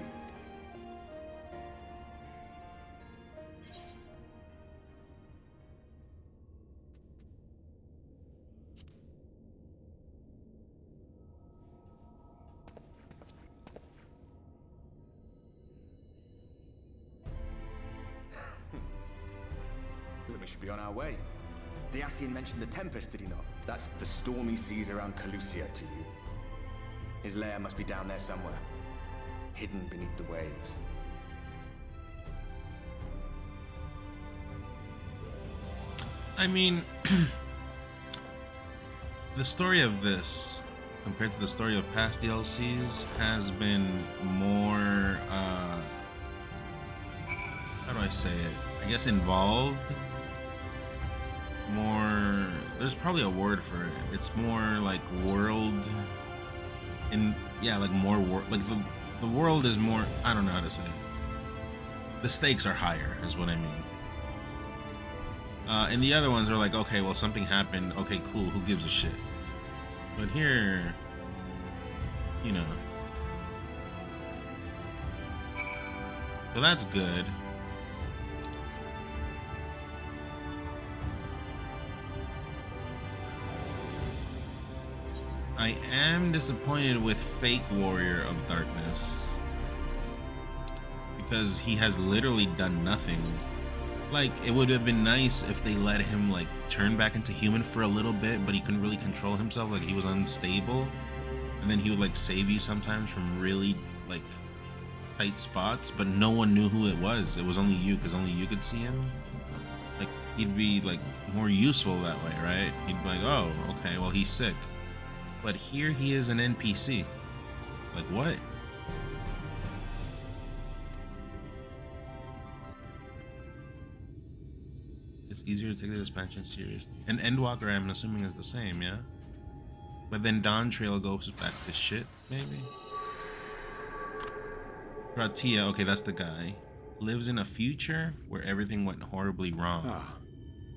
We should be on our way. The Ascian mentioned the Tempest, did he not? That's the stormy seas around Calusia to you. His lair must be down there somewhere, hidden beneath the waves.
I mean, the story of this, compared to the story of past DLCs, has been more, how do I say it? I guess involved. More, there's probably a word for it. It's more like world, yeah, like more world, like the world is more, I don't know how to say it. The stakes are higher, is what I mean. And the other ones are like, okay, well, something happened. Okay, cool. Who gives a shit? But here, you know. So that's good. I am disappointed with Fake Warrior of Darkness, because he has literally done nothing. Like, it would have been nice if they let him like turn back into human for a little bit, but he couldn't really control himself, like he was unstable, and then he would like save you sometimes from really like tight spots, but no one knew who it was. It was only you, because only you could see him. Like, he'd be like more useful that way, right? He'd be like, oh, okay, well, he's sick. But here he is an NPC. Like, what? It's easier to take the expansion seriously. And Endwalker, I'm assuming, is the same, yeah? But then Dawn Trail goes back to shit, maybe? Ratia, okay, that's the guy. Lives in a future where everything went horribly wrong.
Ah,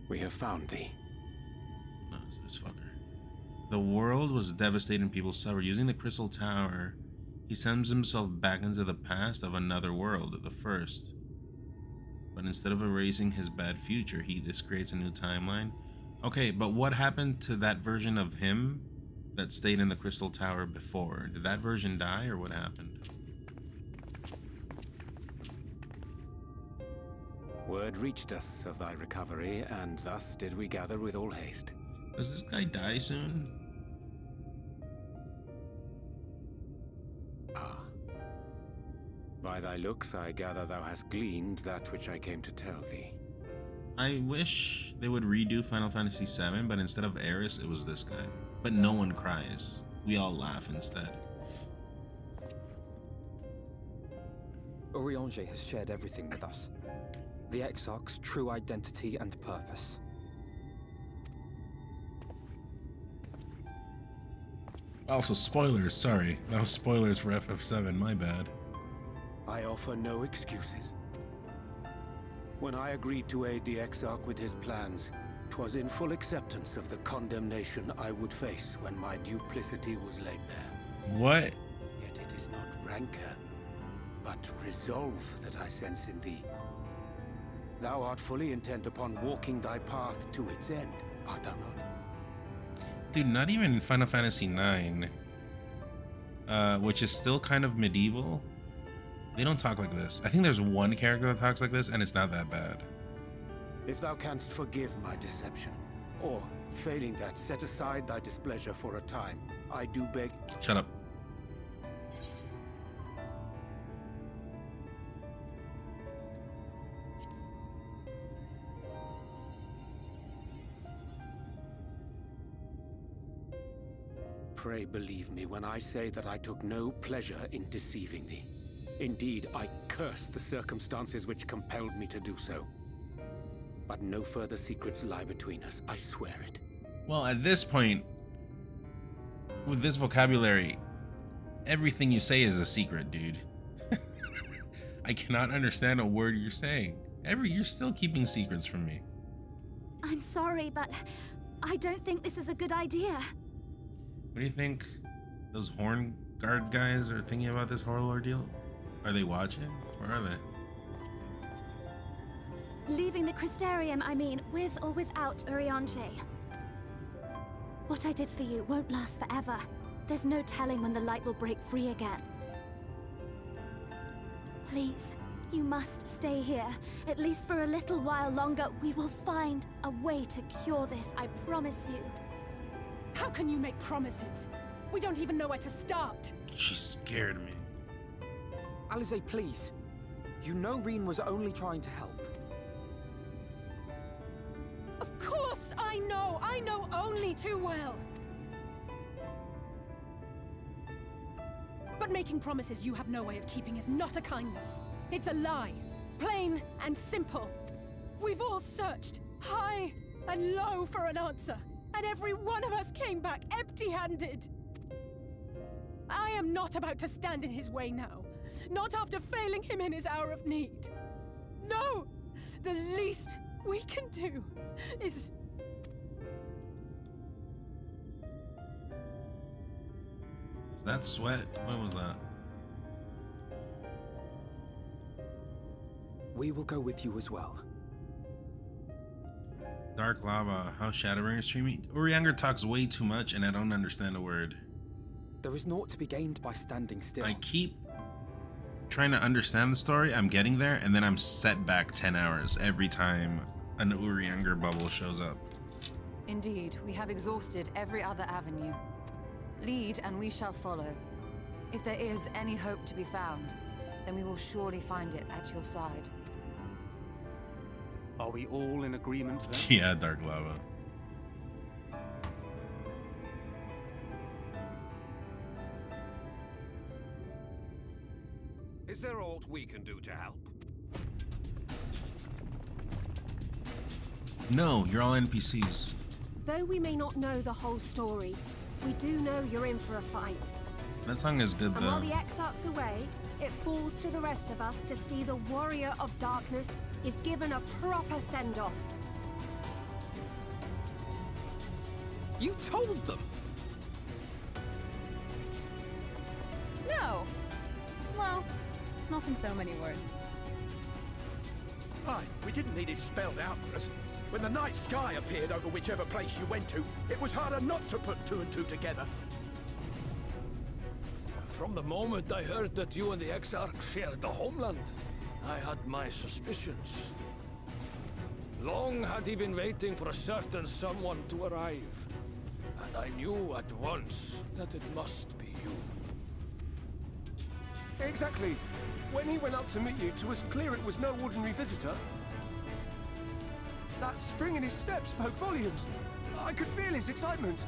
we have found thee.
No, it's this fucker. The world was devastated and people suffered. Using the Crystal Tower, he sends himself back into the past of another world, the first. But instead of erasing his bad future, this creates a new timeline. Okay, but what happened to that version of him that stayed in the Crystal Tower before? Did that version die, or what happened?
Word reached us of thy recovery, and thus did we gather with all haste.
Does this guy die soon?
Ah. By thy looks, I gather thou hast gleaned that which I came to tell thee.
I wish they would redo Final Fantasy VII, but instead of Aeris, it was this guy. But no one cries. We all laugh instead.
Urianger has shared everything with us. The Exarch's true identity and purpose.
Also, spoilers, sorry. That was spoilers for FF7, my bad.
I offer no excuses. When I agreed to aid the Exarch with his plans, 'twas in full acceptance of the condemnation I would face when my duplicity was laid bare.
What?
Yet it is not rancor, but resolve that I sense in thee. Thou art fully intent upon walking thy path to its end, art thou not?
Dude, not even in Final Fantasy IX, which is still kind of medieval, they don't talk like this. I think there's one character that talks like this, and it's not that bad.
If thou canst forgive my deception, or, failing that, set aside thy displeasure for a time, I do beg.
Shut up.
Pray believe me when I say that I took no pleasure in deceiving thee. Indeed, I curse the circumstances which compelled me to do so. But no further secrets lie between us, I swear it.
Well, at this point, with this vocabulary, everything you say is a secret, dude. I cannot understand a word you're saying. You're still keeping secrets from me.
I'm sorry, but I don't think this is a good idea.
What do you think those horn guard guys are thinking about this whole ordeal? Are they watching? Where are they?
Leaving the Crystarium, I mean, with or without Urianger. What I did for you won't last forever. There's no telling when the light will break free again. Please, you must stay here, at least for a little while longer. We will find a way to cure this, I promise you.
How can you make promises? We don't even know where to start.
She scared me.
Alize, please. You know Reen was only trying to help.
Of course I know! I know only too well! But making promises you have no way of keeping is not a kindness. It's a lie. Plain and simple. We've all searched high and low for an answer, and every one of us came back empty-handed. I am not about to stand in his way now. Not after failing him in his hour of need. No! The least we can do is...
Was that sweat? What was that?
We will go with you as well.
Dark lava. How Shadowbringers treat me? Urianger talks way too much and I don't understand a word.
There is naught to be gained by standing still.
I keep trying to understand the story. I'm getting there and then I'm set back 10 hours every time an Urianger bubble shows up.
Indeed, we have exhausted every other avenue. Lead and we shall follow. If there is any hope to be found, then we will surely find it at your side.
Are we all in agreement then?
Yeah, dark lava.
Is there aught we can do to help?
No, you're all NPCs.
Though we may not know the whole story, we do know you're in for a fight.
That song is good
And while
though.
the Exarch's away, it falls to the rest of us to see the Warrior of Darkness is given a proper send-off.
You told them!
No! Well, not in so many words.
Aye, we didn't need it spelled out for us. When the night sky appeared over whichever place you went to, it was harder not to put two and two together.
From the moment I heard that you and the Exarch shared the homeland, I had my suspicions. Long had he been waiting for a certain someone to arrive, and I knew at once that it must be you.
Exactly. When he went up to meet you, it was clear it was no ordinary visitor. That spring in his step spoke volumes. I could feel his excitement.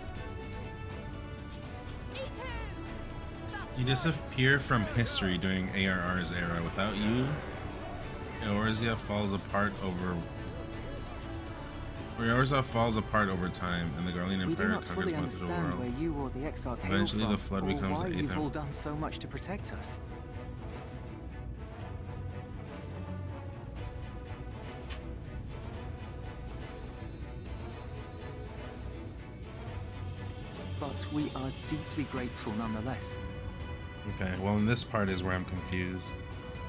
You disappear from history during ARR's era. Without you, Eorzea falls apart over time, and the Garlean
We do
Empire
not
conquers
fully
most of the
understand
world.
where you or the Exarch hail
Eventually,
from,
the flood
or
becomes
why
the
you've
eighth
all done so much to protect us. But we are deeply grateful nonetheless.
Okay, well, in this part is where I'm confused.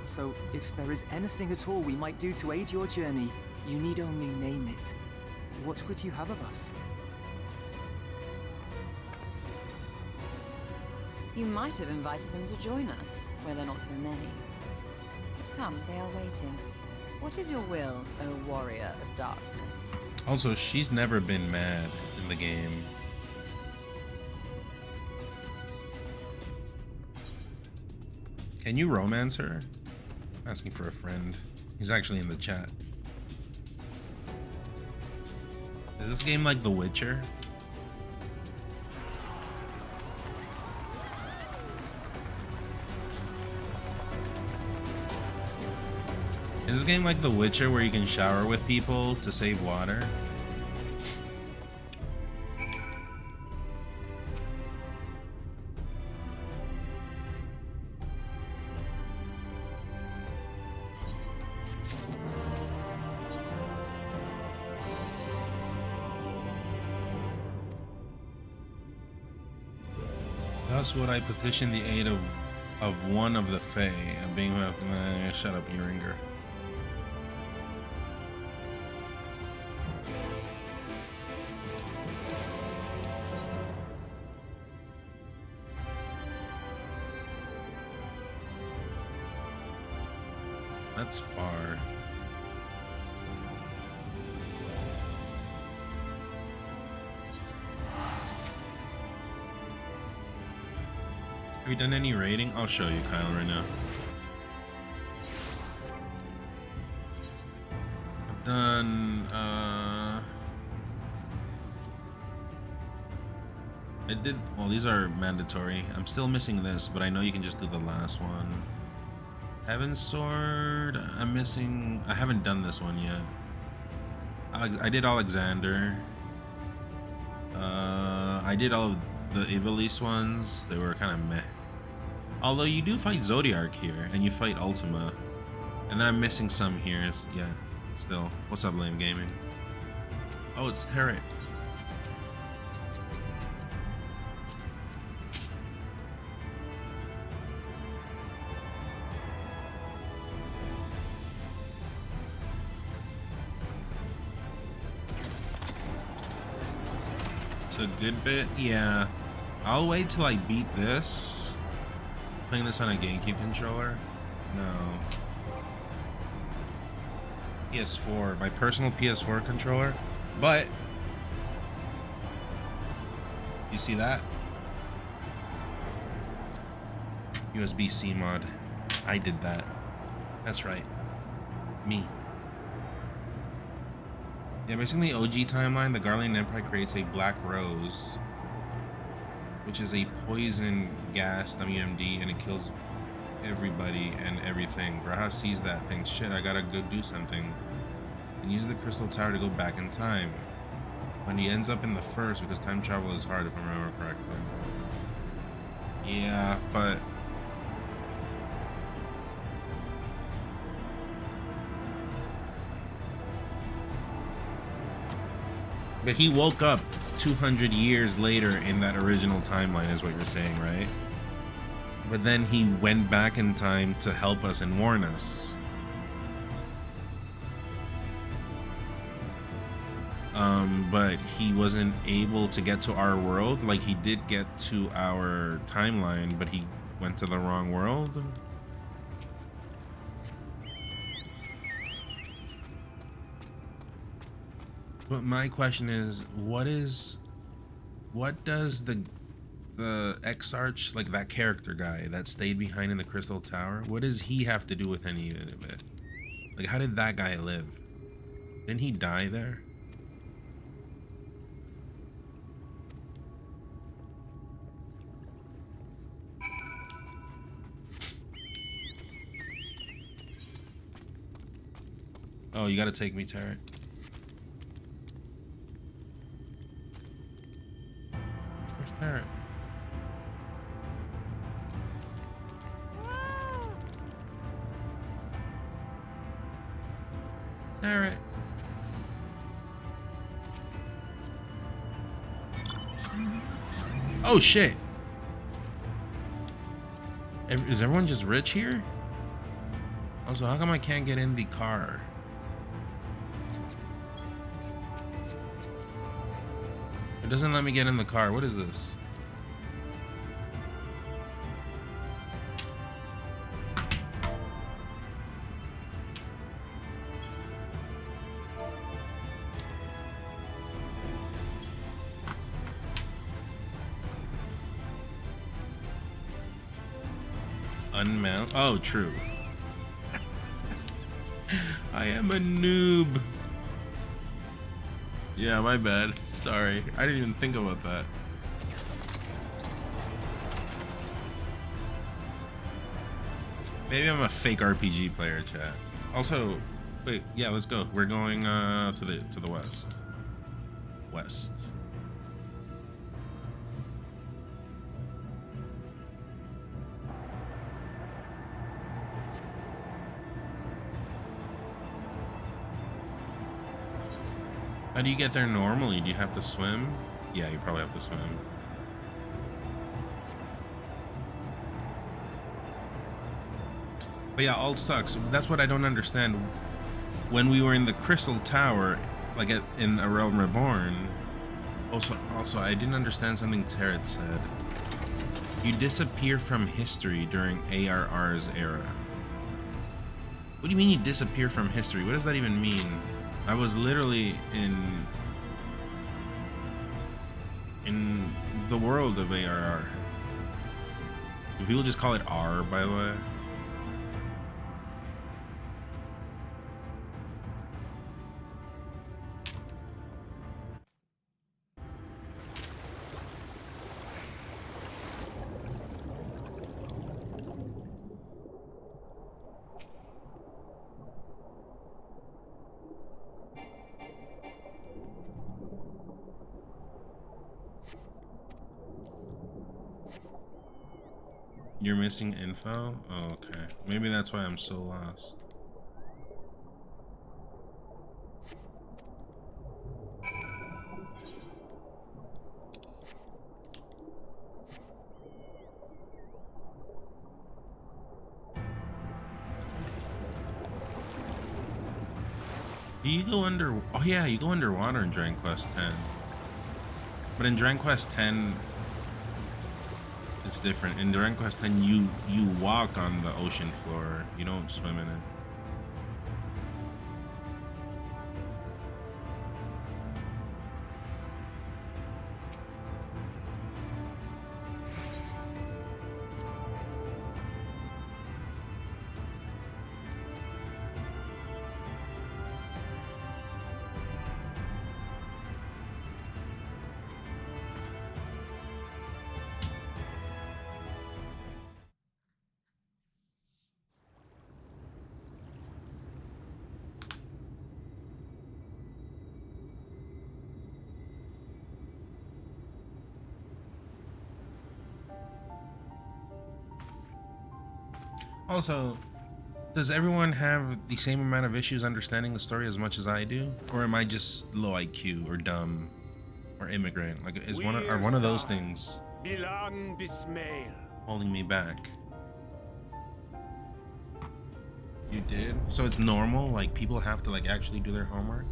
So, if there is anything at all we might do to aid your journey, you need only name it. What would you have of us?
You might have invited them to join us, where there are not so many. But come, they are waiting. What is your will, O Warrior of Darkness?
Also, she's never been mad in the game. Can you romance her? I'm asking for a friend. He's actually in the chat. Is this game like The Witcher? Is this game like The Witcher where you can shower with people to save water? Thus would I petition the aid of one of the Fae, a being who have shut up, Uringer. That's far. Have you done any raiding? I'll show you, Kyle, right now. I've done, I did, well, these are mandatory. I'm still missing this, but I know you can just do the last one. Heaven's Sword, I'm missing, I haven't done this one yet. I did Alexander. I did all of the Ivalice ones. They were kind of meh. Although you do fight Zodiark here, and you fight Ultima. And then I'm missing some here, yeah, still. What's up, Lame Gaming? Oh, it's Terret. A good bit, yeah. I'll wait till I beat this. Playing this on a GameCube controller? No. PS4, my personal PS4 controller. But you see that? USB-C mod. I did that. That's right. Me. Yeah, basically OG timeline, the Garlean Empire creates a black rose, which is a poison gas, WMD, and it kills everybody and everything. Braha sees that, thinks, shit, I gotta go do something, and use the crystal tower to go back in time. When he ends up in the first, because time travel is hard if I remember correctly. Yeah, but he woke up 200 years later in that original timeline is what you're saying, right? But then he went back in time to help us and warn us. But he wasn't able to get to our world. Like, he did get to our timeline, but he went to the wrong world. But my question is, what does the Exarch, like that character guy that stayed behind in the Crystal Tower, what does he have to do with any of it? Like, how did that guy live? Didn't he die there? Oh, you gotta take me, Terret. Where's Terret? Terret. Oh shit. Is everyone just rich here? Also, how come I can't get in the car? It doesn't let me get in the car. What is this? unmount. Oh, true. I am a noob. Yeah, my bad. Sorry. I didn't even think about that. Maybe I'm a fake RPG player, chat. Also, wait, yeah, let's go. We're going to the west. West. How do you get there normally? Do you have to swim? Yeah, you probably have to swim. But yeah, alt sucks. That's what I don't understand. When we were in the Crystal Tower, like in A Realm Reborn, also I didn't understand something Tarot said. You disappear from history during ARR's era. What do you mean you disappear from history? What does that even mean? I was literally in the world of ARR. Do people just call it R, by the way? You're missing info? Oh, okay. Maybe that's why I'm so lost. Do you go under? Oh yeah, you go underwater in Dragon Quest X. But in Dragon Quest X, it's different. In Dragon Quest X, you walk on the ocean floor. You don't swim in it. Also, does everyone have the same amount of issues understanding the story as much as I do? Or am I just low IQ or dumb or immigrant? Like, are one of those things holding me back? You did? So it's normal? Like, people have to like actually do their homework?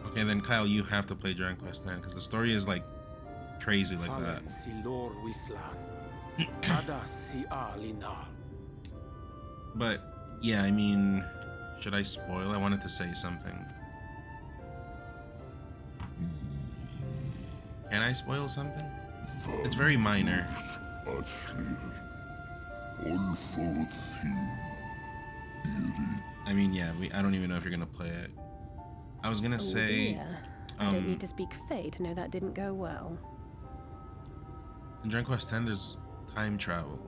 Okay, then Kyle, you have to play Dragon Quest X because the story is like crazy like that. But yeah, I mean, should I spoil? I wanted to say something. Can I spoil something? It's very minor. I mean, yeah, I don't even know if you're gonna play it. I was gonna say,
dear. I don't need to speak Fae to know that didn't go well.
In Dragon Quest X, there's time travel.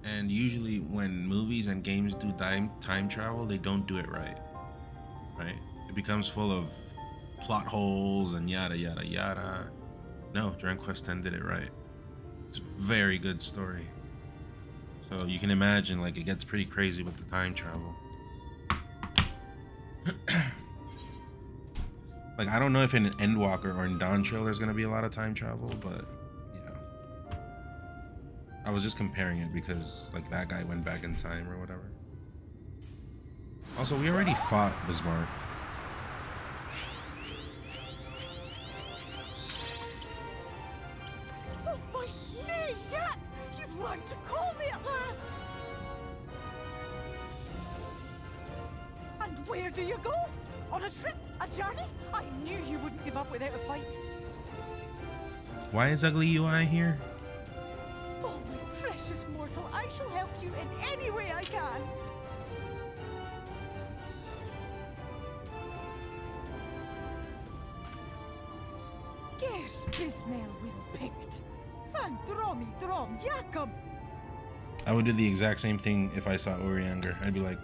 And usually when movies and games do time travel, they don't do it right. Right? It becomes full of plot holes and yada yada yada. No, Dragon Quest X did it right. It's a very good story. So you can imagine, like, it gets pretty crazy with the time travel. Like, I don't know if in Endwalker or in Dawn Trail there's gonna be a lot of time travel, but yeah. I was just comparing it because like that guy went back in time or whatever. Also, we already fought Bismarck.
Oh, my snake yak! You've learned to call me at last! Where do you go? On a trip? A journey? I knew you wouldn't give up without a fight.
Why is Ugly UI here?
Oh, my precious mortal, I shall help you in any way I can. Gers Bismel win picked. Van Dromi Drom Jacob.
I would do the exact same thing if I saw Urianger. I'd be like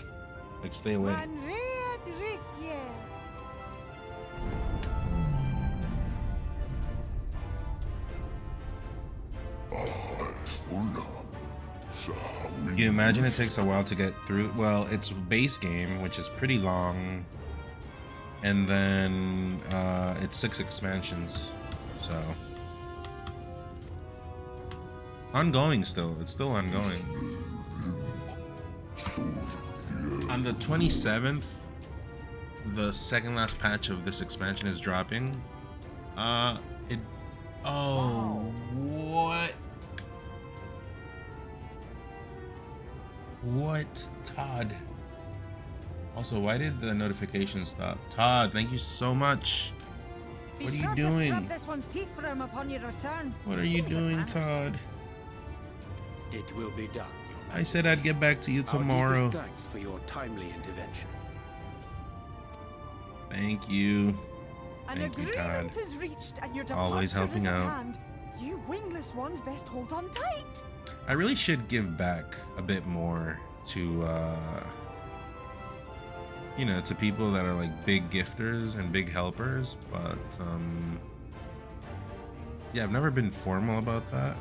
stay away.
Van Red Riffier.
You imagine it takes a while to get through? Well, it's base game, which is pretty long, and then it's 6 expansions, so ongoing still. It's still ongoing. On the 27th, the second last patch of this expansion is dropping. What? What, Todd? Also, why did the notification stop? Todd, thank you so much. What are you doing?
To scrub this one's teeth for him upon your return.
What are you doing, Todd?
It will be done, Your Majesty.
I said I'd get back to you tomorrow.
Our deepest thanks for your timely intervention.
Thank you.
An
Thank you, Todd.
agreement is reached, and your
Always
departure
helping
is at
out.
hand. You wingless ones best hold on tight.
I really should give back a bit more to you know, to people that are like big gifters and big helpers, but yeah, I've never been formal about that.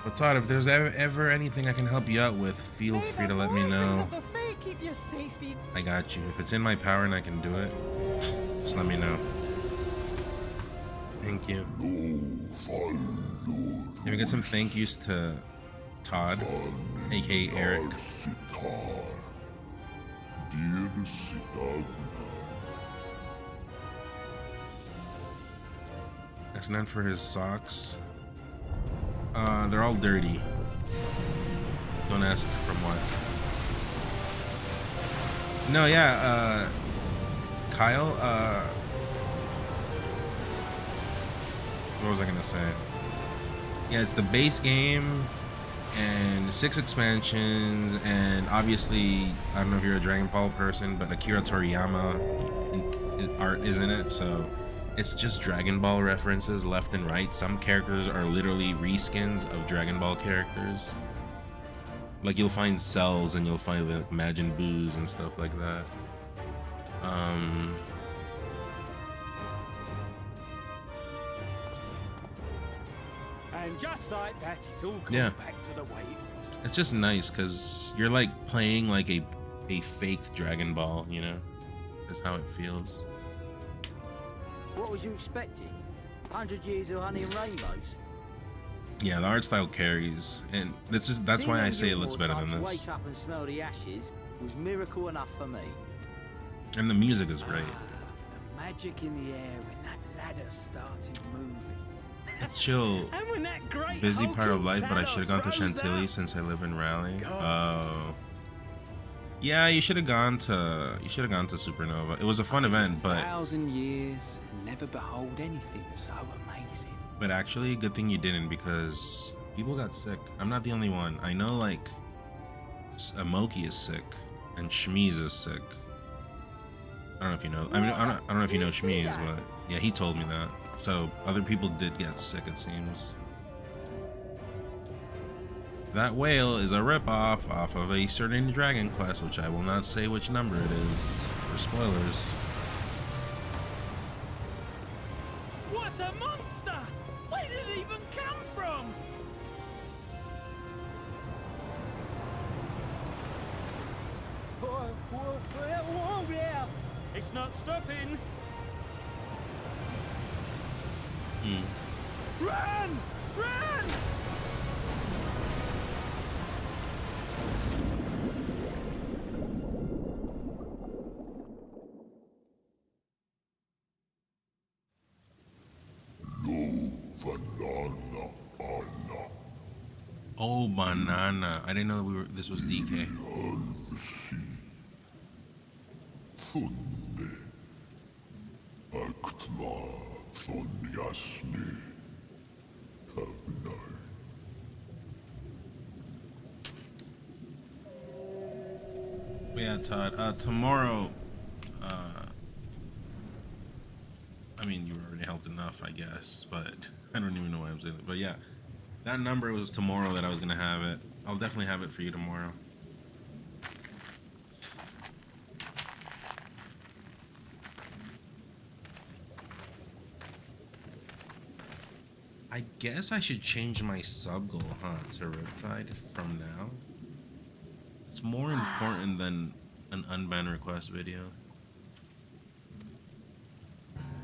But Todd, if there's ever anything I can help you out with, feel free to let me know.
Of the Fae keep you safe.
I got you. If it's in my power and I can do it, just let me know. Thank you. Can we get some thank yous to Todd, aka Eric? That's none for his socks. They're all dirty. Don't ask from what. No, yeah, Kyle, what was I gonna say? Yeah, it's the base game and 6 expansions, and obviously, I don't know if you're a Dragon Ball person, but Akira Toriyama art is in it, so it's just Dragon Ball references left and right. Some characters are literally reskins of Dragon Ball characters. Like, you'll find Cells and you'll find like Majin Boos and stuff like that.
And just like that, it's all gone
Yeah.
back to the way it was.
It's just nice because you're like playing like a fake Dragon Ball, you know? That's how it feels.
What was you expecting? 100 years of honey and rainbows?
Yeah, the art style carries, and that's why I say it looks better than
To
this.
wake up and smell the ashes was miracle enough for me.
And the music is great.
The magic in the air when that ladder started moving.
It's chill.
And when that great
Busy
Hulk
part of
in
life, but I
Talos
should have gone to
rose
Chantilly
up.
since I live in Raleigh.
Gosh.
Oh. Yeah, you should have gone to Supernova. It was a fun event, but
1,000 years and never behold anything so amazing.
actually, good thing you didn't, because people got sick. I'm not the only one. I know, like, Moki is sick and Shmiz is sick. I don't know if you know. I mean, I don't know if you know Shmiz, but yeah, he told me that. So other people did get sick, it seems. That whale is a ripoff off of a certain Dragon Quest, which I will not say which number it is for spoilers.
What a monster! Where did it even come from? Whoa, yeah! It's not stopping. Run! Run!
Oh, banana! I didn't know this was DK.
Funde. Aktma von Yasni. Kagnai.
Yeah, Todd. Tomorrow, I mean, you already helped enough, I guess, but I don't even know why I'm saying it. But yeah, that number was tomorrow that I was gonna have it. I'll definitely have it for you tomorrow. I guess I should change my sub goal, huh, to Riptide from now. It's more important than an unbanned request video.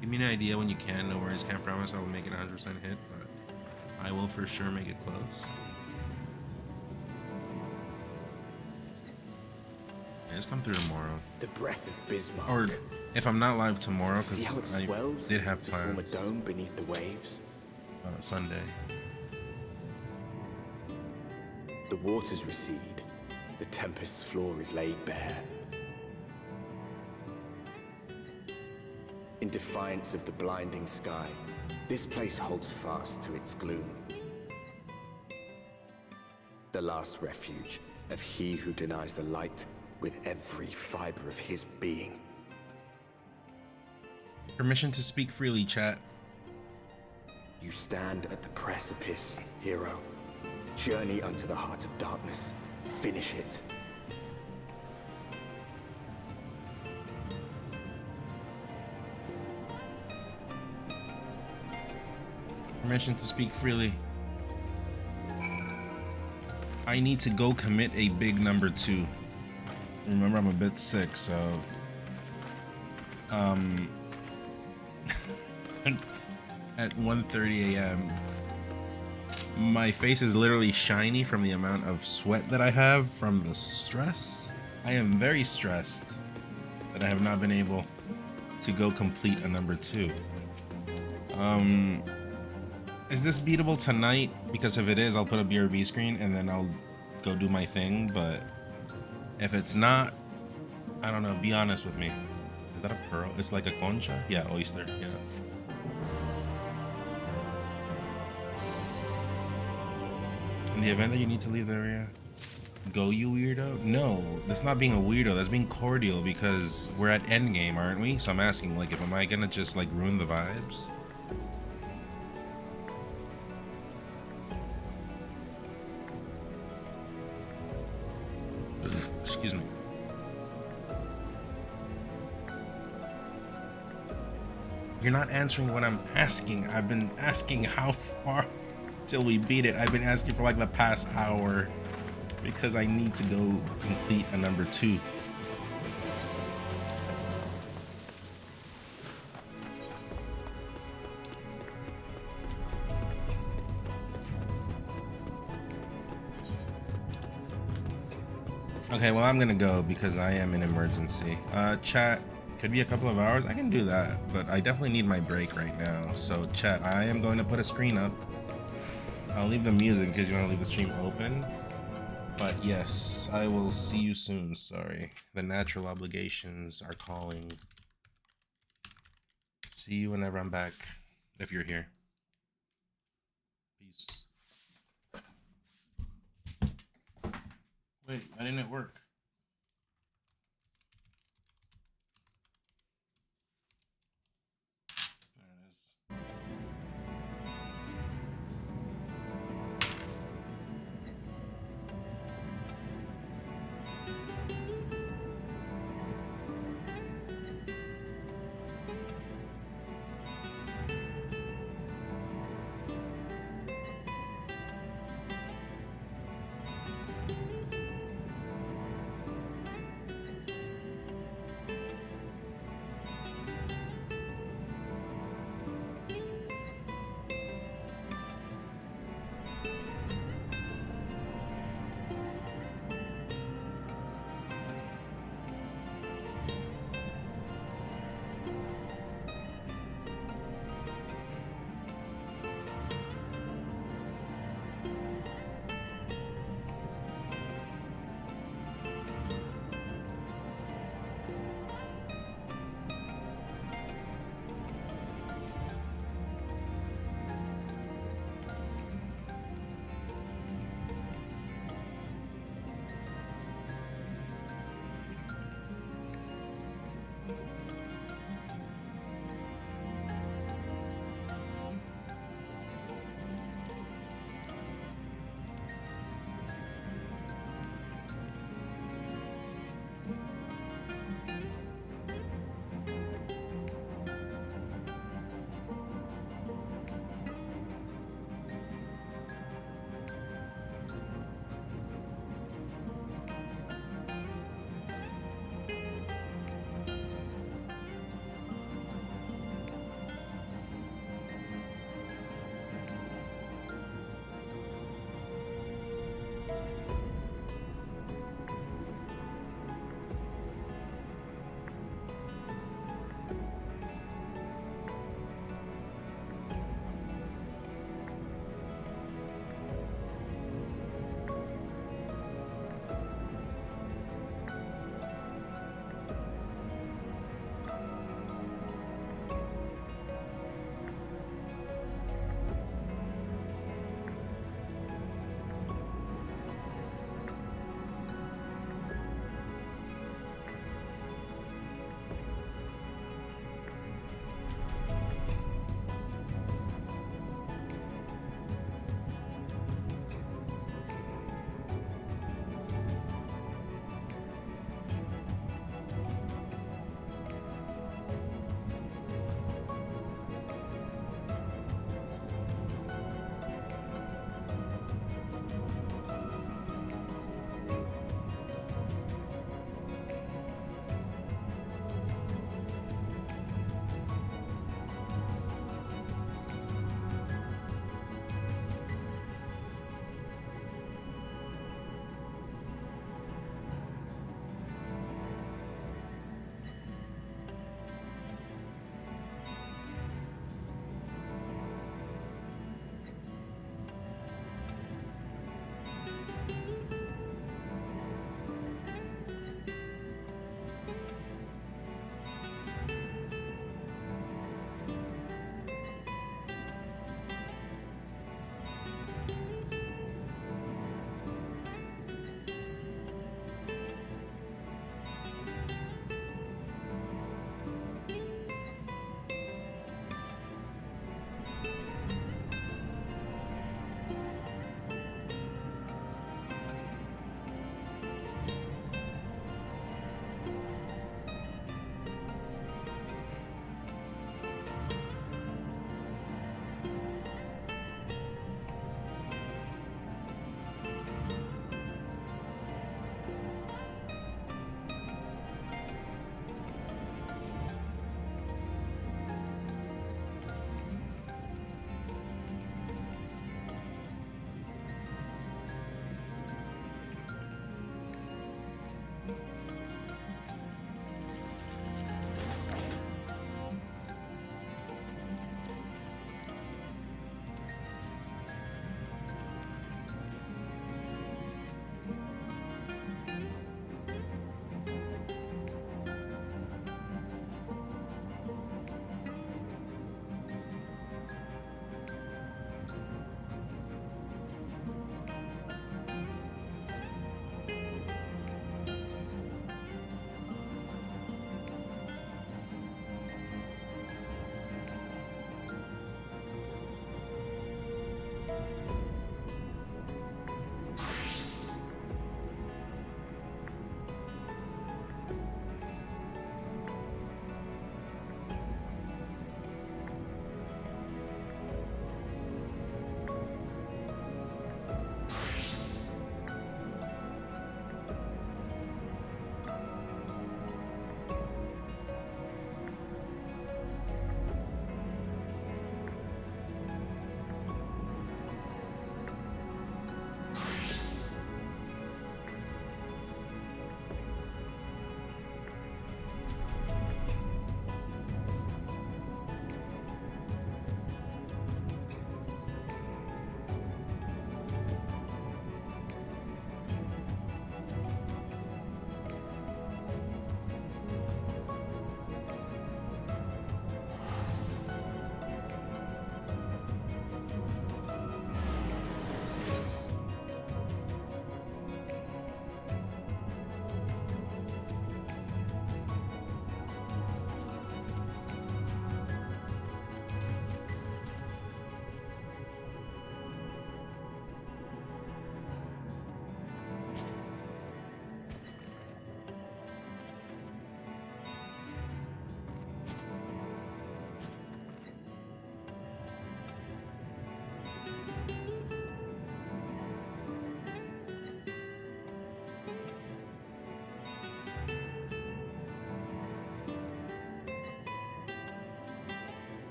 Give me an idea when you can. No worries, can't promise I will make it 100% hit, but I will for sure make it close. Yeah, just come through tomorrow.
The breath of Bismarck.
Or if I'm not live tomorrow,
See how it
because I
swells
did have
to form a
plans.
dome beneath the waves?
Sunday.
The waters recede. The tempest's floor is laid bare. In defiance of the blinding sky, this place holds fast to its gloom. The last refuge of he who denies the light with every fiber of his being.
Permission to speak freely, chat.
You stand at the precipice, hero. Journey unto the heart of darkness. Finish it.
Permission to speak freely. I need to go commit a big number 2. Remember, I'm a bit sick, so at 1:30 a.m. my face is literally shiny from the amount of sweat that I have from the stress. I am very stressed that I have not been able to go complete a number 2. Is this beatable tonight? Because if it is, I'll put a BRB screen and then I'll go do my thing, but if it's not, I don't know, be honest with me. Is that a pearl? It's like a concha? Yeah, oyster, yeah. In the event that you need to leave the area, go, you weirdo? No, that's not being a weirdo, that's being cordial, because we're at endgame, aren't we? So I'm asking, like, am I gonna just, like, ruin the vibes? Excuse me. You're not answering what I'm asking. I've been asking how far till we beat it. I've been asking for like the past hour because I need to go complete a number 2. Okay, well, I'm gonna go because I am in emergency. Chat, could be a couple of hours. I can do that, but I definitely need my break right now. So, chat, I am going to put a screen up. I'll leave the music in case you want to leave the stream open. But yes, I will see you soon. Sorry, the natural obligations are calling. See you whenever I'm back, if you're here. Peace. Wait, why didn't it work? There it is.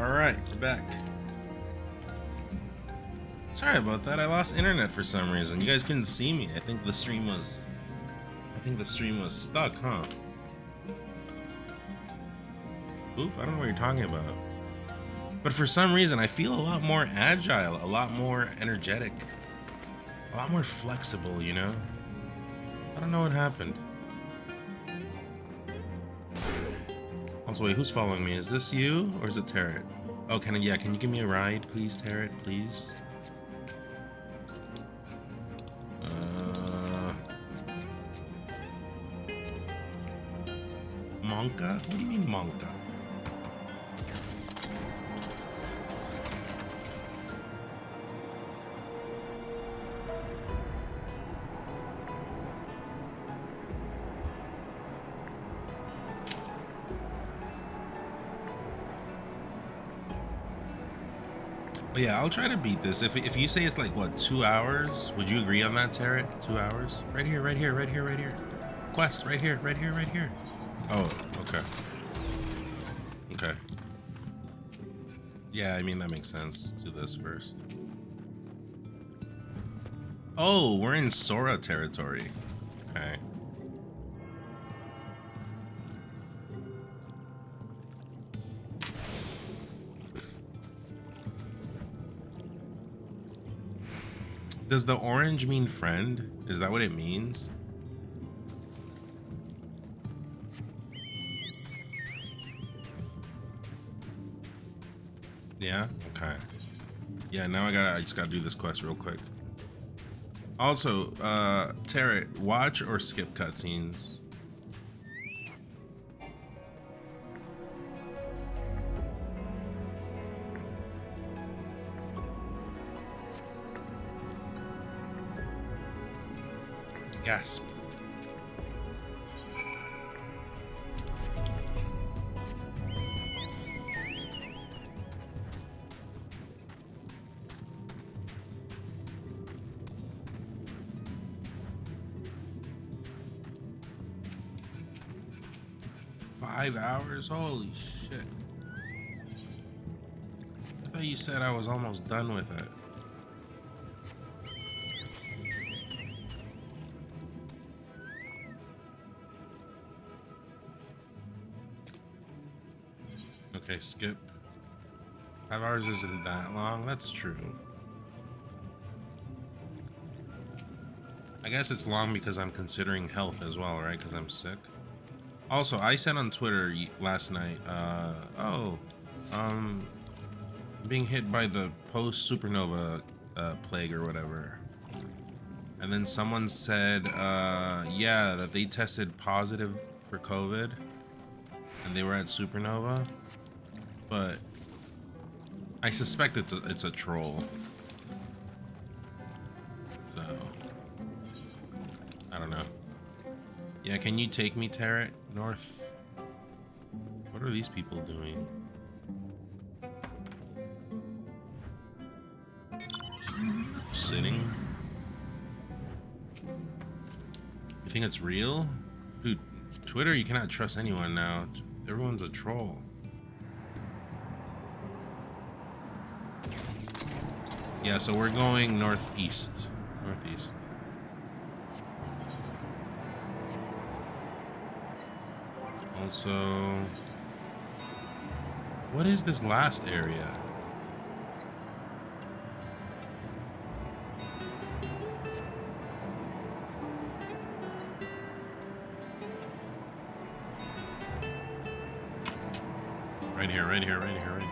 Alright, we're back. Sorry about that. I lost internet for some reason. You guys couldn't see me. I think the stream was stuck, huh? Oop, I don't know what you're talking about. But for some reason, I feel a lot more agile, a lot more energetic, a lot more flexible, you know? I don't know what happened. Also, wait, who's following me? Is this you or is it Tarot? Oh, can you give me a ride, please, Tarot, please? Monka? What do you mean Monka? But yeah, I'll try to beat this. If you say it's like, what, 2 hours? Would you agree on that, Tarot? 2 hours? Right here, right here, right here, right here. Quest, right here, right here, right here. Oh, okay. Okay. Yeah, I mean, that makes sense. Do this first. Oh, we're in Sora territory. Okay. Does the orange mean friend? Is that what it means? Yeah? Okay. Yeah, now I just gotta do this quest real quick. Also, Tarot, watch or skip cutscenes? Gasp. $5 hours? Holy shit. I thought you said I was almost done with it. Okay, skip. 5 hours isn't that long. That's true. I guess it's long because I'm considering health as well, right? Because I'm sick. Also, I said on Twitter last night, being hit by the post-supernova plague or whatever. And then someone said, yeah, that they tested positive for COVID and they were at supernova. But I suspect it's a troll. So I don't know. Yeah, can you take me, Tarot, north? What are these people doing? Sitting? You think it's real? Dude, Twitter, you cannot trust anyone now. Everyone's a troll. Yeah, so we're going northeast. Northeast. Also, what is this last area? Right here, right here, right here, right here.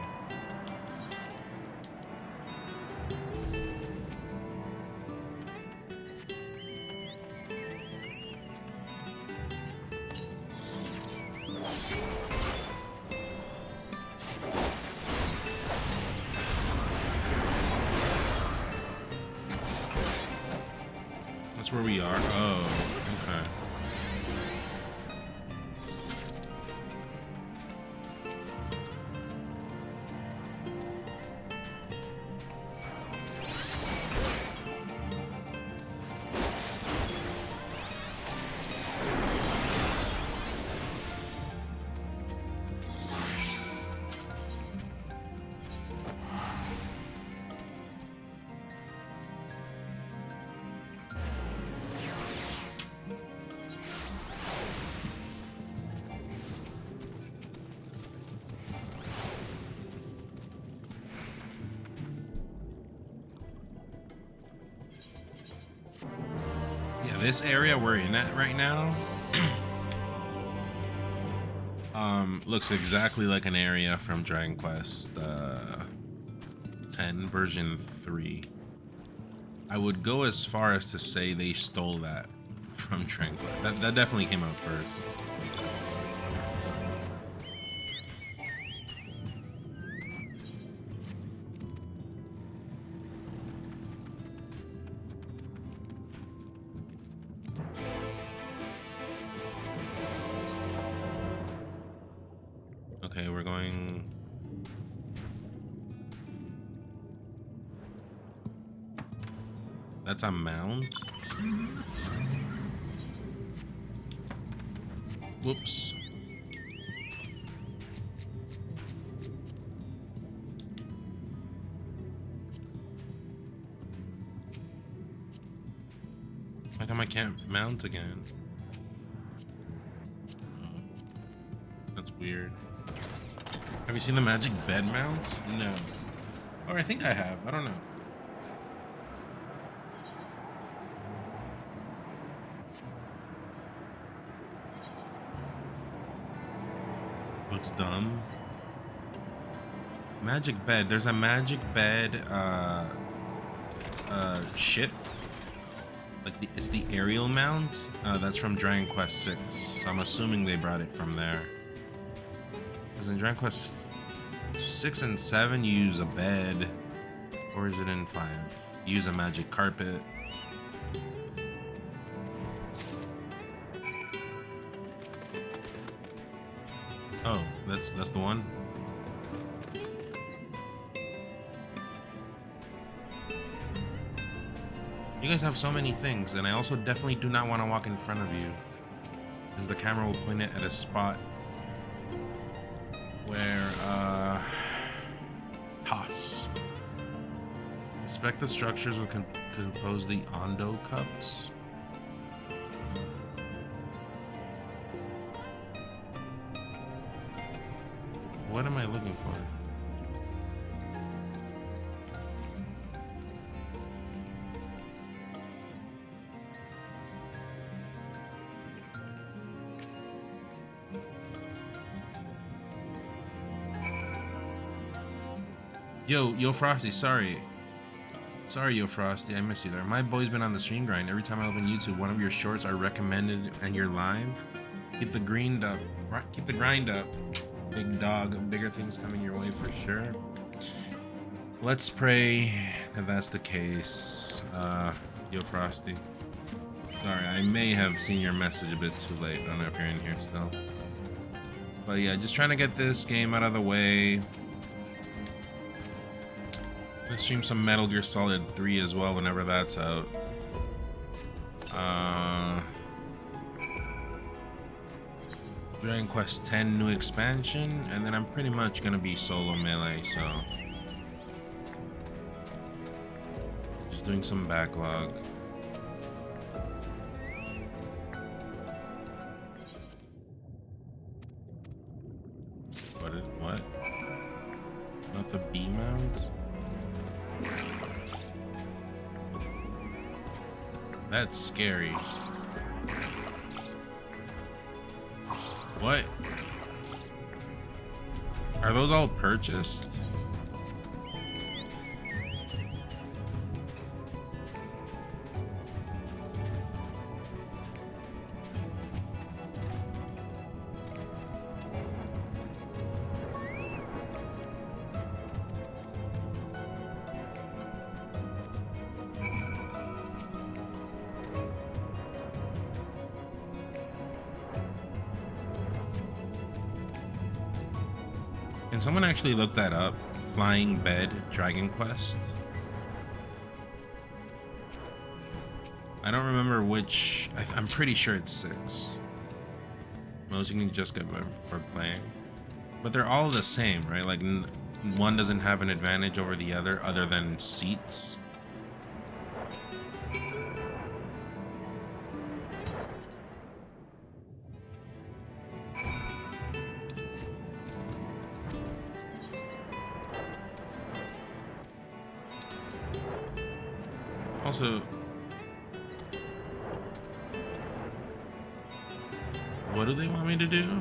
That's where we are. Oh, okay. this area we're in at right now looks exactly like an area from Dragon Quest 10 version 3. I would go as far as to say they stole that from Dragon Quest. That definitely came out first. Okay, we're going... That's a mound? Whoops. How come I can't mount again? That's weird. Have you seen the magic bed mount? No. Or I think I have. I don't know. Looks dumb. Magic bed. There's a magic bed ship. Like it's the aerial mount. That's from Dragon Quest 6. So I'm assuming they brought it from there. Because in Dragon Quest 6 and 7 you use a bed. Or is it in 5? You use a magic carpet. Oh, that's the one. You guys have so many things, and I also definitely do not want to walk in front of you, because the camera will point it at a spot where toss. Inspect the structures which compose the Ondo cups. What am I looking for? Yo, Frosty, sorry, Yo, Frosty, I miss you there. My boy's been on the stream grind. Every time I open YouTube, one of your shorts are recommended and you're live. Keep the grind up. Keep the grind up. Big dog, bigger things coming your way for sure. Let's pray that that's the case. Yo, Frosty. Sorry, I may have seen your message a bit too late. I don't know if you're in here still. But yeah, just trying to get this game out of the way. Let's stream some Metal Gear Solid 3 as well whenever that's out. Dragon Quest 10 new expansion, and then I'm pretty much gonna be solo melee, so just doing some backlog. What? Not the B mount? That's scary. What? Are those all purchased? Can someone actually look that up? Flying Bed Dragon Quest? I don't remember which. I'm pretty sure it's 6. Most you can just get for playing. But they're all the same, right? Like one doesn't have an advantage over the other than seats. Also, What do they want me to do?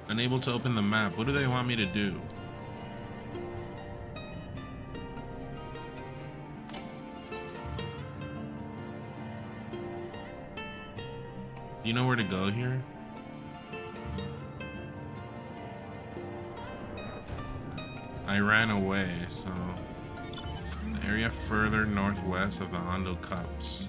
Unable to open the map. What do they want me to do? Do you know where to go here? I ran away, so the area further northwest of the Hondo Cups.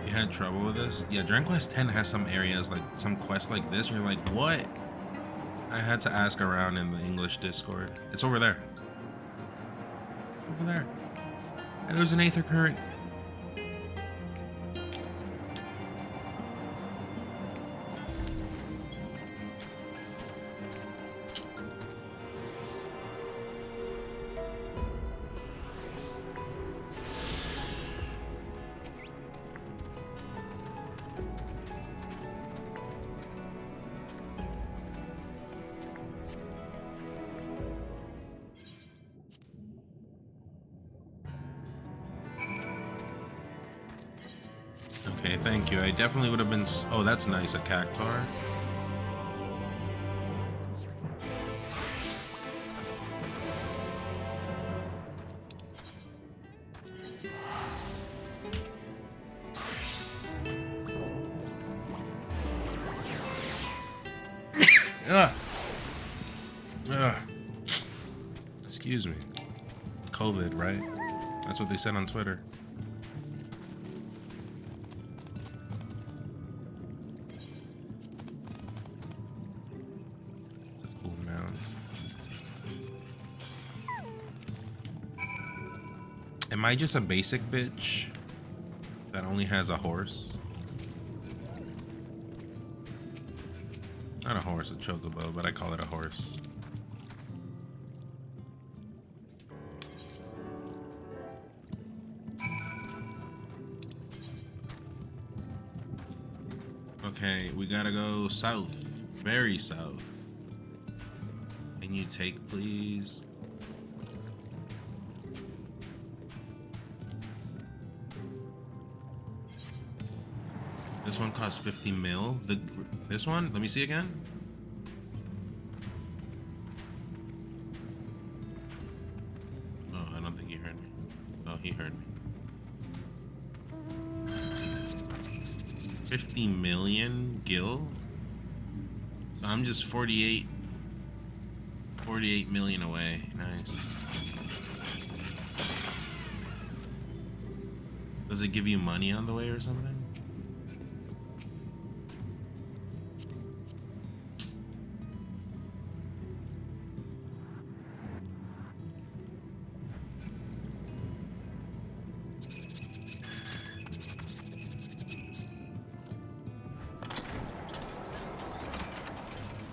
Had trouble with this? Yeah, Dragon Quest X has some areas, like some quests like this, and you're like, what? I had to ask around in the English Discord. It's over there. Over there. And there's an Aether Current. Okay, thank you. I definitely would have been... Oh, that's nice, a cactuar. Excuse me. COVID, right? That's what they said on Twitter. Am I just a basic bitch that only has a horse? Not a horse, a chocobo, but I call it a horse. Okay, we gotta go south, very south. Can you take, please? This one costs 50 mil. This one? Let me see again. Oh, I don't think he heard me. Oh, he heard me. 50 million gil? So I'm just 48 million away. Nice. Does it give you money on the way or something?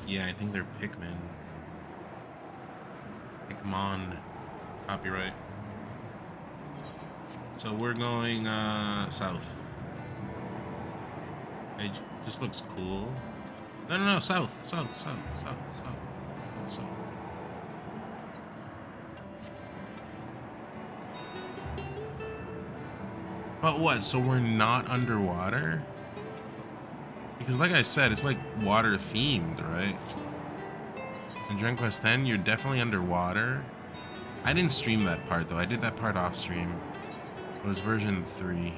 Yeah, I think they're Pikmin. Pikmon. Copyright. So we're going south. It just looks cool. No, south. But what, so we're not underwater? Because like I said, it's like water themed, right? In Dragon Quest X, you're definitely underwater. I didn't stream that part though. I did that part off stream. It was version 3.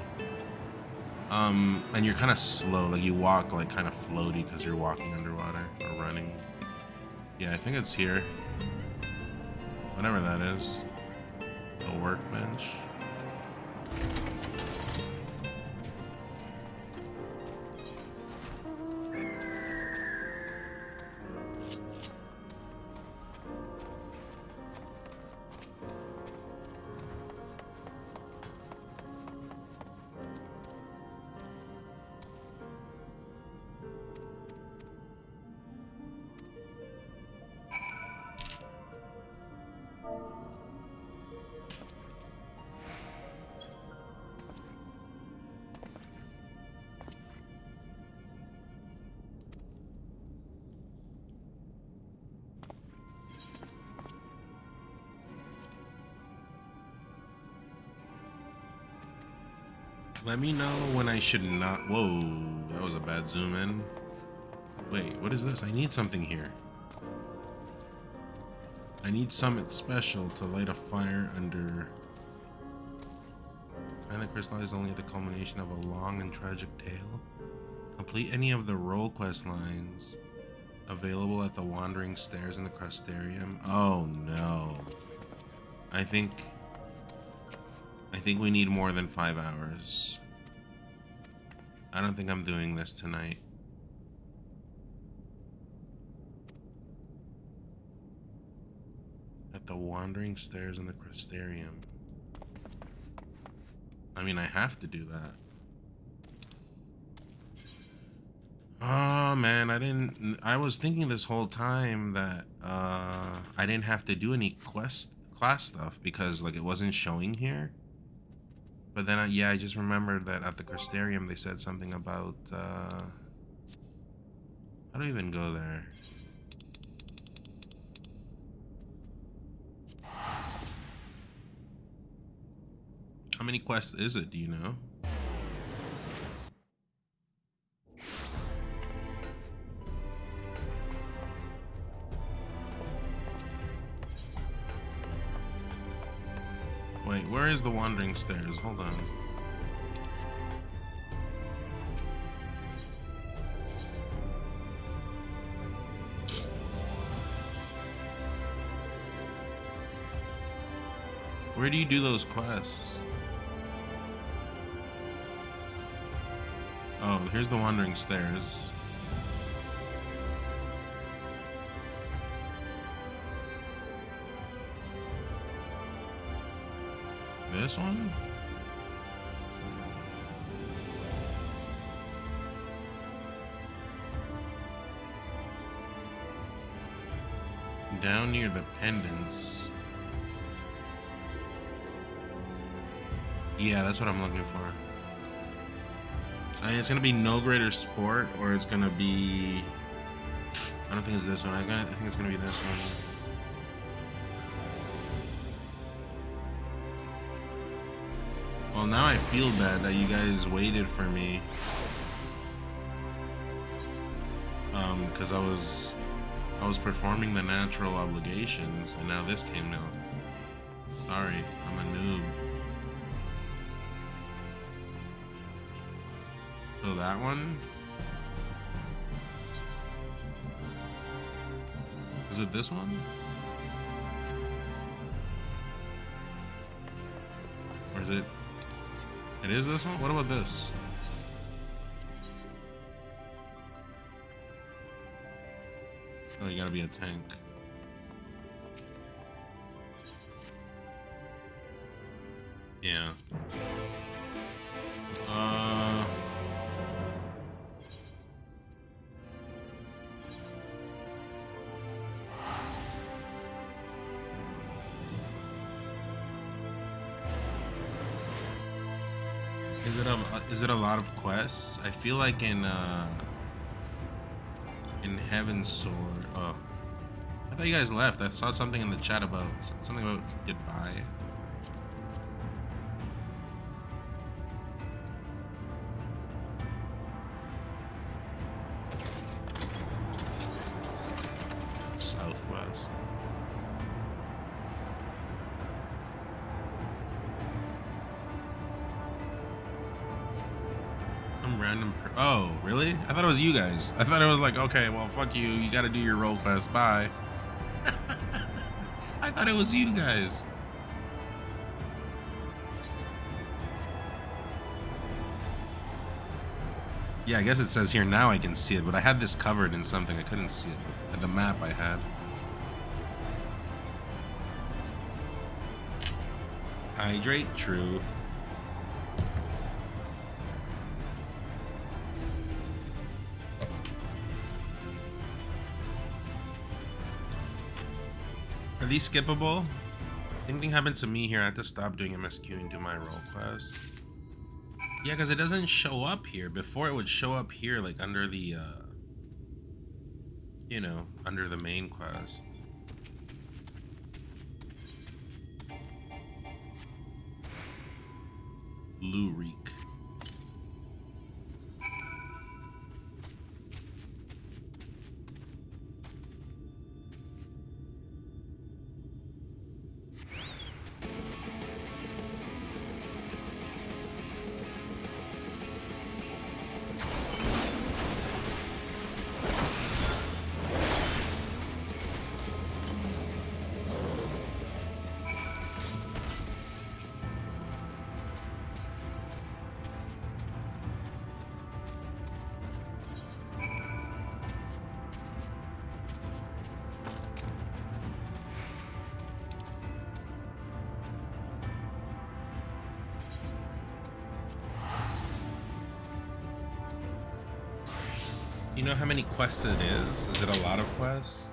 And you're kind of slow. Like you walk like kind of floaty because you're walking underwater or running. Yeah, I think it's here. Whatever that is. A workbench. Let me know when I should not. Whoa, that was a bad zoom in. Wait, what is this? I need something here. I need something special to light a fire under. Find the crystal is only the culmination of a long and tragic tale. Complete any of the role quest lines available at the Wandering Stairs in the Crustarium. Oh no. I think we need more than 5 hours. I don't think I'm doing this tonight. At the Wandering Stairs in the Crustarium. I mean, I have to do that. Oh man, I was thinking this whole time that I didn't have to do any class stuff because like it wasn't showing here. But then yeah, I just remembered that at the Crustarium they said something about how do I even go there? How many quests is it, do you know? Wait, where is the Wandering Stairs? Hold on. Where do you do those quests? Oh, here's the Wandering Stairs. This one? Down near the pendants. Yeah, that's what I'm looking for. It's gonna be no greater sport, or it's gonna be. I don't think it's this one. I think it's gonna be this one. Well, now I feel bad that you guys waited for me. Because I was performing the natural obligations, and now this came out. Sorry, I'm a noob. So that one? Is it this one? Or is it? It is this one? What about this? Oh, you gotta be a tank. Yeah. Is it a lot of quests? I feel like in Heaven's Sword. Oh, I thought you guys left. I saw something in the chat about something about goodbye. Southwest. Oh, really? I thought it was you guys. I thought it was like, okay, well, fuck you. You gotta do your role quest. Bye. I thought it was you guys. Yeah, I guess it says here now I can see it, but I had this covered in something. I couldn't see it before. The map I had. Hydrate, true. Are these skippable? Same thing happened to me here. I had to stop doing MSQ and do my role quest. Yeah, because it doesn't show up here. Before it would show up here, like under the, you know, under the main quest. Lurik. You know how many quests it is? Is it a lot of quests?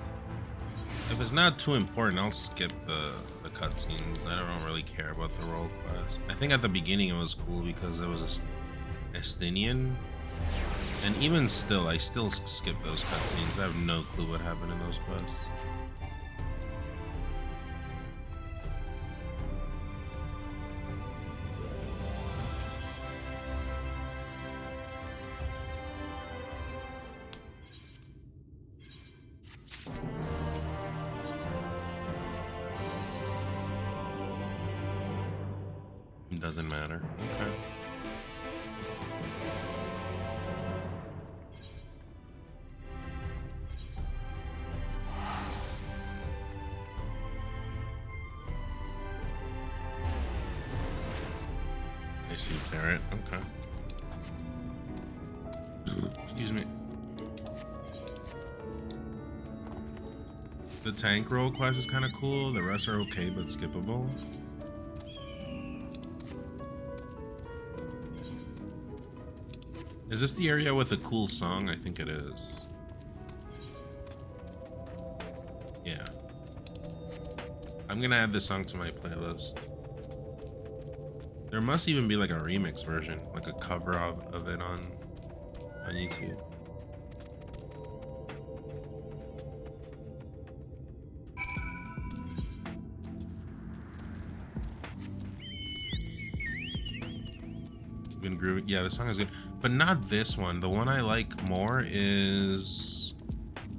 If it's not too important, I'll skip the cutscenes. I don't really care about the role quest. I think at the beginning it was cool because it was Estinian. And even still, I still skip those cutscenes. I have no clue what happened in those quests. It doesn't matter. Okay. I see Tarot. Okay. Excuse me. The tank roll quest is kind of cool. The rest are okay, but skippable. Is this the area with the cool song? I think it is. Yeah. I'm gonna add this song to my playlist. There must even be like a remix version, like a cover of it on YouTube. Been groovy. Yeah, the song is good, but not this one. The one I like more is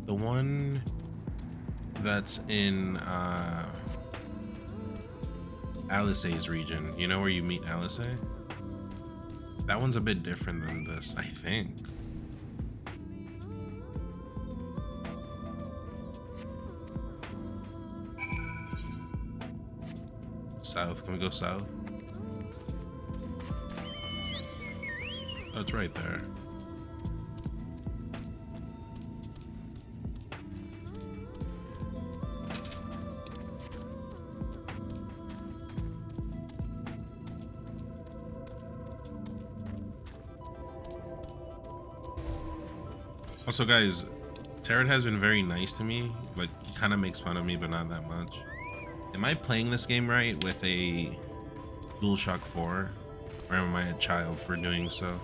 the one that's in Alice's region. You know where you meet Alice? That one's a bit different than this, I think. South. Can we go south? Oh, it's right there. Also, guys, Tarot has been very nice to me. Like, he kind of makes fun of me, but not that much. Am I playing this game right with a DualShock 4? Or am I a child for doing so?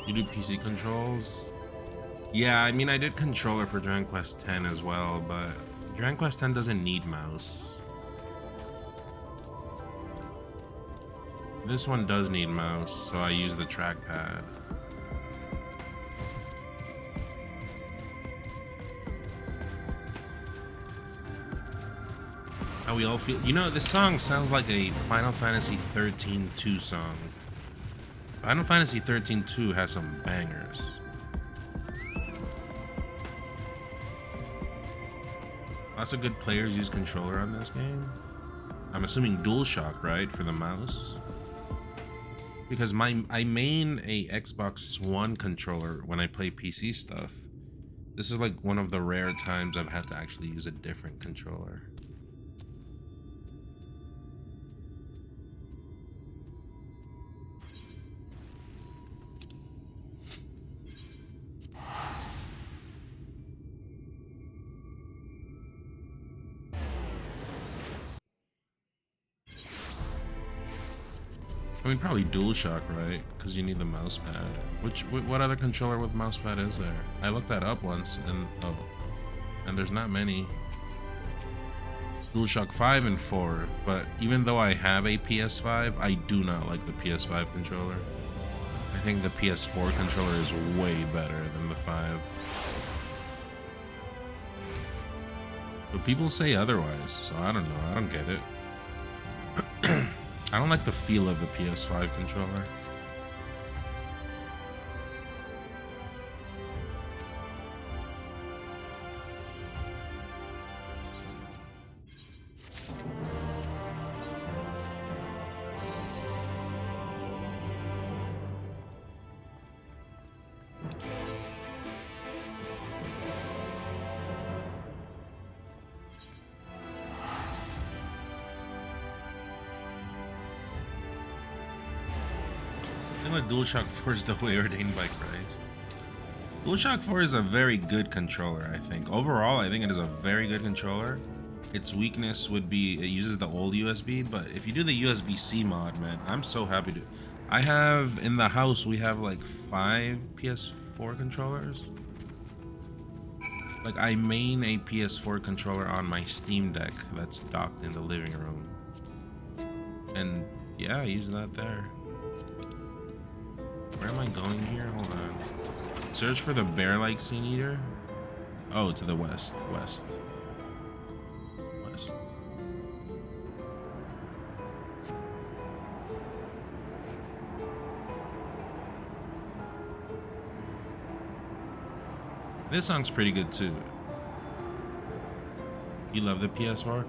You do PC controls? Yeah, I mean, I did controller for Dragon Quest X as well, but Dragon Quest X doesn't need mouse. This one does need mouse, so I use the trackpad. How we all feel. You know, this song sounds like a Final Fantasy 13-2 song. Final Fantasy 13-2 has some bangers. Lots of good players use controller on this game. I'm assuming DualShock, right, for the mouse? Because I main a Xbox One controller when I play PC stuff. This is like one of the rare times I've had to actually use a different controller. I mean, probably DualShock, right? Because you need the mouse pad. What other controller with mouse pad is there? I looked that up once, and oh, and there's not many. DualShock 5 and 4, but even though I have a PS5, I do not like the PS5 controller. I think the PS4 controller is way better than the 5. But people say otherwise, so I don't know. I don't get it. I don't like the feel of the PS5 controller. think the DualShock 4 is the way ordained by Christ. DualShock 4 is a very good controller, I think. Overall, I think it is a very good controller. Its weakness would be it uses the old USB, but if you do the USB-C mod, man, I'm so happy to. I have, in the house, we have like 5 PS4 controllers. Like, I main a PS4 controller on my Steam Deck that's docked in the living room. And yeah, I use that there. Where am I going here? Hold on. Search for the bear-like Scene Eater. Oh, to the west. West. This song's pretty good too. You love the PS4?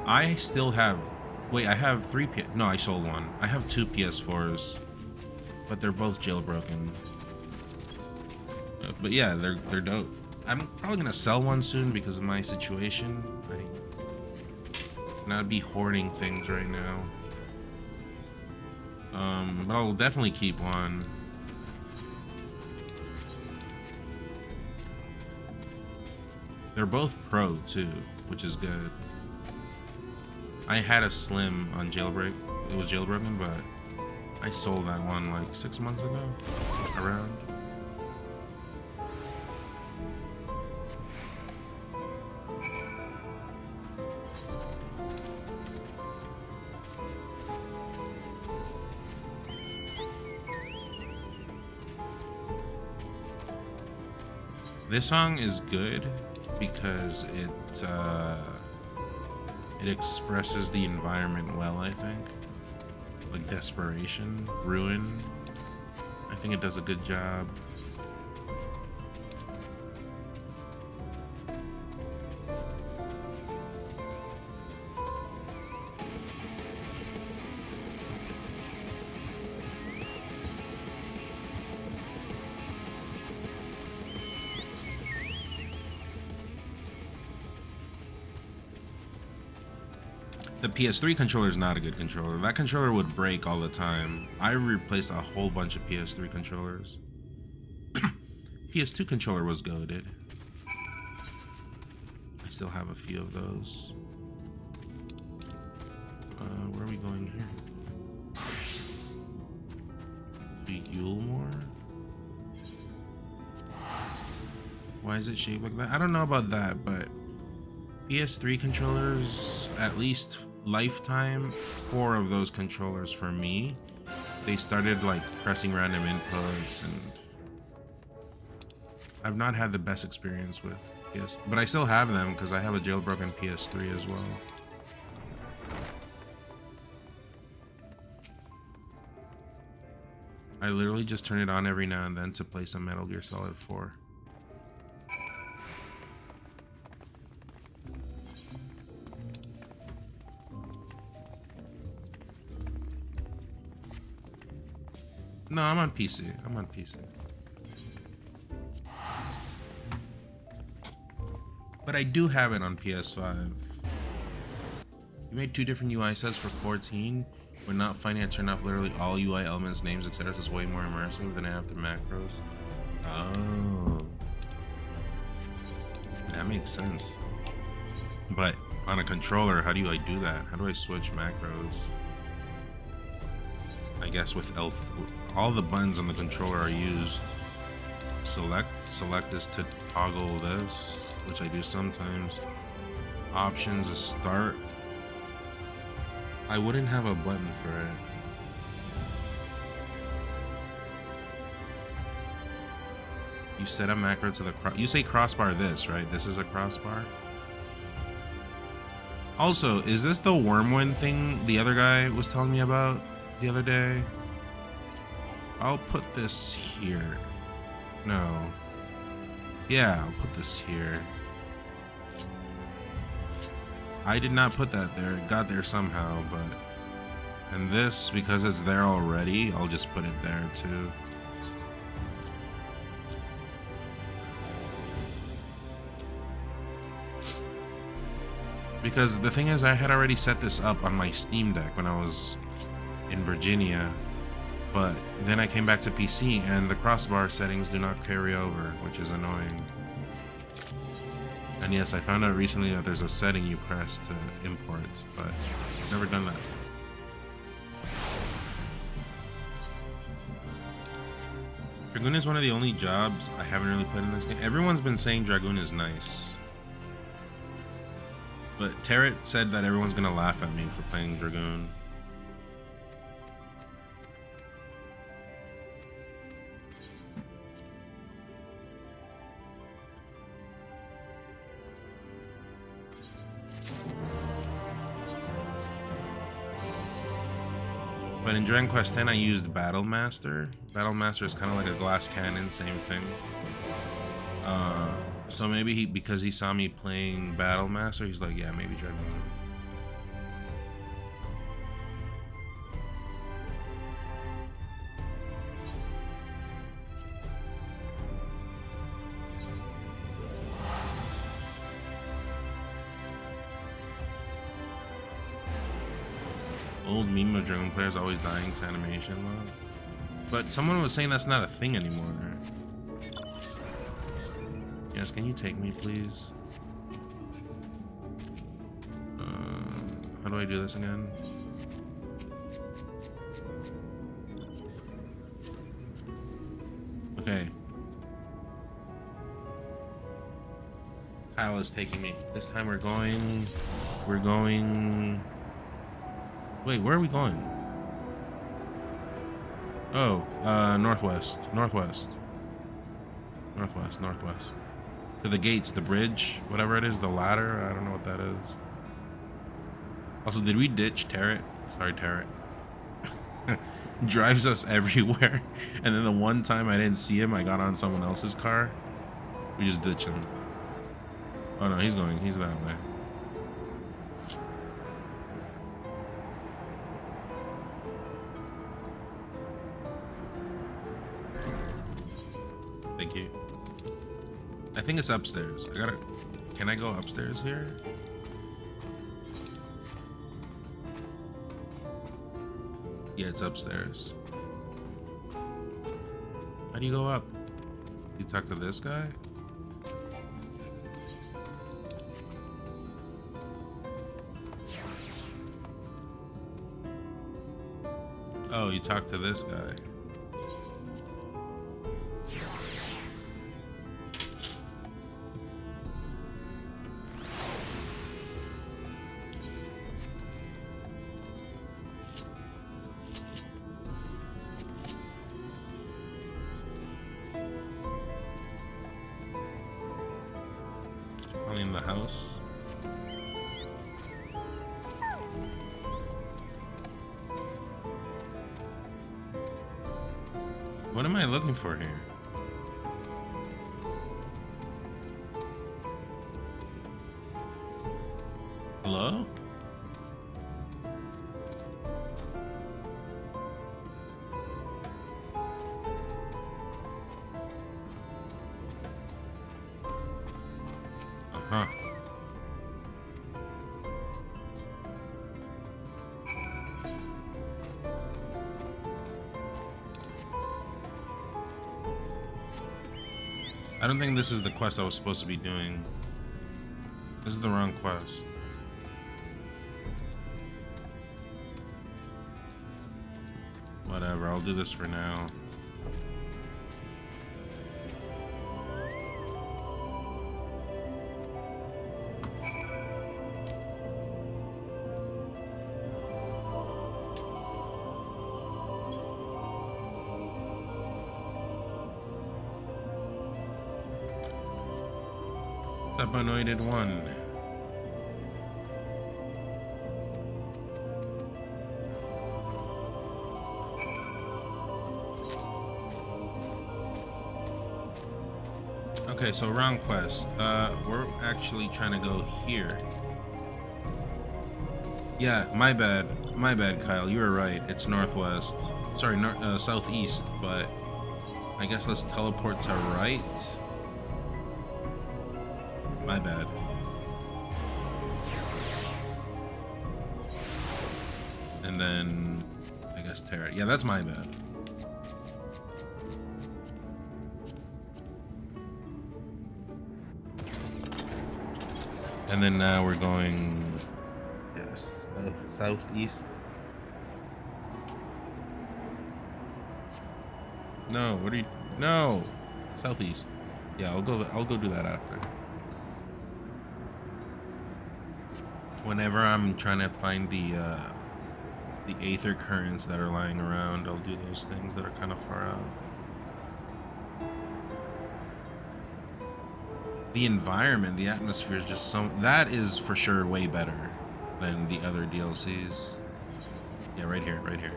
I still have. Wait, I have 3 No, I sold one. I have 2 PS4s, but they're both jailbroken. But yeah, they're dope. I'm probably gonna sell one soon because of my situation. I cannot be hoarding things right now. But I'll definitely keep one. They're both pro too, which is good. I had a Slim on jailbreak. It was jailbroken, but I sold that one like 6 months ago, around. This song is good because it expresses the environment well, I think. Like desperation, ruin. I think it does a good job. The PS3 controller is not a good controller. That controller would break all the time. I replaced a whole bunch of PS3 controllers. PS2 controller was goated. I still have a few of those. Where are we going here? To Yulemore? Why is it shaped like that? I don't know about that, but PS3 controllers, at least lifetime, 4 of those controllers for me, they started like pressing random inputs, and I've not had the best experience with PS, but I still have them because I have a jailbroken PS3 as well. I literally just turn it on every now and then to play some Metal Gear Solid 4. No, I'm on PC. I'm on PC. But I do have it on PS5. You made 2 different UI sets for 14. When not finding it turned off literally all UI elements, names, etc. So it's way more immersive than after macros. Oh. That makes sense. But on a controller, how do I do that? How do I switch macros? I guess with all the buttons on the controller are used. Select is to toggle this, which I do sometimes. Options is start. I wouldn't have a button for it. You set a macro to the you say crossbar this, right? This is a crossbar. Also, is this the Wormwind thing the other guy was telling me about the other day? I'll put this here. No. Yeah, I'll put this here. I did not put that there. It got there somehow, but... And this, because it's there already, I'll just put it there too. Because the thing is, I had already set this up on my Steam Deck when I was in Virginia. But then I came back to PC and the crossbar settings do not carry over, which is annoying. And yes, I found out recently that there's a setting you press to import, but I've never done that. Dragoon is one of the only jobs I haven't really put in this game. Everyone's been saying Dragoon is nice. But Tarot said that everyone's gonna laugh at me for playing Dragoon. But in Dragon Quest X, I used Battle Master. Battle Master is kind of like a glass cannon, same thing. So maybe because he saw me playing Battle Master, he's like, yeah, maybe Dragoon. Old meme of Dragon players always dying to animation mode. But someone was saying that's not a thing anymore. Yes, can you take me, please? How do I do this again? Okay. Kyle is taking me. This time we're going... Wait, where are we going? Oh, northwest. To the gates, the bridge, whatever it is, the ladder. I don't know what that is. Also, did we ditch Tarot? Sorry, Tarot. Drives us everywhere. And then the one time I didn't see him, I got on someone else's car. We just ditched him. Oh no, he's that way. Thank you. I think it's upstairs. Can I go upstairs here? Yeah, it's upstairs. How do you go up? You talk to this guy? Oh, you talk to this guy. In the house. What am I looking for here? Hello? Huh. I don't think this is the quest I was supposed to be doing. This is the wrong quest. Whatever, I'll do this for now. Anointed one. Okay, so wrong quest. We're actually trying to go here. Yeah, my bad, Kyle. You were right. It's northwest. Sorry, southeast. But I guess let's teleport to right. My bad. And then I guess Tarot. Yeah, that's my bad. And then now we're going, yes, southeast. No, what are you? No, southeast. Yeah, I'll go do that after. Whenever I'm trying to find the aether currents that are lying around, I'll do those things that are kind of far out. The environment, the atmosphere is just that is for sure way better than the other DLCs. Yeah, right here, right here.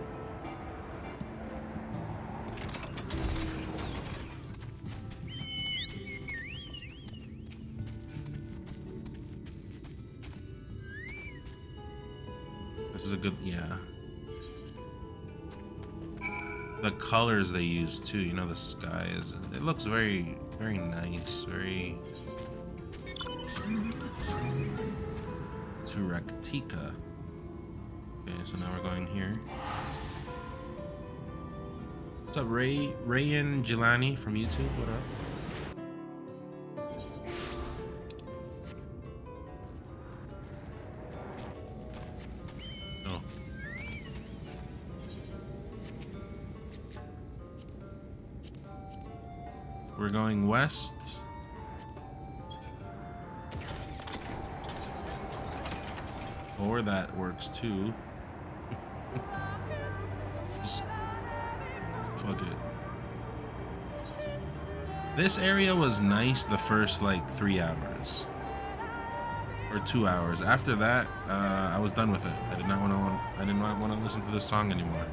This is a good, yeah. The colors they use too, you know, the sky is, it looks very, very nice, very Turaktika. Okay, so now we're going here. What's up, Rayan Jelani from YouTube? What up? Oh. We're going west. Or that works too. Just fuck it. This area was nice the first like 3 hours or 2 hours. After that, I was done with it. I did not want to listen to this song anymore.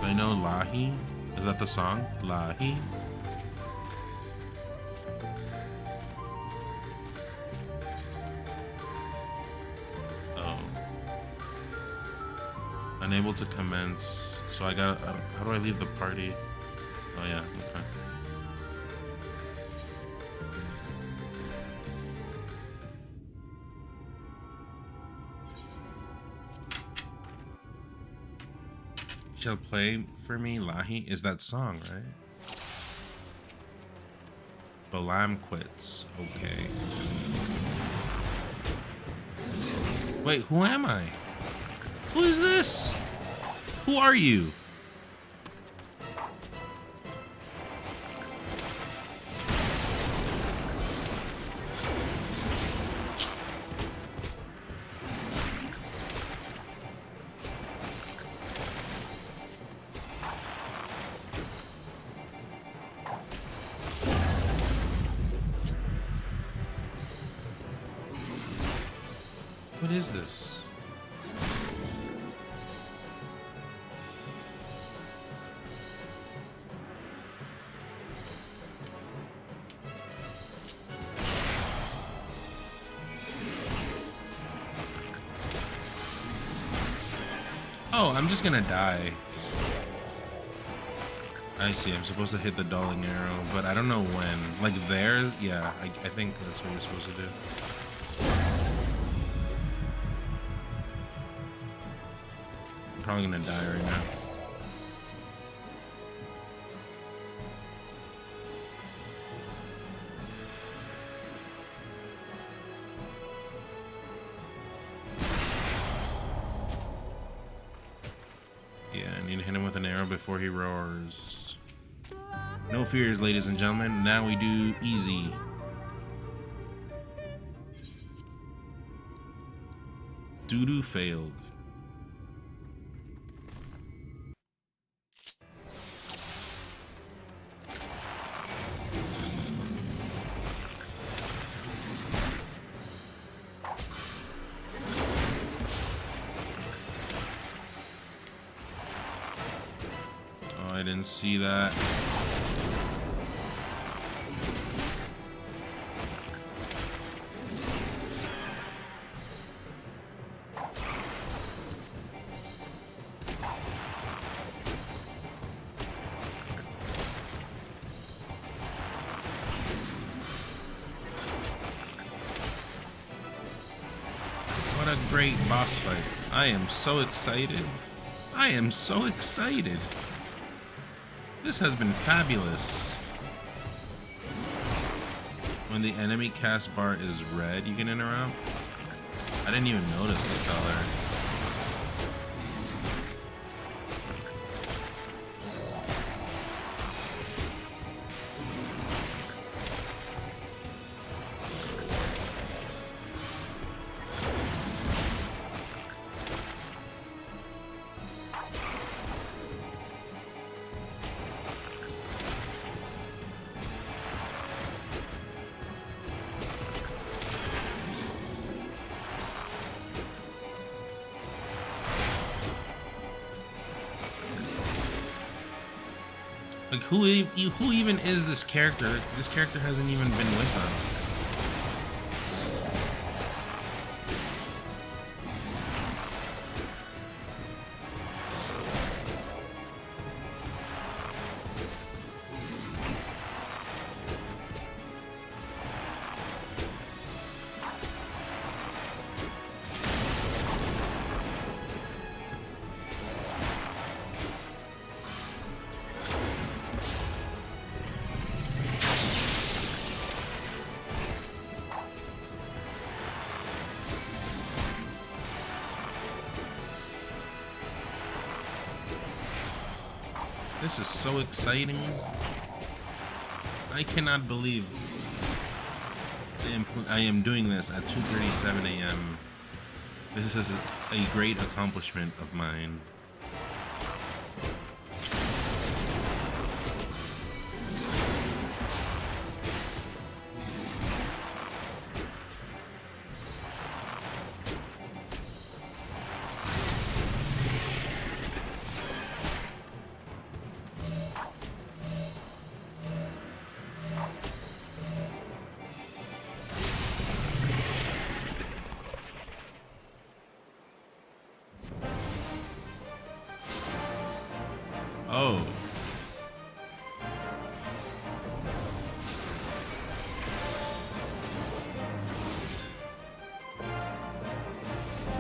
Do I know Lahi? Is that the song? Lahi? Unable to commence, so I gotta, how do I leave the party? Oh yeah, okay. You shall play for me, Lahi, is that song, right? Balam quits, okay. Wait, who am I? Who is this? Who are you? What is this? Oh, I'm just gonna die. I see, I'm supposed to hit the dulling arrow, but I don't know when. Like there, yeah, I think that's what you're supposed to do. I'm probably gonna die right now. Before he roars. No fears, ladies and gentlemen. Now we do easy. Doo-doo failed. I didn't see that. What a great boss fight. I am so excited. I am so excited. This has been fabulous. When the enemy cast bar is red, you can interrupt. I didn't even notice the color. Like, who even is this character? This character hasn't even been with us. This is so exciting. I cannot believe I am doing this at 2:37 a.m. This is a great accomplishment of mine. Oh.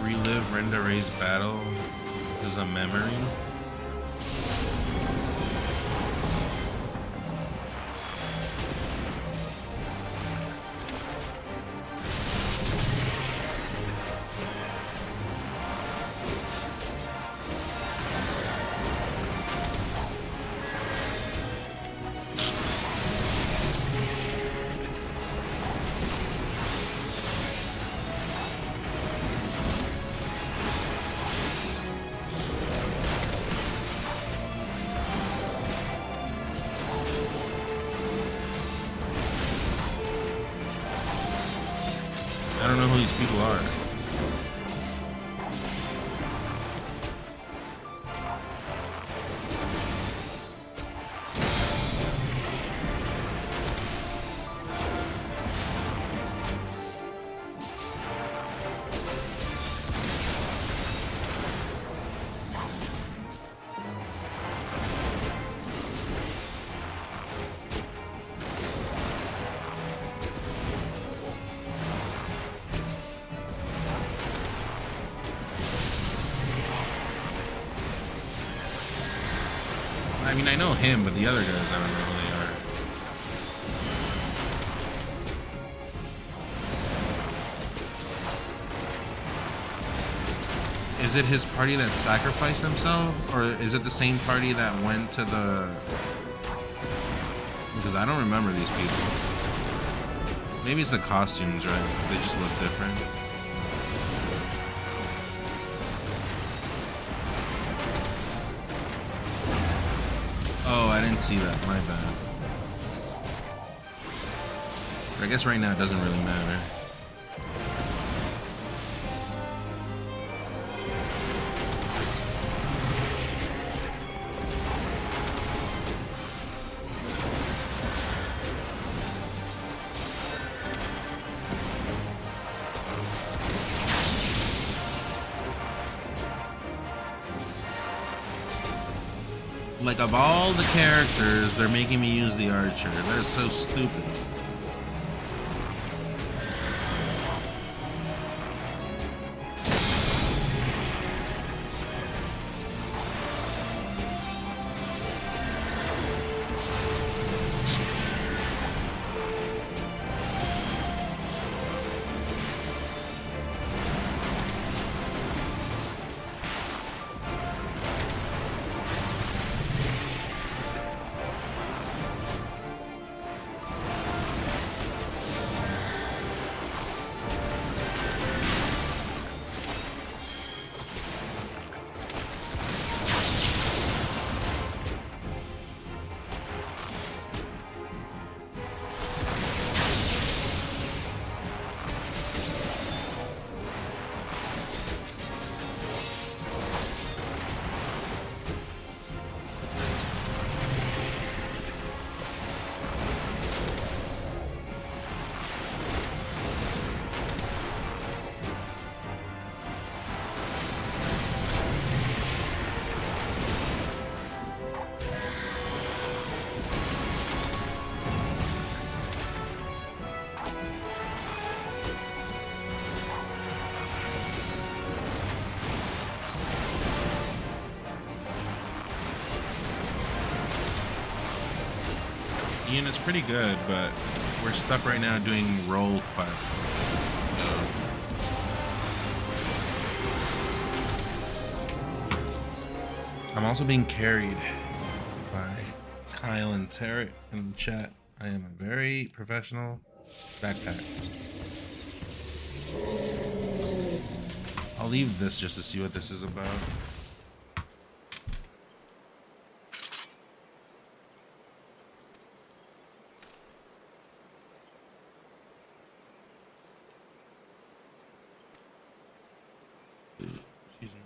Relive Rendare's battle is a memory. I don't know who these people are. I mean, I know him, but the other guys, I don't know who they are. Is it his party that sacrificed themselves? Or is it the same party that went to the... Because I don't remember these people. Maybe it's the costumes, right? They just look different. Oh, I didn't see that. My bad. I guess right now it doesn't really matter. Like, of all the characters, they're making me use the archer. That is so stupid. Ian, it's pretty good, but we're stuck right now doing role quests. I'm also being carried by Kyle and Tarek in the chat. I am a very professional backpacker. I'll leave this just to see what this is about. Excuse me.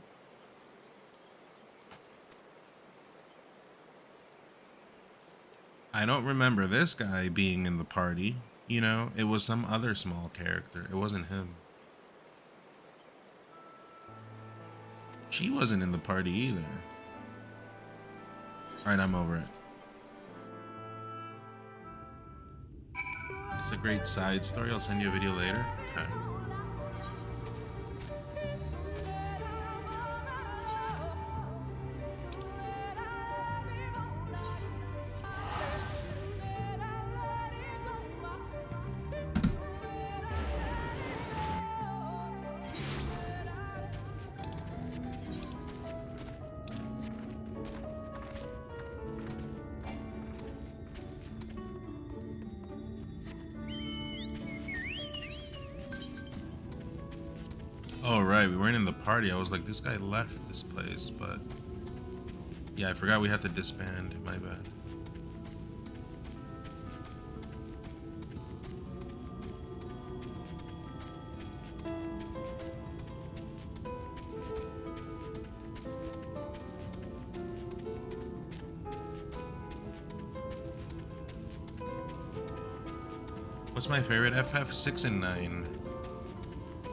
I don't remember this guy being in the party. You know, it was some other small character. It wasn't him. She wasn't in the party either. Alright, I'm over it. It's a great side story. I'll send you a video later. Okay. Oh, right, we weren't in the party. I was like, this guy left this place, but yeah, I forgot we had to disband. My bad. What's my favorite? FF 6 and 9.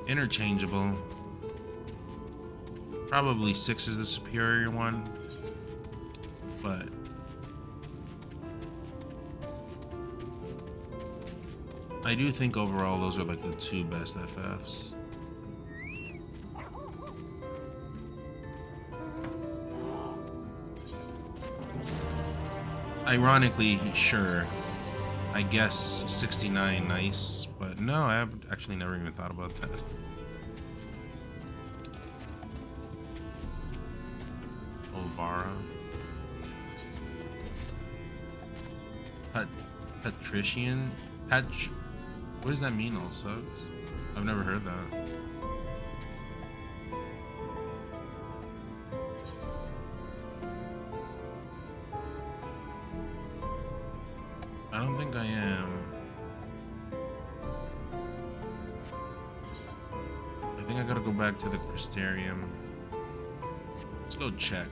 Interchangeable. Probably 6 is the superior one, but I do think overall those are like the 2 best FFs. Ironically, sure, I guess 69 nice, but no, I have actually never even thought about that. Olvara. Patrician? What does that mean also? I've never heard that. I don't think I am. I think I gotta go back to the Crystarium. Let's go check.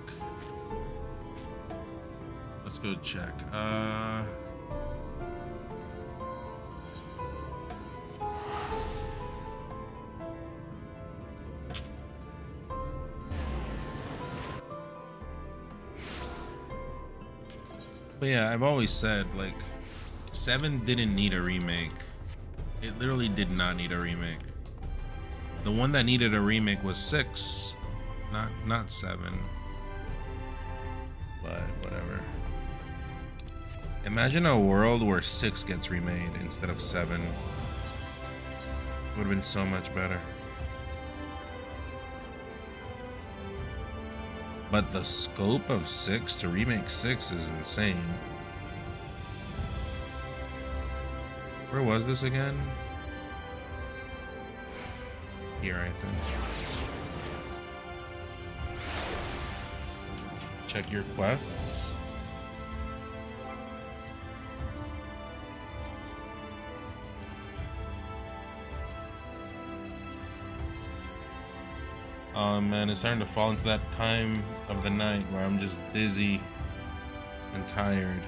Let's go check. But yeah, I've always said, like, 7 didn't need a remake. It literally did not need a remake. The one that needed a remake was 6, not 7. But whatever. Imagine a world where 6 gets remade instead of 7. It would have been so much better. But the scope of 6 to remake 6 is insane. Where was this again? Here, I think. Check your quests. Oh man, it's starting to fall into that time of the night where I'm just dizzy and tired.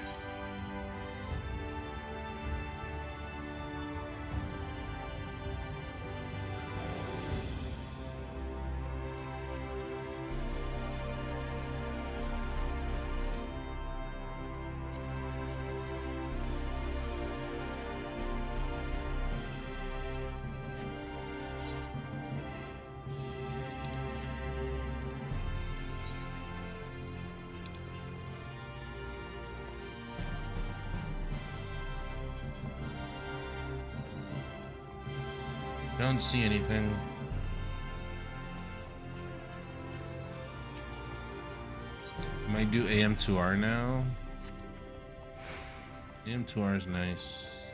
don't see anything. Might do AM2R now. AM2R is nice.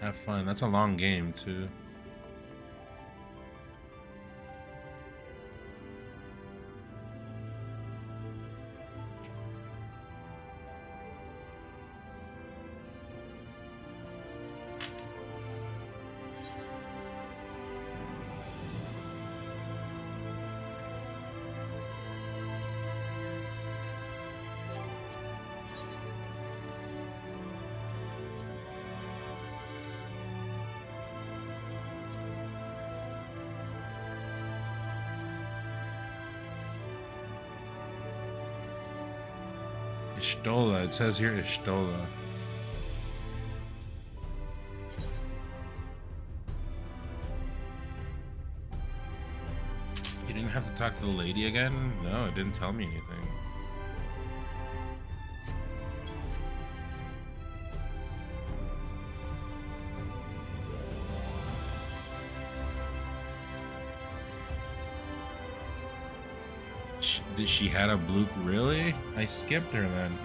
Have fun. That's a long game too. Ishtola, it says here Ishtola. You didn't have to talk to the lady again? No, it didn't tell me anything. She had a blue. Really? I skipped her then.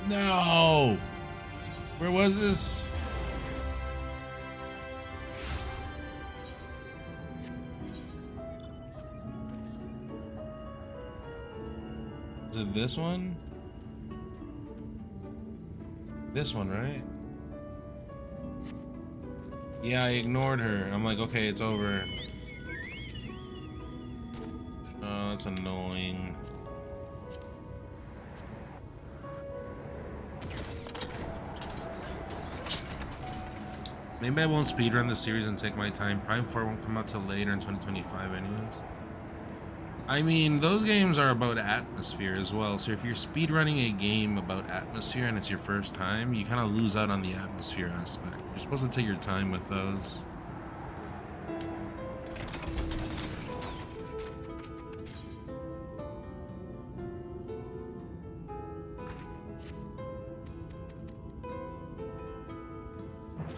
No! Where was this? Is it this one? This one, right? Yeah, I ignored her. I'm like, okay, it's over. Oh, that's annoying. Maybe I won't speedrun the series and take my time. Prime 4 won't come out till later in 2025 anyways. I mean, those games are about atmosphere as well, so if you're speedrunning a game about atmosphere and it's your first time, you kind of lose out on the atmosphere aspect. You're supposed to take your time with those.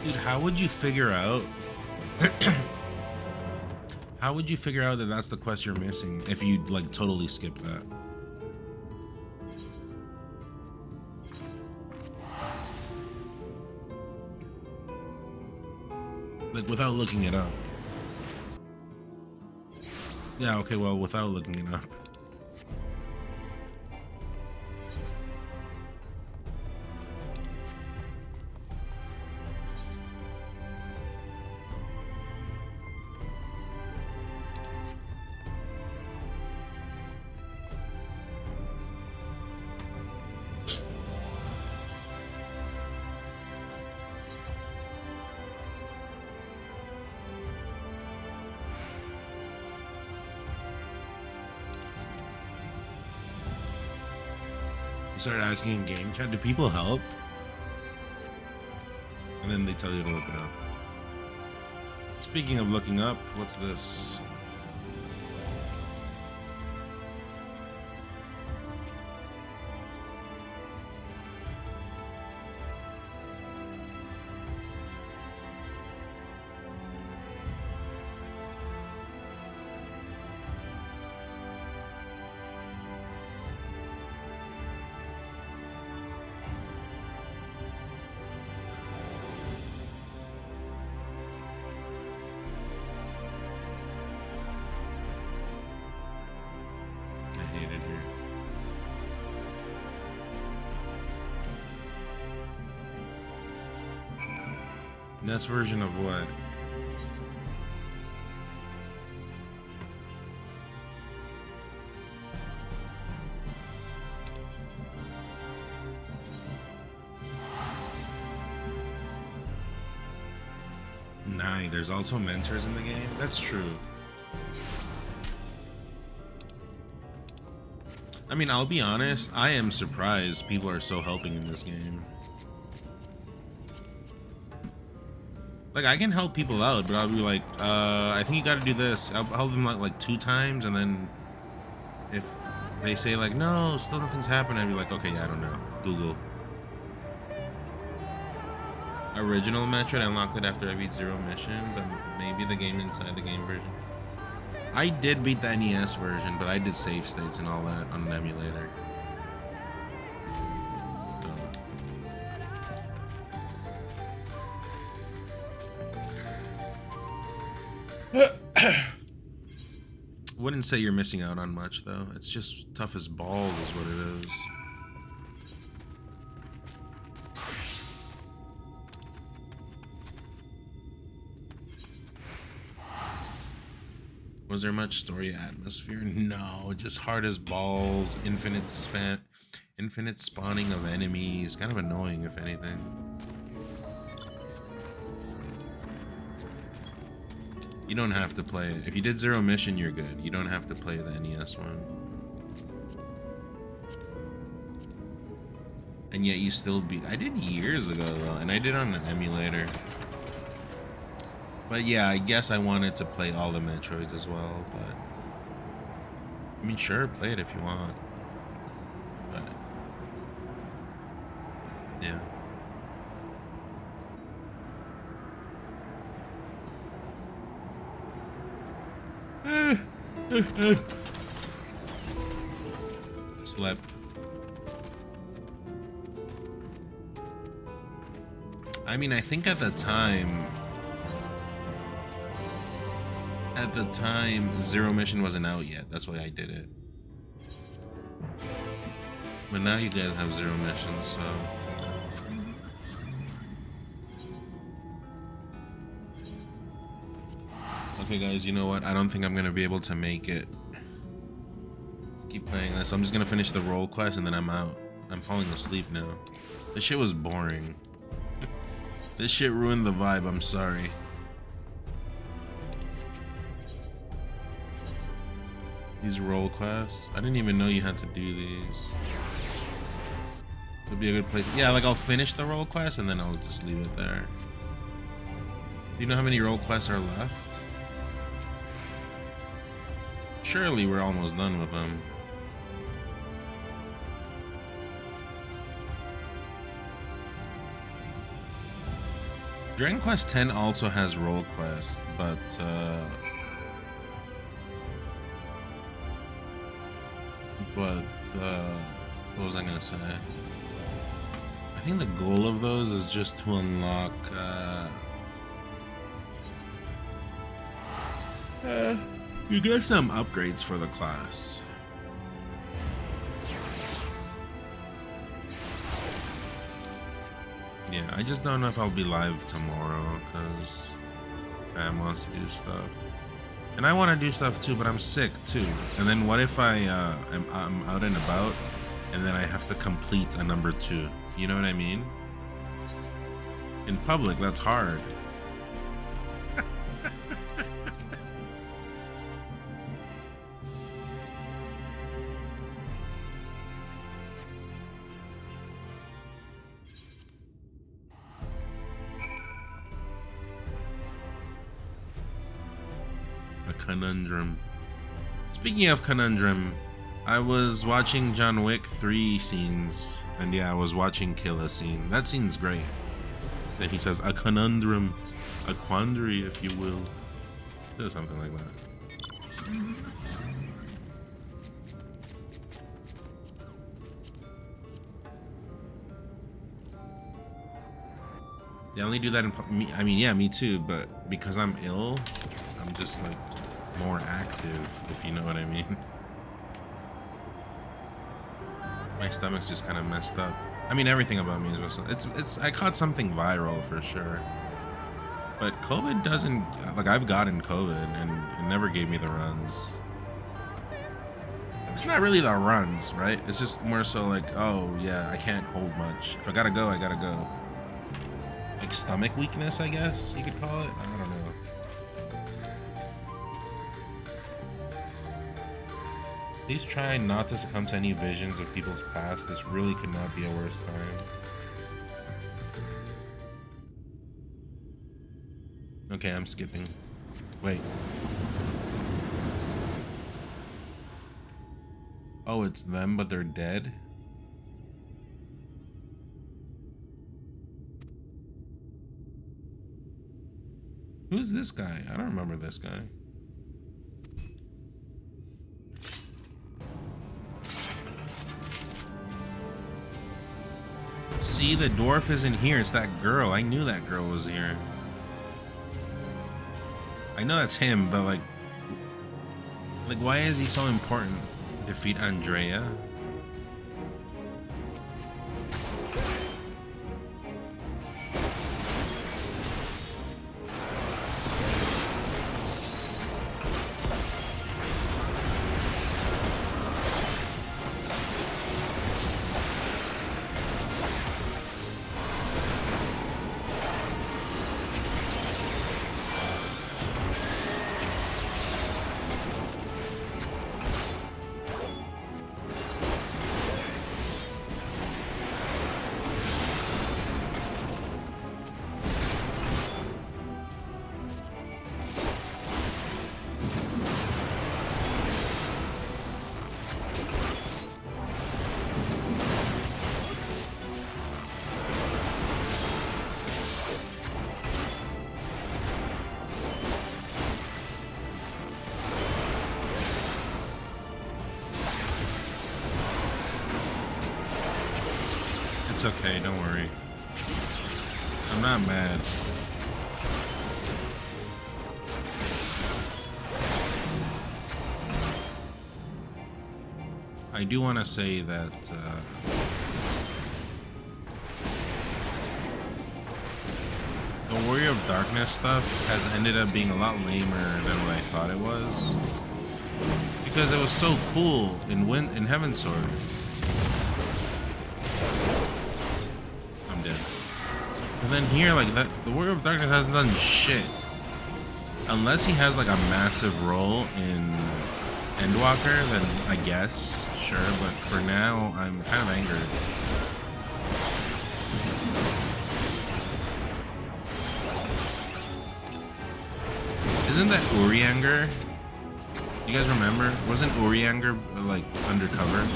Dude, how would you figure out how would you figure out that that's the quest you're missing if you like totally skip that? Like without looking it up. Yeah, okay, well, without looking it up. Start asking in game chat, do people help? And then they tell you to look it up. Speaking of looking up, what's this? Next version of what? Nah, there's also mentors in the game. That's true. I mean, I'll be honest, I am surprised people are so helping in this game. Like, I can help people out, but I'll be like, I think you gotta do this. I'll help them like 2 times, and then if they say like, no, still nothing's happened, I'd be like, okay, yeah, I don't know. Google. Original Metroid, I unlocked it after I beat Zero Mission, but maybe the game inside the game version. I did beat the NES version, but I did save states and all that on an emulator. Wouldn't say you're missing out on much though. It's just tough as balls is what it is. Was there much story atmosphere? No, just hard as balls, infinite spawning of enemies. Kind of annoying if anything. You don't have to play it. If you did Zero Mission, you're good. You don't have to play the NES one. And yet you still beat... I did years ago though, and I did on an emulator. But yeah, I guess I wanted to play all the Metroids as well, but... I mean, sure, play it if you want. But... yeah. Slept. I mean, I think at the time, Zero Mission wasn't out yet. That's why I did it. But now you guys have Zero Mission, so. Okay guys, you know what? I don't think I'm gonna be able to make it. Keep playing this. I'm just gonna finish the role quest and then I'm out. I'm falling asleep now. This shit was boring. This shit ruined the vibe, I'm sorry. These role quests. I didn't even know you had to do these. It'd be a good place. Yeah, like I'll finish the role quest and then I'll just leave it there. Do you know how many role quests are left? Surely we're almost done with them. Dragon Quest X also has role quests, but what was I gonna say? I think the goal of those is just to unlock you get some upgrades for the class. Yeah, I just don't know if I'll be live tomorrow because Fam wants to do stuff. And I want to do stuff too, but I'm sick too. And then what if I'm out and about and then I have to complete a number 2? You know what I mean? In public, that's hard. Conundrum. Speaking of conundrum, I was watching John Wick 3 scenes, and yeah, I was watching Kill a scene. That scene's great. Then he says a conundrum, a quandary, if you will. Does something like that. They only do that in I mean, yeah, me too, but because I'm ill, I'm just like more active, if you know what I mean. My stomach's just kind of messed up. I mean, everything about me is messed up. It's I caught something viral for sure. But COVID doesn't, like I've gotten COVID and it never gave me the runs. It's not really the runs, right? It's just more so like, oh yeah, I can't hold much. If I gotta go, I gotta go. Like stomach weakness, I guess you could call it. I don't know. Please try not to succumb to any visions of people's past. This really could not be a worse time. Okay, I'm skipping. Wait. Oh, it's them, but they're dead? Who's this guy? I don't remember this guy. See, the dwarf isn't here. It's that girl. I knew that girl was here. I know that's him, but like why is he so important? Defeat Andrea? It's okay, don't worry. I'm not mad. I do want to say that the Warrior of Darkness stuff has ended up being a lot lamer than what I thought it was, because it was so cool in Heavensward. I'm dead. And then here, like that, the Warrior of Darkness hasn't done shit, unless he has like a massive role in Endwalker. Then I guess sure, but for now, I'm kind of angered. Isn't that Urianger? You guys remember? Wasn't Urianger like undercover?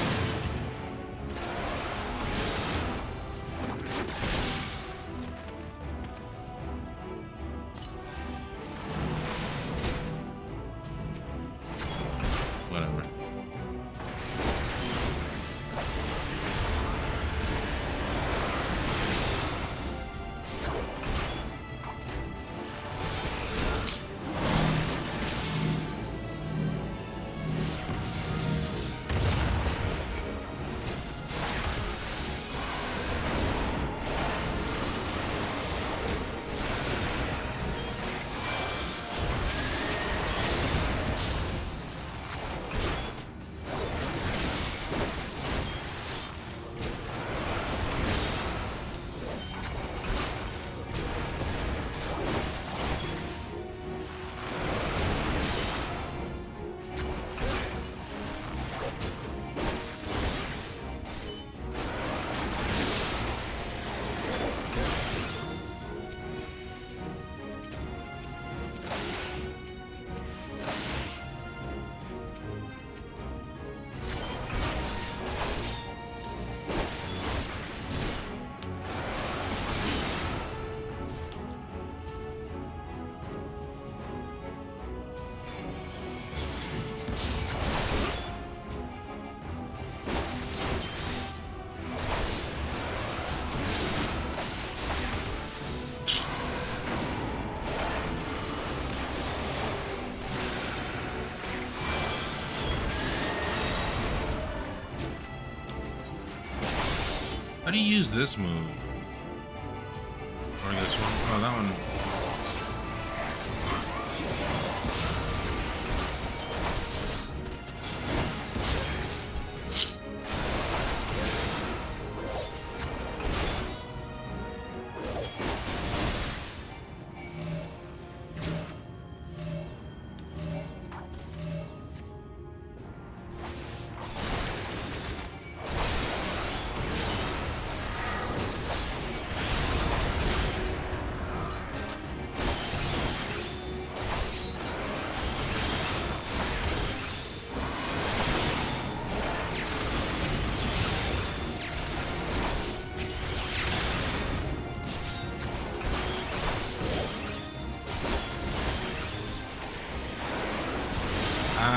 Whatever. How do you use this move? Or this one? Oh, that one.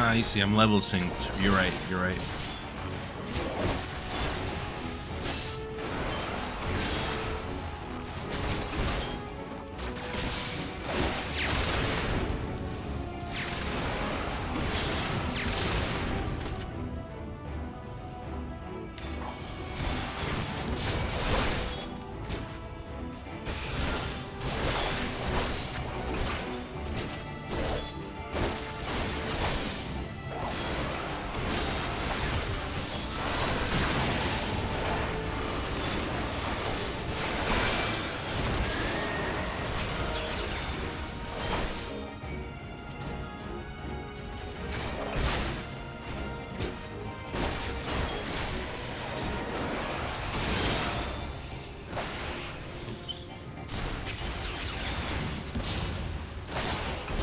Ah, I see. I'm level synced. You're right. You're right.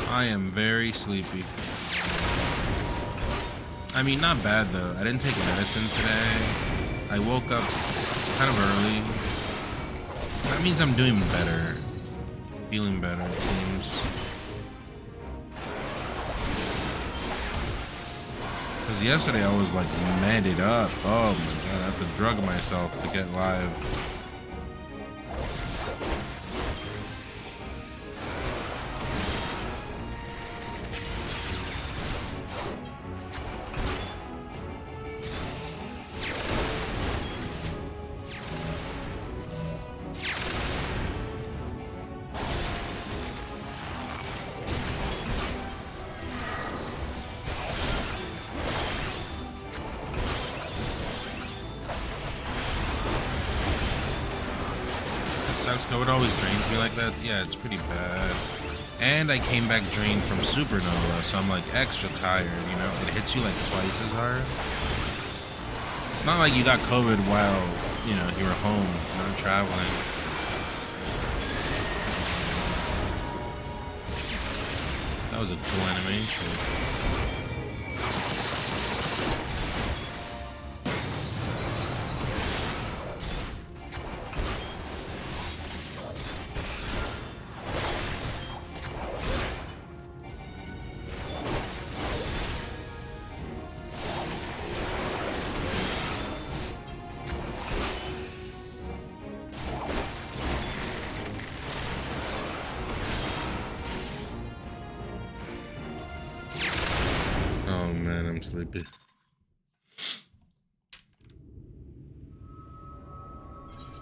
I am very sleepy. I mean, not bad though. I didn't take medicine today. I woke up kind of early. That means I'm doing better. Feeling better, it seems. Because yesterday I was like mad up. Oh my god, I have to drug myself to get live. Sucks, it always drains me like that. Yeah, it's pretty bad. And I came back drained from Supernova, so I'm like extra tired, you know? It hits you like twice as hard. It's not like you got COVID while, you know, you were home, not traveling. That was a cool animation. Oh man, I'm sleepy.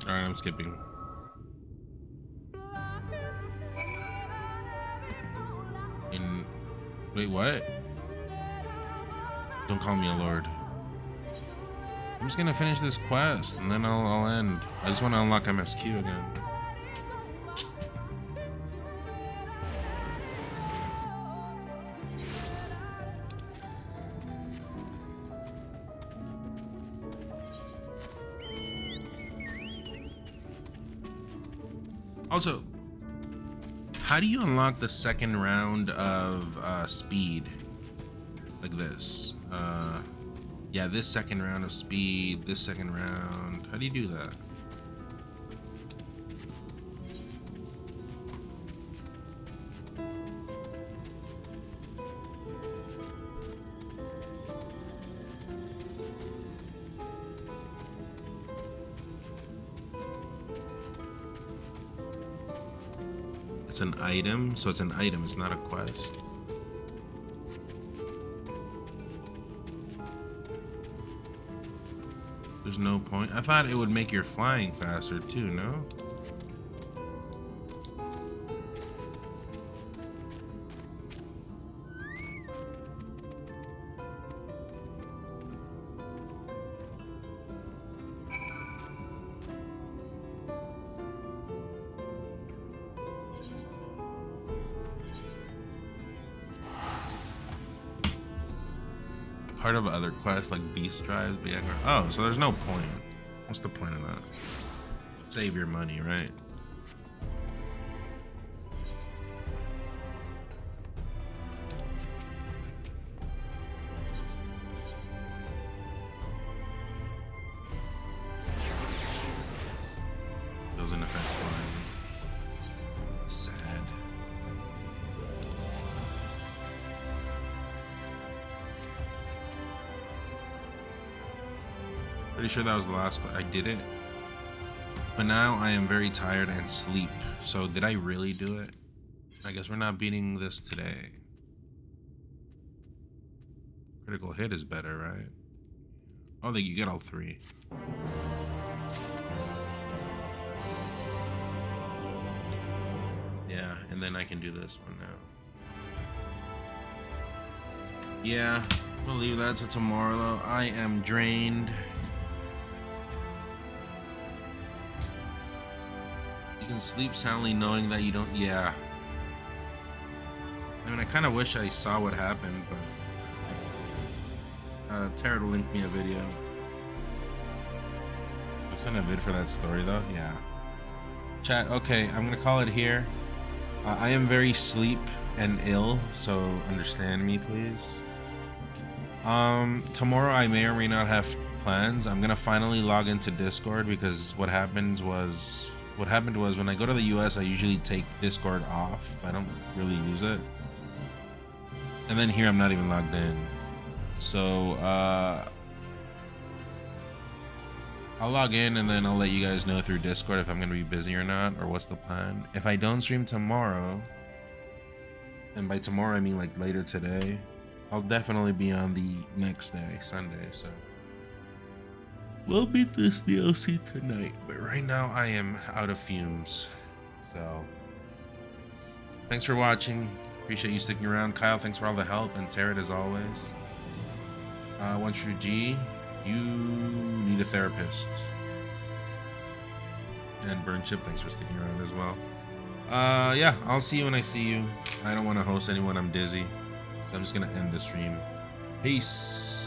Alright, I'm skipping. Wait, what? Don't call me a lord. I'm just gonna finish this quest and then I'll end. I just want to unlock MSQ again. Also, how do you unlock the second round of speed? Like this. Yeah, this second round of speed, this second round. How do you do that? It's an item, so it's an item, it's not a quest. There's no point. I thought it would make your flying faster too, no? Part of other quests like beast drives, but yeah. Oh, so there's no point. What's the point of that? Save your money, right? Doesn't affect flying. Sad. Pretty sure that was the last one. I did it. But now I am very tired and sleep. So did I really do it? I guess we're not beating this today. Critical hit is better, right? Oh, that you get all three. Yeah, and then I can do this one now. Yeah, we'll leave that to tomorrow though. I am drained. You can sleep soundly knowing that you don't. Yeah. I mean, I kind of wish I saw what happened, but Tara linked me a video. I sent a vid for that story though. Yeah. Chat. Okay, I'm gonna call it here. I am very sleep and ill, so understand me, please. Tomorrow I may or may not have plans. I'm gonna finally log into Discord because what happened was when I go to the US, I usually take Discord off. I don't really use it. And then here I'm not even logged in. So I'll log in and then I'll let you guys know through Discord if I'm gonna be busy or not, or what's the plan. If I don't stream tomorrow, and by tomorrow I mean like later today, I'll definitely be on the next day, Sunday, so we'll beat this DLC tonight. But right now I am out of fumes. So thanks for watching. Appreciate you sticking around. Kyle, thanks for all the help, and Tarot as always. One True G, you need a therapist. And Burn Chip, thanks for sticking around as well. Yeah, I'll see you when I see you. I don't want to host anyone, I'm dizzy. So I'm just gonna end the stream. Peace.